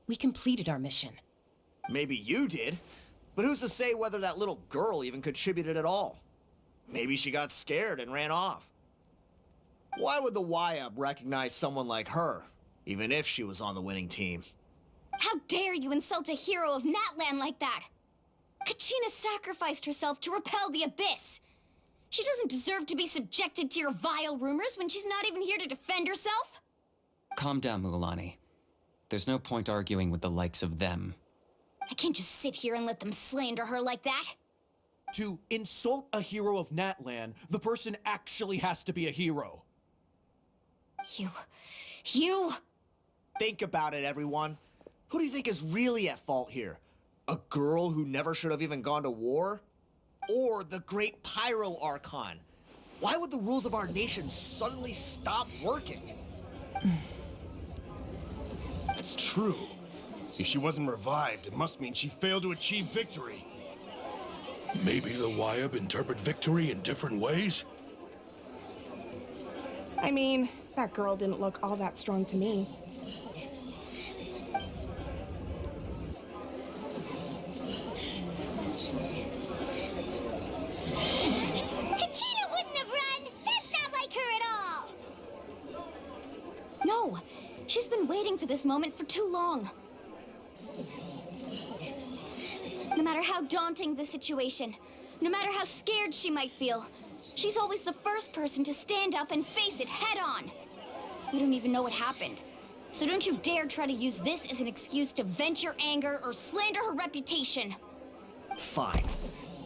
We completed our mission. Maybe you did, but who's to say whether that little girl even contributed at all? Maybe she got scared and ran off. Why would the YUB recognize someone like her, even if she was on the winning team? How dare you insult a hero of Natlan like that? Kachina sacrificed herself to repel the Abyss. She doesn't deserve to be subjected to your vile rumors when she's not even here to defend herself. Calm down, Mughulani. There's no point arguing with the likes of them. I can't just sit here and let them slander her like that. To insult a hero of Natlan, the person actually has to be a hero. You... Think about it, everyone. Who do you think is really at fault here? A girl who never should have even gone to war? Or the great Pyro Archon? Why would the rules of our nation suddenly stop working? That's true. If she wasn't revived, it must mean she failed to achieve victory. Maybe the YUB interpret victory in different ways? I mean, that girl didn't look all that strong to me. Kachina wouldn't have run! That's not like her at all! No! She's been waiting for this moment for too long. No matter how daunting the situation, no matter how scared she might feel, she's always the first person to stand up and face it head on. We don't even know what happened, so don't you dare try to use this as an excuse to vent your anger or slander her reputation. Fine.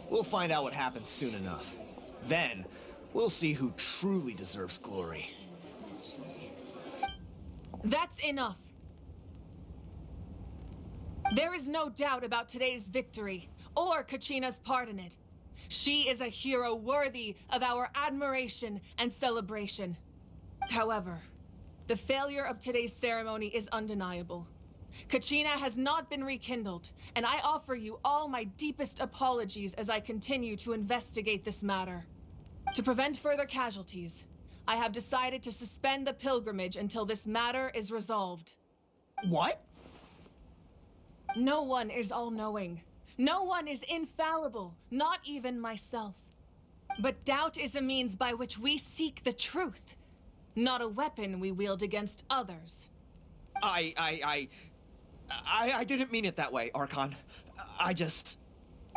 We'll find out what happens soon enough. Then, we'll see who truly deserves glory. That's enough. There is no doubt about today's victory, or Kachina's part in it. She is a hero worthy of our admiration and celebration. However, the failure of today's ceremony is undeniable. Kachina has not been rekindled, and I offer you all my deepest apologies as I continue to investigate this matter. To prevent further casualties, I have decided to suspend the pilgrimage until this matter is resolved. What? No one is all-knowing. No one is infallible, not even myself. But doubt is a means by which we seek the truth, not a weapon we wield against others. I didn't mean it that way, Archon. I just...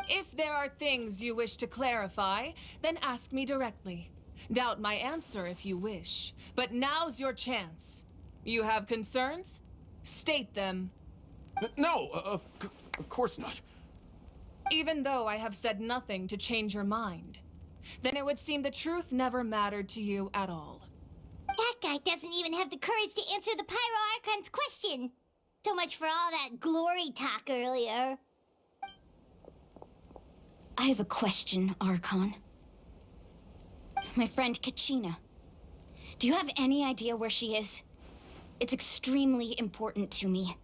If there are things you wish to clarify, then ask me directly. Doubt my answer if you wish, but now's your chance. You have concerns? State them. No, of course not. Even though I have said nothing to change your mind, then it would seem the truth never mattered to you at all. That guy doesn't even have the courage to answer the Pyro Archon's question. So much for all that glory talk earlier. I have a question, Archon. My friend Kachina. Do you have any idea where she is? It's extremely important to me.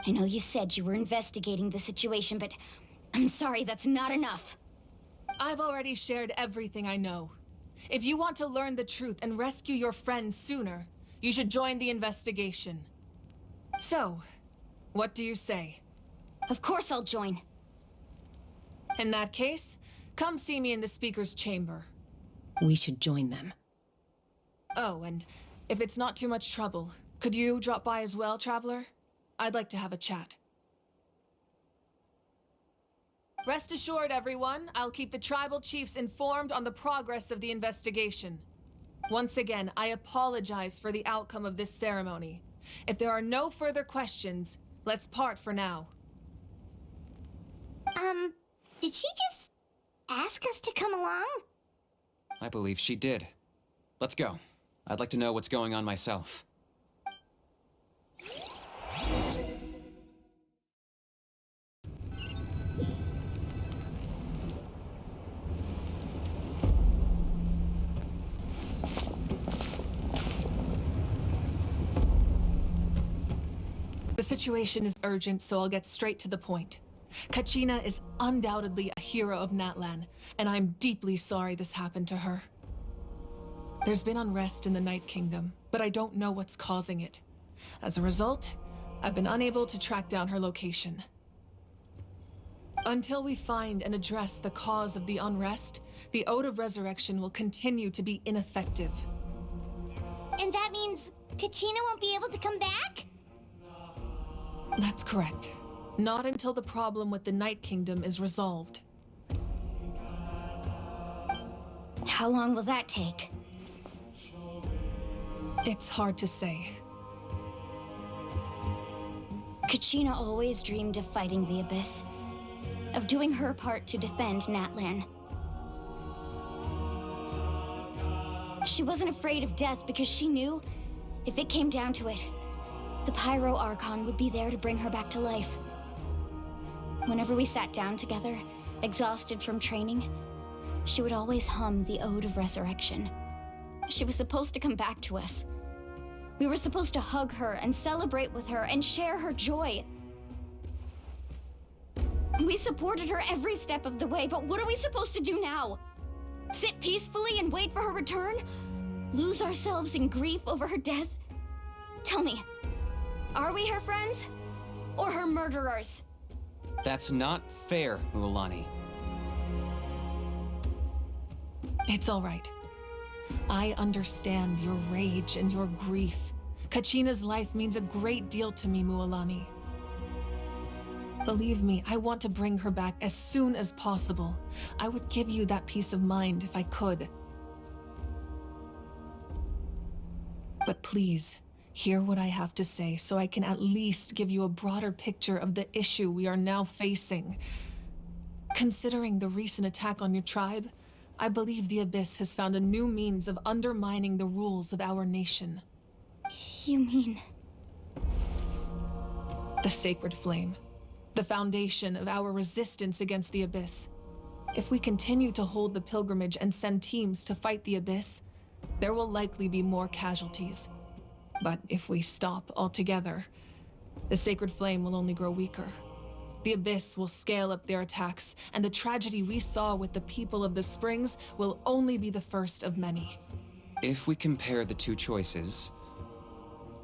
I know you said you were investigating the situation, but I'm sorry, that's not enough. I've already shared everything I know. If you want to learn the truth and rescue your friend sooner, you should join the investigation. So, what do you say? Of course I'll join. In that case, come see me in the speaker's chamber. We should join them. Oh, and if it's not too much trouble, could you drop by as well, Traveler? I'd like to have a chat. Rest assured, everyone, I'll keep the tribal chiefs informed on the progress of the investigation. Once again, I apologize for the outcome of this ceremony. If there are no further questions, let's part for now. Did she just ask us to come along? I believe she did. Let's go. I'd like to know what's going on myself. The situation is urgent, so I'll get straight to the point. Kachina is undoubtedly a hero of Natlan, and I'm deeply sorry this happened to her. There's been unrest in the Night Kingdom, but I don't know what's causing it. As a result, I've been unable to track down her location. Until we find and address the cause of the unrest, the Ode of Resurrection will continue to be ineffective. And that means Kachina won't be able to come back? That's correct. Not until the problem with the Night Kingdom is resolved. How long will that take? It's hard to say. Kachina always dreamed of fighting the Abyss, of doing her part to defend Natlan. She wasn't afraid of death because she knew, if it came down to it, the Pyro Archon would be there to bring her back to life. Whenever we sat down together, exhausted from training, she would always hum the Ode of Resurrection. She was supposed to come back to us. We were supposed to hug her and celebrate with her and share her joy. We supported her every step of the way, but what are we supposed to do now? Sit peacefully and wait for her return? Lose ourselves in grief over her death? Tell me, are we her friends? Or her murderers? That's not fair, Mualani. It's all right. I understand your rage and your grief. Kachina's life means a great deal to me, Mualani. Believe me, I want to bring her back as soon as possible. I would give you that peace of mind if I could. But please, hear what I have to say so I can at least give you a broader picture of the issue we are now facing. Considering the recent attack on your tribe, I believe the Abyss has found a new means of undermining the rules of our nation. You mean... The Sacred Flame. The foundation of our resistance against the Abyss. If we continue to hold the pilgrimage and send teams to fight the Abyss, there will likely be more casualties. But if we stop altogether, the Sacred Flame will only grow weaker. The Abyss will scale up their attacks, and the tragedy we saw with the people of the Springs will only be the first of many. If we compare the two choices,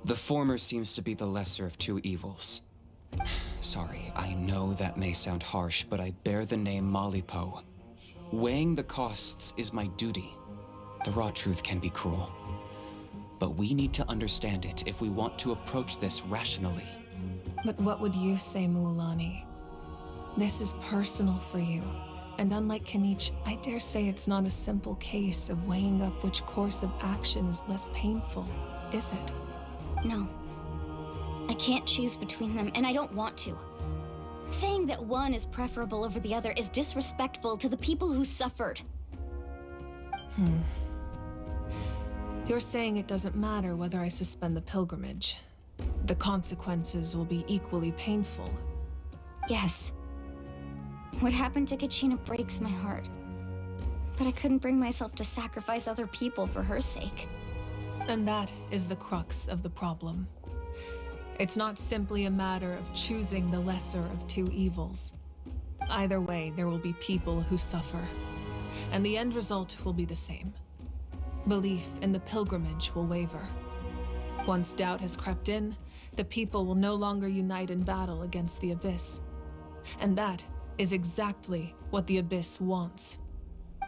the former seems to be the lesser of two evils. Sorry, I know that may sound harsh, but I bear the name Malipo. Weighing the costs is my duty. The raw truth can be cruel. But we need to understand it if we want to approach this rationally. But what would you say, Mualani? This is personal for you, and unlike Kanich, I dare say it's not a simple case of weighing up which course of action is less painful, is it? No. I can't choose between them, and I don't want to. Saying that one is preferable over the other is disrespectful to the people who suffered. You're saying it doesn't matter whether I suspend the pilgrimage. The consequences will be equally painful. Yes. What happened to Kachina breaks my heart. But I couldn't bring myself to sacrifice other people for her sake. And that is the crux of the problem. It's not simply a matter of choosing the lesser of two evils. Either way, there will be people who suffer. And the end result will be the same. Belief in the pilgrimage will waver. Once doubt has crept in, the people will no longer unite in battle against the Abyss. And that is exactly what the Abyss wants.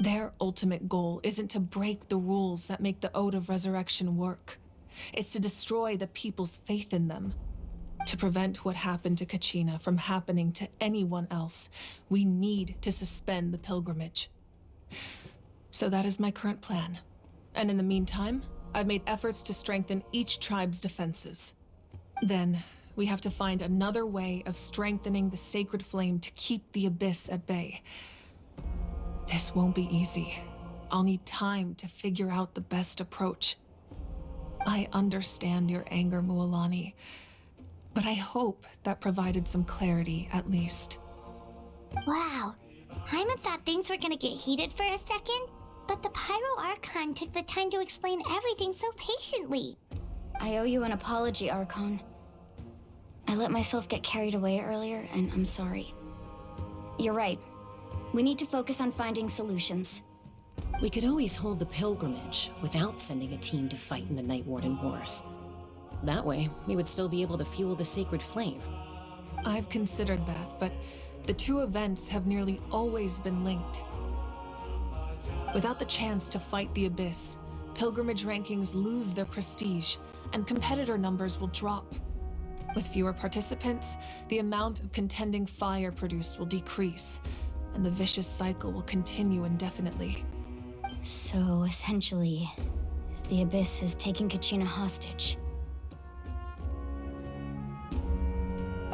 Their ultimate goal isn't to break the rules that make the Ode of Resurrection work. It's to destroy the people's faith in them. To prevent what happened to Kachina from happening to anyone else, we need to suspend the pilgrimage. So that is my current plan. And in the meantime, I've made efforts to strengthen each tribe's defenses. Then, we have to find another way of strengthening the sacred flame to keep the abyss at bay. This won't be easy. I'll need time to figure out the best approach. I understand your anger, Mualani, but I hope that provided some clarity, at least. Wow. Hyman thought things were gonna get heated for a second, but the Pyro Archon took the time to explain everything so patiently. I owe you an apology, Archon. I let myself get carried away earlier, and I'm sorry. You're right. We need to focus on finding solutions. We could always hold the pilgrimage without sending a team to fight in the Night Warden Wars. That way, we would still be able to fuel the sacred flame. I've considered that, but the two events have nearly always been linked. Without the chance to fight the abyss, pilgrimage rankings lose their prestige, and competitor numbers will drop. With fewer participants, the amount of contending fire produced will decrease, and the vicious cycle will continue indefinitely. So, essentially, the abyss has taken Kachina hostage.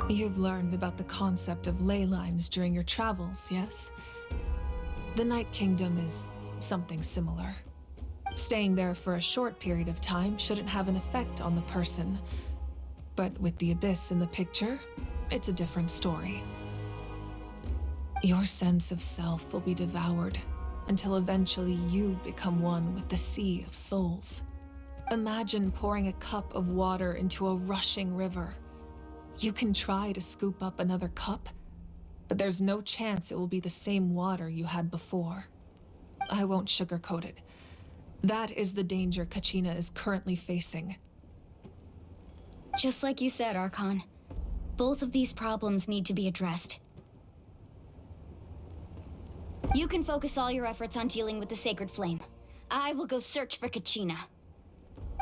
You've learned about the concept of ley lines during your travels, yes? The Night Kingdom is something similar. Staying there for a short period of time shouldn't have an effect on the person. But with the abyss in the picture, it's a different story. Your sense of self will be devoured until eventually you become one with the sea of souls. Imagine pouring a cup of water into a rushing river. You can try to scoop up another cup, but there's no chance it will be the same water you had before. I won't sugarcoat it. That is the danger Kachina is currently facing. Just like you said, Archon. Both of these problems need to be addressed. You can focus all your efforts on dealing with the sacred flame. I will go search for Kachina.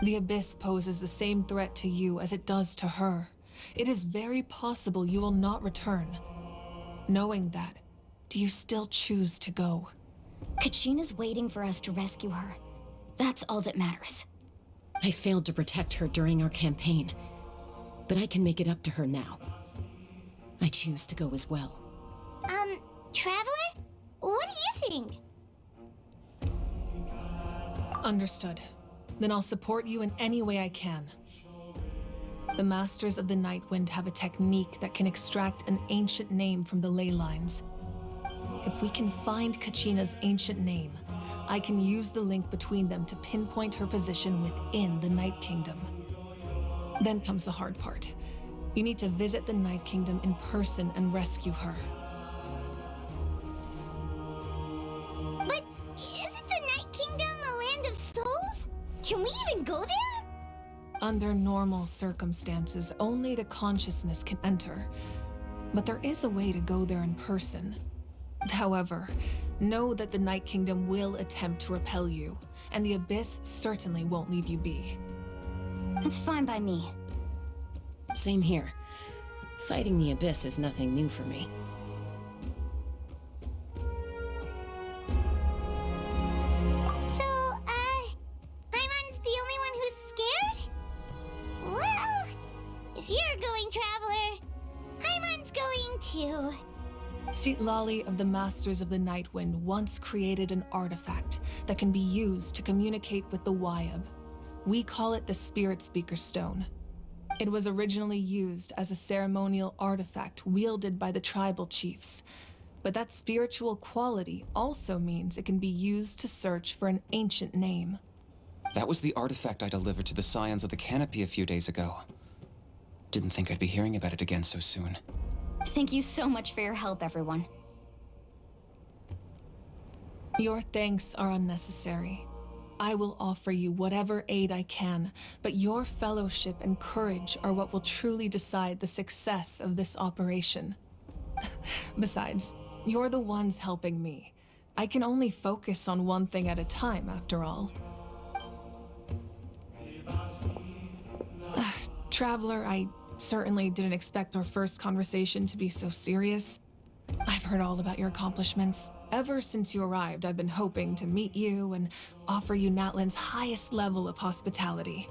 The abyss poses the same threat to you as it does to her. It is very possible you will not return. Knowing that, do you still choose to go? Kachina's waiting for us to rescue her. That's all that matters. I failed to protect her during our campaign, but I can make it up to her now. I choose to go as well. Traveler? What do you think? Understood. Then I'll support you in any way I can. The Masters of the Night Wind have a technique that can extract an ancient name from the ley lines. If we can find Kachina's ancient name, I can use the link between them to pinpoint her position within the Night Kingdom. Then comes the hard part. You need to visit the Night Kingdom in person and rescue her. But isn't the Night Kingdom a land of souls? Can we even go there? Under normal circumstances, only the consciousness can enter. But there is a way to go there in person. However, know that the Night Kingdom will attempt to repel you, and the Abyss certainly won't leave you be. It's fine by me. Same here. Fighting the Abyss is nothing new for me. So, Hyman's the only one who's scared? Well, if you're going, Traveler, Hyman's going too. Sitlali of the Masters of the Night Wind once created an artifact that can be used to communicate with the Wyab. We call it the Spirit Speaker Stone. It was originally used as a ceremonial artifact wielded by the tribal chiefs, but that spiritual quality also means it can be used to search for an ancient name. That was the artifact I delivered to the Scions of the Canopy a few days ago. Didn't think I'd be hearing about it again so soon. Thank you so much for your help, everyone. Your thanks are unnecessary. I will offer you whatever aid I can, but your fellowship and courage are what will truly decide the success of this operation. Besides, you're the ones helping me. I can only focus on one thing at a time, after all. Traveler, I certainly didn't expect our first conversation to be so serious. I've heard all about your accomplishments. Ever since you arrived, I've been hoping to meet you and offer you Natlan's highest level of hospitality.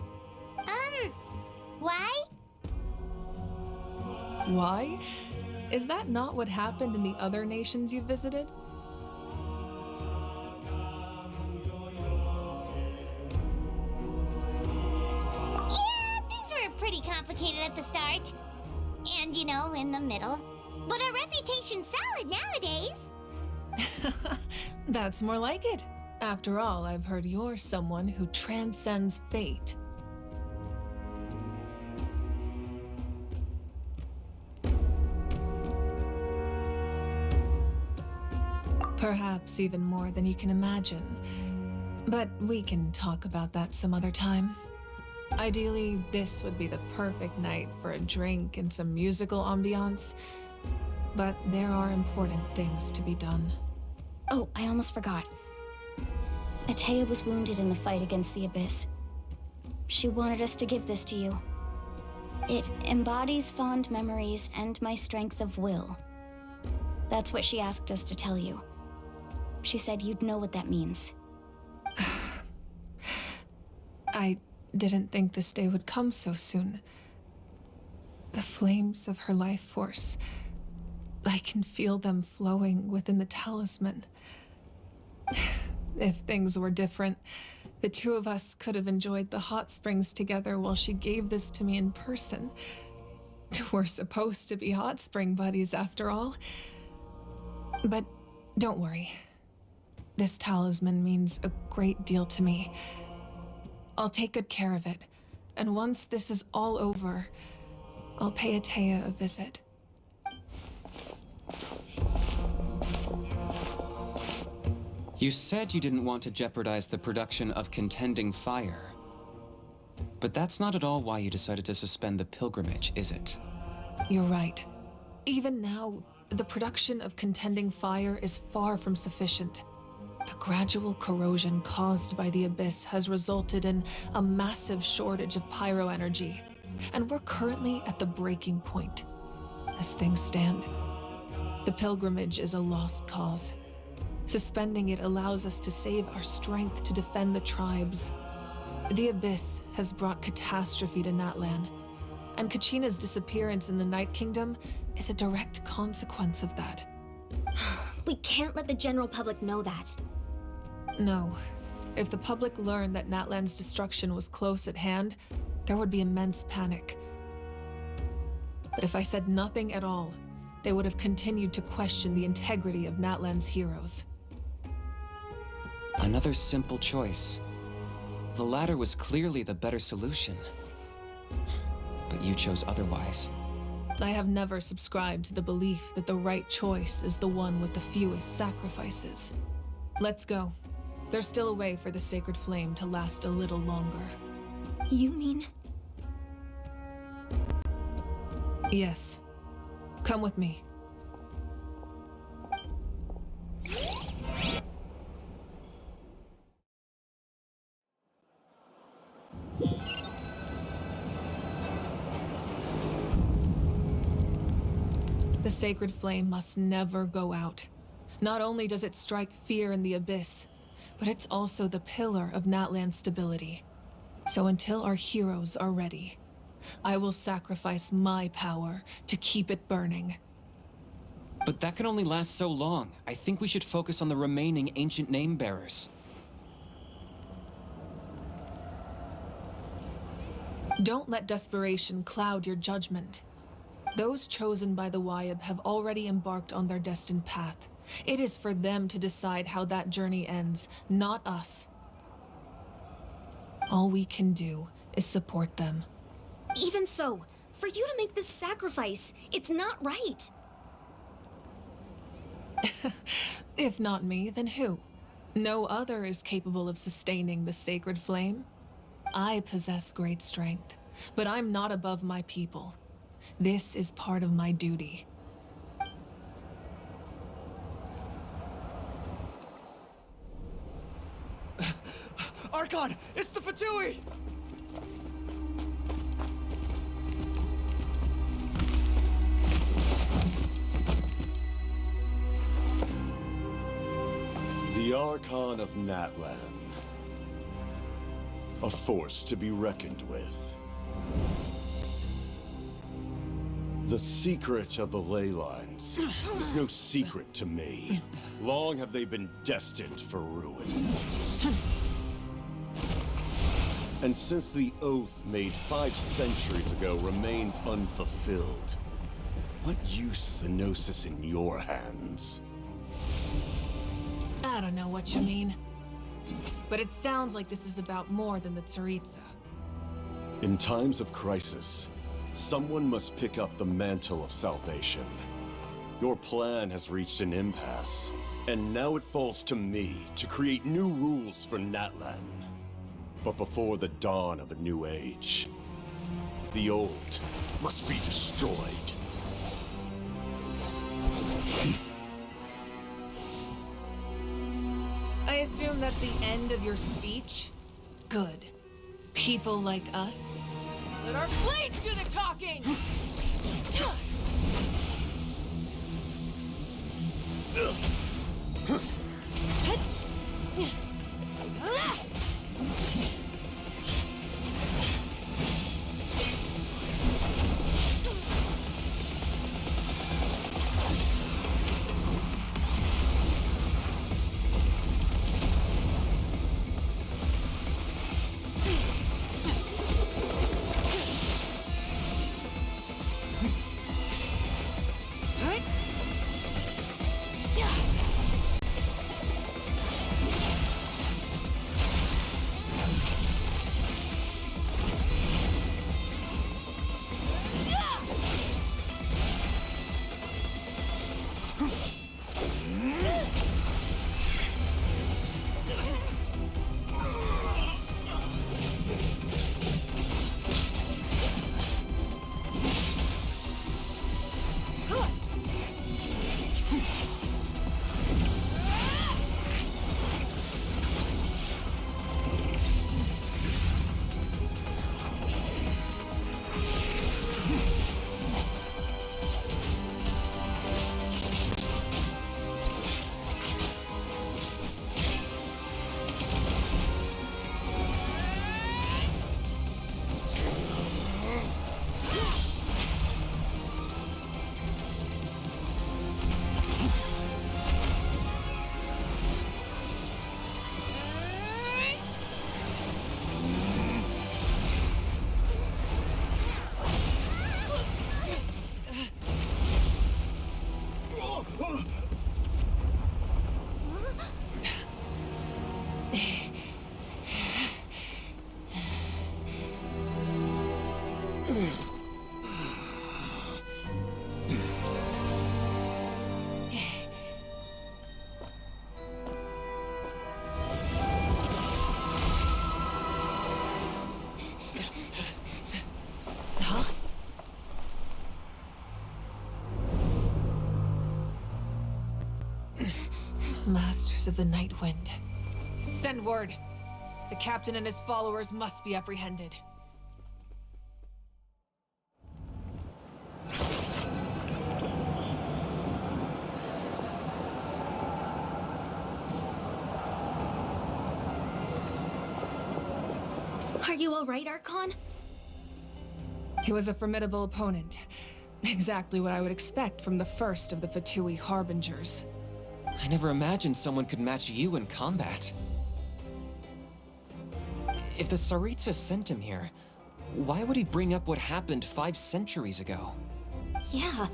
Why? Why? Is that not what happened in the other nations you visited? Yeah, things were pretty complicated at the start. And, you know, in the middle. But our reputation's solid nowadays. That's more like it. After all, I've heard you're someone who transcends fate. Perhaps even more than you can imagine. But we can talk about that some other time. Ideally, this would be the perfect night for a drink and some musical ambiance. But there are important things to be done. Oh, I almost forgot. Atea was wounded in the fight against the Abyss. She wanted us to give this to you. It embodies fond memories and my strength of will. That's what she asked us to tell you. She said you'd know what that means. I didn't think this day would come so soon. The flames of her life force, I can feel them flowing within the talisman. If things were different, the two of us could have enjoyed the hot springs together while she gave this to me in person. We're supposed to be hot spring buddies after all. But don't worry. This talisman means a great deal to me. I'll take good care of it, and once this is all over, I'll pay Atea a visit. You said you didn't want to jeopardize the production of contending fire. But that's not at all why you decided to suspend the pilgrimage, is it? You're right. Even now, the production of contending fire is far from sufficient. The gradual corrosion caused by the Abyss has resulted in a massive shortage of pyro energy, and we're currently at the breaking point. As things stand, the pilgrimage is a lost cause. Suspending it allows us to save our strength to defend the tribes. The Abyss has brought catastrophe to Natlan, and Kachina's disappearance in the Night Kingdom is a direct consequence of that. We can't let the general public know that. No. If the public learned that Natlan's destruction was close at hand, there would be immense panic. But if I said nothing at all, they would have continued to question the integrity of Natlan's heroes. Another simple choice. The latter was clearly the better solution. But you chose otherwise. I have never subscribed to the belief that the right choice is the one with the fewest sacrifices. Let's go. There's still a way for the sacred flame to last a little longer. You mean? Yes. Come with me. The sacred flame must never go out. Not only does it strike fear in the Abyss, but it's also the pillar of Natlan's stability. So until our heroes are ready, I will sacrifice my power to keep it burning. But that can only last so long. I think we should focus on the remaining ancient name bearers. Don't let desperation cloud your judgment. Those chosen by the Wyeb have already embarked on their destined path. It is for them to decide how that journey ends, not us. All we can do is support them. Even so, for you to make this sacrifice, it's not right. If not me, then who? No other is capable of sustaining the sacred flame. I possess great strength, but I'm not above my people. This is part of my duty. Archon! It's the Fatui! The Archon of Natlan. A force to be reckoned with. The secret of the ley lines is no secret to me. Long have they been destined for ruin. And since the oath made 5 centuries ago remains unfulfilled, what use is the Gnosis in your hands? I don't know what you mean. But it sounds like this is about more than the Tsaritsa. In times of crisis, someone must pick up the mantle of salvation. Your plan has reached an impasse, and now it falls to me to create new rules for Natlan. But before the dawn of a new age, the old must be destroyed. I assume that's the end of your speech? Good. People like us. Let our blades do the talking! Masters of the Night Wind. Send word. The captain and his followers must be apprehended. Are you all right, Archon? He was a formidable opponent. Exactly what I would expect from the first of the Fatui Harbingers. I never imagined someone could match you in combat. If the Tsaritsa sent him here, why would he bring up what happened 5 centuries ago? Yeah.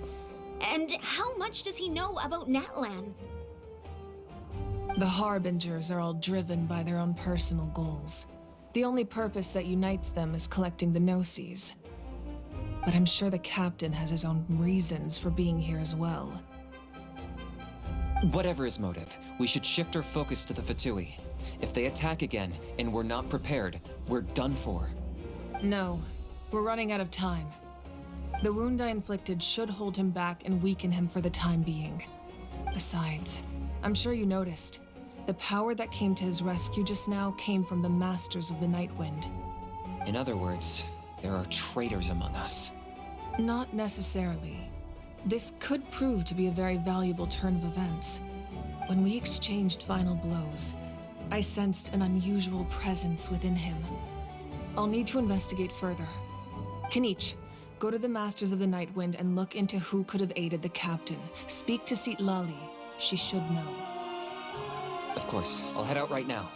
And how much does he know about Natlan? The Harbingers are all driven by their own personal goals. The only purpose that unites them is collecting the Gnosis. But I'm sure the captain has his own reasons for being here as well. Whatever his motive, we should shift our focus to the Fatui. If they attack again, and we're not prepared, we're done for. No, we're running out of time. The wound I inflicted should hold him back and weaken him for the time being. Besides, I'm sure you noticed, the power that came to his rescue just now came from the Masters of the Night Wind. In other words, there are traitors among us. Not necessarily. This could prove to be a very valuable turn of events. When we exchanged final blows, I sensed an unusual presence within him. I'll need to investigate further. Kanich, go to the Masters of the Night Wind and look into who could have aided the captain. Speak to Seat Lali. She should know. Of course. I'll head out right now.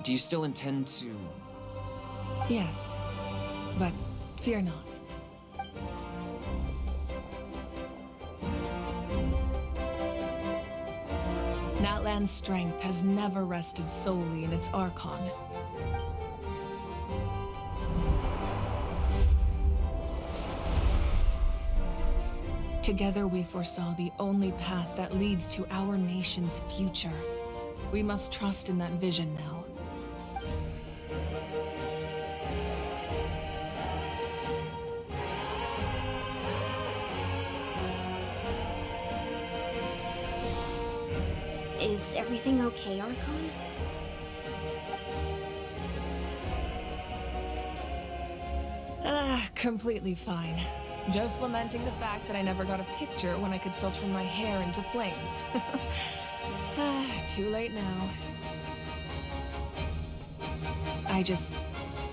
Do you still intend to... Yes, but fear not. Natlan's strength has never rested solely in its Archon. Together we foresaw the only path that leads to our nation's future. We must trust in that vision now. Is everything okay, Archon? Completely fine. Just lamenting the fact that I never got a picture when I could still turn my hair into flames. Too late now. I just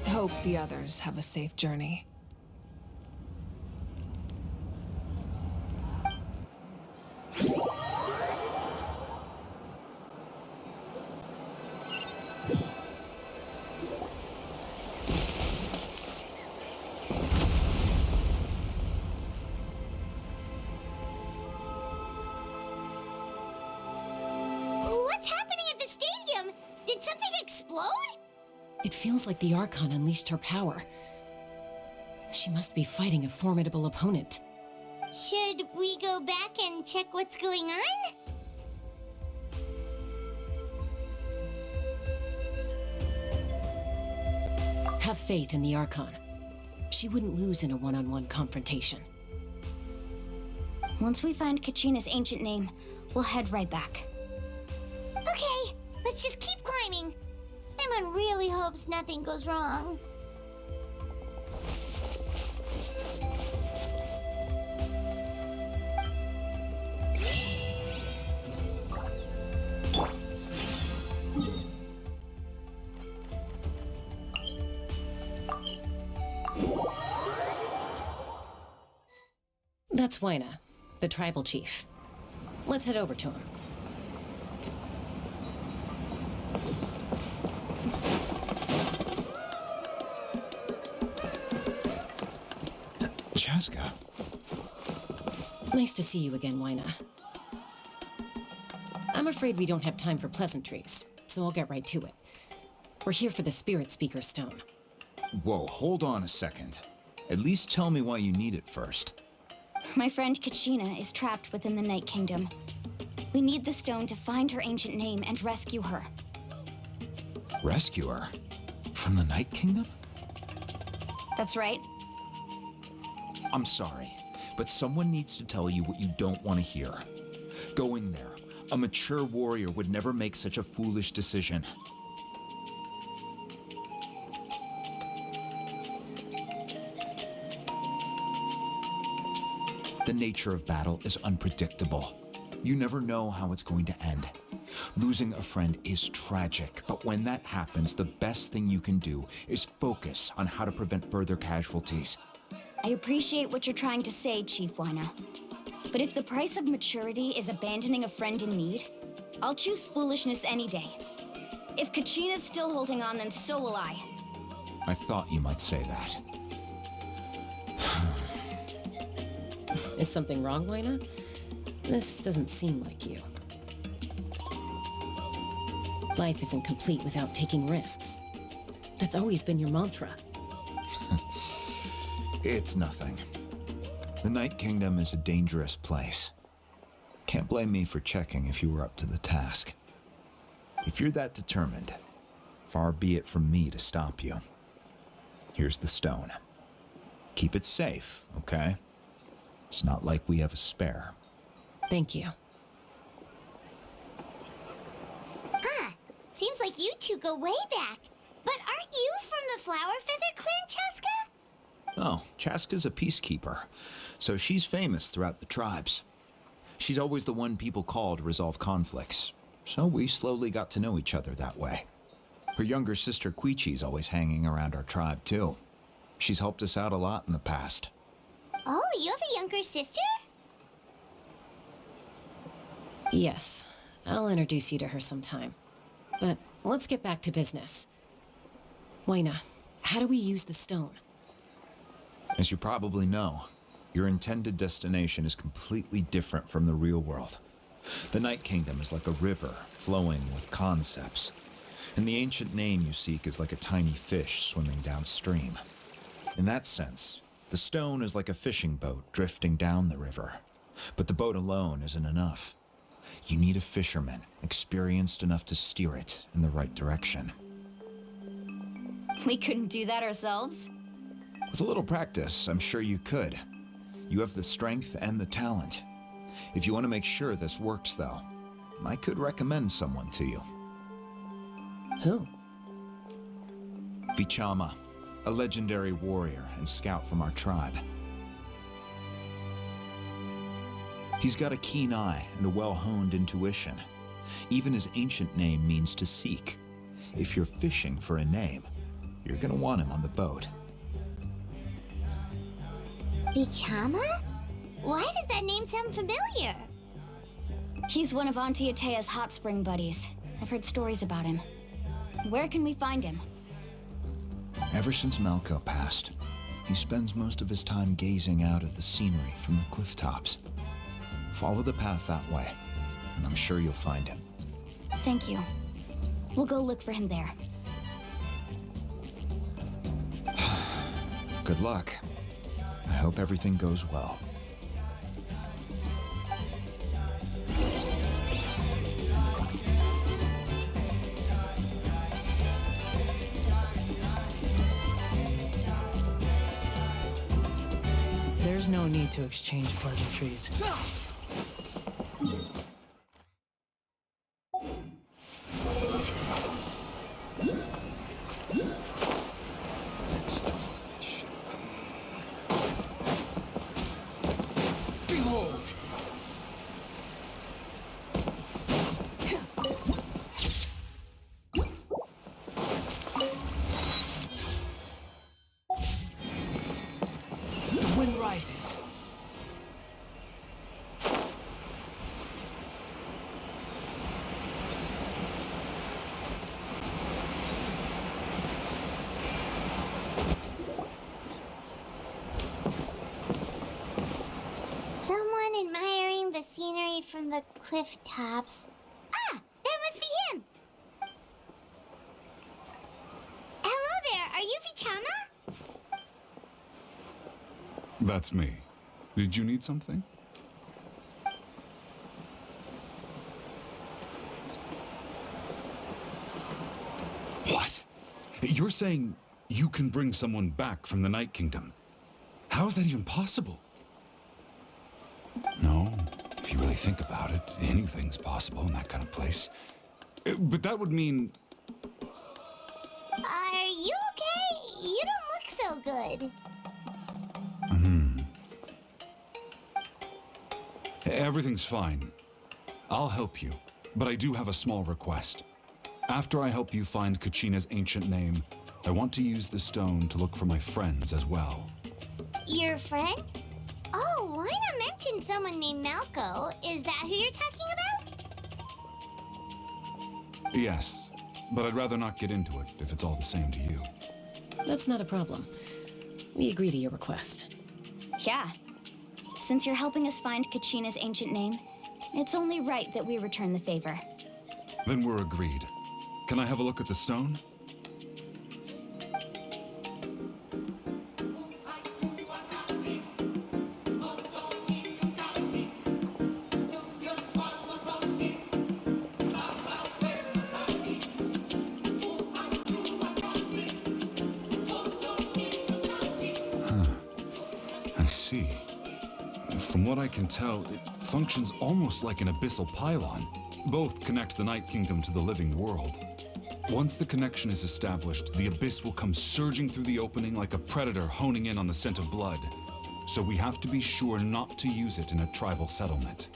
hope the others have a safe journey. What's happening at the stadium? Did something explode? It feels like the Archon unleashed her power. She must be fighting a formidable opponent. Should we go back and check what's going on? Have faith in the Archon. She wouldn't lose in a one-on-one confrontation. Once we find Kachina's ancient name, we'll head right back. Okay, let's just keep climbing. Paimon really hopes nothing goes wrong. That's Waina, the tribal chief. Let's head over to him. Chaska. Nice to see you again, Waina. I'm afraid we don't have time for pleasantries, so I'll get right to it. We're here for the Spirit Speaker Stone. Whoa, hold on a second. At least tell me why you need it first. My friend Kachina is trapped within the Night Kingdom. We need the stone to find her ancient name and rescue her. Rescue her? From the Night Kingdom? That's right. I'm sorry, but someone needs to tell you what you don't want to hear. Go in there. A mature warrior would never make such a foolish decision. The nature of battle is unpredictable. You never know how it's going to end. Losing a friend is tragic, but when that happens, the best thing you can do is focus on how to prevent further casualties. I appreciate what you're trying to say, Chief Waina. But if the price of maturity is abandoning a friend in need, I'll choose foolishness any day. If Kachina's still holding on, then so will I. I thought you might say that. Is something wrong, Waina? This doesn't seem like you. Life isn't complete without taking risks. That's always been your mantra. It's nothing. The Night Kingdom is a dangerous place. Can't blame me for checking if you were up to the task. If you're that determined, far be it from me to stop you. Here's the stone. Keep it safe, okay? It's not like we have a spare. Thank you. Huh. Seems like you two go way back. But aren't you from the Flower Feather Clan, Chaska? Oh, Chaska's a peacekeeper, so she's famous throughout the tribes. She's always the one people call to resolve conflicts, so we slowly got to know each other that way. Her younger sister Quichi's always hanging around our tribe too. She's helped us out a lot in the past. Oh, you have a younger sister? Yes, I'll introduce you to her sometime. But let's get back to business. Waina, how do we use the stone? As you probably know, your intended destination is completely different from the real world. The Night Kingdom is like a river flowing with concepts, and the ancient name you seek is like a tiny fish swimming downstream. In that sense, the stone is like a fishing boat drifting down the river, but the boat alone isn't enough. You need a fisherman experienced enough to steer it in the right direction. We couldn't do that ourselves? With a little practice, I'm sure you could. You have the strength and the talent. If you want to make sure this works, though, I could recommend someone to you. Who? Vichama, a legendary warrior and scout from our tribe. He's got a keen eye and a well-honed intuition. Even his ancient name means to seek. If you're fishing for a name, you're gonna want him on the boat. Vichama? Why does that name sound familiar? He's one of Auntie Atea's hot spring buddies. I've heard stories about him. Where can we find him? Ever since Malco passed, he spends most of his time gazing out at the scenery from the cliff tops. Follow the path that way, and I'm sure you'll find him. Thank you. We'll go look for him there. Good luck. I hope everything goes well. There's no need to exchange pleasantries. Behold! The wind rises. Someone admiring the scenery from the cliff tops. Ah, that must be him! Hello there, are you Vichama? That's me. Did you need something? What? You're saying you can bring someone back from the Night Kingdom? How is that even possible? No, if you really think about it, anything's possible in that kind of place. But that would mean... Are you okay? You don't look so good. Everything's fine. I'll help you, but I do have a small request. After I help you find Kachina's ancient name, I want to use the stone to look for my friends as well. Your friend? Oh, why not mention someone named Malco? Is that who you're talking about? Yes, but I'd rather not get into it if it's all the same to you. That's not a problem. We agree to your request. Yeah. Since you're helping us find Kachina's ancient name, it's only right that we return the favor. Then we're agreed. Can I have a look at the stone? I see. From what I can tell, it functions almost like an abyssal pylon. Both connect the Night Kingdom to the living world. Once the connection is established, the abyss will come surging through the opening like a predator honing in on the scent of blood. So we have to be sure not to use it in a tribal settlement.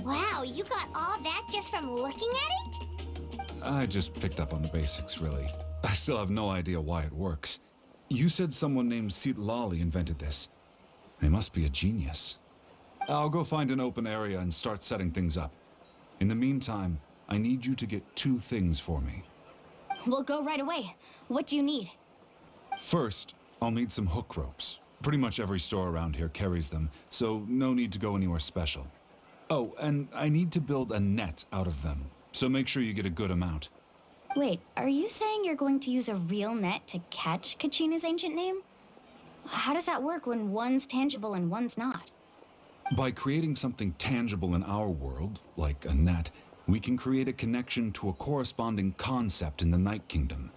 Wow, you got all that just from looking at it? I just picked up on the basics, really. I still have no idea why it works. You said someone named Lali invented this. They must be a genius. I'll go find an open area and start setting things up. In the meantime, I need you to get 2 things for me. We'll go right away. What do you need? First, I'll need some hook ropes. Pretty much every store around here carries them, so no need to go anywhere special. Oh, and I need to build a net out of them, so make sure you get a good amount. Wait, are you saying you're going to use a real net to catch Kachina's ancient name? How does that work when one's tangible and one's not? By creating something tangible in our world, like a net, we can create a connection to a corresponding concept in the Night Kingdom.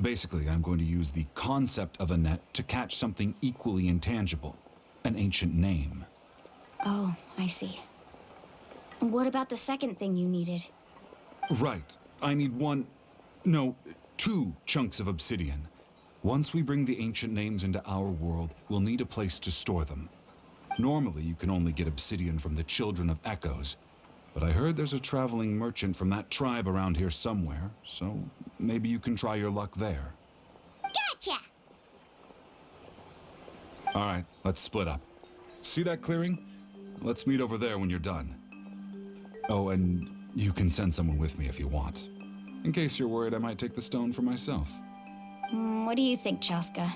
Basically, I'm going to use the concept of a net to catch something equally intangible, an ancient name. Oh, I see. What about the second thing you needed? Right. I need 2 chunks of obsidian. Once we bring the ancient names into our world, we'll need a place to store them. Normally, you can only get obsidian from the Children of Echoes, but I heard there's a traveling merchant from that tribe around here somewhere, so maybe you can try your luck there. Gotcha! All right, let's split up. See that clearing? Let's meet over there when you're done. Oh, and you can send someone with me if you want. In case you're worried I might take the stone for myself. What do you think, Chaska?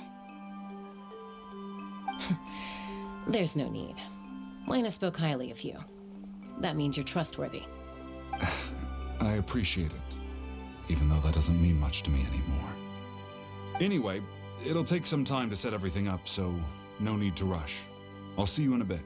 There's no need. Lena spoke highly of you. That means you're trustworthy. I appreciate it, even though that doesn't mean much to me anymore. Anyway, it'll take some time to set everything up, so no need to rush. I'll see you in a bit.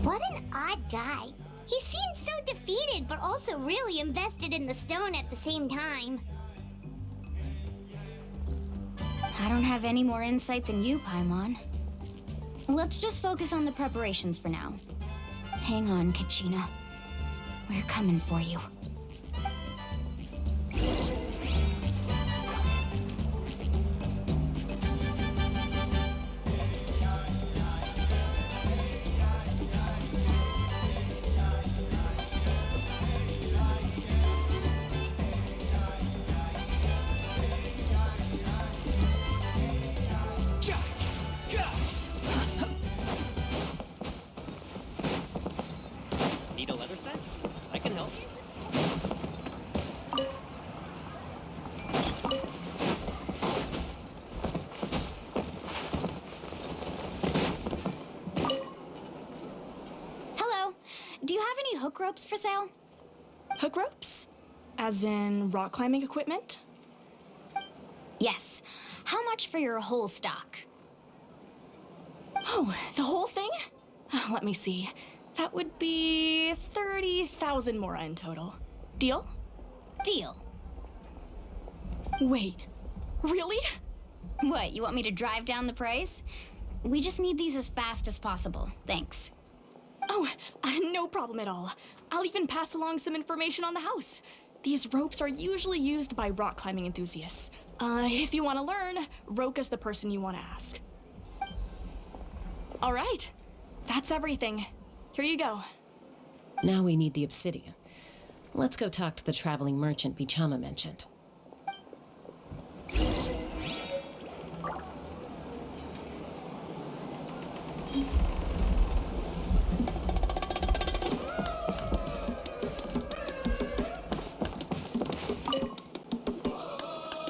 What an odd guy. He seems so defeated, but also really invested in the stone at the same time. I don't have any more insight than you, Paimon. Let's just focus on the preparations for now. Hang on, Kachina. We're coming for you. Need a leather set? I can help. Hello. Do you have any hook ropes for sale? Hook ropes? As in rock climbing equipment? Yes. How much for your whole stock? Oh, the whole thing? Let me see. That would be 30,000 mora in total. Deal? Deal. Wait, really? What, you want me to drive down the price? We just need these as fast as possible. Thanks. Oh, no problem at all. I'll even pass along some information on the house. These ropes are usually used by rock climbing enthusiasts. If you want to learn, Roka's the person you want to ask. All right, that's everything. Here you go. Now we need the obsidian. Let's go talk to the traveling merchant Bichama mentioned.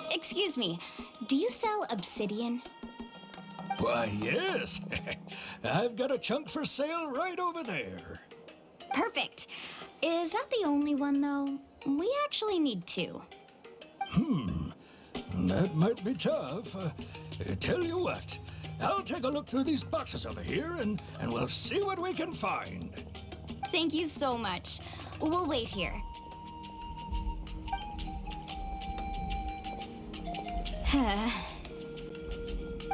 Excuse me, do you sell obsidian? Why, yes. I've got a chunk for sale right over there. Perfect. Is that the only one, though? We actually need 2. That might be tough. Tell you what, I'll take a look through these boxes over here and we'll see what we can find. Thank you so much. We'll wait here.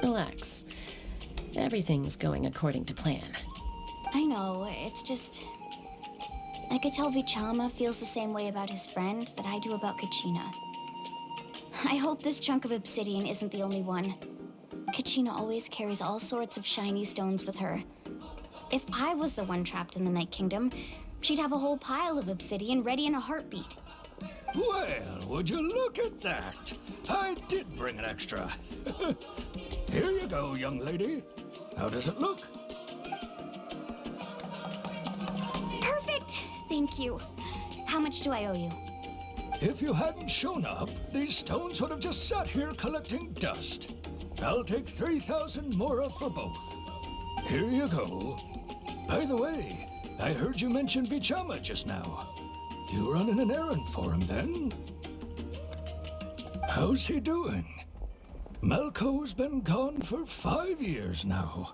Relax. Everything's going according to plan. I know, it's just... I could tell Vichama feels the same way about his friend that I do about Kachina. I hope this chunk of obsidian isn't the only one. Kachina always carries all sorts of shiny stones with her. If I was the one trapped in the Night Kingdom, she'd have a whole pile of obsidian ready in a heartbeat. Well, would you look at that? I did bring an extra. Here you go, young lady. How does it look? Perfect! Thank you. How much do I owe you? If you hadn't shown up, these stones would have just sat here collecting dust. I'll take 3,000 mora for both. Here you go. By the way, I heard you mention Vichama just now. You running an errand for him, then? How's he doing? Malco's been gone for 5 years now.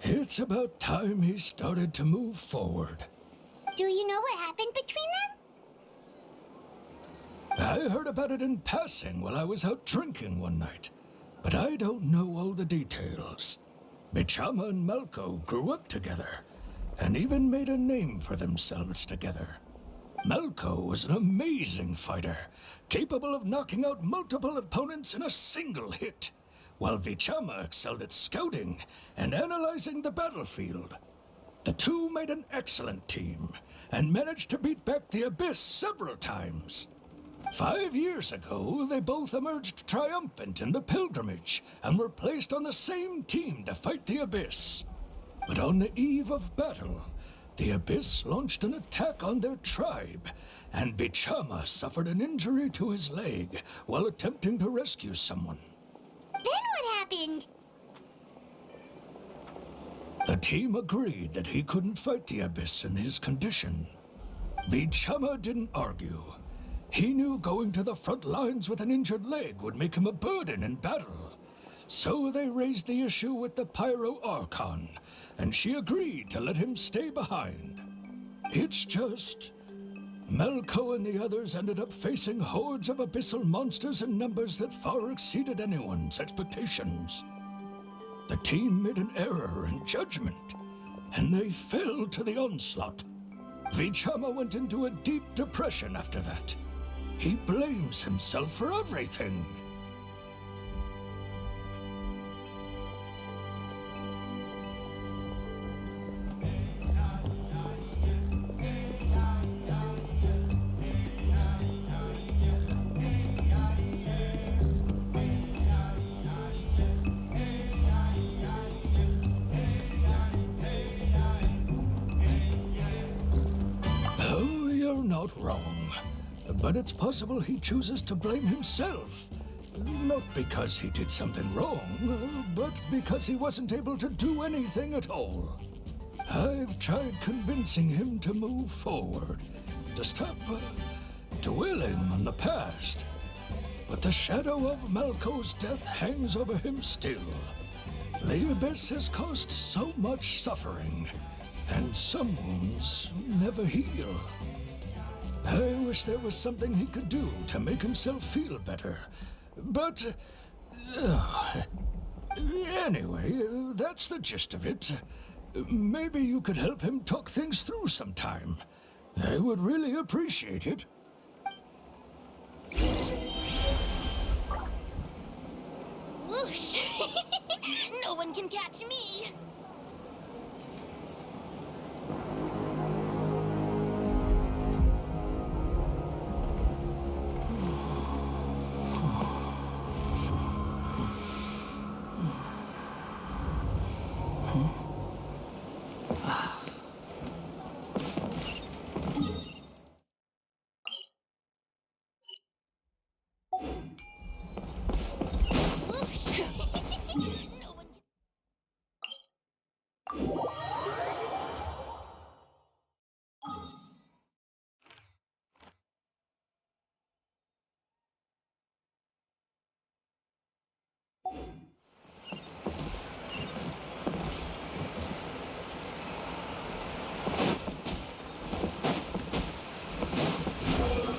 It's about time he started to move forward. Do you know what happened between them? I heard about it in passing while I was out drinking one night, but I don't know all the details. Vichama and Malco grew up together, and even made a name for themselves together. Malco was an amazing fighter, capable of knocking out multiple opponents in a single hit, while Vichama excelled at scouting and analyzing the battlefield. The two made an excellent team, and managed to beat back the Abyss several times. 5 years ago, they both emerged triumphant in the pilgrimage, and were placed on the same team to fight the Abyss. But on the eve of battle, the Abyss launched an attack on their tribe, and Vichama suffered an injury to his leg while attempting to rescue someone. Then what happened? The team agreed that he couldn't fight the Abyss in his condition. Vichama didn't argue. He knew going to the front lines with an injured leg would make him a burden in battle. So they raised the issue with the Pyro Archon, and she agreed to let him stay behind. It's just, Malco and the others ended up facing hordes of abyssal monsters in numbers that far exceeded anyone's expectations. The team made an error in judgment, and they fell to the onslaught. Vichama went into a deep depression after that. He blames himself for everything. Oh, you're not wrong. But it's possible he chooses to blame himself. Not because he did something wrong, but because he wasn't able to do anything at all. I've tried convincing him to move forward, to stop dwelling on the past. But the shadow of Malco's death hangs over him still. The Abyss has caused so much suffering, and some wounds never heal. I wish there was something he could do to make himself feel better. But anyway, that's the gist of it. Maybe you could help him talk things through sometime. I would really appreciate it. Whoosh! No one can catch me!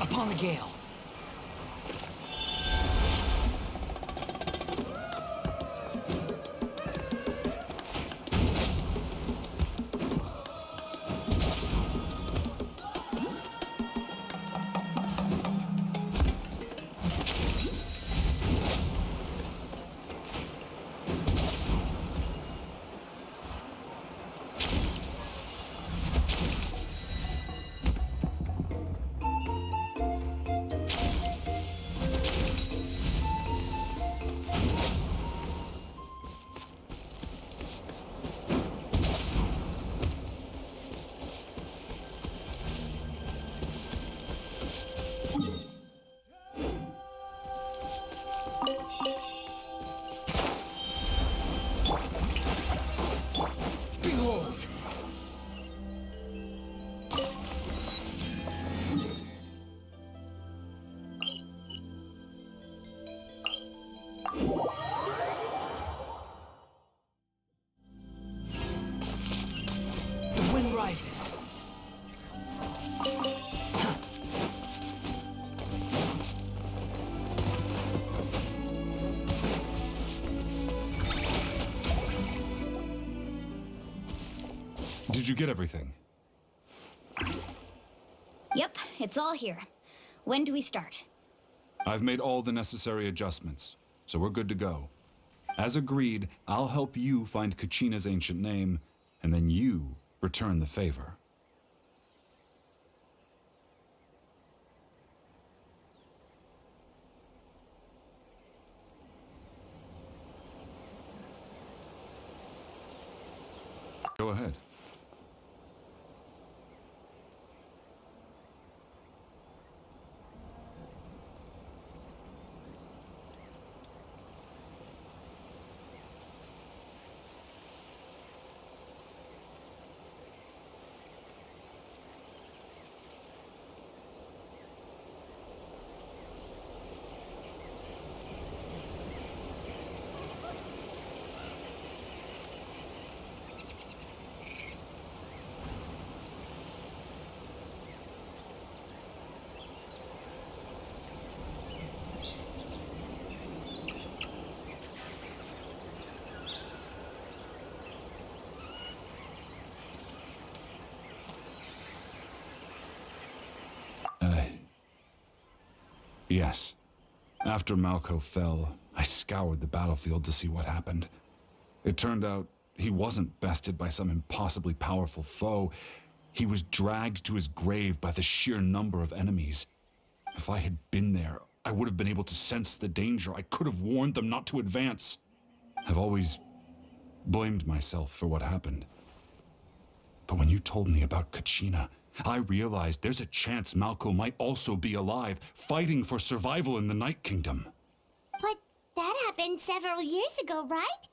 Upon the gale. Did you get everything? Yep, it's all here. When do we start? I've made all the necessary adjustments, so we're good to go. As agreed, I'll help you find Kachina's ancient name, and then you return the favor. Go ahead. Yes. After Malco fell, I scoured the battlefield to see what happened. It turned out he wasn't bested by some impossibly powerful foe. He was dragged to his grave by the sheer number of enemies. If I had been there, I would have been able to sense the danger. I could have warned them not to advance. I've always blamed myself for what happened. But when you told me about Kachina, I realized there's a chance Malco might also be alive, fighting for survival in the Night Kingdom. But that happened several years ago, right?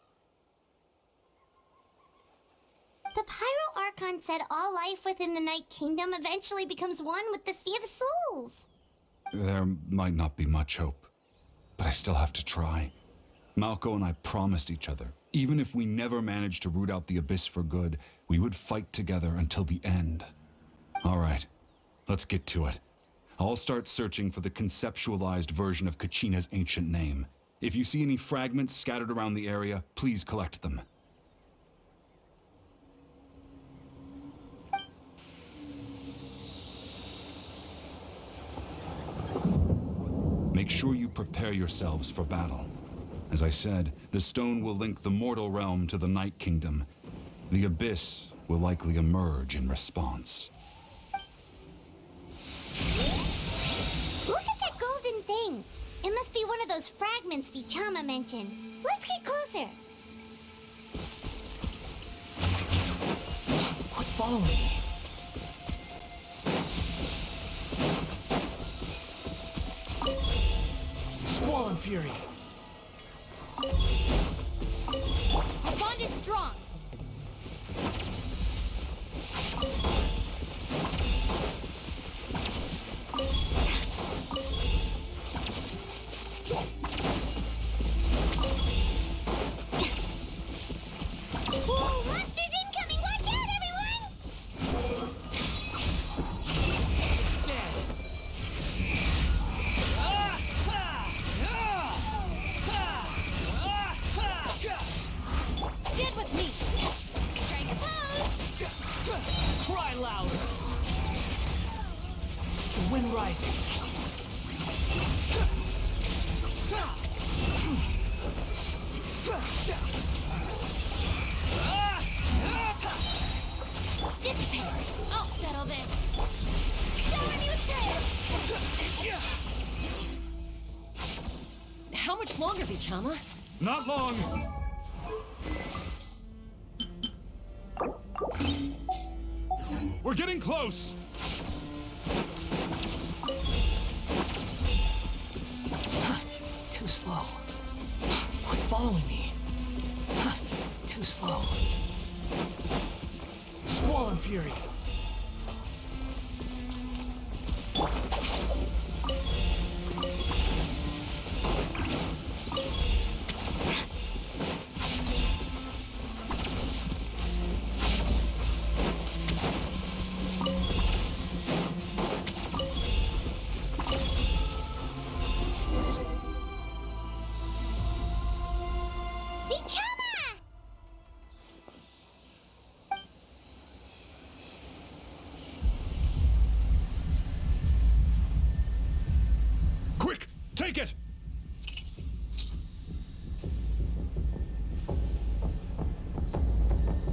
The Pyro Archon said all life within the Night Kingdom eventually becomes one with the Sea of Souls. There might not be much hope, but I still have to try. Malco and I promised each other, even if we never managed to root out the Abyss for good, we would fight together until the end. All right, let's get to it. I'll start searching for the conceptualized version of Kachina's ancient name. If you see any fragments scattered around the area, please collect them. Make sure you prepare yourselves for battle. As I said, the stone will link the mortal realm to the Night Kingdom. The Abyss will likely emerge in response. Look at that golden thing! It must be one of those fragments Vichama mentioned. Let's get closer! Quit following me. Squall Fury! Our bond is strong! Whoa, monsters incoming! Watch out, everyone! Stand with me! Strike a pose! Cry louder! The wind rises. Dissipate! I'll settle this! Shower me with prayer! How much longer, Vichama? Not long! We're getting close! Too slow. Quit following me. Too slow. Squall and Fury. take it!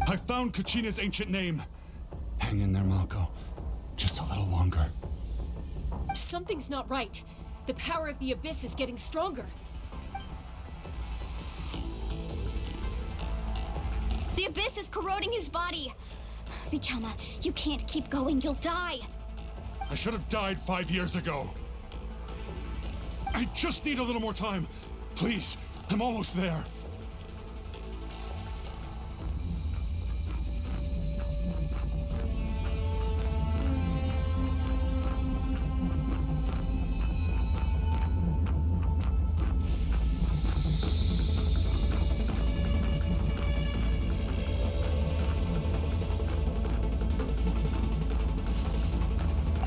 I found Kachina's ancient name. Hang in there, Malko. Just a little longer. Something's not right. The power of the Abyss is getting stronger. The Abyss is corroding his body. Vichama, you can't keep going. You'll die. I should have died 5 years ago. I just need a little more time. Please, I'm almost there.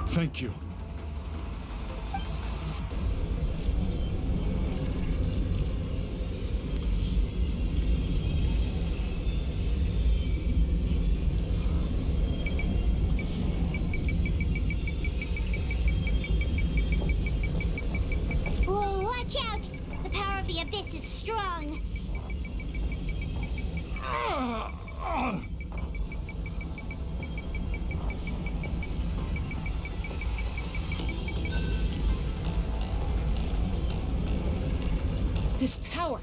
Thank you. Whoa, watch out! The power of the Abyss is strong. This power.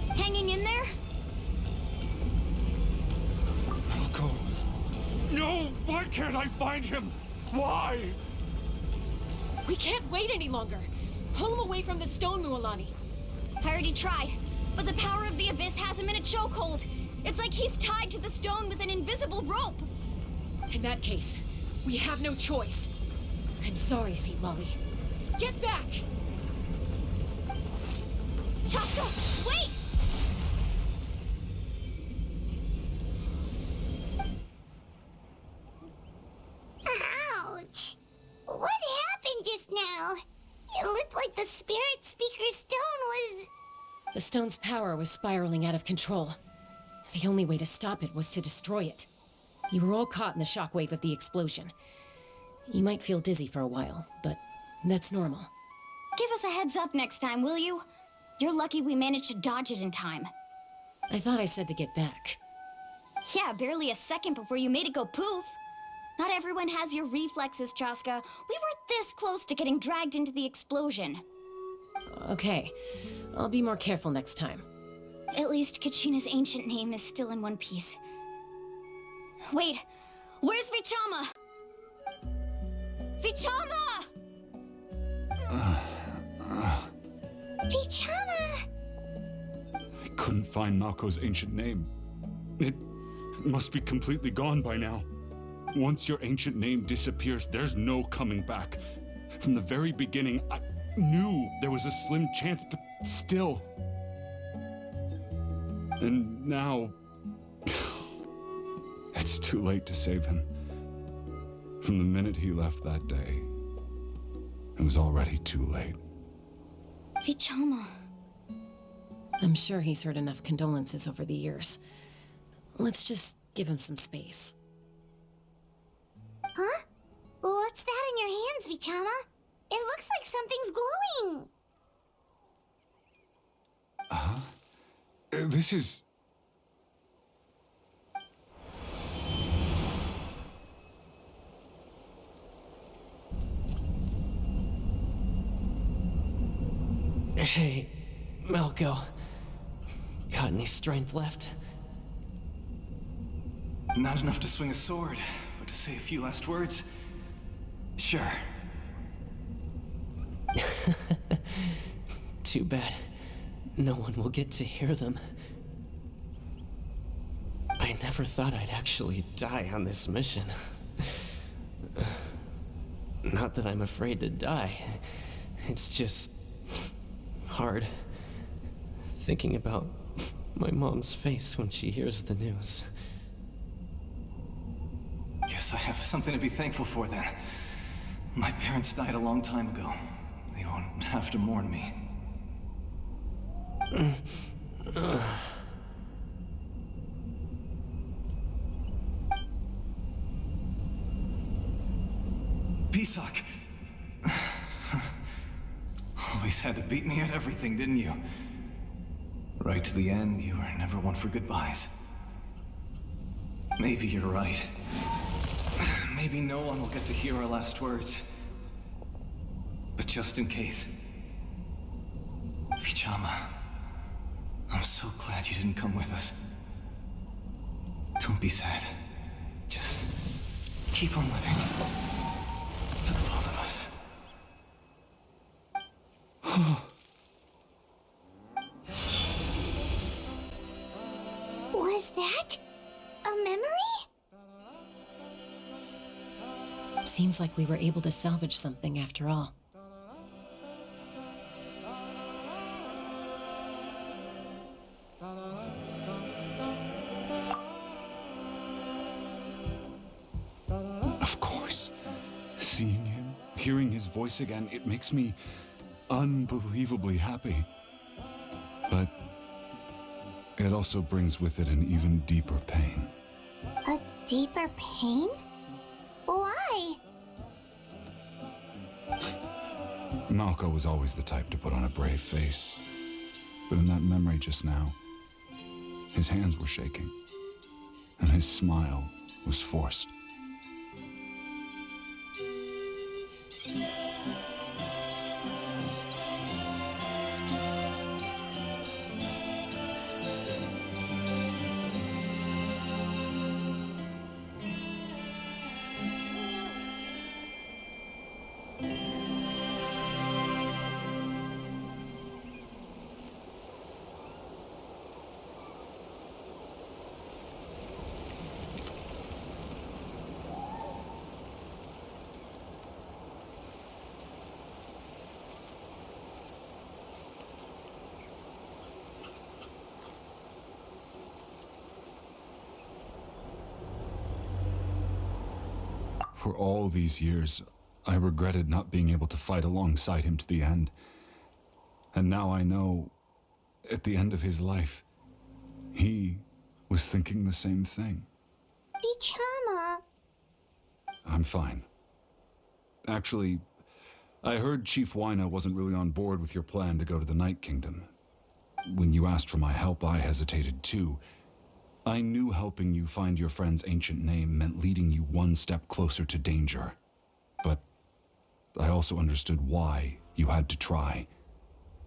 Hanging in there? Malko. No! Why can't I find him? Why? We can't wait any longer. Pull him away from the stone, Mualani. I already tried, but the power of the Abyss has him in a chokehold. It's like he's tied to the stone with an invisible rope. In that case, we have no choice. I'm sorry, Seat Molly. Get back! Chaska, wait! Ouch! What happened just now? It looked like the Spirit Speaker's stone was... The stone's power was spiraling out of control. The only way to stop it was to destroy it. You were all caught in the shockwave of the explosion. You might feel dizzy for a while, but that's normal. Give us a heads up next time, will you? You're lucky we managed to dodge it in time. I thought I said to get back. Yeah, barely a second before you made it go poof. Not everyone has your reflexes, Chaska. We were this close to getting dragged into the explosion. Okay, I'll be more careful next time. At least Kachina's ancient name is still in one piece. Wait, where's Vichama? Vichama! Vichama! I couldn't find Malko's ancient name. It must be completely gone by now. Once your ancient name disappears, there's no coming back. From the very beginning, I knew there was a slim chance, but still. And now... it's too late to save him. From the minute he left that day, it was already too late. Vichama. I'm sure he's heard enough condolences over the years. Let's just give him some space. Huh? What's that in your hands, Vichama? It looks like something's glowing. Huh? This is... Hey, Malko. Got any strength left? Not enough to swing a sword, but to say a few last words? Sure. Too bad. No one will get to hear them. I never thought I'd actually die on this mission. Not that I'm afraid to die. It's just... hard. Thinking about my mom's face when she hears the news. Guess I have something to be thankful for then. My parents died a long time ago. They won't have to mourn me. Pisak! always had to beat me at everything, didn't you? Right to the end, you were never one for goodbyes. Maybe you're right. Maybe no one will get to hear our last words. But just in case... Vichama, I'm so glad you didn't come with us. Don't be sad. Just keep on living. For the both of us. Was that a memory? Seems like we were able to salvage something after all. Of course. Seeing him, hearing his voice again, it makes me unbelievably happy. But it also brings with it an even deeper pain. A deeper pain? Why? Malco was always the type to put on a brave face. But in that memory just now, his hands were shaking, and his smile was forced. For all these years, I regretted not being able to fight alongside him to the end. And now I know, at the end of his life, he was thinking the same thing. Vichama. I'm fine. Actually, I heard Chief Wyna wasn't really on board with your plan to go to the Night Kingdom. When you asked for my help, I hesitated too. I knew helping you find your friend's ancient name meant leading you one step closer to danger. But I also understood why you had to try.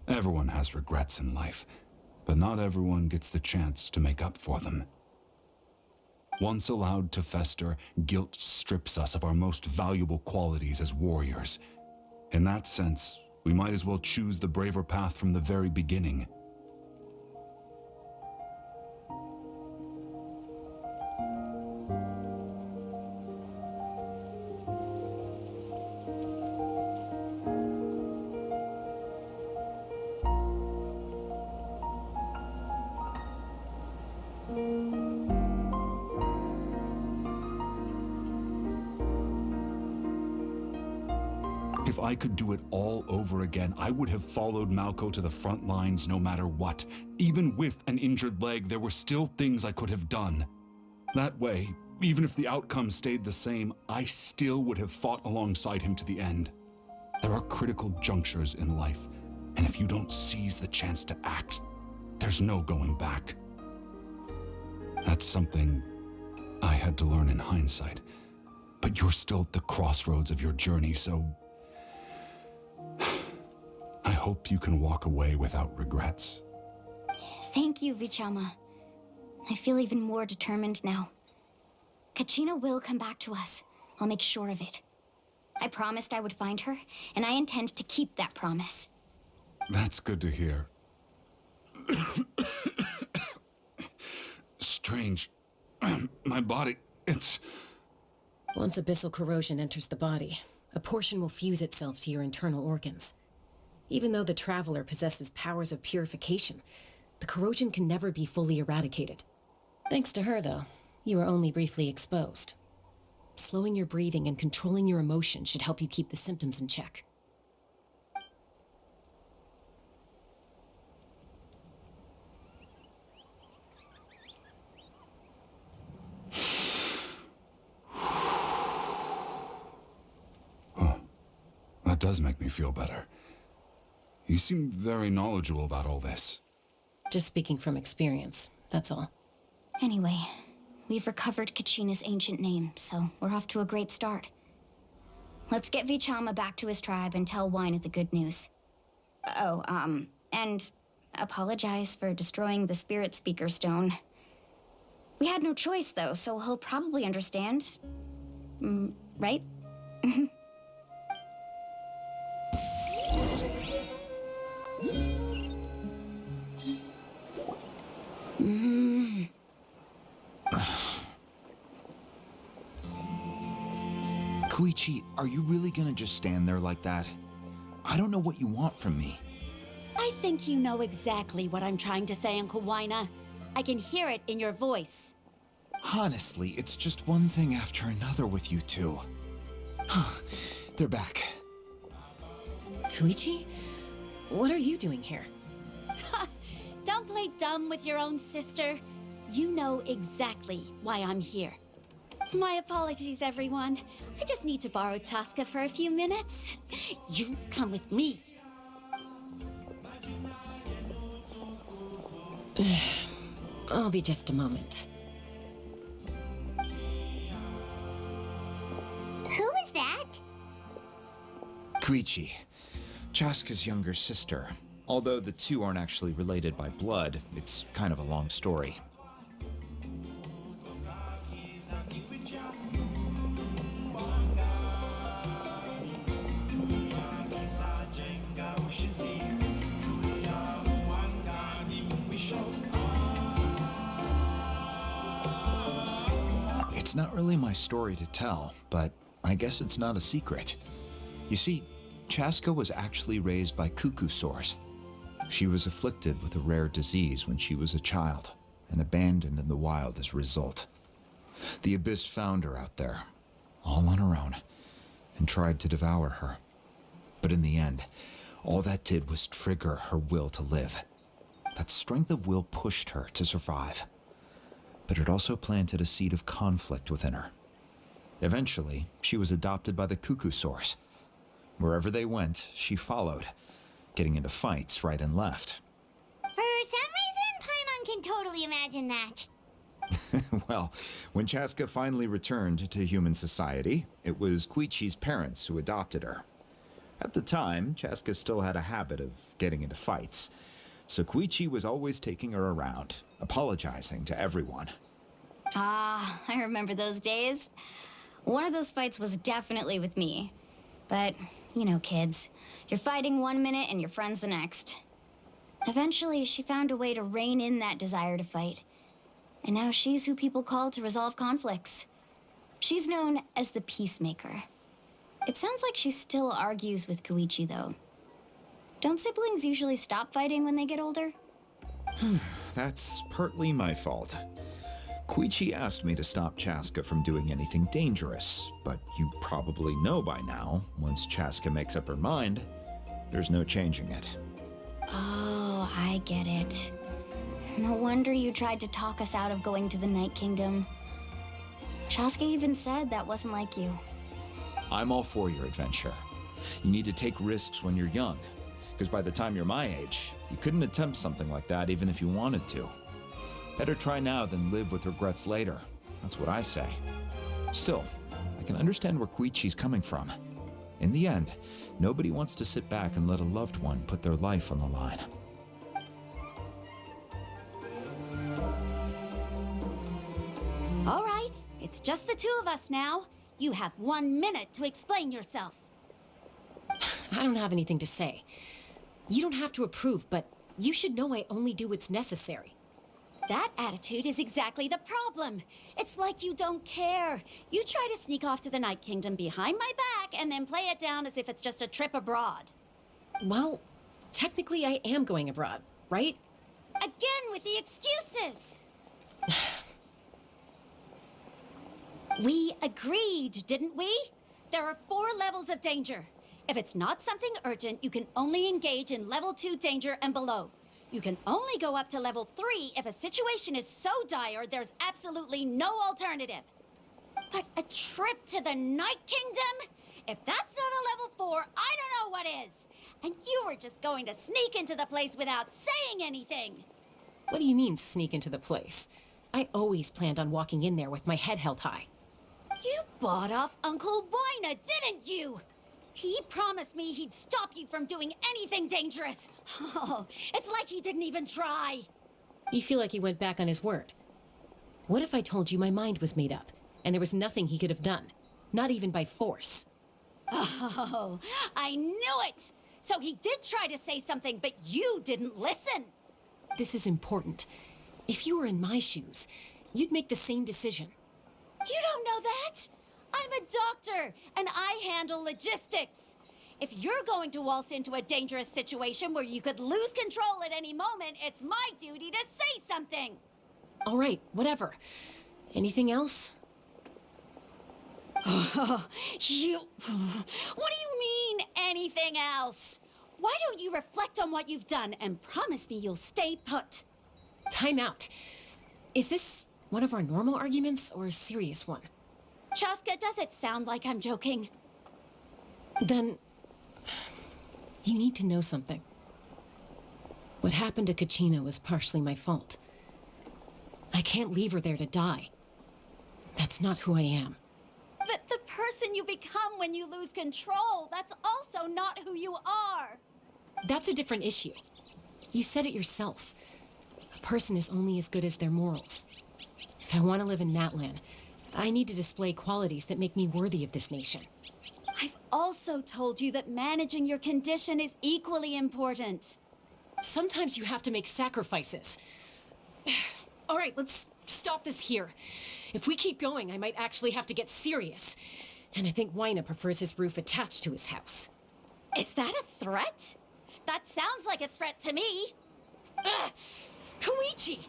Everyone has regrets in life, but not everyone gets the chance to make up for them. Once allowed to fester, guilt strips us of our most valuable qualities as warriors. In that sense, we might as well choose the braver path from the very beginning. If I could do it all over again, I would have followed Malco to the front lines no matter what. Even with an injured leg, there were still things I could have done. That way, even if the outcome stayed the same, I still would have fought alongside him to the end. There are critical junctures in life, and if you don't seize the chance to act, there's no going back. That's something I had to learn in hindsight. But you're still at the crossroads of your journey, so I hope you can walk away without regrets. Thank you, Vichama. I feel even more determined now. Kachina will come back to us. I'll make sure of it. I promised I would find her, and I intend to keep that promise. That's good to hear. Strange. My body, it's... Once abyssal corrosion enters the body, a portion will fuse itself to your internal organs. Even though the Traveler possesses powers of purification, the corrosion can never be fully eradicated. Thanks to her, though, you are only briefly exposed. Slowing your breathing and controlling your emotions should help you keep the symptoms in check. Huh. That does make me feel better. You seem very knowledgeable about all this. Just speaking from experience, that's all. Anyway, we've recovered Kachina's ancient name, so we're off to a great start. Let's get Vichama back to his tribe and tell Wyneth the good news. Oh, and apologize for destroying the Spirit Speaker Stone. We had no choice, though, so he'll probably understand. Right? Koichi, are you really gonna just stand there like that? I don't know what you want from me. I think you know exactly what I'm trying to say, Uncle Wyna. I can hear it in your voice. Honestly, it's just one thing after another with you two. They're back. Koichi? What are you doing here? Don't play dumb with your own sister. You know exactly why I'm here. My apologies, everyone. I just need to borrow Chaska for a few minutes. You come with me. I'll be just a moment. Who is that? Koichi, Chaska's younger sister. Although the two aren't actually related by blood, it's kind of a long story. It's not really my story to tell, but I guess it's not a secret. You see, Chaska was actually raised by cuckoo sores. She was afflicted with a rare disease when she was a child and abandoned in the wild as a result. The Abyss found her out there, all on her own, and tried to devour her. But in the end, all that did was trigger her will to live. That strength of will pushed her to survive. But it also planted a seed of conflict within her. Eventually, she was adopted by the cuckoo sores. Wherever they went, she followed, getting into fights right and left. For some reason, Paimon can totally imagine that. Well, when Chaska finally returned to human society, it was Koichi's parents who adopted her. At the time, Chaska still had a habit of getting into fights, so Koichi was always taking her around, apologizing to everyone. Ah, I remember those days. One of those fights was definitely with me. But, you know, kids. You're fighting one minute and your friend's the next. Eventually, she found a way to rein in that desire to fight. And now she's who people call to resolve conflicts. She's known as the Peacemaker. It sounds like she still argues with Koichi, though. Don't siblings usually stop fighting when they get older? That's partly my fault. Koichi asked me to stop Chaska from doing anything dangerous, but you probably know by now, once Chaska makes up her mind, there's no changing it. Oh, I get it. No wonder you tried to talk us out of going to the Night Kingdom. Chaska even said that wasn't like you. I'm all for your adventure. You need to take risks when you're young, because by the time you're my age, you couldn't attempt something like that even if you wanted to. Better try now than live with regrets later. That's what I say. Still, I can understand where Koichi's coming from. In the end, nobody wants to sit back and let a loved one put their life on the line. All right, it's just the two of us now. You have 1 minute to explain yourself. I don't have anything to say. You don't have to approve, but you should know I only do what's necessary. That attitude is exactly the problem. It's like you don't care. You try to sneak off to the Night Kingdom behind my back and then play it down as if it's just a trip abroad. Well, technically I am going abroad, right? Again with the excuses! We agreed, didn't we? There are 4 levels of danger. If it's not something urgent, you can only engage in level 2 danger and below. You can only go up to level 3 if a situation is so dire there's absolutely no alternative. But a trip to the Night Kingdom? If that's not a level 4, I don't know what is. And you were just going to sneak into the place without saying anything! What do you mean, sneak into the place? I always planned on walking in there with my head held high. You bought off Uncle Wina, didn't you? He promised me he'd stop you from doing anything dangerous. Oh, it's like he didn't even try. You feel like he went back on his word. What if I told you my mind was made up, and there was nothing he could have done? Not even by force. Oh, I knew it! So he did try to say something, but you didn't listen. This is important. If you were in my shoes, you'd make the same decision. You don't know that? I'm a doctor, and I handle logistics. If you're going to waltz into a dangerous situation where you could lose control at any moment, it's my duty to say something. All right, whatever. Anything else? What do you mean, anything else? Why don't you reflect on what you've done and promise me you'll stay put? Time out. Is this one of our normal arguments or a serious one? Chaska, does it sound like I'm joking? Then, you need to know something. What happened to Kachina was partially my fault. I can't leave her there to die. That's not who I am. But the person you become when you lose control, that's also not who you are. That's a different issue. You said it yourself. A person is only as good as their morals. If I want to live in Natlan, I need to display qualities that make me worthy of this nation. I've also told you that managing your condition is equally important. Sometimes you have to make sacrifices. All right, let's stop this here. If we keep going, I might actually have to get serious. And I think Wina prefers his roof attached to his house. Is that a threat? That sounds like a threat to me. Koichi!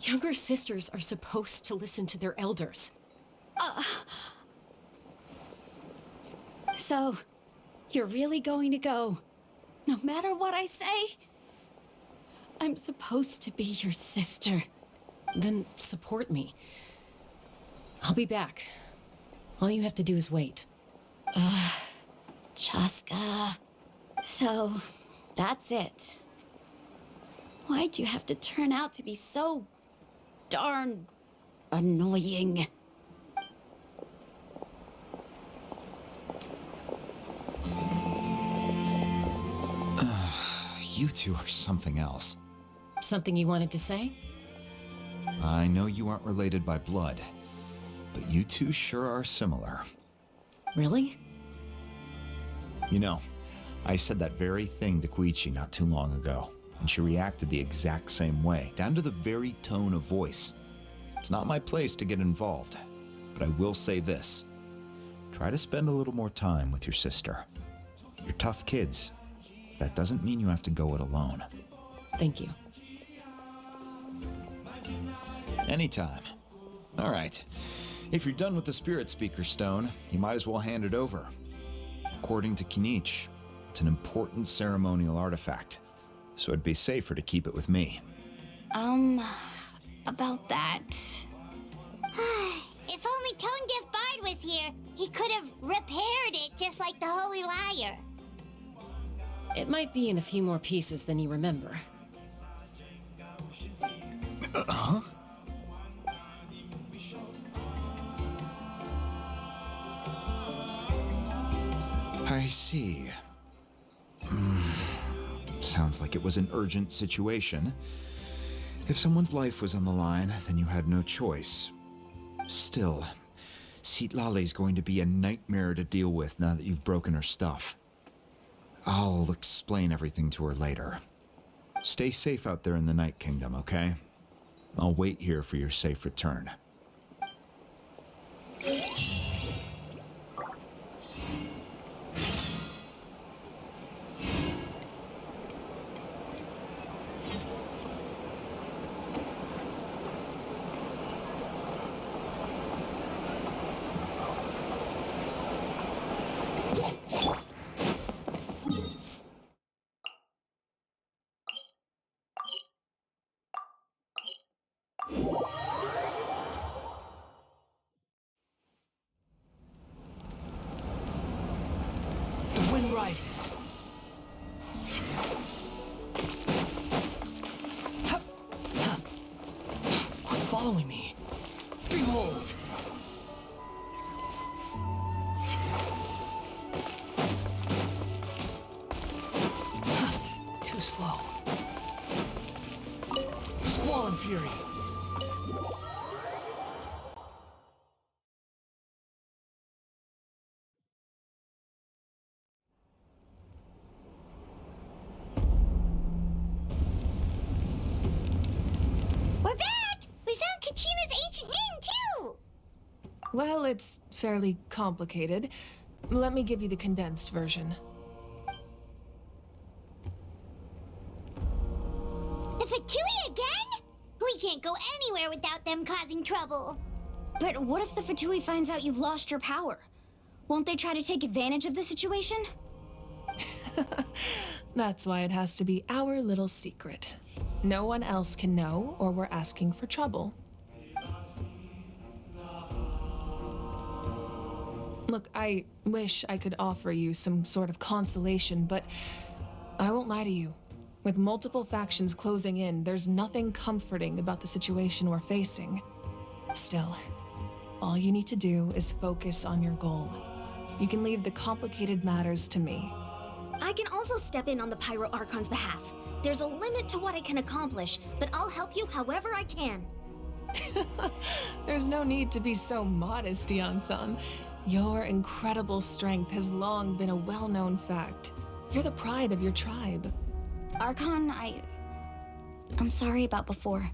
Younger sisters are supposed to listen to their elders. So, you're really going to go, no matter what I say? I'm supposed to be your sister. Then support me. I'll be back. All you have to do is wait. Chaska. So, that's it. Why'd you have to turn out to be so darn annoying? You two are something else. Something you wanted to say? I know you aren't related by blood, but you two sure are similar. Really? You know, I said that very thing to Koichi not too long ago, and she reacted the exact same way, down to the very tone of voice. It's not my place to get involved, but I will say this. Try to spend a little more time with your sister. You're tough kids. That doesn't mean you have to go it alone. Thank you. Anytime. All right. If you're done with the Spirit Speaker Stone, you might as well hand it over. According to Kinich, it's an important ceremonial artifact, so it'd be safer to keep it with me. About that. If only Tonegif Bard was here, he could have repaired it just like the Holy Liar. It might be in a few more pieces than you remember. Huh? I see. Sounds like it was an urgent situation. If someone's life was on the line, then you had no choice. Still, Citlali's going to be a nightmare to deal with now that you've broken her stuff. I'll explain everything to her later. Stay safe out there in the Night Kingdom, okay? I'll wait here for your safe return. wind rises. Quit following me. Behold! Too slow. Squall and fury. We're back! We found Kachina's ancient name, too! Well, it's fairly complicated. Let me give you the condensed version. The Fatui again? We can't go anywhere without them causing trouble. But what if the Fatui finds out you've lost your power? Won't they try to take advantage of the situation? That's why it has to be our little secret. No one else can know, or we're asking for trouble. Look, I wish I could offer you some sort of consolation, but I won't lie to you. With multiple factions closing in, there's nothing comforting about the situation we're facing. Still, all you need to do is focus on your goal. You can leave the complicated matters to me. I can also step in on the Pyro Archon's behalf. There's a limit to what I can accomplish, but I'll help you however I can. There's no need to be so modest, Yan-san. Your incredible strength has long been a well-known fact. You're the pride of your tribe. Archon, I'm sorry about before.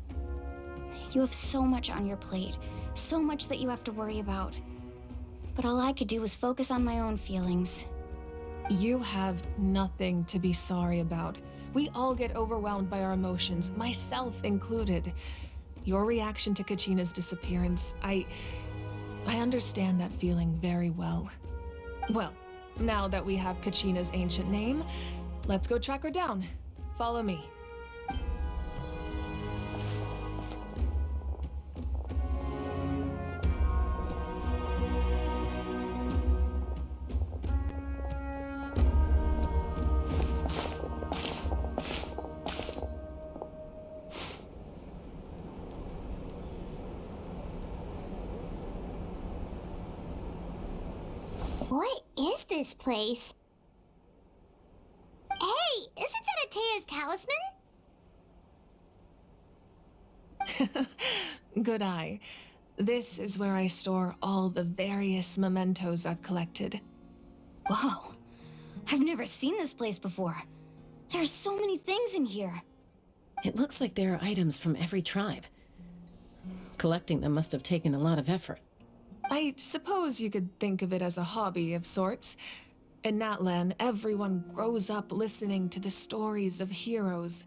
You have so much on your plate, so much that you have to worry about. But all I could do was focus on my own feelings. You have nothing to be sorry about. We all get overwhelmed by our emotions, myself included. Your reaction to Kachina's disappearance, I understand that feeling very well. Well, now that we have Kachina's ancient name, let's go track her down. Follow me. What is this place? Hey, isn't that Atea's talisman? Good eye. This is where I store all the various mementos I've collected. Whoa, I've never seen this place before. There's so many things in here. It looks like there are items from every tribe. Collecting them must have taken a lot of effort. I suppose you could think of it as a hobby of sorts. In Natlan, everyone grows up listening to the stories of heroes,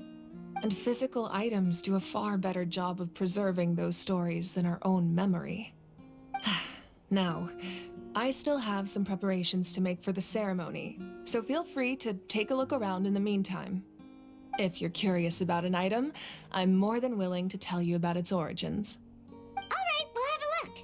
and physical items do a far better job of preserving those stories than our own memory. Now, I still have some preparations to make for the ceremony, so feel free to take a look around in the meantime. If you're curious about an item, I'm more than willing to tell you about its origins. All right, we'll have a look.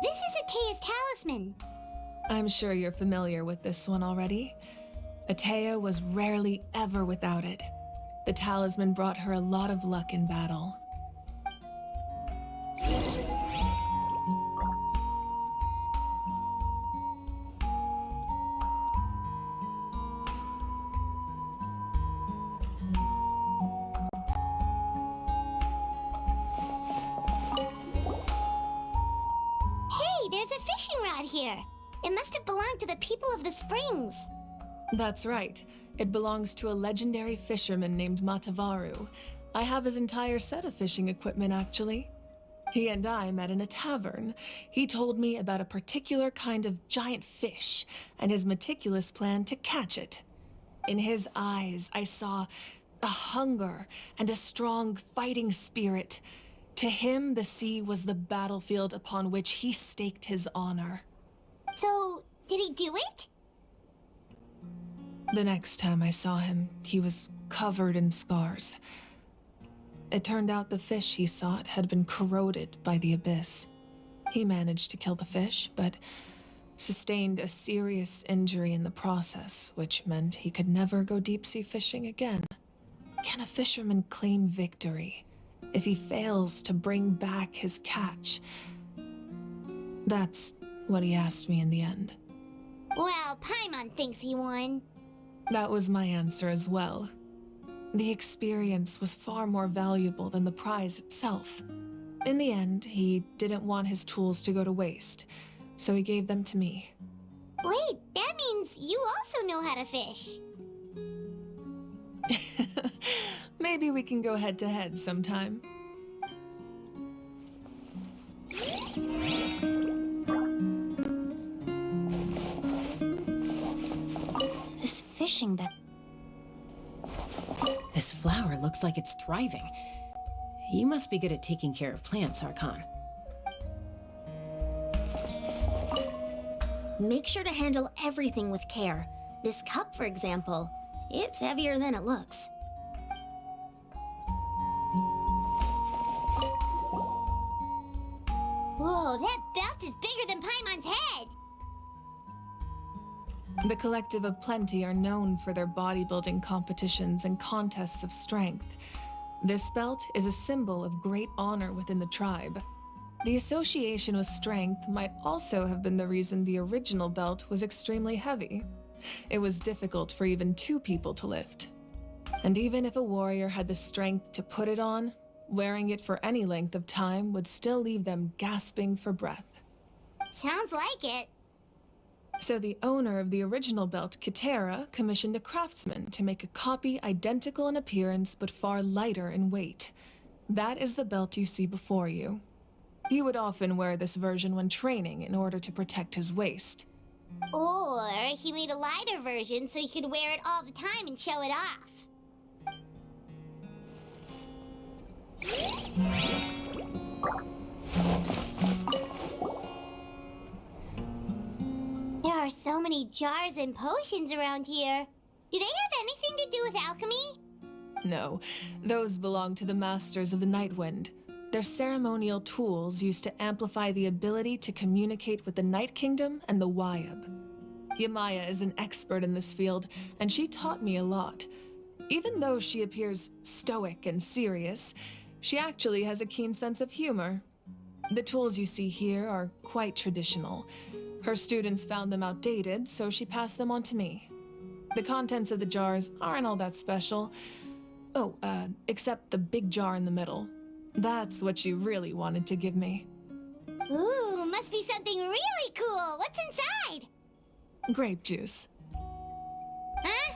This is Atea's talisman. I'm sure you're familiar with this one already. Atea was rarely ever without it. The talisman brought her a lot of luck in battle. Hey, there's a fishing rod here. It must have belonged to the people of the springs. That's right. It belongs to a legendary fisherman named Matavaru. I have his entire set of fishing equipment, actually. He and I met in a tavern. He told me about a particular kind of giant fish and his meticulous plan to catch it. In his eyes, I saw a hunger and a strong fighting spirit. To him, the sea was the battlefield upon which he staked his honor. So, did he do it? The next time I saw him, he was covered in scars. It turned out the fish he sought had been corroded by the abyss. He managed to kill the fish, but sustained a serious injury in the process, which meant he could never go deep-sea fishing again. Can a fisherman claim victory if he fails to bring back his catch? That's what he asked me in the end. Well, Paimon thinks he won. That was my answer as well. The experience was far more valuable than the prize itself. In the end, he didn't want his tools to go to waste, so he gave them to me. Wait, that means you also know how to fish. Maybe we can go head-to-head sometime. This fishing bed. This flower looks like it's thriving. You must be good at taking care of plants, Archon. Make sure to handle everything with care. This cup, for example, it's heavier than it looks. Whoa, that belt is bigger than Paimon's head! The Collective of Plenty are known for their bodybuilding competitions and contests of strength. This belt is a symbol of great honor within the tribe. The association with strength might also have been the reason the original belt was extremely heavy. It was difficult for even 2 people to lift. And even if a warrior had the strength to put it on, wearing it for any length of time would still leave them gasping for breath. Sounds like it. So the owner of the original belt, Kitera, commissioned a craftsman to make a copy identical in appearance but far lighter in weight. That is the belt you see before you. He would often wear this version when training in order to protect his waist. Or he made a lighter version so he could wear it all the time and show it off. There are so many jars and potions around here. Do they have anything to do with alchemy? No, those belong to the Masters of the Night Wind. They're ceremonial tools used to amplify the ability to communicate with the Night Kingdom and the Wyab. Yamaya is an expert in this field, and she taught me a lot. Even though she appears stoic and serious, she actually has a keen sense of humor. The tools you see here are quite traditional. Her students found them outdated, so she passed them on to me. The contents of the jars aren't all that special. Oh, except the big jar in the middle. That's what she really wanted to give me. Ooh, must be something really cool. What's inside? Grape juice. Huh?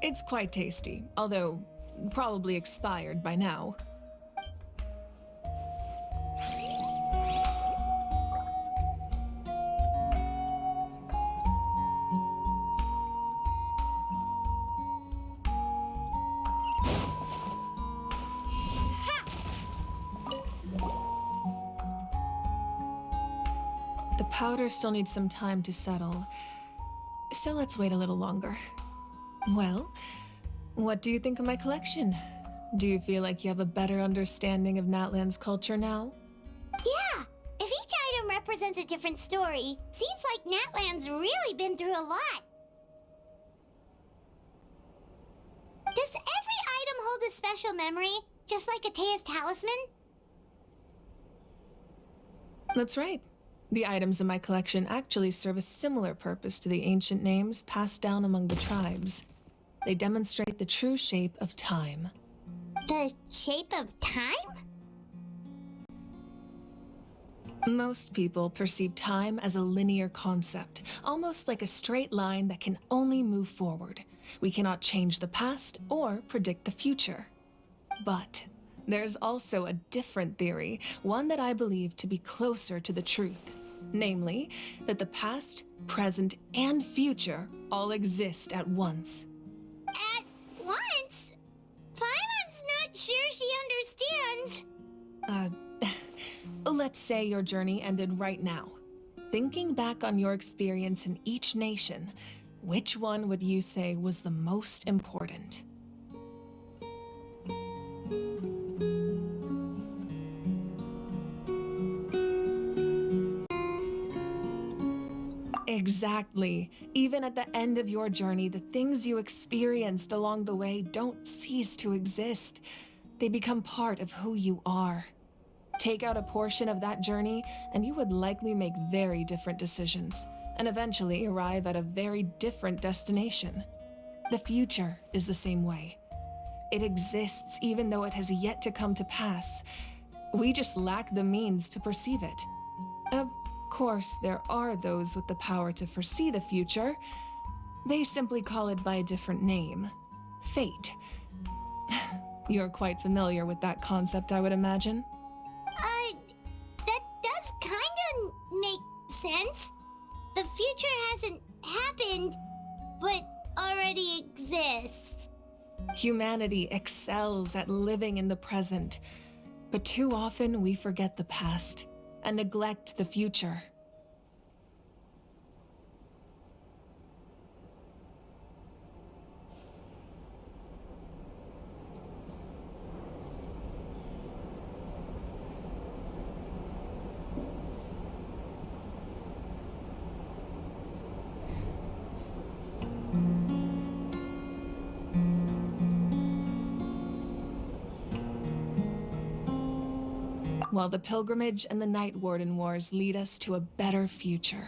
It's quite tasty, although probably expired by now. The powder still needs some time to settle, so let's wait a little longer. Well, what do you think of my collection? Do you feel like you have a better understanding of Natlan's culture now? Yeah! If each item represents a different story, seems like Natlan's really been through a lot. Does every item hold a special memory, just like Atea's talisman? That's right. The items in my collection actually serve a similar purpose to the ancient names passed down among the tribes. They demonstrate the true shape of time. The shape of time? Most people perceive time as a linear concept, almost like a straight line that can only move forward. We cannot change the past or predict the future. But there's also a different theory, one that I believe to be closer to the truth. Namely, that the past, present, and future all exist at once. At once? Paimon's not sure Let's say your journey ended right now. Thinking back on your experience in each nation, which one would you say was the most important? Exactly. Even at the end of your journey, the things you experienced along the way don't cease to exist. They become part of who you are. Take out a portion of that journey, and you would likely make very different decisions, and eventually arrive at a very different destination. The future is the same way. It exists even though it has yet to come to pass. We just lack the means to perceive it. Of course, there are those with the power to foresee the future. They simply call it by a different name. Fate. You're quite familiar with that concept, I would imagine. That does kinda make sense. The future hasn't happened, but already exists. Humanity excels at living in the present, but too often we forget the past and neglect the future. While the pilgrimage and the Night Warden Wars lead us to a better future.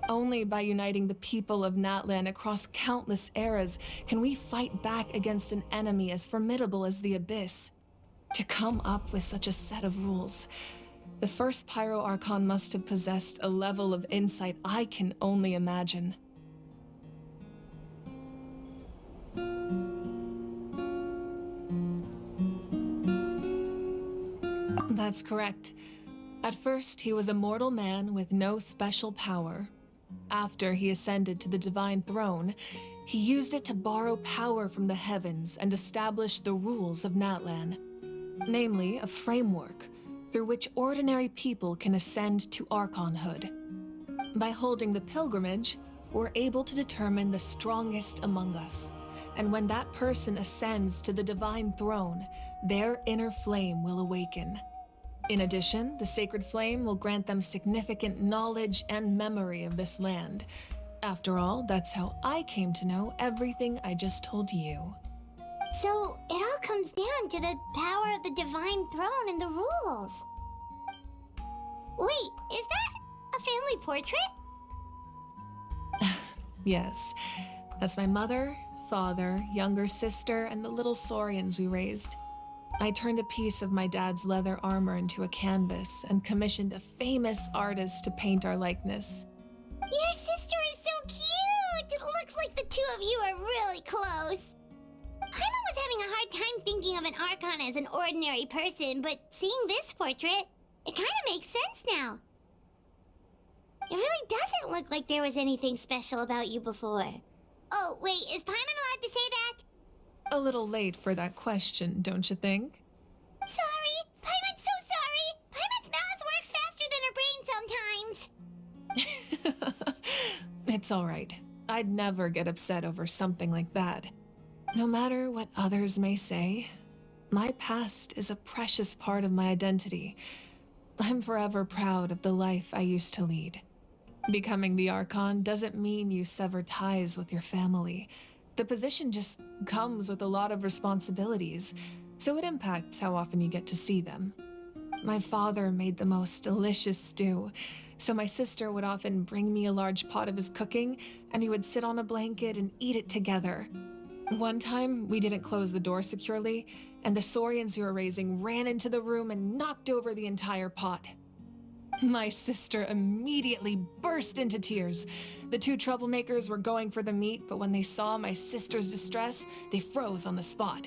Only by uniting the people of Natlan across countless eras can we fight back against an enemy as formidable as the Abyss. To come up with such a set of rules, the first Pyro Archon must have possessed a level of insight I can only imagine. That's correct. At first, he was a mortal man with no special power. After he ascended to the divine throne, he used it to borrow power from the heavens and establish the rules of Natlan. Namely, a framework through which ordinary people can ascend to Archonhood. By holding the pilgrimage, we're able to determine the strongest among us. And when that person ascends to the divine throne, their inner flame will awaken. In addition, the sacred flame will grant them significant knowledge and memory of this land. After all, that's how I came to know everything I just told you. So, it all comes down to the power of the divine throne and the rules. Wait, is that a family portrait? Yes, that's my mother, father, younger sister, and the little Saurians we raised. I turned a piece of my dad's leather armor into a canvas and commissioned a famous artist to paint our likeness. Your sister is so cute! It looks like the two of you are really close. Paimon was having a hard time thinking of an Archon as an ordinary person, but seeing this portrait, it kind of makes sense now. It really doesn't look like there was anything special about you before. Oh, wait, is Paimon allowed to say that? A little late for that question, don't you think? Sorry! Paimon's so sorry! Paimon's mouth works faster than her brain sometimes! It's all right. I'd never get upset over something like that. No matter what others may say, my past is a precious part of my identity. I'm forever proud of the life I used to lead. Becoming the Archon doesn't mean you sever ties with your family. The position just comes with a lot of responsibilities, so it impacts how often you get to see them. My father made the most delicious stew, so my sister would often bring me a large pot of his cooking, and we would sit on a blanket and eat it together. One time, we didn't close the door securely, and the Saurians we were raising ran into the room and knocked over the entire pot. My sister immediately burst into tears. The two troublemakers were going for the meat, but when they saw my sister's distress, they froze on the spot.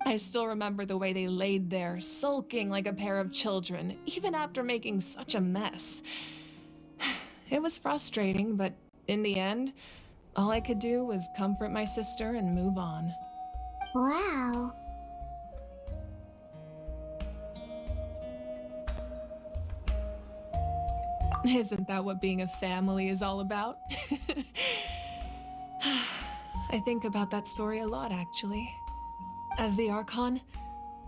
I still remember the way they laid there, sulking like a pair of children, even after making such a mess. It was frustrating, but in the end, all I could do was comfort my sister and move on. Wow. Isn't that what being a family is all about? I think about that story a lot, actually. As the Archon,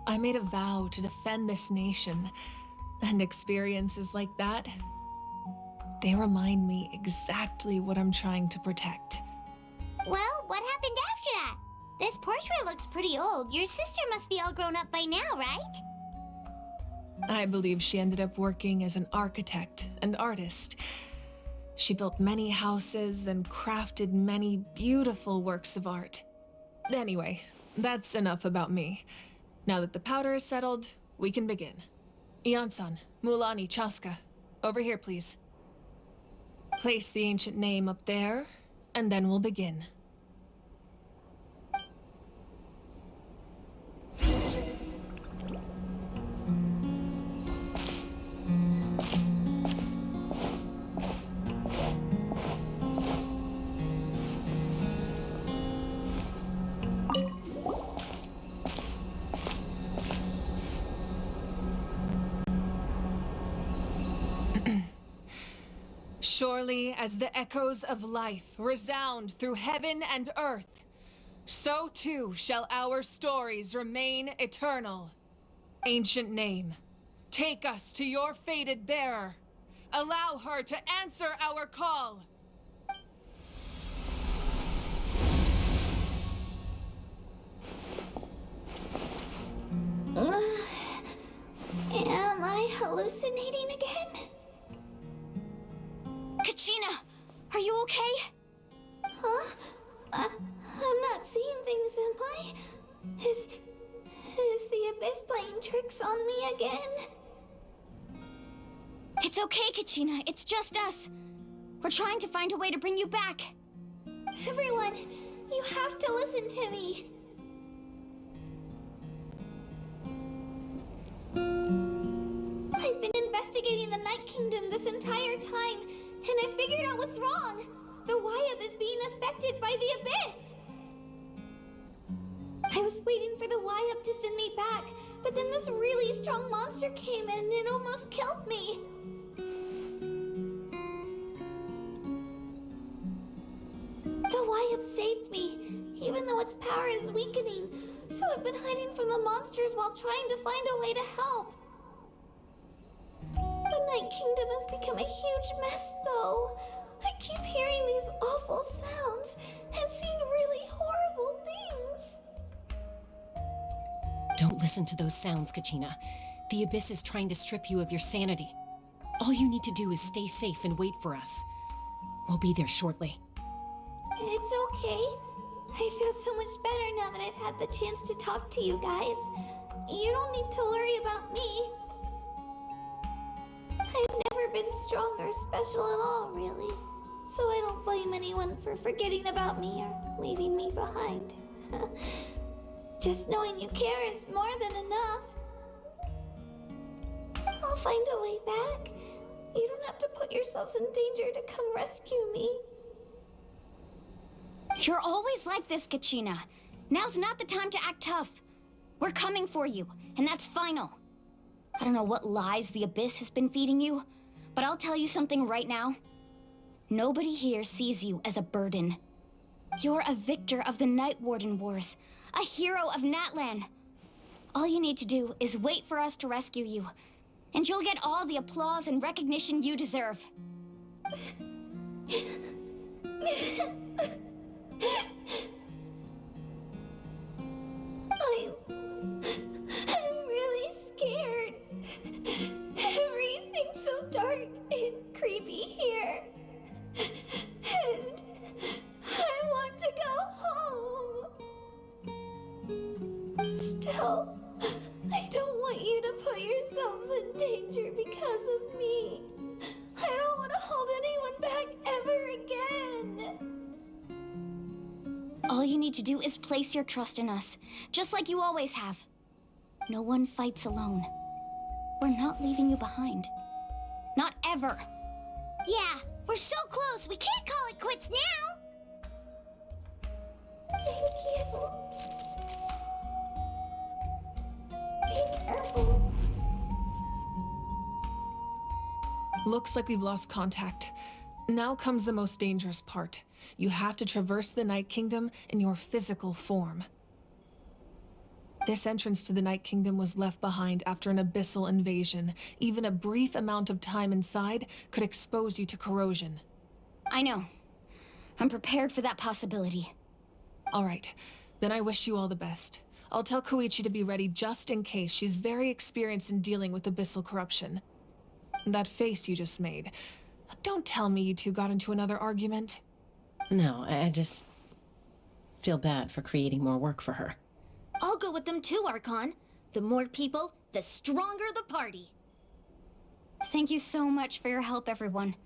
I made a vow to defend this nation, and experiences like that, they remind me exactly what I'm trying to protect. Well, what happened after that? This portrait looks pretty old. Your sister must be all grown up by now, right? I believe she ended up working as an architect and artist. She built many houses and crafted many beautiful works of art. Anyway, that's enough about me. Now that the powder is settled, we can begin. Ian-san, Mulani, Chaska, over here, please. Place the ancient name up there, and then we'll begin. Surely as the echoes of life resound through heaven and earth, so too shall our stories remain eternal. Ancient name, take us to your fated bearer. Allow her to answer our call. Am I hallucinating again? Kachina, are you okay? Huh? I'm not seeing things, am I? Is the Abyss playing tricks on me again? It's okay, Kachina. It's just us. We're trying to find a way to bring you back. Everyone, you have to listen to me. I've been investigating the Night Kingdom this entire time, and I figured out what's wrong. The Wyab is being affected by the Abyss. I was waiting for the Wyab to send me back, but then this really strong monster came in and it almost killed me. The Wyab saved me, even though its power is weakening, so I've been hiding from the monsters while trying to find a way to help. The Night Kingdom has become a huge mess, though. I keep hearing these awful sounds and seeing really horrible things. Don't listen to those sounds, Kachina. The Abyss is trying to strip you of your sanity. All you need to do is stay safe and wait for us. We'll be there shortly. It's okay. I feel so much better now that I've had the chance to talk to you guys. You don't need to worry about me. I've never been strong or special at all, really. So I don't blame anyone for forgetting about me or leaving me behind. Just knowing you care is more than enough. I'll find a way back. You don't have to put yourselves in danger to come rescue me. You're always like this, Kachina. Now's not the time to act tough. We're coming for you, and that's final. I don't know what lies the Abyss has been feeding you, but I'll tell you something right now. Nobody here sees you as a burden. You're a victor of the Night Warden Wars, a hero of Natlan. All you need to do is wait for us to rescue you, and you'll get all the applause and recognition you deserve. I'm really scared. Everything's so dark and creepy here. And I want to go home. Still, I don't want you to put yourselves in danger because of me. I don't want to hold anyone back ever again. All you need to do is place your trust in us, just like you always have. No one fights alone. We're not leaving you behind. Not ever. Yeah, we're so close, we can't call it quits now! Thank you. Be careful. Looks like we've lost contact. Now comes the most dangerous part. You have to traverse the Night Kingdom in your physical form. This entrance to the Night Kingdom was left behind after an abyssal invasion. Even a brief amount of time inside could expose you to corrosion. I know. I'm prepared for that possibility. All right, then I wish you all the best. I'll tell Koichi to be ready just in case. She's very experienced in dealing with abyssal corruption. That face you just made. Don't tell me you two got into another argument. No, I just feel bad for creating more work for her. I'll go with them too, Archon. The more people, the stronger the party. Thank you so much for your help, everyone.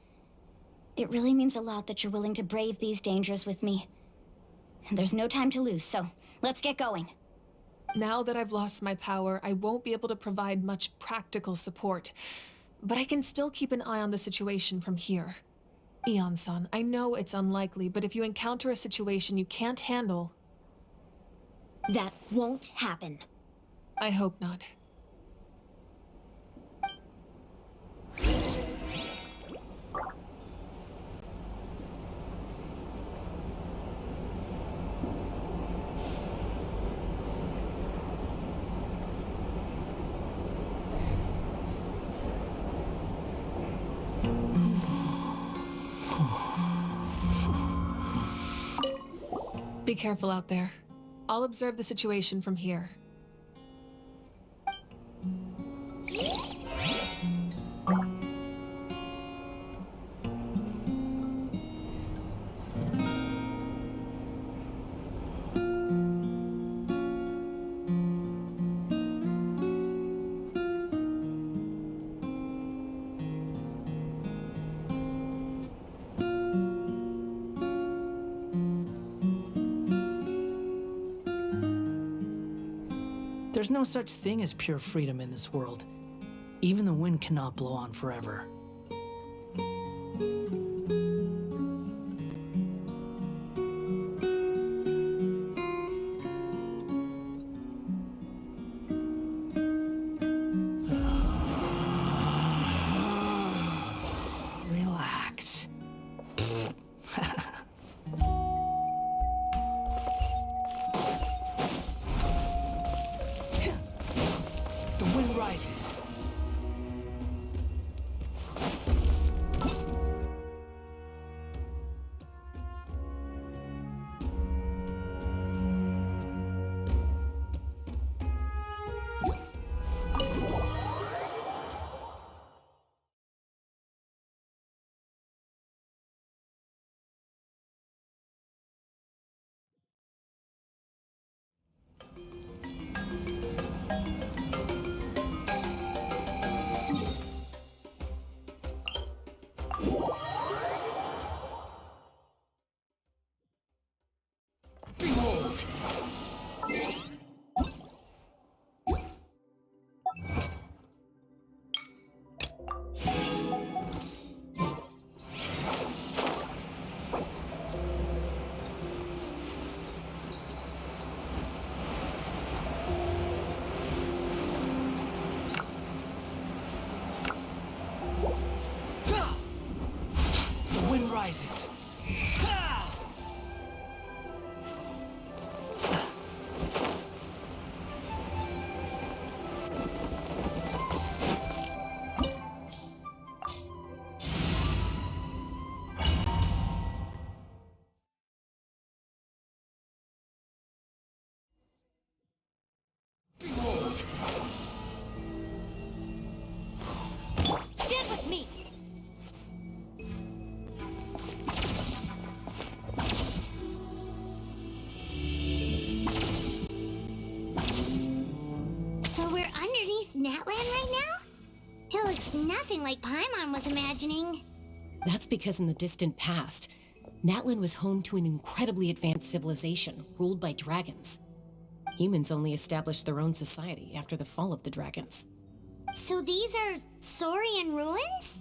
It really means a lot that you're willing to brave these dangers with me. There's no time to lose, so let's get going. Now that I've lost my power, I won't be able to provide much practical support. But I can still keep an eye on the situation from here. Eon-san, I know it's unlikely, but if you encounter a situation you can't handle... That won't happen. I hope not. Be careful out there. I'll observe the situation from here. There's no such thing as pure freedom in this world. Even the wind cannot blow on forever. Relax. The wind rises. The wind rises. Stand with me! So we're underneath Natland right now? It looks nothing like Paimon was imagining. That's because in the distant past, Natlan was home to an incredibly advanced civilization ruled by dragons. Humans only established their own society after the fall of the dragons. So these are Saurian ruins?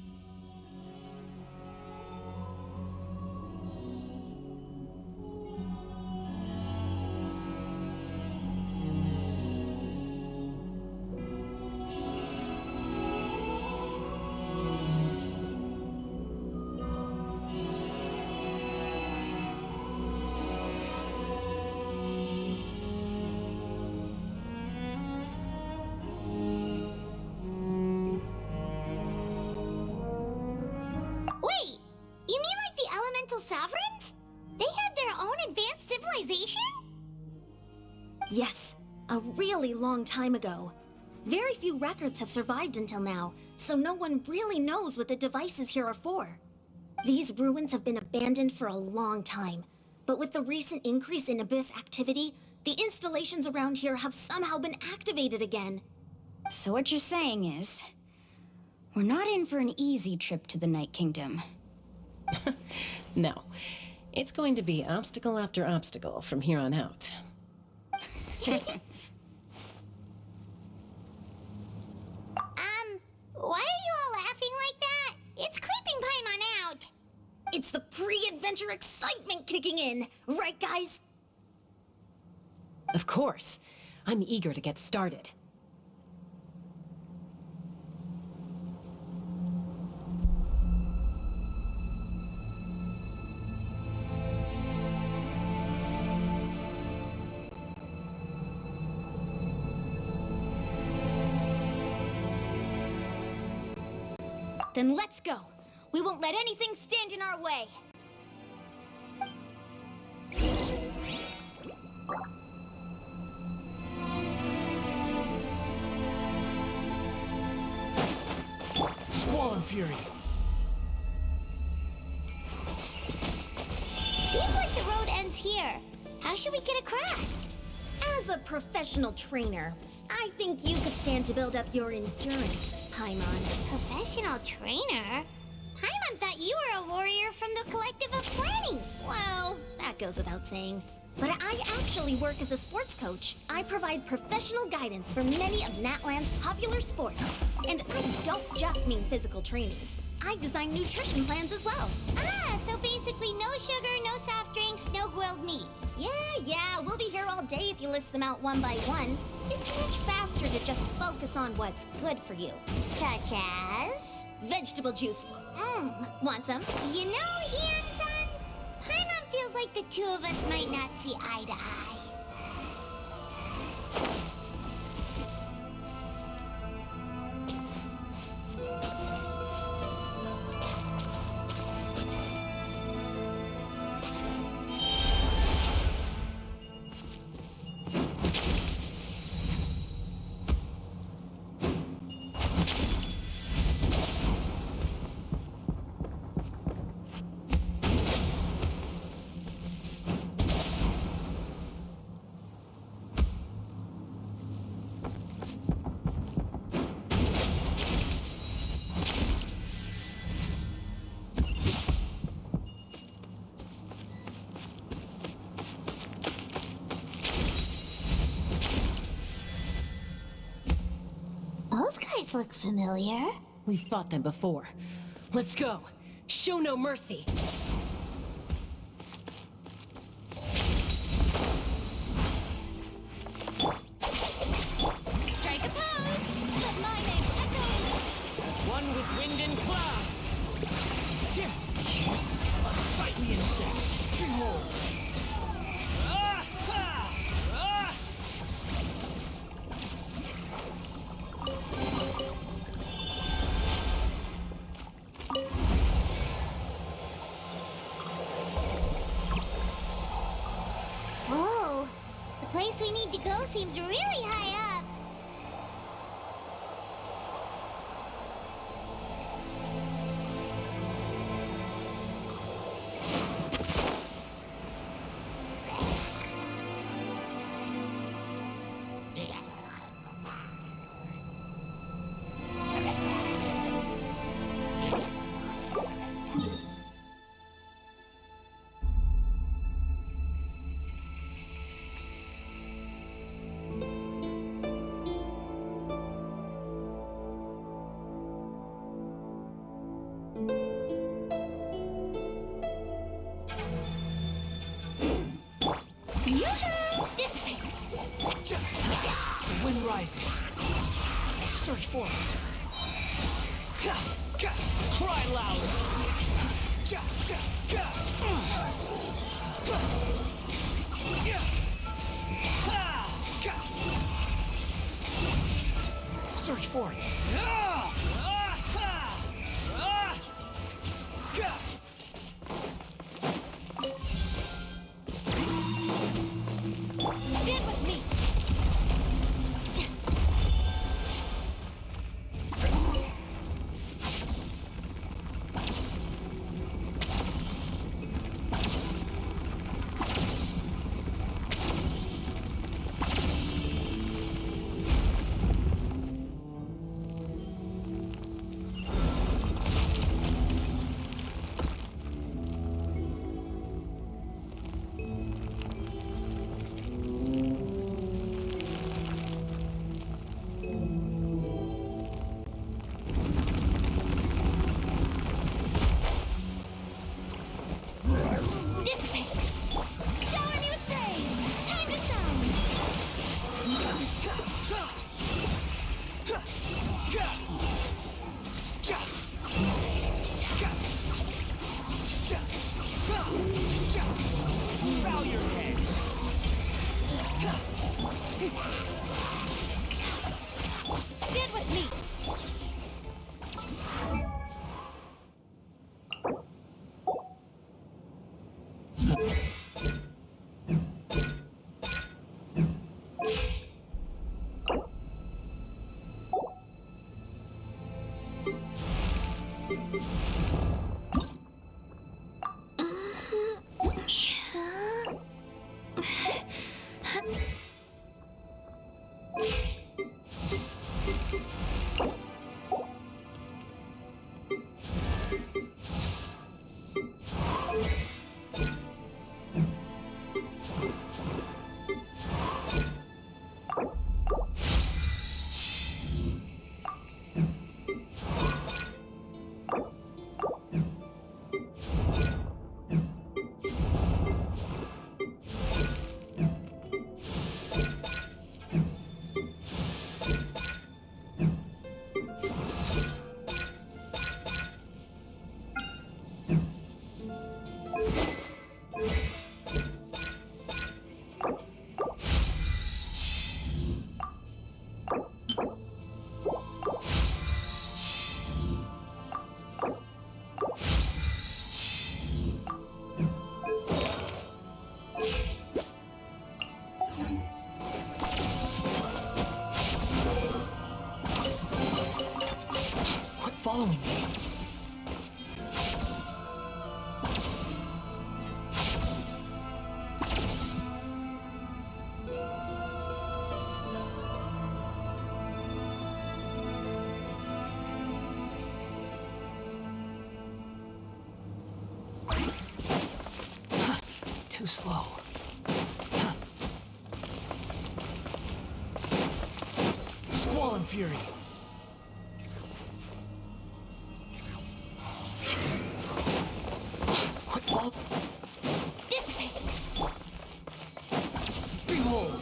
Yes, a really long time ago. Very few records have survived until now, so no one really knows what the devices here are for. These ruins have been abandoned for a long time, but with the recent increase in Abyss activity, the installations around here have somehow been activated again. So what you're saying is, we're not in for an easy trip to the Night Kingdom. No. It's going to be obstacle after obstacle from here on out. Why are you all laughing like that? It's creeping Paimon out. It's the pre-adventure excitement kicking in, right guys? Of course. I'm eager to get started. Then let's go. We won't let anything stand in our way. Squall and Fury. Seems like the road ends here. How should we get across? As a professional trainer, I think you could stand to build up your endurance, Paimon. Professional trainer? Paimon thought you were a warrior from the Collective of Planning. Well, that goes without saying. But I actually work as a sports coach. I provide professional guidance for many of Natlan's popular sports. And I don't just mean physical training. I design nutrition plans as well. Ah, so basically no sugar, no soft drinks, no grilled meat. Yeah, we'll be here all day if you list them out one by one. It's much faster to just focus on what's good for you. Such as? Vegetable juice. Want some? You know, Ian-san, Paimon feels like the two of us might not see eye to eye. Those guys look familiar. We've fought them before. Let's go. Show no mercy. Strike a pose! Let my name echoes! As one with wind and cloud. Unsightly insects. Behold. Whoa, the place we need to go seems really high up. Dissipate! The wind rises. Search for it. Cry louder. Search for it. Stand with me! Bow your head! Stand with me! Following me. Too slow. Squall and Fury. Quick fall. Dissipate. Behold.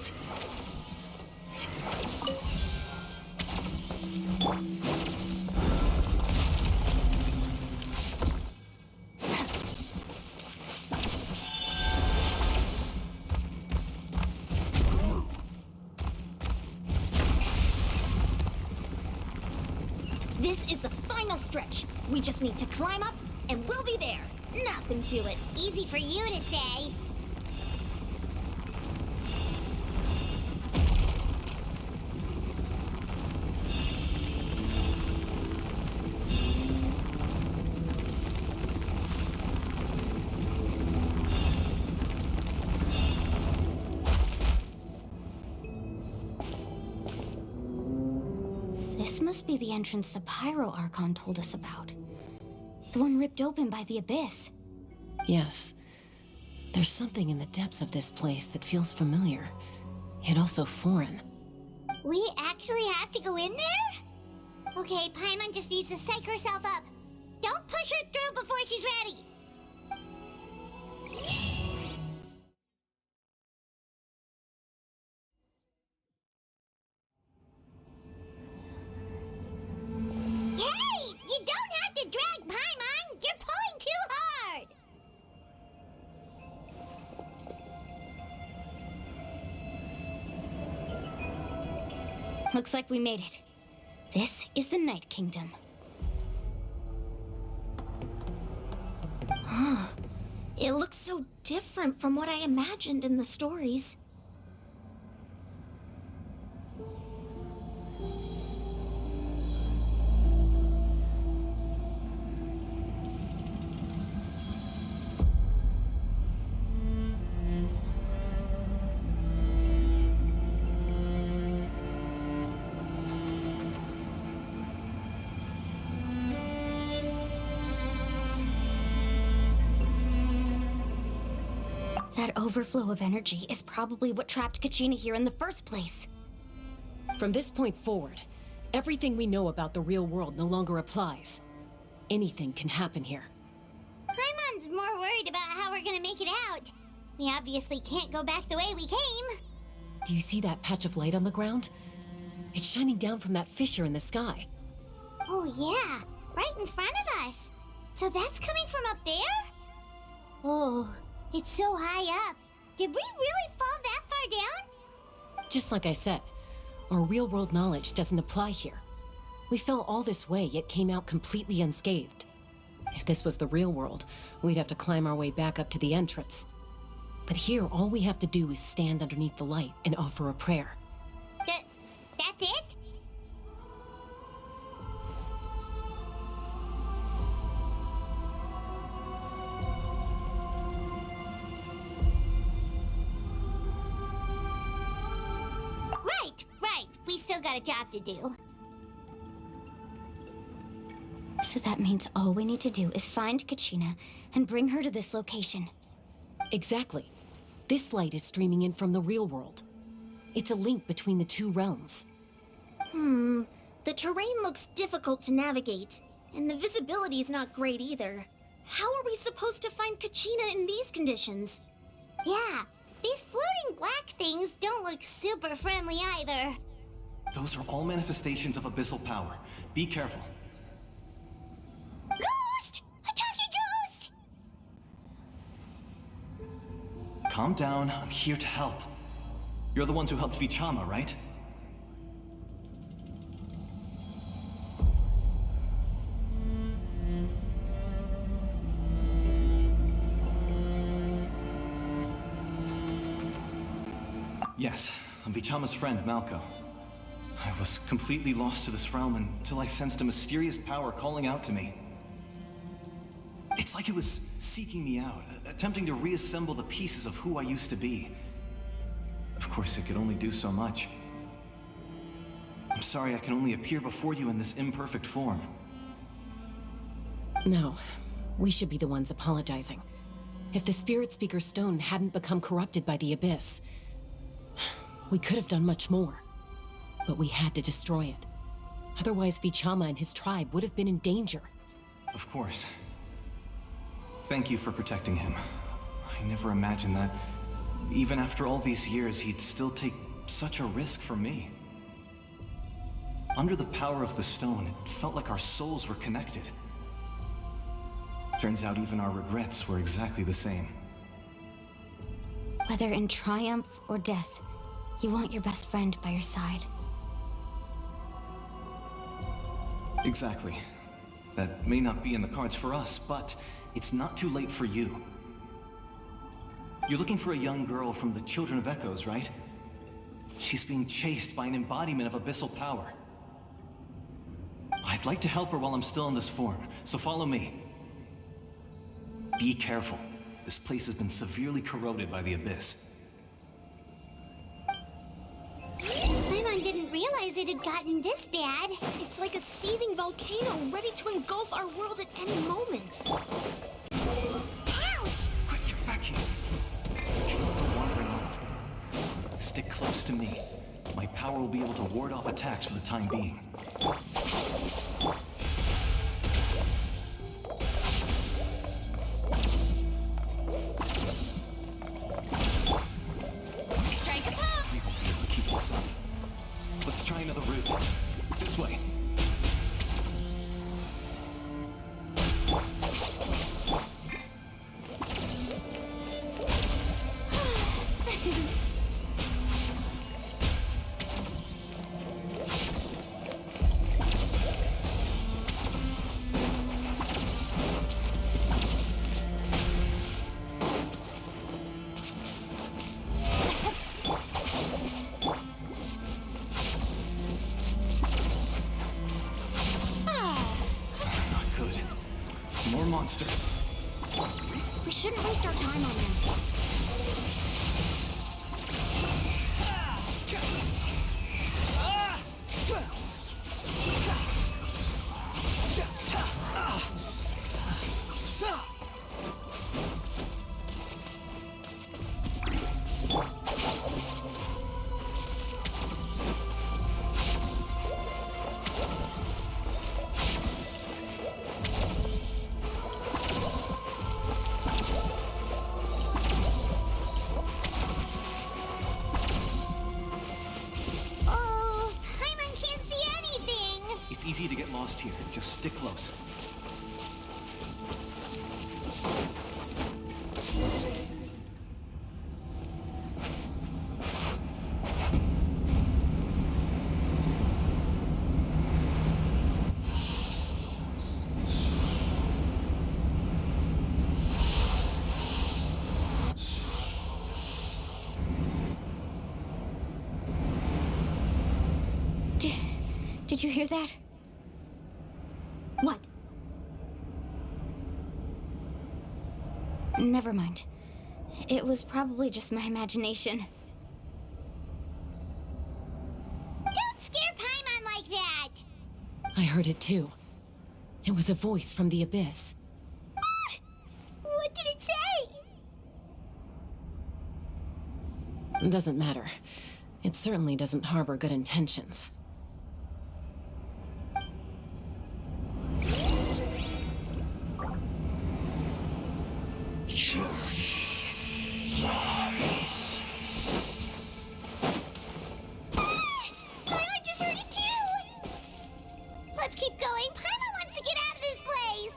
This is the final stretch. We just need to climb up, and we'll be there. Nothing to it. Easy for you to say. This must be the entrance the Pyro Archon told us about. The one ripped open by the abyss. Yes. There's something in the depths of this place that feels familiar, yet also foreign. We actually have to go in there? Okay, Paimon just needs to psych herself up. Don't push her through before she's ready. Hey! You don't have to drag Paimon! You're pulling too hard! Looks like we made it. This is the Night Kingdom. Huh. It looks so different from what I imagined in the stories. That overflow of energy is probably what trapped Kachina here in the first place. From this point forward, everything we know about the real world no longer applies. Anything can happen here. Paimon's more worried about how we're gonna make it out. We obviously can't go back the way we came. Do you see that patch of light on the ground? It's shining down from that fissure in the sky. Oh yeah, right in front of us. So that's coming from up there? Oh, It's so high up. Did we really fall that far down? Just like I said, our real-world knowledge doesn't apply here. We fell all this way, yet came out completely unscathed. If this was the real world, we'd have to climb our way back up to the entrance. But here, all we have to do is stand underneath the light and offer a prayer. That's it? Right. We still got a job to do. So that means all we need to do is find Kachina and bring her to this location. Exactly. This light is streaming in from the real world. It's a link between the two realms. The terrain looks difficult to navigate, and the visibility is not great either. How are we supposed to find Kachina in these conditions? Yeah, these floating black things don't look super friendly either. Those are all manifestations of abyssal power. Be careful. Ghost! A talking ghost! Calm down, I'm here to help. You're the ones who helped Vichama, right? Yes, I'm Vichama's friend, Malko. I was completely lost to this realm until I sensed a mysterious power calling out to me. It's like it was seeking me out, attempting to reassemble the pieces of who I used to be. Of course, it could only do so much. I'm sorry I can only appear before you in this imperfect form. No, we should be the ones apologizing. If the Spirit Speaker Stone hadn't become corrupted by the Abyss, we could have done much more. But we had to destroy it. Otherwise, Vichama and his tribe would have been in danger. Of course. Thank you for protecting him. I never imagined that, even after all these years, he'd still take such a risk for me. Under the power of the stone, it felt like our souls were connected. Turns out even our regrets were exactly the same. Whether in triumph or death, you want your best friend by your side. Exactly. That may not be in the cards for us, but it's not too late for you. You're looking for a young girl from the Children of Echoes, right? She's being chased by an embodiment of abyssal power. I'd like to help her while I'm still in this form, so follow me. Be careful. This place has been severely corroded by the Abyss. Paimon didn't realize it had gotten this bad. It's like a seething volcano ready to engulf our world at any moment. Ouch! Quick, get back here. You're wandering off. Stick close to me. My power will be able to ward off attacks for the time being. Strike a pop! We won't be able to keep this up. Let's try another route. This way. Monsters. We shouldn't waste our time on them. Easy to get lost here. Just stick close. Did you hear that? What? Never mind. It was probably just my imagination. Don't scare Paimon like that! I heard it too. It was a voice from the abyss. What did it say? It doesn't matter. It certainly doesn't harbor good intentions. Paimon just heard it too! Let's keep going. Paimon wants to get out of this place!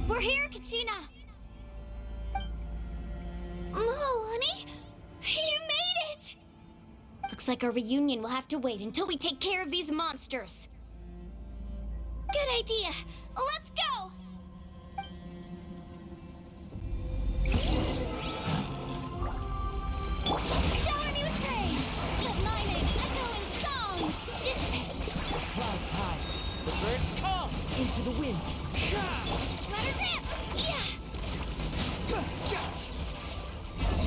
We're here, Kachina! Mahalani? You made it! Looks like our reunion will have to wait until we take care of these monsters. Good idea. Let's go! Shower me with praise! Let my name echo in song! Dissipate! Clouds high, the birds come into the wind. Let her rip! Yeah!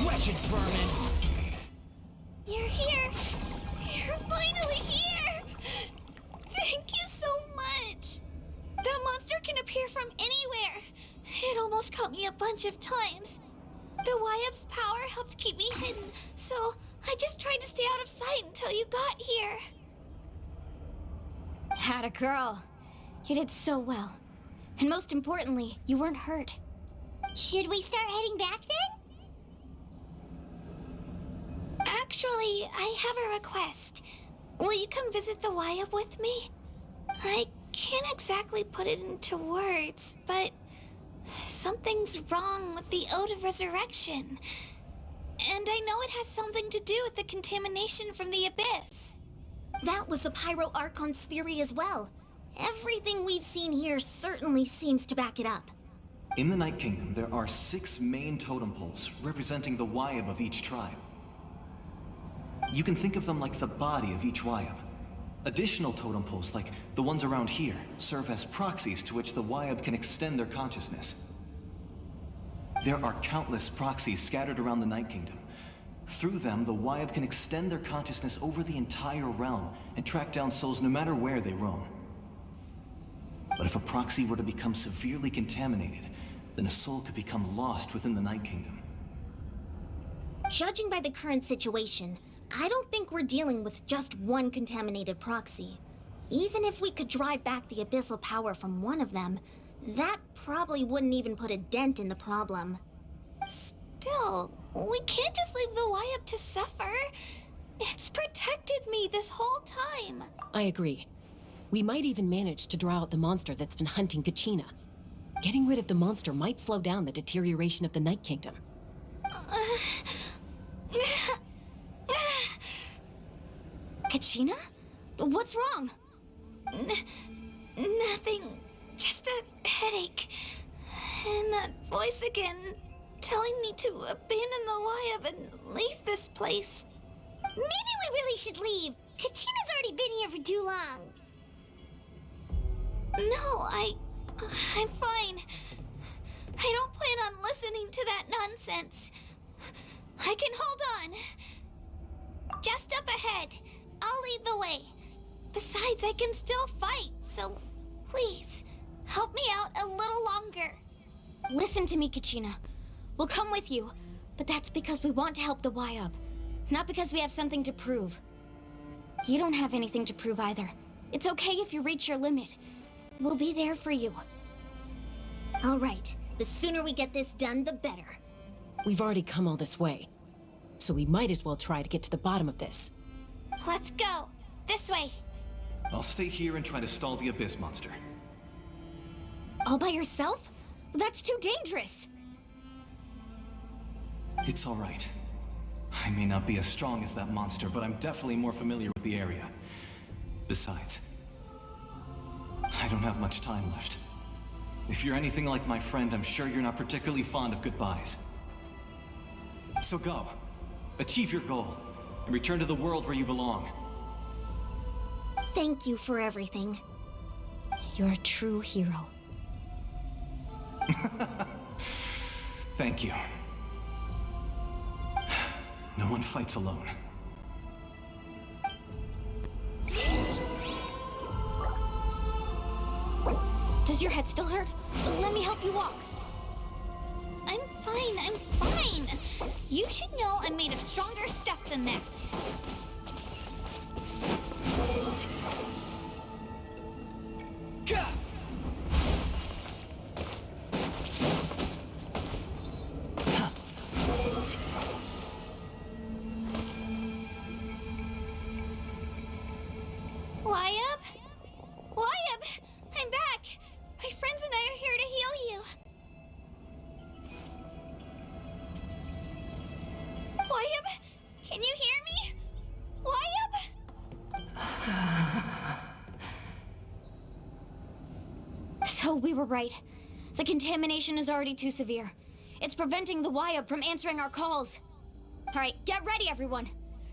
Wretched vermin! You're here! You're finally here! Thank you so much! That monster can appear from anywhere. It almost caught me a bunch of times. The Wyab's power helped keep me hidden, so I just tried to stay out of sight until you got here. Had a girl. You did so well. And most importantly, you weren't hurt. Should we start heading back then? Actually, I have a request. Will you come visit the Wyab with me? I can't exactly put it into words, but something's wrong with the Ode of Resurrection. And I know it has something to do with the contamination from the Abyss. That was the Pyro Archon's theory as well. Everything we've seen here certainly seems to back it up. In the Night Kingdom, there are 6 main totem poles representing the Wyab of each tribe. You can think of them like the body of each Wyab. Additional totem poles, like the ones around here, serve as proxies to which the Wyab can extend their consciousness. There are countless proxies scattered around the Night Kingdom. Through them, the Wyab can extend their consciousness over the entire realm and track down souls no matter where they roam. But if a proxy were to become severely contaminated, then a soul could become lost within the Night Kingdom. Judging by the current situation, I don't think we're dealing with just one contaminated proxy. Even if we could drive back the abyssal power from one of them, that probably wouldn't even put a dent in the problem. Still, we can't just leave the Wyab to suffer. It's protected me this whole time. I agree. We might even manage to draw out the monster that's been hunting Kachina. Getting rid of the monster might slow down the deterioration of the Night Kingdom. Kachina? What's wrong? Nothing. Just a headache. And that voice again, telling me to abandon the Wyab and leave this place. Maybe we really should leave. Kachina's already been here for too long. No, I'm fine. I don't plan on listening to that nonsense. I can hold on. Just up ahead. I'll lead the way. Besides, I can still fight, so please, help me out a little longer. Listen to me, Kachina. We'll come with you, but that's because we want to help the Wyab, not because we have something to prove. You don't have anything to prove either. It's okay if you reach your limit. We'll be there for you. All right. The sooner we get this done, the better. We've already come all this way, so we might as well try to get to the bottom of this. Let's go. This way. I'll stay here and try to stall the Abyss monster. All by yourself? That's too dangerous. It's all right. I may not be as strong as that monster, but I'm definitely more familiar with the area. Besides, I don't have much time left. If you're anything like my friend, I'm sure you're not particularly fond of goodbyes. So go. Achieve your goal, and return to the world where you belong. Thank you for everything. You're a true hero. Thank you. No one fights alone. Does your head still hurt? Let me help you walk. I'm fine. You should know I'm made of stronger stuff than that. Wyab! I'm back! My friends and I are here to heal you. Wyab! Can you hear me? Wyab! So we were right. The contamination is already too severe. It's preventing the Wyab from answering our calls. All right, get ready, everyone.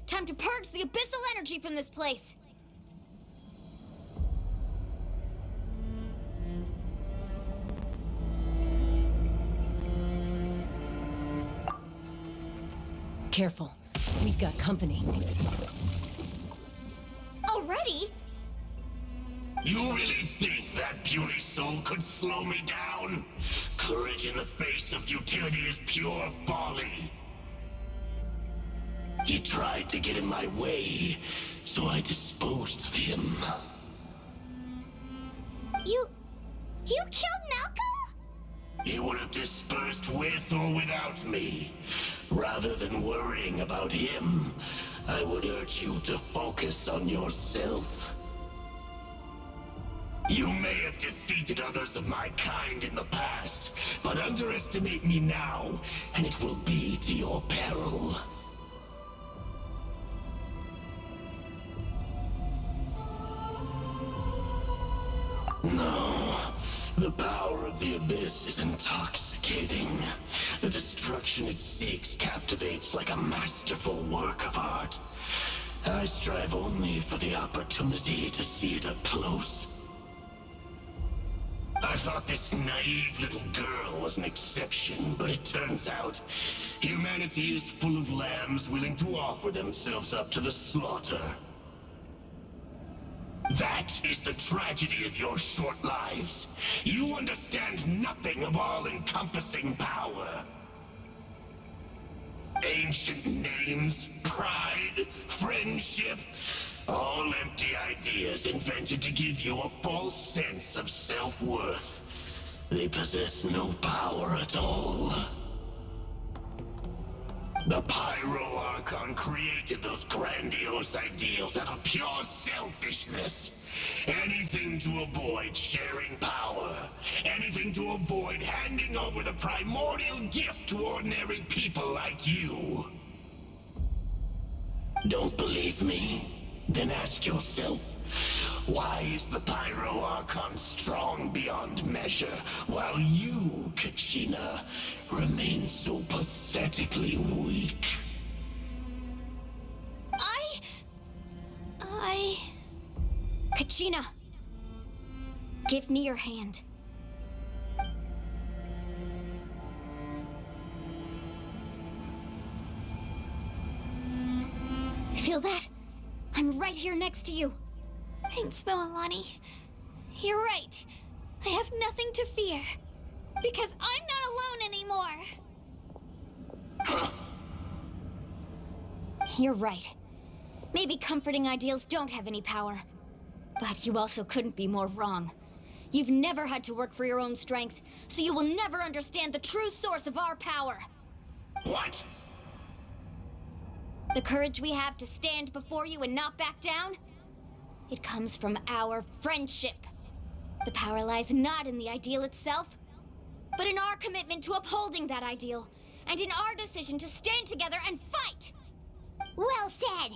Time to purge the abyssal energy from this place. Careful. We've got company. Already? You really think that puny soul could slow me down? Courage in the face of futility is pure folly. He tried to get in my way, so I disposed of him. You killed Malco? He would have dispersed with or without me. Rather than worrying about him, I would urge you to focus on yourself. You may have defeated others of my kind in the past, but underestimate me now, and it will be to your peril. No. The power of the Abyss is intoxicating. The destruction it seeks captivates like a masterful work of art. I strive only for the opportunity to see it up close. I thought this naive little girl was an exception, but it turns out humanity is full of lambs willing to offer themselves up to the slaughter. That is the tragedy of your short lives. You understand nothing of all-encompassing power. Ancient names, pride, friendship, all empty ideas invented to give you a false sense of self-worth. They possess no power at all. The Pyro Archon created those grandiose ideals out of pure selfishness. Anything to avoid sharing power. Anything to avoid handing over the primordial gift to ordinary people like you. Don't believe me? Then ask yourself, why is the Pyro Archon strong beyond measure, while you, Kachina, remain so pathetically weak? Kachina! Give me your hand. Feel that? I'm right here next to you. Thanks, Moalani. You're right. I have nothing to fear. Because I'm not alone anymore. You're right. Maybe comforting ideals don't have any power. But you also couldn't be more wrong. You've never had to work for your own strength, so you will never understand the true source of our power. What? The courage we have to stand before you and not back down? It comes from our friendship. The power lies not in the ideal itself, but in our commitment to upholding that ideal, and in our decision to stand together and fight! Well said!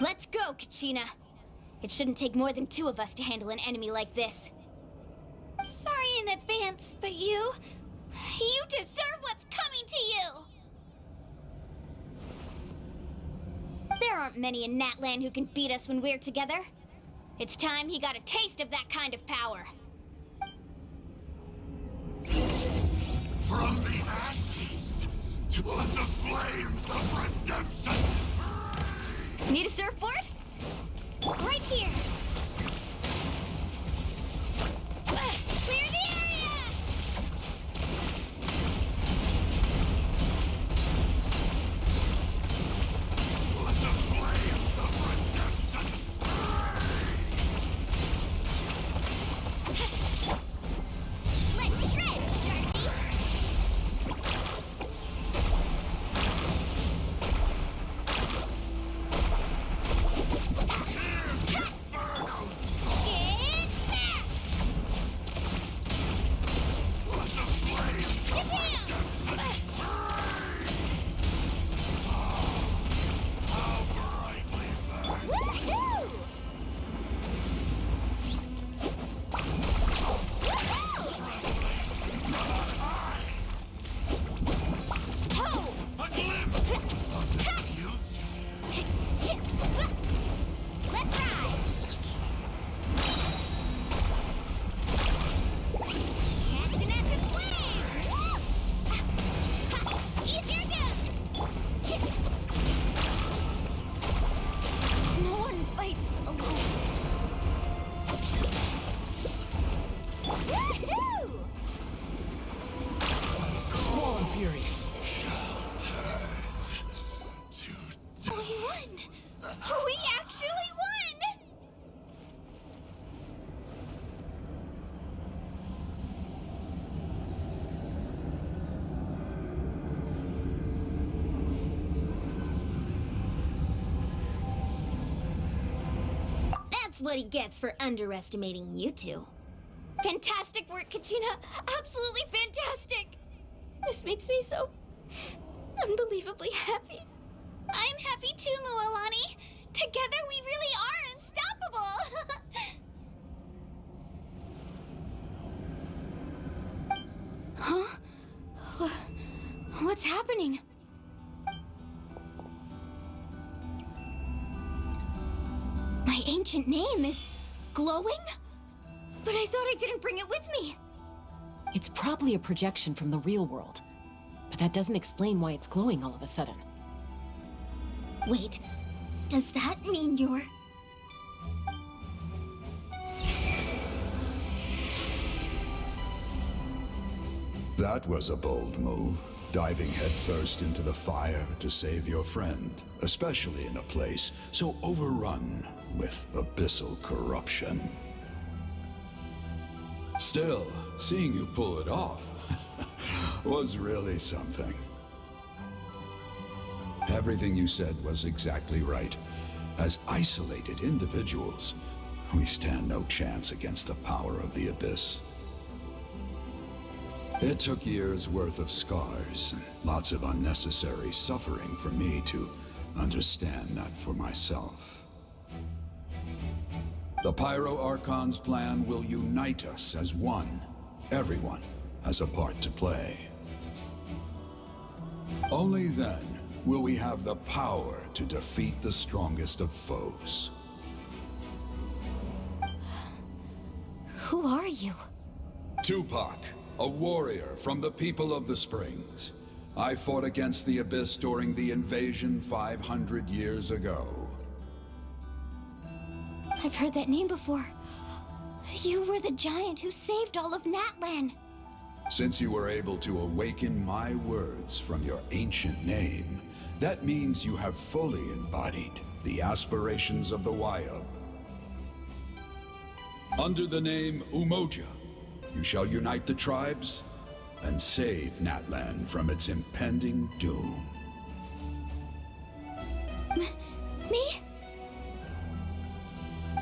Let's go, Kachina. It shouldn't take more than 2 of us to handle an enemy like this. Sorry in advance, but you deserve what's coming to you! There aren't many in Natlan who can beat us when we're together. It's time he got a taste of that kind of power. From the ashes to the flames of redemption! Need a surfboard? Right here! Clear the area! Let the flames of redemption Let's shred, Sharky! That's what he gets for underestimating you two. Fantastic work, Kachina! Absolutely fantastic! This makes me so unbelievably happy. I'm happy too, Mualani. Together we really are unstoppable. Huh? What's happening? My ancient name is glowing? But I thought I didn't bring it with me. It's probably a projection from the real world, but that doesn't explain why it's glowing all of a sudden. Wait, does that mean you're... That was a bold move, diving headfirst into the fire to save your friend, especially in a place so overrun with abyssal corruption. Still, seeing you pull it off was really something. Everything you said was exactly right. As isolated individuals, we stand no chance against the power of the Abyss. It took years' worth of scars and lots of unnecessary suffering for me to understand that for myself. The Pyro Archon's plan will unite us as one. Everyone has a part to play. Only then will we have the power to defeat the strongest of foes. Who are you? Tupac, a warrior from the people of the Springs. I fought against the Abyss during the invasion 500 years ago. I've heard that name before. You were the giant who saved all of Natlan. Since you were able to awaken my words from your ancient name, that means you have fully embodied the aspirations of the Wyab. Under the name Umoja, you shall unite the tribes and save Natlan from its impending doom. Me?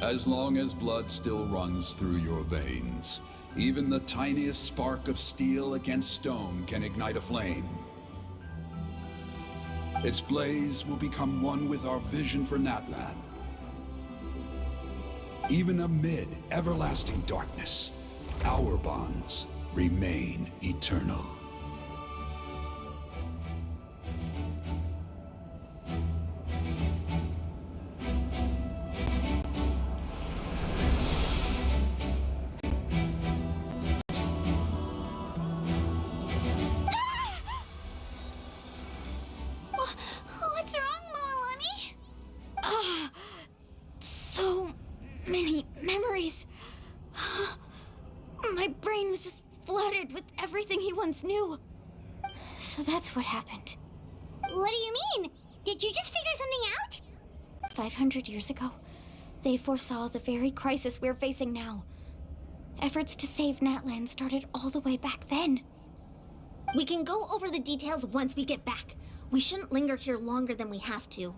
As long as blood still runs through your veins, even the tiniest spark of steel against stone can ignite a flame. Its blaze will become one with our vision for Natlan. Even amid everlasting darkness, our bonds remain eternal. What's wrong, Moalani? So many memories. My brain was just flooded with everything he once knew. So that's what happened. What do you mean? Did you just figure something out? 500 years ago, they foresaw the very crisis we're facing now. Efforts to save Natlan started all the way back then. We can go over the details once we get back. We shouldn't linger here longer than we have to.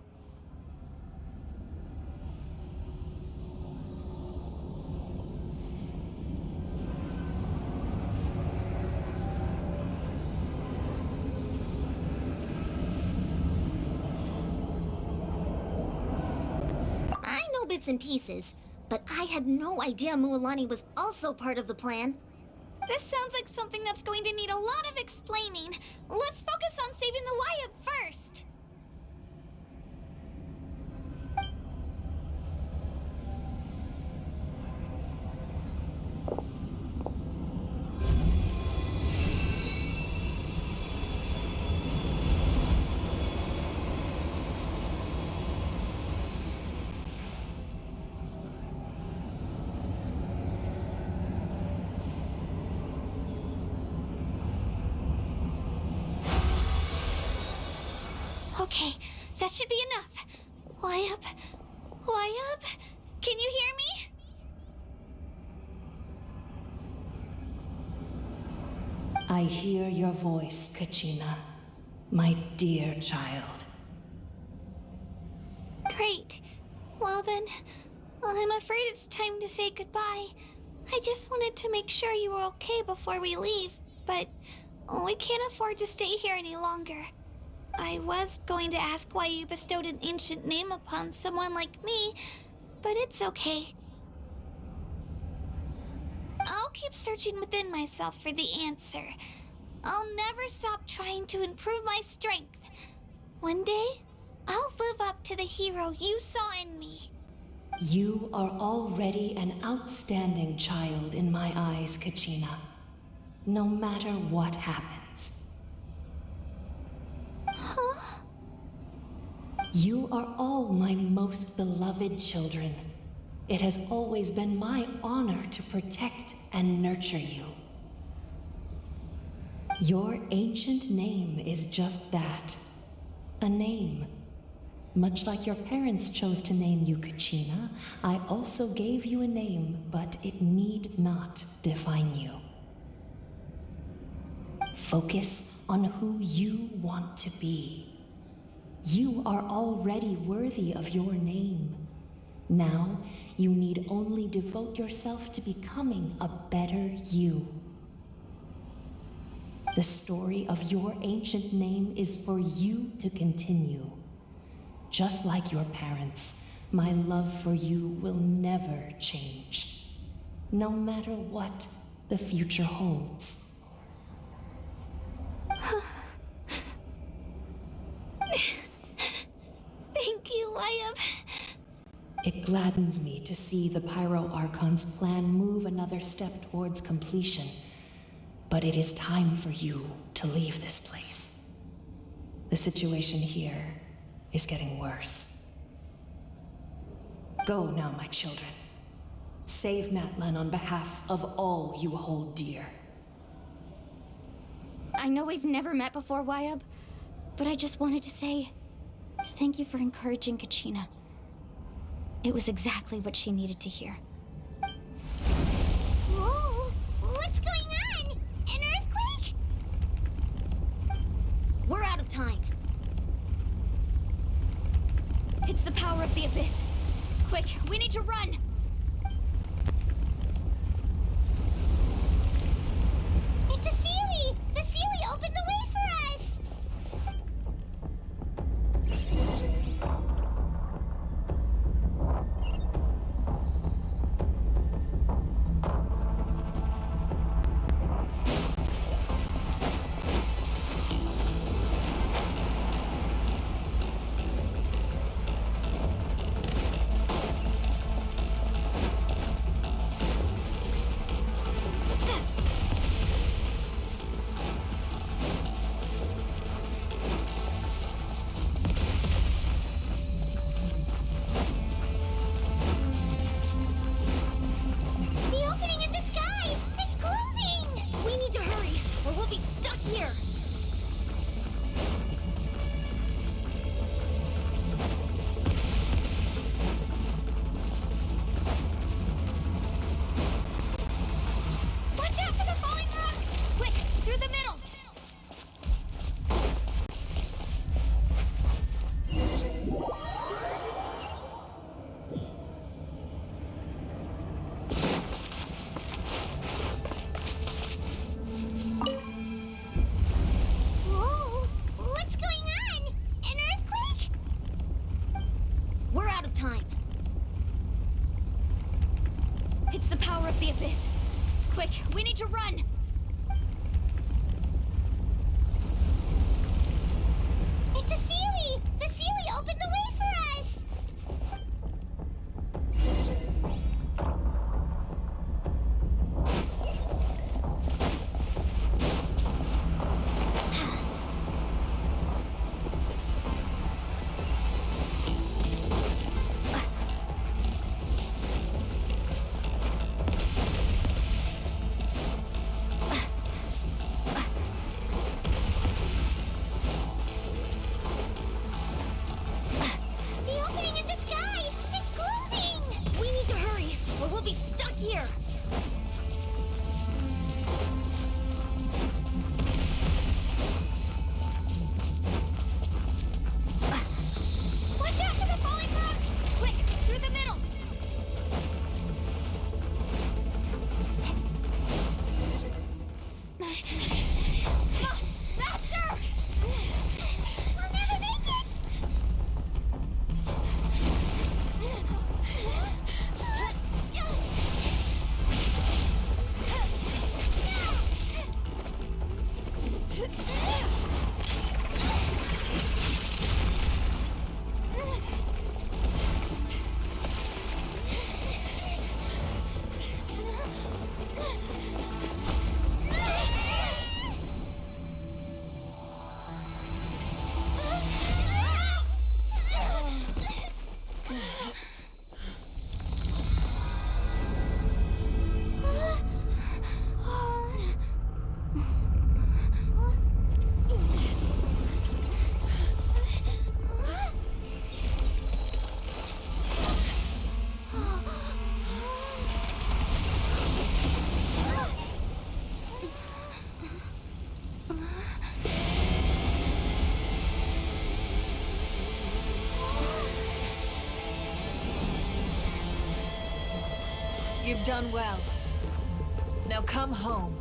I know bits and pieces, but I had no idea Mualani was also part of the plan. This sounds like something that's going to need a lot of explaining. Let's focus on saving the Wyatt first. Okay, that should be enough. Wyatt? Can you hear me? I hear your voice, Kachina, my dear child. Great. Well then, I'm afraid it's time to say goodbye. I just wanted to make sure you were okay before we leave, but we can't afford to stay here any longer. I was going to ask why you bestowed an ancient name upon someone like me, but it's okay. I'll keep searching within myself for the answer. I'll never stop trying to improve my strength. One day, I'll live up to the hero you saw in me. You are already an outstanding child in my eyes, Kachina. No matter what happens. Huh? You are all my most beloved children. It has always been my honor to protect and nurture you. Your ancient name is just that. A name. Much like your parents chose to name you Kachina, I also gave you a name, but it need not define you. Focus on who you want to be. You are already worthy of your name. Now, you need only devote yourself to becoming a better you. The story of your ancient name is for you to continue. Just like your parents, my love for you will never change, no matter what the future holds. Thank you, Wyatt. It gladdens me to see the Pyro Archon's plan move another step towards completion. But it is time for you to leave this place. The situation here is getting worse. Go now, my children. Save Natlan on behalf of all you hold dear. I know we've never met before, Wyatt, but I just wanted to say thank you for encouraging Kachina. It was exactly what she needed to hear. of the abyss! Quick, we need to run! It's a Sealy! The Sealy opened the way for us! The abyss. Quick, we need to run! It's a Sealy! The Sealy opened the way for us! You've done well. Now come home.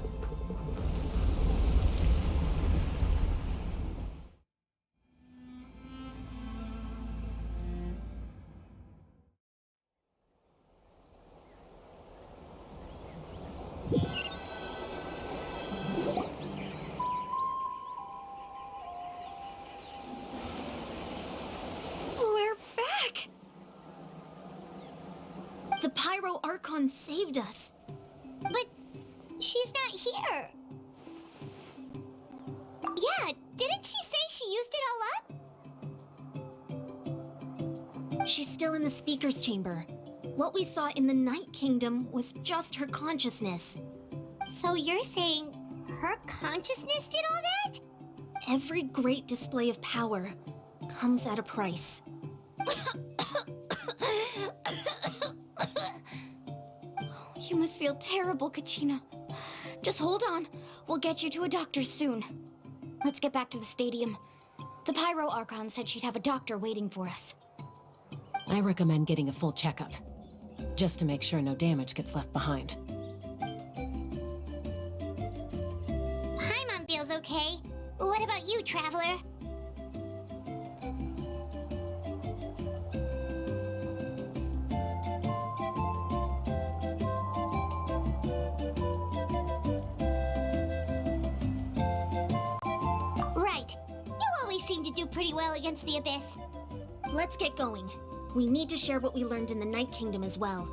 We're back! The Pyro Archon saved us. But she's not here. Yeah, didn't she say she used it all up? She's still in the speaker's chamber. What we saw in the Night Kingdom was just her consciousness. So you're saying her consciousness did all that? Every great display of power comes at a price. You must feel terrible, Kachina. Just hold on. We'll get you to a doctor soon. Let's get back to the stadium. The Pyro Archon said she'd have a doctor waiting for us. I recommend getting a full checkup, just to make sure no damage gets left behind. Paimon feels okay. What about you, Traveler? Right. You always seem to do pretty well against the Abyss. Let's get going. We need to share what we learned in the Night Kingdom as well.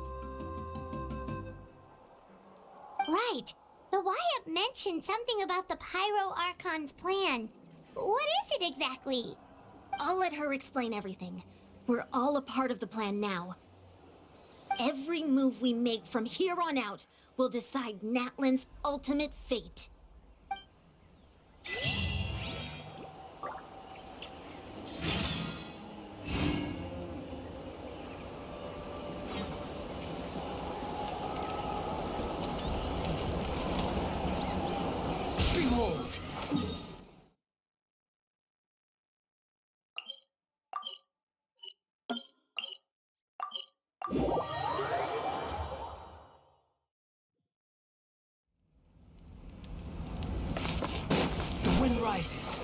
Right. The Wyatt mentioned something about the Pyro Archon's plan. What is it exactly? I'll let her explain everything. We're all a part of the plan now. Every move we make from here on out will decide Natlan's ultimate fate. Behold! The wind rises.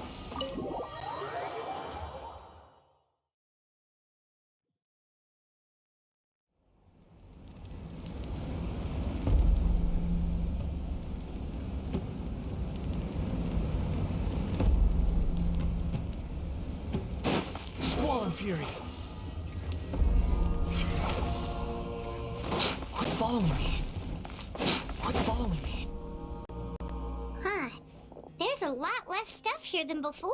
Squall and fury. Quit following me. Quit following me. Huh. There's a lot less stuff here than before.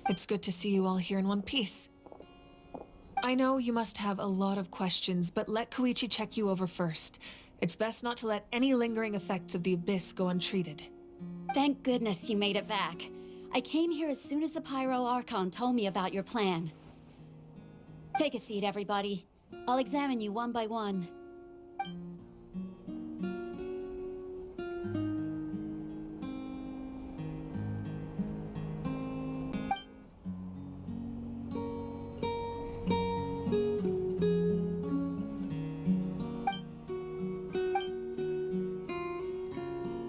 It's good to see you all here in one piece. I know you must have a lot of questions, but let Koichi check you over first. It's best not to let any lingering effects of the Abyss go untreated. Thank goodness you made it back. I came here as soon as the Pyro Archon told me about your plan. Take a seat, everybody. I'll examine you one by one.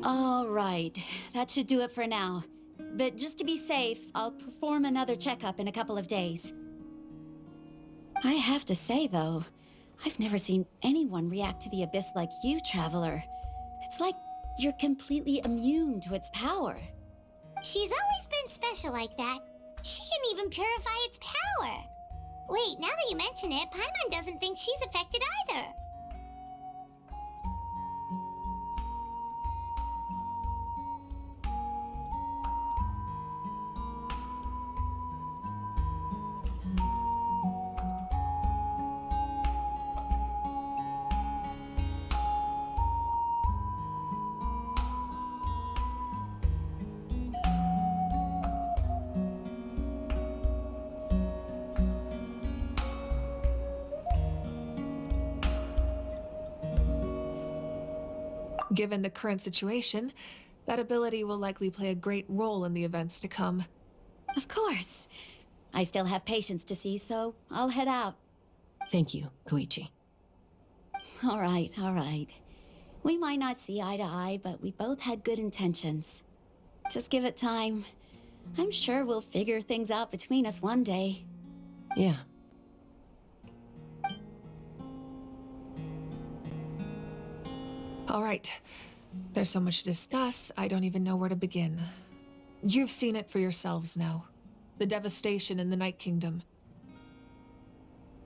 All right, that should do it for now. But just to be safe, I'll perform another checkup in a couple of days. I have to say, though, I've never seen anyone react to the Abyss like you, Traveler. It's like you're completely immune to its power. She's always been special like that. She can even purify its power. Wait, now that you mention it, Paimon doesn't think she's affected either. Given the current situation, that ability will likely play a great role in the events to come. Of course. I still have patients to see, so I'll head out. Thank you, Koichi. All right, all right. We might not see eye to eye, but we both had good intentions. Just give it time. I'm sure we'll figure things out between us one day. Yeah. All right. There's so much to discuss, I don't even know where to begin. You've seen it for yourselves now. The devastation in the Night Kingdom.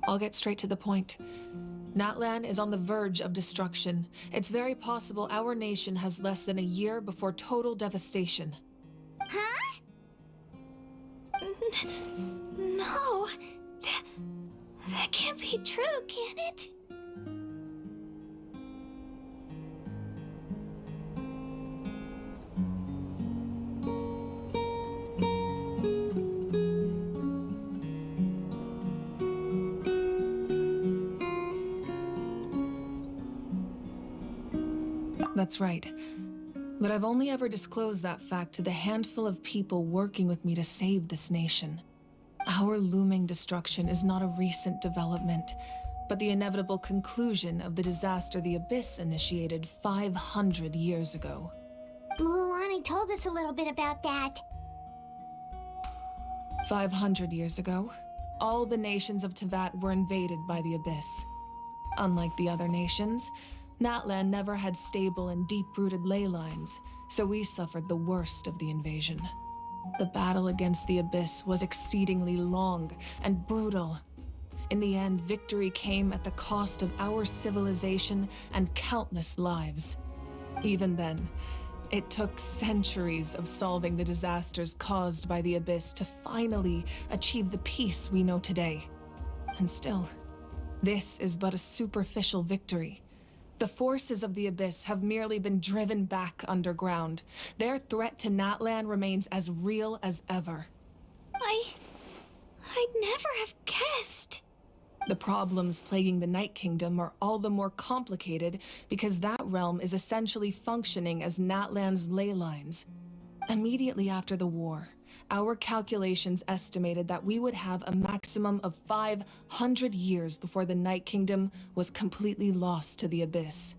I'll get straight to the point. Natlan is on the verge of destruction. It's very possible our nation has less than a year before total devastation. Huh? No. That can't be true, can it? That's right. But I've only ever disclosed that fact to the handful of people working with me to save this nation. Our looming destruction is not a recent development, but the inevitable conclusion of the disaster the Abyss initiated 500 years ago. Mulan told us a little bit about that. 500 years ago, all the nations of Teyvat were invaded by the Abyss. Unlike the other nations, Natlan never had stable and deep-rooted ley lines, so we suffered the worst of the invasion. The battle against the Abyss was exceedingly long and brutal. In the end, victory came at the cost of our civilization and countless lives. Even then, it took centuries of solving the disasters caused by the Abyss to finally achieve the peace we know today. And still, this is but a superficial victory. The forces of the Abyss have merely been driven back underground. Their threat to Natlan remains as real as ever. I'd never have guessed. The problems plaguing the Night Kingdom are all the more complicated because that realm is essentially functioning as Natlan's ley lines. Immediately after the war, our calculations estimated that we would have a maximum of 500 years before the Night Kingdom was completely lost to the Abyss.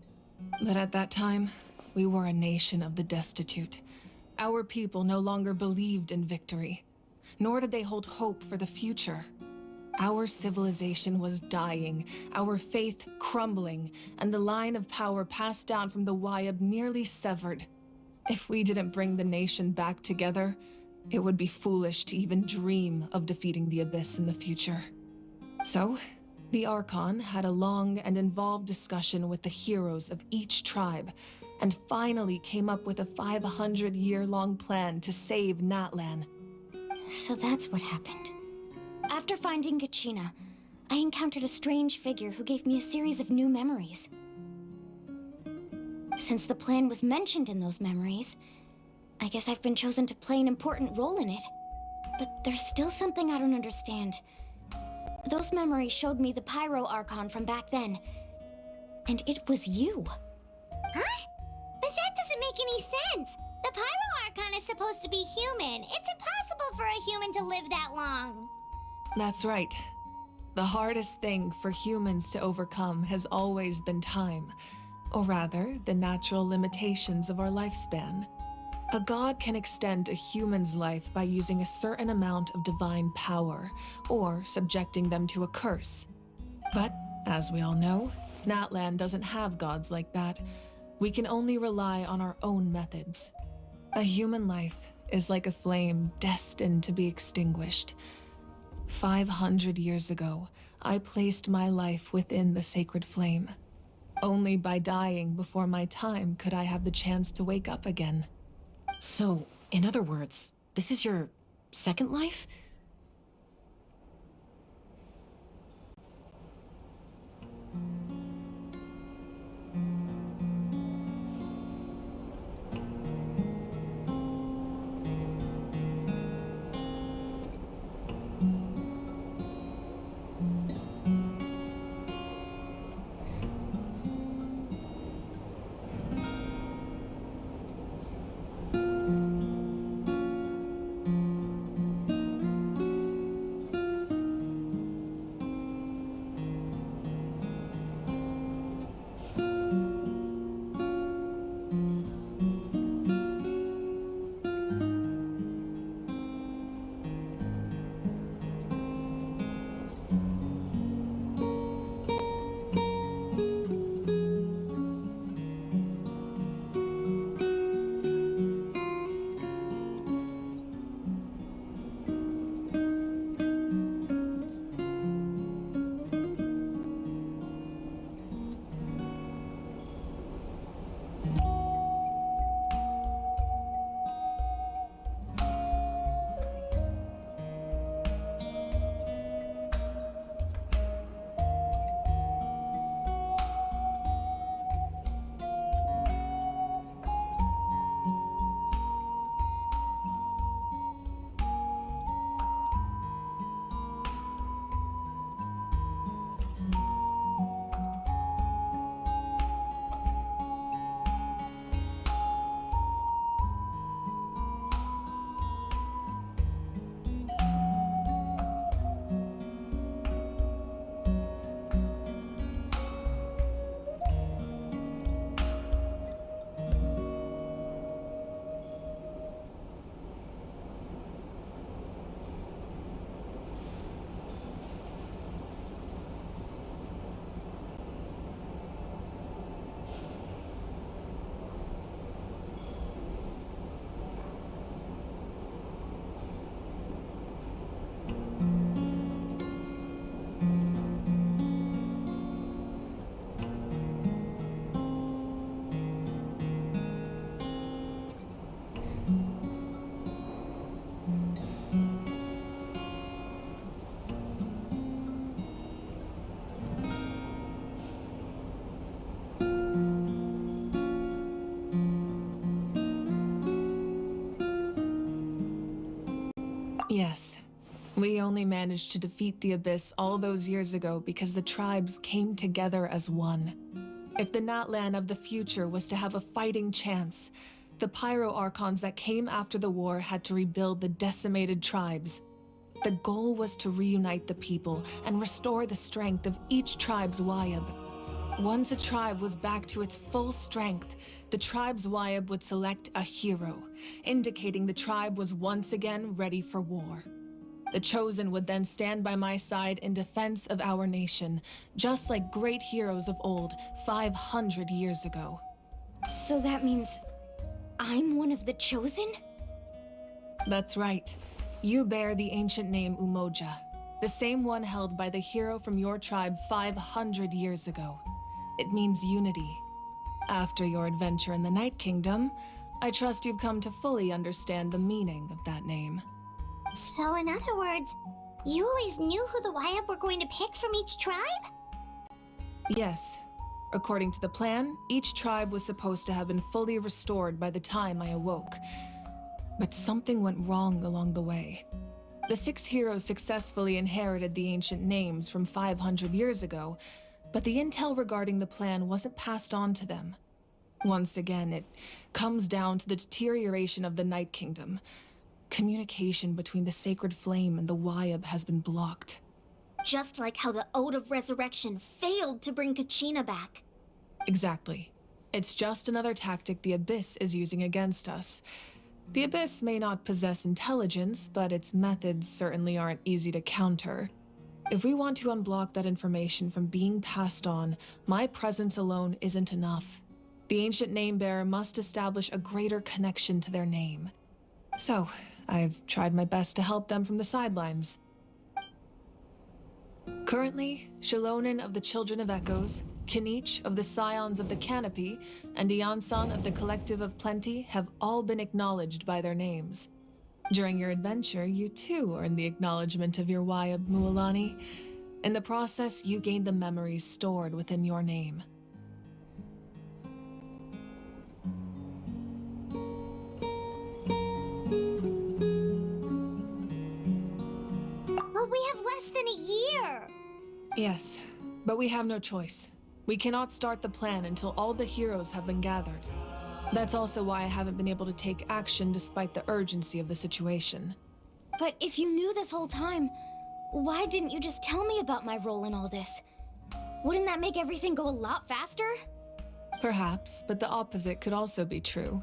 But at that time, we were a nation of the destitute. Our people no longer believed in victory, nor did they hold hope for the future. Our civilization was dying, our faith crumbling, and the line of power passed down from the Wayab nearly severed. If we didn't bring the nation back together, it would be foolish to even dream of defeating the Abyss in the future. So, the Archon had a long and involved discussion with the heroes of each tribe, and finally came up with a 500-year-long plan to save Natlan. So that's what happened. After finding Kachina, I encountered a strange figure who gave me a series of new memories. Since the plan was mentioned in those memories, I guess I've been chosen to play an important role in it. But there's still something I don't understand. Those memories showed me the Pyro Archon from back then, and it was you. Huh? But that doesn't make any sense. The Pyro Archon is supposed to be human. It's impossible for a human to live that long. That's right. The hardest thing for humans to overcome has always been time, or rather, the natural limitations of our lifespan. A god can extend a human's life by using a certain amount of divine power, or subjecting them to a curse. But, as we all know, Natlan doesn't have gods like that. We can only rely on our own methods. A human life is like a flame destined to be extinguished. 500 years ago, I placed my life within the sacred flame. Only by dying before my time could I have the chance to wake up again. So, in other words, this is your second life? Yes. We only managed to defeat the Abyss all those years ago because the tribes came together as one. If the Natlan of the future was to have a fighting chance, the Pyro Archons that came after the war had to rebuild the decimated tribes. The goal was to reunite the people and restore the strength of each tribe's Wayab. Once a tribe was back to its full strength, the tribe's Wayab would select a hero, indicating the tribe was once again ready for war. The Chosen would then stand by my side in defense of our nation, just like great heroes of old 500 years ago. So that means I'm one of the Chosen? That's right. You bear the ancient name Umoja, the same one held by the hero from your tribe 500 years ago. It means unity. After your adventure in the Night Kingdom, I trust you've come to fully understand the meaning of that name. So in other words, you always knew who the Wayab were going to pick from each tribe? Yes. According to the plan, each tribe was supposed to have been fully restored by the time I awoke. But something went wrong along the way. The 6 heroes successfully inherited the ancient names from 500 years ago, but the intel regarding the plan wasn't passed on to them. Once again, it comes down to the deterioration of the Night Kingdom. Communication between the Sacred Flame and the Wayab has been blocked. Just like how the Ode of Resurrection failed to bring Kachina back. Exactly. It's just another tactic the Abyss is using against us. The Abyss may not possess intelligence, but its methods certainly aren't easy to counter. If we want to unblock that information from being passed on, my presence alone isn't enough. The ancient name-bearer must establish a greater connection to their name. So, I've tried my best to help them from the sidelines. Currently, Shilonin of the Children of Echoes, Kinich of the Scions of the Canopy, and Iansan of the Collective of Plenty have all been acknowledged by their names. During your adventure, you too earned the acknowledgement of your Wayab, Mualani. In the process, you gained the memories stored within your name. But we have less than a year! Yes, but we have no choice. We cannot start the plan until all the heroes have been gathered. That's also why I haven't been able to take action despite the urgency of the situation. But if you knew this whole time, why didn't you just tell me about my role in all this? Wouldn't that make everything go a lot faster? Perhaps, but the opposite could also be true.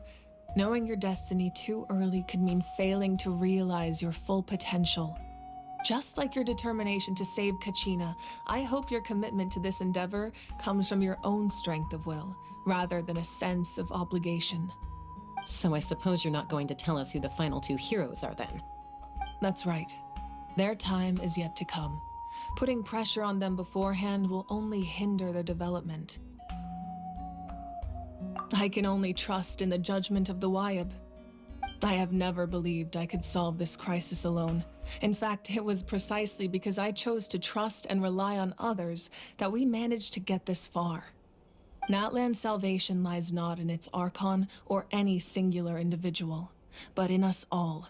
Knowing your destiny too early could mean failing to realize your full potential. Just like your determination to save Kachina, I hope your commitment to this endeavor comes from your own strength of will, rather than a sense of obligation. So I suppose you're not going to tell us who the final 2 heroes are then? That's right. Their time is yet to come. Putting pressure on them beforehand will only hinder their development. I can only trust in the judgment of the Wayab. I have never believed I could solve this crisis alone. In fact, it was precisely because I chose to trust and rely on others that we managed to get this far. Natlan's salvation lies not in its Archon or any singular individual, but in us all.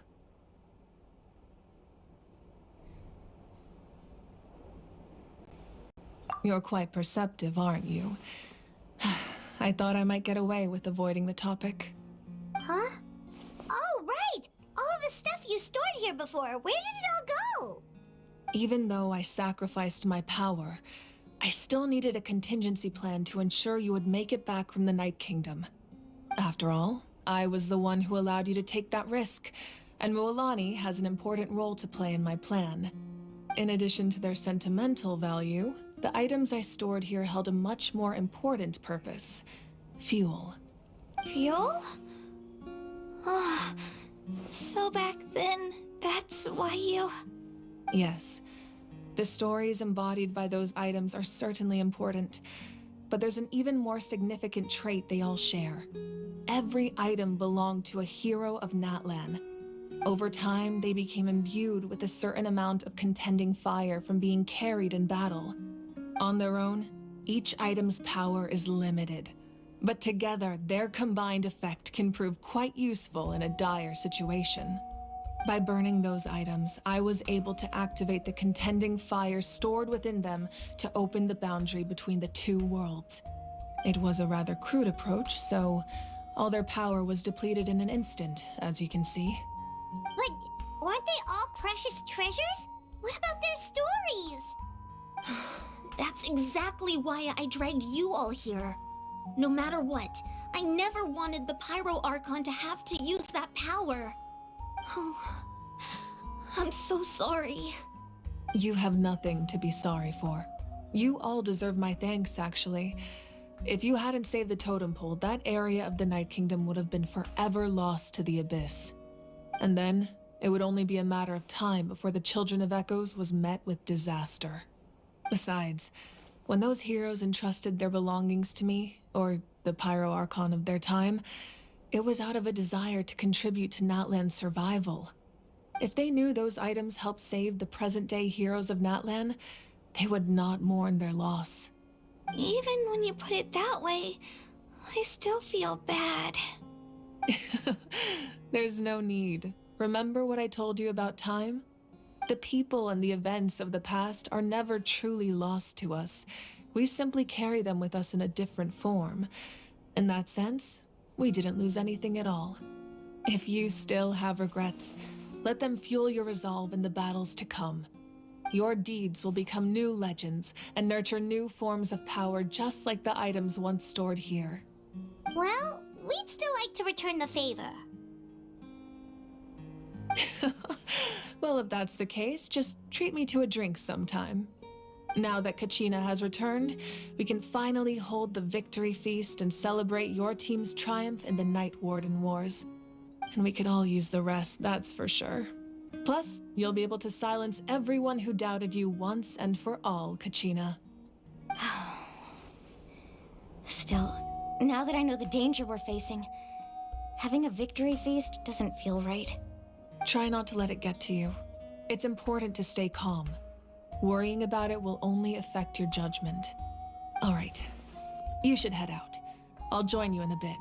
You're quite perceptive, aren't you? I thought I might get away with avoiding the topic. Huh? Oh, right! All the stuff you stored here before, where did it all go? Even though I sacrificed my power, I still needed a contingency plan to ensure you would make it back from the Night Kingdom. After all, I was the one who allowed you to take that risk, and Mualani has an important role to play in my plan. In addition to their sentimental value, the items I stored here held a much more important purpose: fuel. Fuel? Oh, so back then, that's why you... Yes. The stories embodied by those items are certainly important, but there's an even more significant trait they all share. Every item belonged to a hero of Natlan. Over time, they became imbued with a certain amount of contending fire from being carried in battle. On their own, each item's power is limited, but together, their combined effect can prove quite useful in a dire situation. By burning those items, I was able to activate the contending fire stored within them to open the boundary between the two worlds. It was a rather crude approach, so all their power was depleted in an instant, as you can see. But weren't they all precious treasures? What about their stories? That's exactly why I dragged you all here. No matter what, I never wanted the Pyro Archon to have to use that power. Oh, I'm so sorry. You have nothing to be sorry for. You all deserve my thanks, actually. If you hadn't saved the totem pole, that area of the Night Kingdom would have been forever lost to the abyss. And then, it would only be a matter of time before the Children of Echoes was met with disaster. Besides, when those heroes entrusted their belongings to me, or the Pyro Archon of their time, it was out of a desire to contribute to Natlan's survival. If they knew those items helped save the present-day heroes of Natlan, they would not mourn their loss. Even when you put it that way, I still feel bad. There's no need. Remember what I told you about time? The people and the events of the past are never truly lost to us. We simply carry them with us in a different form. In that sense, we didn't lose anything at all. If you still have regrets, let them fuel your resolve in the battles to come. Your deeds will become new legends and nurture new forms of power just like the items once stored here. Well, we'd still like to return the favor. Well, if that's the case, just treat me to a drink sometime. Now that Kachina has returned, we can finally hold the victory feast and celebrate your team's triumph in the Night Warden Wars. And we could all use the rest, that's for sure. Plus, you'll be able to silence everyone who doubted you once and for all, Kachina. Still, now that I know the danger we're facing, having a victory feast doesn't feel right. Try not to let it get to you. It's important to stay calm. Worrying about it will only affect your judgment. All right, you should head out. I'll join you in a bit.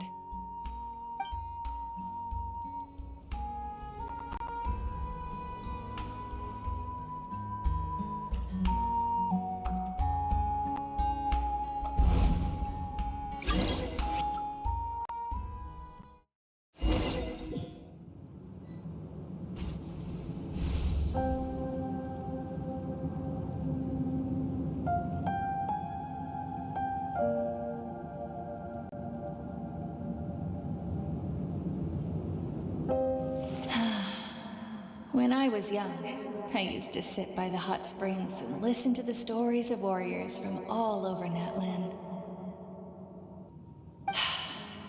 When I was young, I used to sit by the hot springs and listen to the stories of warriors from all over Natlan.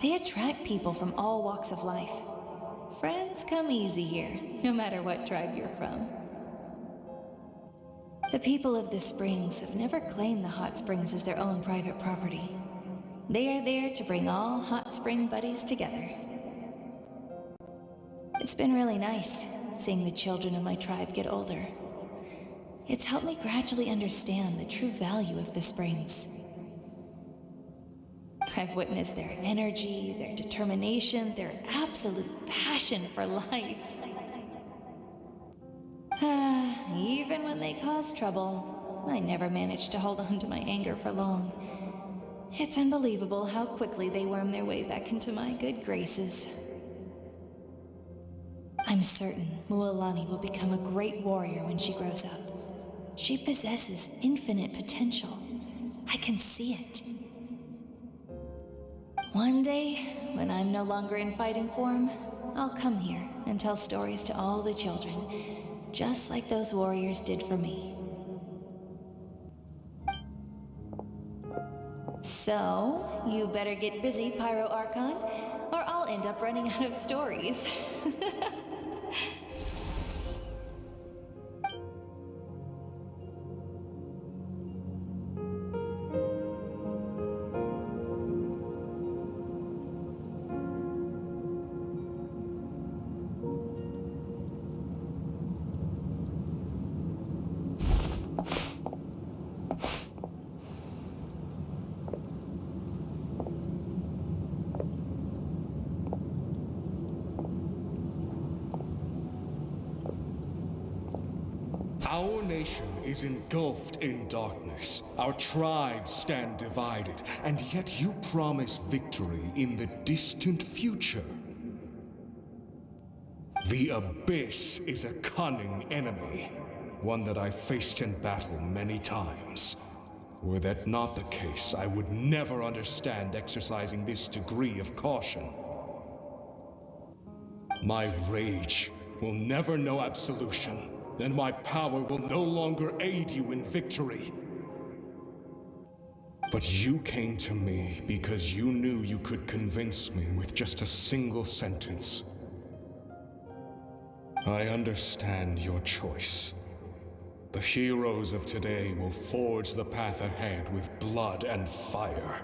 They attract people from all walks of life. Friends come easy here, no matter what tribe you're from. The people of the springs have never claimed the hot springs as their own private property. They are there to bring all hot spring buddies together. It's been really nice, seeing the children of my tribe get older. It's helped me gradually understand the true value of the springs. I've witnessed their energy, their determination, their absolute passion for life. Even when they cause trouble, I never managed to hold on to my anger for long. It's unbelievable how quickly they worm their way back into my good graces. I'm certain Mualani will become a great warrior when she grows up. She possesses infinite potential. I can see it. One day, when I'm no longer in fighting form, I'll come here and tell stories to all the children, just like those warriors did for me. So, you better get busy, Pyro Archon, or I'll end up running out of stories. Our nation is engulfed in darkness. Our tribes stand divided, and yet you promise victory in the distant future. The Abyss is a cunning enemy, one that I faced in battle many times. Were that not the case, I would never understand exercising this degree of caution. My rage will never know absolution, and my power will no longer aid you in victory. But you came to me because you knew you could convince me with just a single sentence. I understand your choice. The heroes of today will forge the path ahead with blood and fire.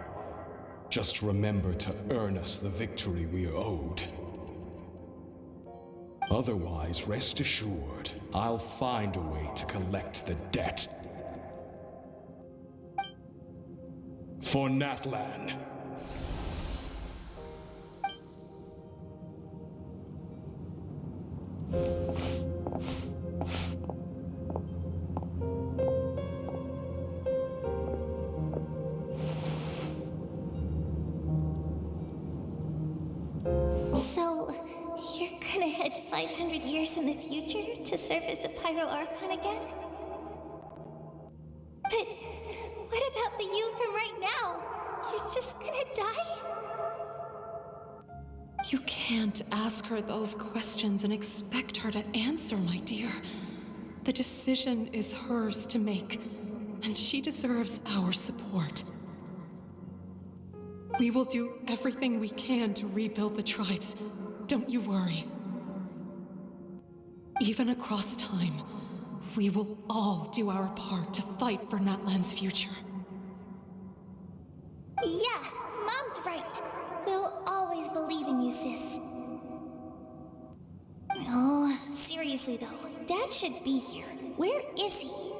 Just remember to earn us the victory we are owed. Otherwise, rest assured, I'll find a way to collect the debt. For Natlan. So, you're gonna head 500 years in the future to serve as the Pyro Archon again? But what about the you from right now? You're just gonna die? You can't ask her those questions and expect her to answer, my dear. The decision is hers to make, and she deserves our support. We will do everything we can to rebuild the tribes. Don't you worry. Even across time, we will all do our part to fight for Natlan's future. Yeah, Mom's right. We'll always believe in you, sis. Oh, seriously though, Dad should be here. Where is he?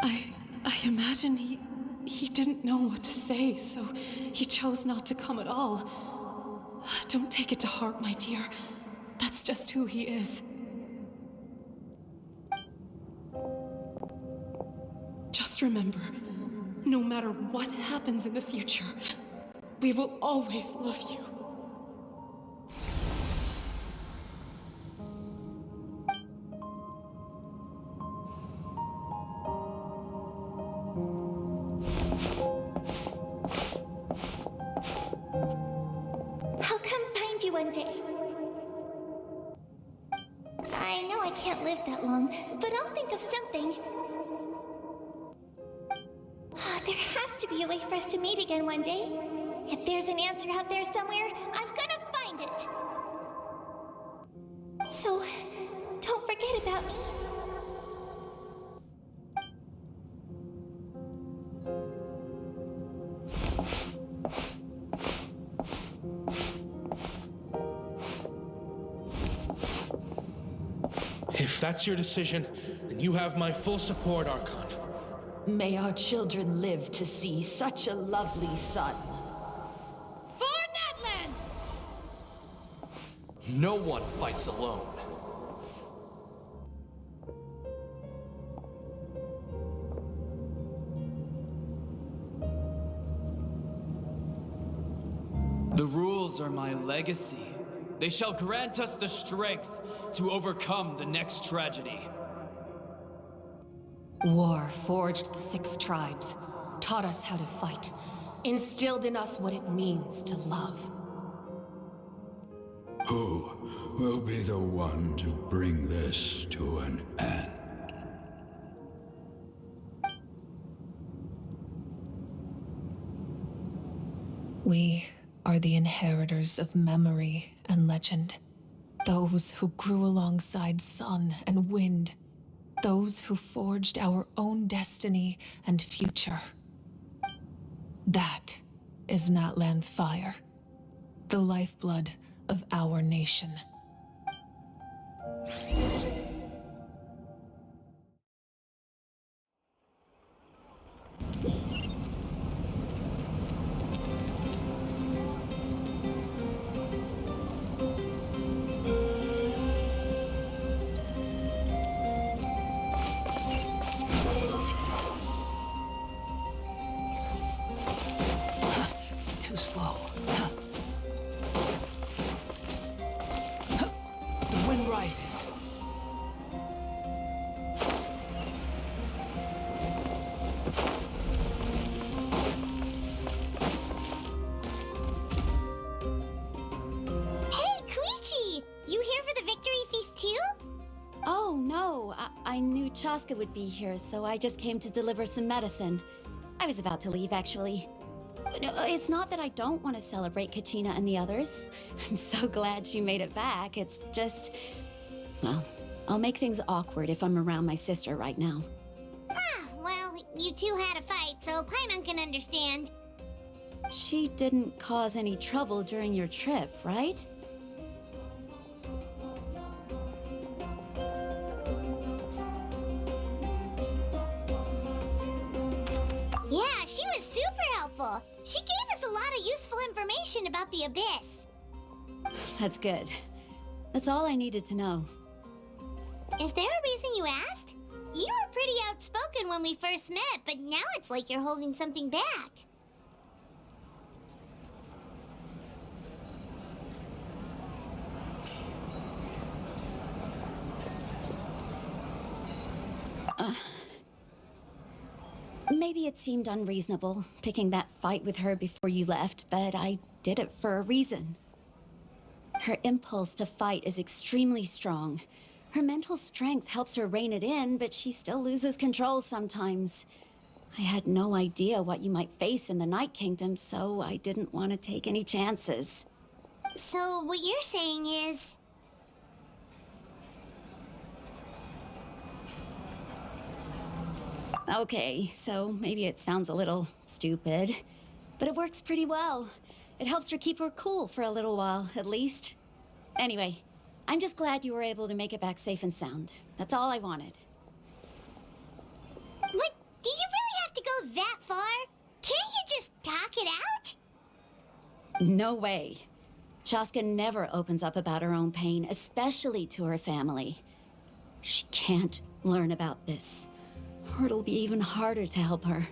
I imagine he didn't know what to say, so he chose not to come at all. Don't take it to heart, my dear. That's just who he is. Just remember, no matter what happens in the future, we will always love you. I'll come find you one day. I know I can't live that long, but I'll think of something. There has to be a way for us to meet again one day. If there's an answer out there somewhere, I'm gonna find it. So, don't forget about me. If that's your decision, then you have my full support, Archon. May our children live to see such a lovely son. For Natlan! No one fights alone. The rules are my legacy. They shall grant us the strength to overcome the next tragedy. War forged the 6 tribes, taught us how to fight, instilled in us what it means to love. Who will be the one to bring this to an end? We are the inheritors of memory and legend. Those who grew alongside sun and wind. Those who forged our own destiny and future. That is Natlan's fire, the lifeblood of our nation. rises. Hey, Koichi! You here for the victory feast too? Oh, no. I knew Chaska would be here, so I just came to deliver some medicine. I was about to leave, actually. No, it's not that I don't want to celebrate Kachina and the others. I'm so glad she made it back. It's just... well, I'll make things awkward if I'm around my sister right now. Ah, well, you two had a fight, so Paimon can understand. She didn't cause any trouble during your trip, right? Yeah, she was super helpful. She gave us a lot of useful information about the Abyss. That's good. That's all I needed to know. Is there a reason you asked? You were pretty outspoken when we first met, but now it's like you're holding something back. Maybe it seemed unreasonable, picking that fight with her before you left, but I did it for a reason. Her impulse to fight is extremely strong. Her mental strength helps her rein it in, but she still loses control sometimes. I had no idea what you might face in the Night Kingdom, so I didn't want to take any chances. So what you're saying is... Okay, so maybe it sounds a little stupid, but it works pretty well. It helps her keep her cool for a little while, at least. Anyway, I'm just glad you were able to make it back safe and sound. That's all I wanted. What? Do you really have to go that far? Can't you just talk it out? No way. Chaska never opens up about her own pain, especially to her family. She can't learn about this, or it'll be even harder to help her.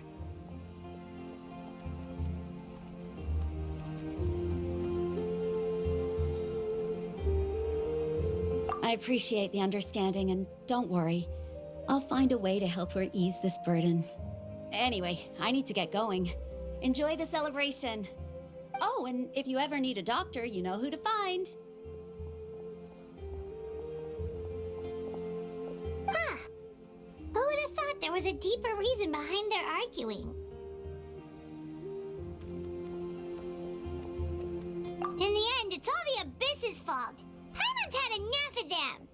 I appreciate the understanding, and don't worry. I'll find a way to help her ease this burden. Anyway, I need to get going. Enjoy the celebration. Oh, and if you ever need a doctor, you know who to find. Huh. Who would have thought there was a deeper reason behind their arguing? In the end, it's all the Abyss's fault. Paimon's had enough of them.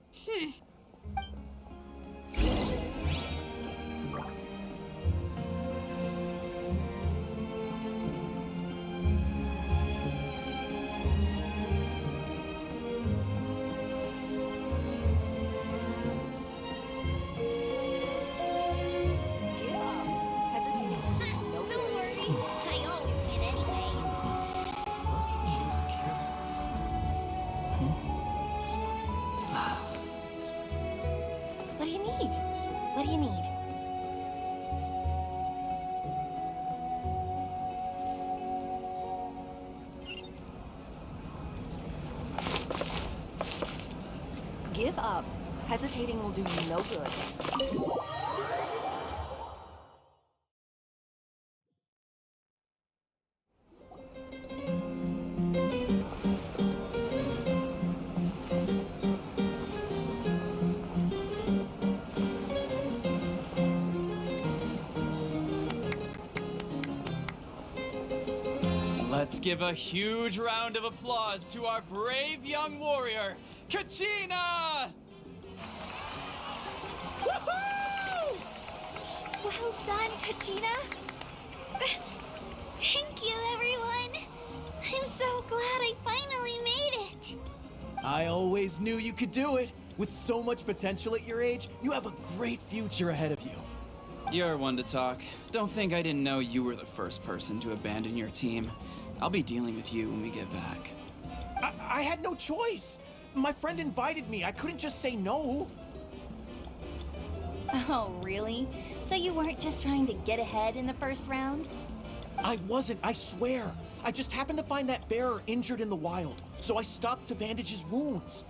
Don't worry, I always win anyway. Must choose carefully. What do you need? What do you need? Give up. Hesitating will do you no good. Let's give a huge round of applause to our brave young warrior, Kachina! Woohoo! Well done, Kachina. Thank you, everyone. I'm so glad I finally made it. I always knew you could do it. With so much potential at your age, you have a great future ahead of you. You're one to talk. Don't think I didn't know you were the first person to abandon your team. I'll be dealing with you when we get back. I had no choice. My friend invited me. I couldn't just say no. Oh, really? So you weren't just trying to get ahead in the first round? I wasn't, I swear. I just happened to find that bearer injured in the wild, so I stopped to bandage his wounds.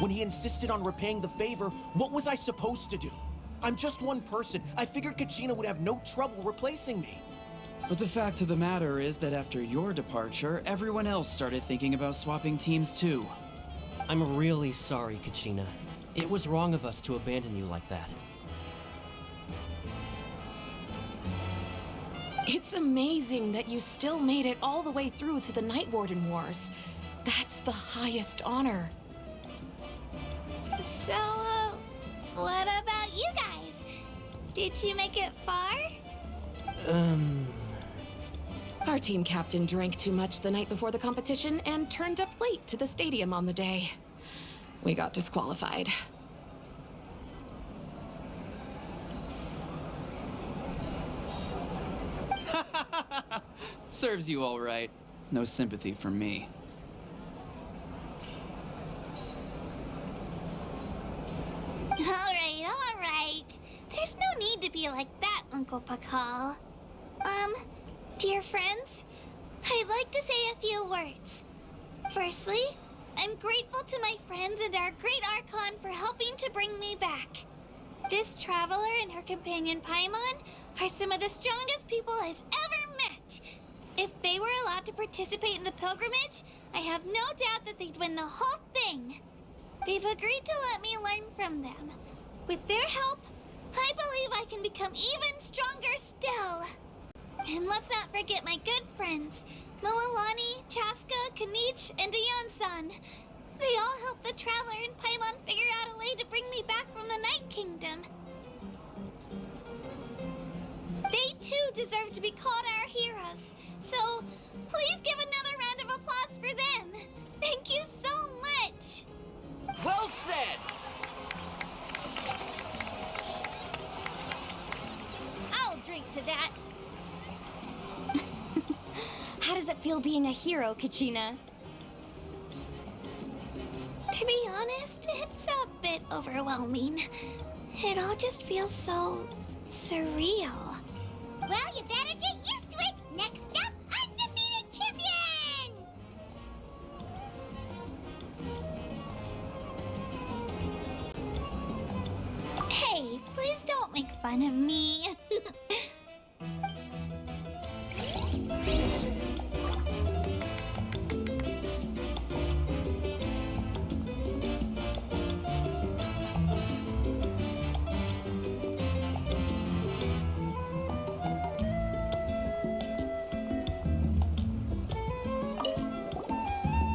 When he insisted on repaying the favor, what was I supposed to do? I'm just one person. I figured Kachina would have no trouble replacing me. But the fact of the matter is that after your departure, everyone else started thinking about swapping teams too. I'm really sorry, Kachina. It was wrong of us to abandon you like that. It's amazing that you still made it all the way through to the Night Warden Wars. That's the highest honor. So, what about you guys? Did you make it far? Our team captain drank too much the night before the competition and turned up late to the stadium on the day. We got disqualified. Serves you all right. No sympathy from me. All right. There's no need to be like that, Uncle Pakal. Dear friends, I'd like to say a few words. Firstly, I'm grateful to my friends and our great Archon for helping to bring me back. This traveler and her companion Paimon are some of the strongest people I've ever met. If they were allowed to participate in the pilgrimage, I have no doubt that they'd win the whole thing. They've agreed to let me learn from them. With their help, I believe I can become even stronger still. And let's not forget my good friends, Moalani, Chaska, Kanich, and Ayan-san. They all helped the Traveler and Paimon figure out a way to bring me back from the Night Kingdom. They too deserve to be called our heroes. So, please give another round of applause for them. Thank you so much. Well said! I'll drink to that. How does it feel being a hero, Kachina? To be honest, it's a bit overwhelming. It all just feels so surreal. Well, you better get used to it. Next up, undefeated champion! Hey, please don't make fun of me.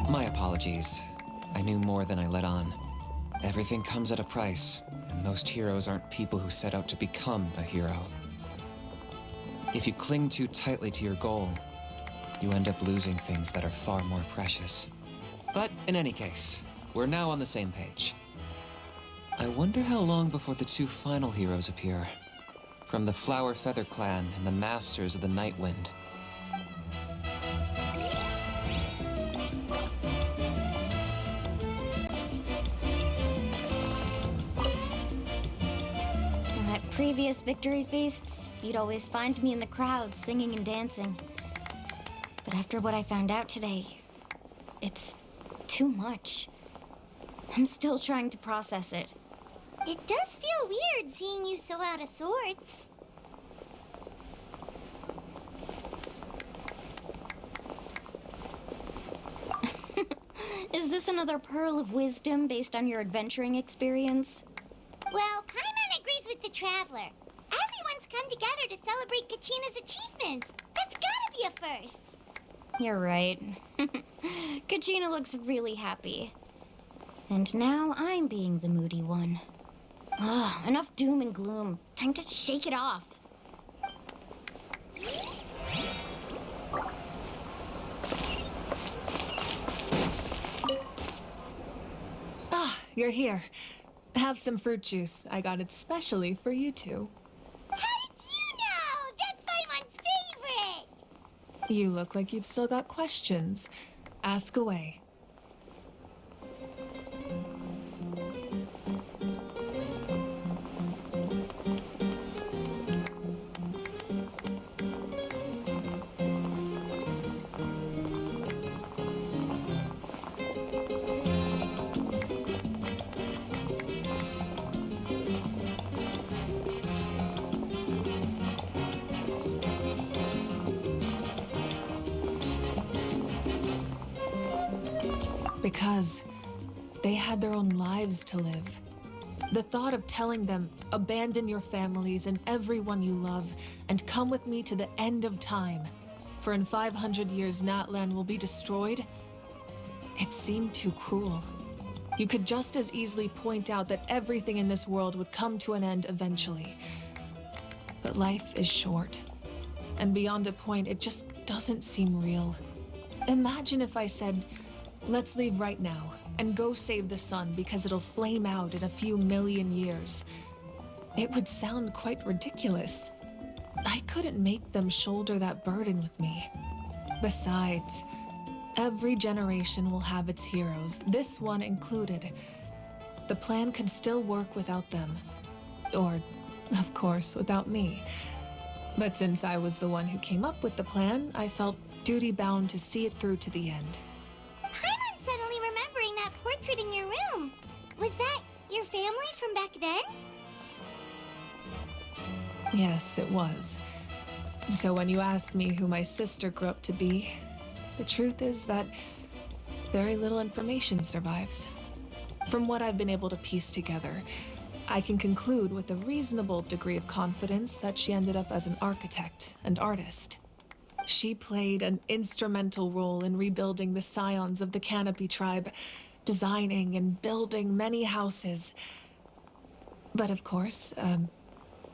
My apologies. I knew more than I let on. Everything comes at a price, and most heroes aren't people who set out to become a hero. If you cling too tightly to your goal, you end up losing things that are far more precious. But in any case, we're now on the same page. I wonder how long before the two final heroes appear. From the Flower Feather Clan and the Masters of the Night Wind. At previous victory feasts, you'd always find me in the crowd singing and dancing. But after what I found out today, it's too much. I'm still trying to process it. It does feel weird seeing you so out of sorts. Is this another pearl of wisdom based on your adventuring experience? Well, Paimon agrees with the Traveler. Everyone's come together to celebrate Kachina's achievements. That's gotta be a first. You're right. Kachina looks really happy. And now I'm being the moody one. Ugh, enough doom and gloom. Time to shake it off. Ah, you're here. Have some fruit juice. I got it specially for you two. How did you know? That's Paimon's favorite! You look like you've still got questions. Ask away. Because they had their own lives to live. The thought of telling them, abandon your families and everyone you love, and come with me to the end of time, for in 500 years Natlan will be destroyed, it seemed too cruel. You could just as easily point out that everything in this world would come to an end eventually. But life is short, and beyond a point, it just doesn't seem real. Imagine if I said, let's leave right now, and go save the sun because it'll flame out in a few million years. It would sound quite ridiculous. I couldn't make them shoulder that burden with me. Besides, every generation will have its heroes, this one included. The plan could still work without them. Or, of course, without me. But since I was the one who came up with the plan, I felt duty-bound to see it through to the end. I'm suddenly remembering that portrait in your room. Was that your family from back then? Yes, it was. So when you ask me who my sister grew up to be, the truth is that very little information survives. From what I've been able to piece together, I can conclude with a reasonable degree of confidence that she ended up as an architect and artist. She played an instrumental role in rebuilding the scions of the Canopy tribe, designing and building many houses. But of course,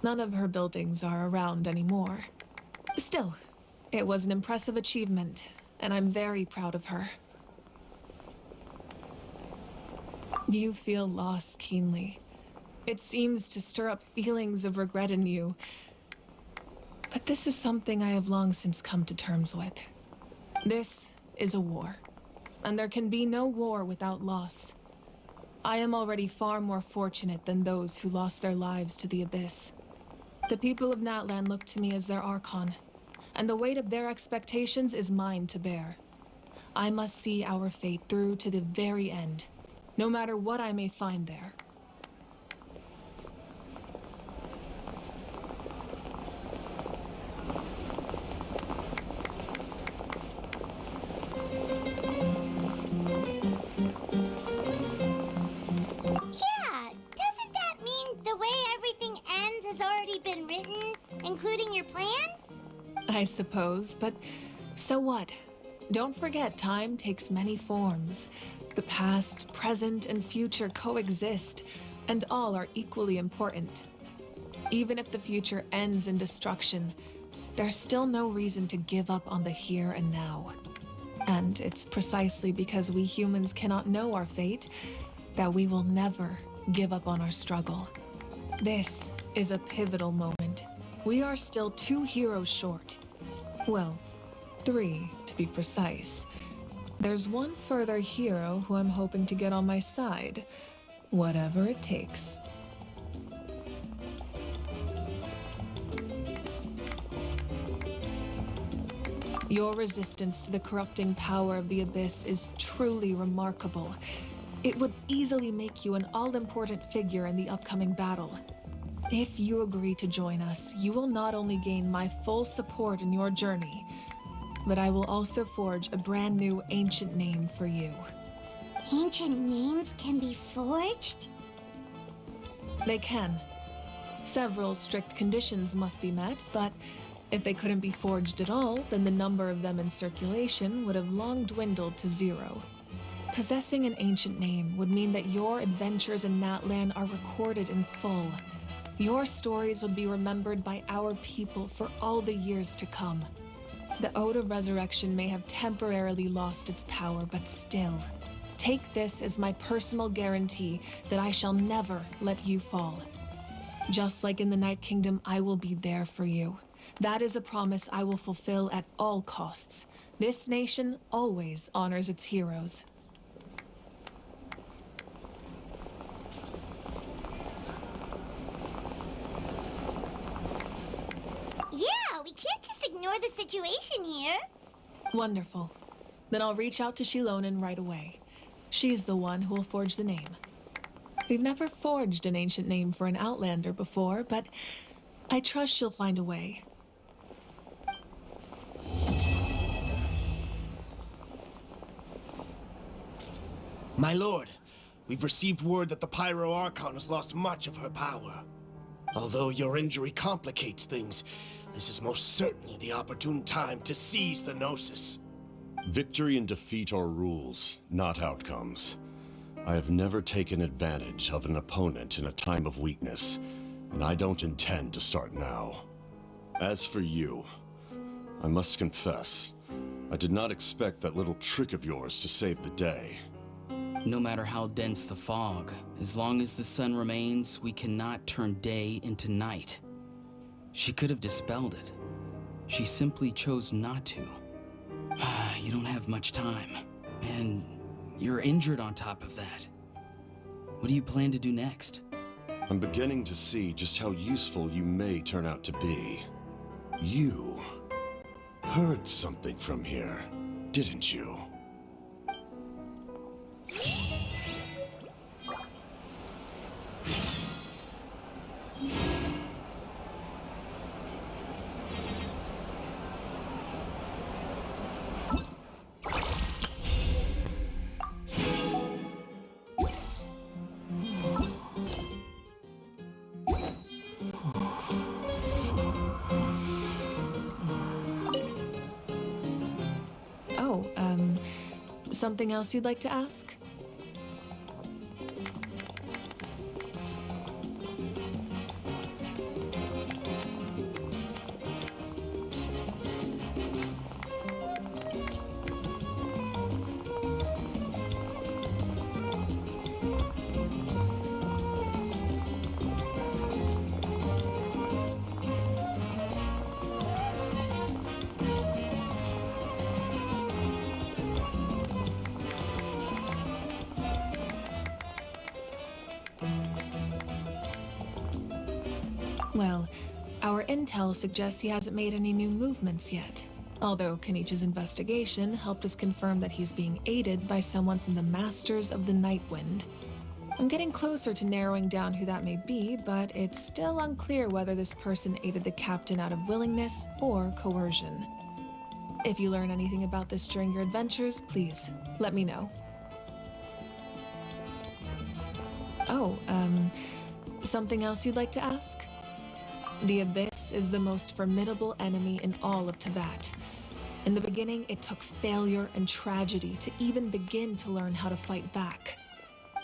none of her buildings are around anymore. Still, it was an impressive achievement, and I'm very proud of her. You feel lost keenly. It seems to stir up feelings of regret in you. But this is something I have long since come to terms with. This is a war, and there can be no war without loss. I am already far more fortunate than those who lost their lives to the Abyss. The people of Natlan look to me as their Archon, and the weight of their expectations is mine to bear. I must see our fate through to the very end, no matter what I may find there. Been written, including your plan? I suppose, but so what? Don't forget, time takes many forms. The past, present, and future coexist, and all are equally important. Even if the future ends in destruction, there's still no reason to give up on the here and now. And it's precisely because we humans cannot know our fate that we will never give up on our struggle. This is a pivotal moment. We are still 2 heroes short. Well, 3 to be precise. There's one further hero who I'm hoping to get on my side, whatever it takes. Your resistance to the corrupting power of the Abyss is truly remarkable. It would easily make you an all-important figure in the upcoming battle. If you agree to join us, you will not only gain my full support in your journey, but I will also forge a brand new ancient name for you. Ancient names can be forged? They can. Several strict conditions must be met, but if they couldn't be forged at all, then the number of them in circulation would have long dwindled to 0. Possessing an ancient name would mean that your adventures in Natlan are recorded in full. Your stories would be remembered by our people for all the years to come. The Ode of Resurrection may have temporarily lost its power, but still, take this as my personal guarantee that I shall never let you fall. Just like in the Night Kingdom, I will be there for you. That is a promise I will fulfill at all costs. This nation always honors its heroes. Yeah, we can't just ignore the situation here. Wonderful. Then I'll reach out to Shilonen right away. She's the one who will forge the name. We've never forged an ancient name for an Outlander before, but I trust she'll find a way. My lord, we've received word that the Pyro Archon has lost much of her power. Although your injury complicates things, this is most certainly the opportune time to seize the Gnosis. Victory and defeat are rules, not outcomes. I have never taken advantage of an opponent in a time of weakness, and I don't intend to start now. As for you, I must confess, I did not expect that little trick of yours to save the day. No matter how dense the fog, as long as the sun remains, we cannot turn day into night. She could have dispelled it. She simply chose not to. You don't have much time, and you're injured on top of that. What do you plan to do next? I'm beginning to see just how useful you may turn out to be. You heard something from here, didn't you? Something else you'd like to ask? Well, our intel suggests he hasn't made any new movements yet. Although Kenichi's investigation helped us confirm that he's being aided by someone from the Masters of the Nightwind. I'm getting closer to narrowing down who that may be, but it's still unclear whether this person aided the captain out of willingness or coercion. If you learn anything about this during your adventures, please let me know. Oh, something else you'd like to ask? The Abyss is the most formidable enemy in all of Teyvat. In the beginning, it took failure and tragedy to even begin to learn how to fight back.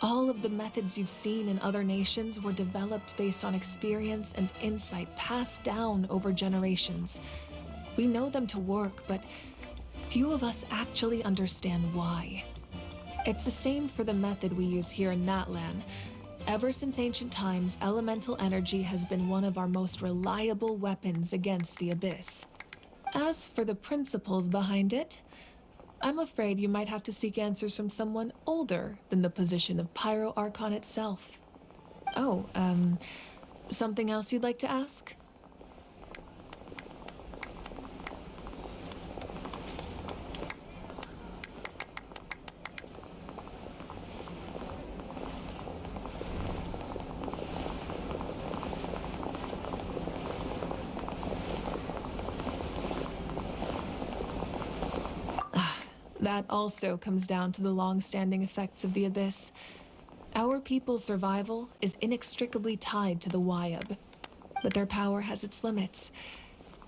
All of the methods you've seen in other nations were developed based on experience and insight passed down over generations. We know them to work, but few of us actually understand why. It's the same for the method we use here in Natlan. Ever since ancient times, elemental energy has been one of our most reliable weapons against the Abyss. As for the principles behind it, I'm afraid you might have to seek answers from someone older than the position of Pyro Archon itself. Oh, something else you'd like to ask? That also comes down to the long-standing effects of the Abyss. Our people's survival is inextricably tied to the Wyab, but their power has its limits.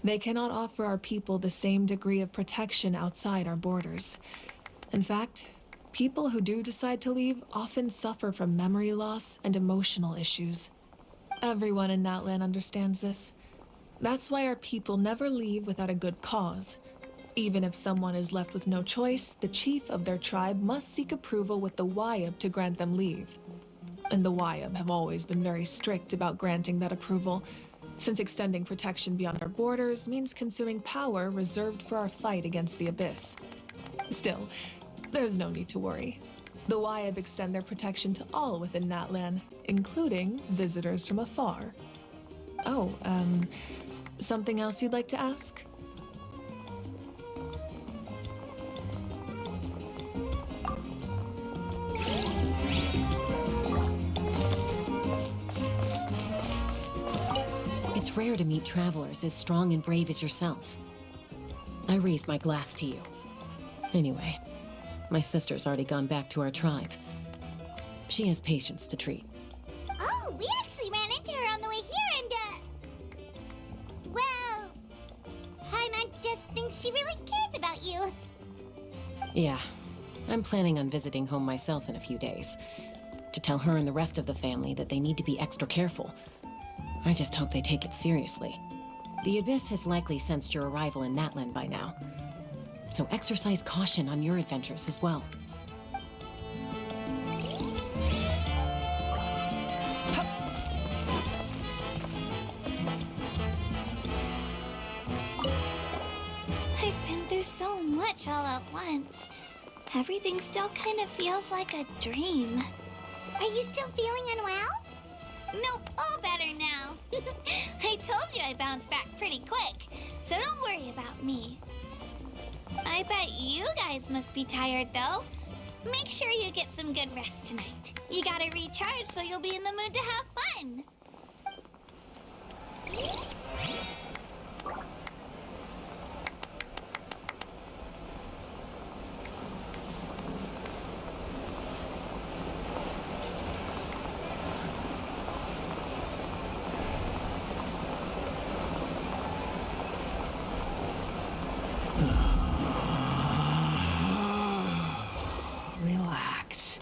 They cannot offer our people the same degree of protection outside our borders. In fact, people who do decide to leave often suffer from memory loss and emotional issues. Everyone in Natlan understands this. That's why our people never leave without a good cause. Even if someone is left with no choice, the chief of their tribe must seek approval with the Wyab to grant them leave. And the Wyab have always been very strict about granting that approval, since extending protection beyond our borders means consuming power reserved for our fight against the Abyss. Still, there's no need to worry. The Wyab extend their protection to all within Natlan, including visitors from afar. Oh, something else you'd like to ask? It's rare to meet travelers as strong and brave as yourselves. I raise my glass to you. Anyway, my sister's already gone back to our tribe. She has patients to treat. Oh, we actually ran into her on the way here and, well, Paimon just thinks she really cares about you. Yeah. I'm planning on visiting home myself in a few days. To tell her and the rest of the family that they need to be extra careful. I just hope they take it seriously. The Abyss has likely sensed your arrival in Natlan by now. So exercise caution on your adventures as well. I've been through so much all at once. Everything still kind of feels like a dream. Are you still feeling unwell? Nope, all better now. I told you I bounced back pretty quick, so don't worry about me. I bet you guys must be tired, though. Make sure you get some good rest tonight. You gotta recharge so you'll be in the mood to have fun. Relax.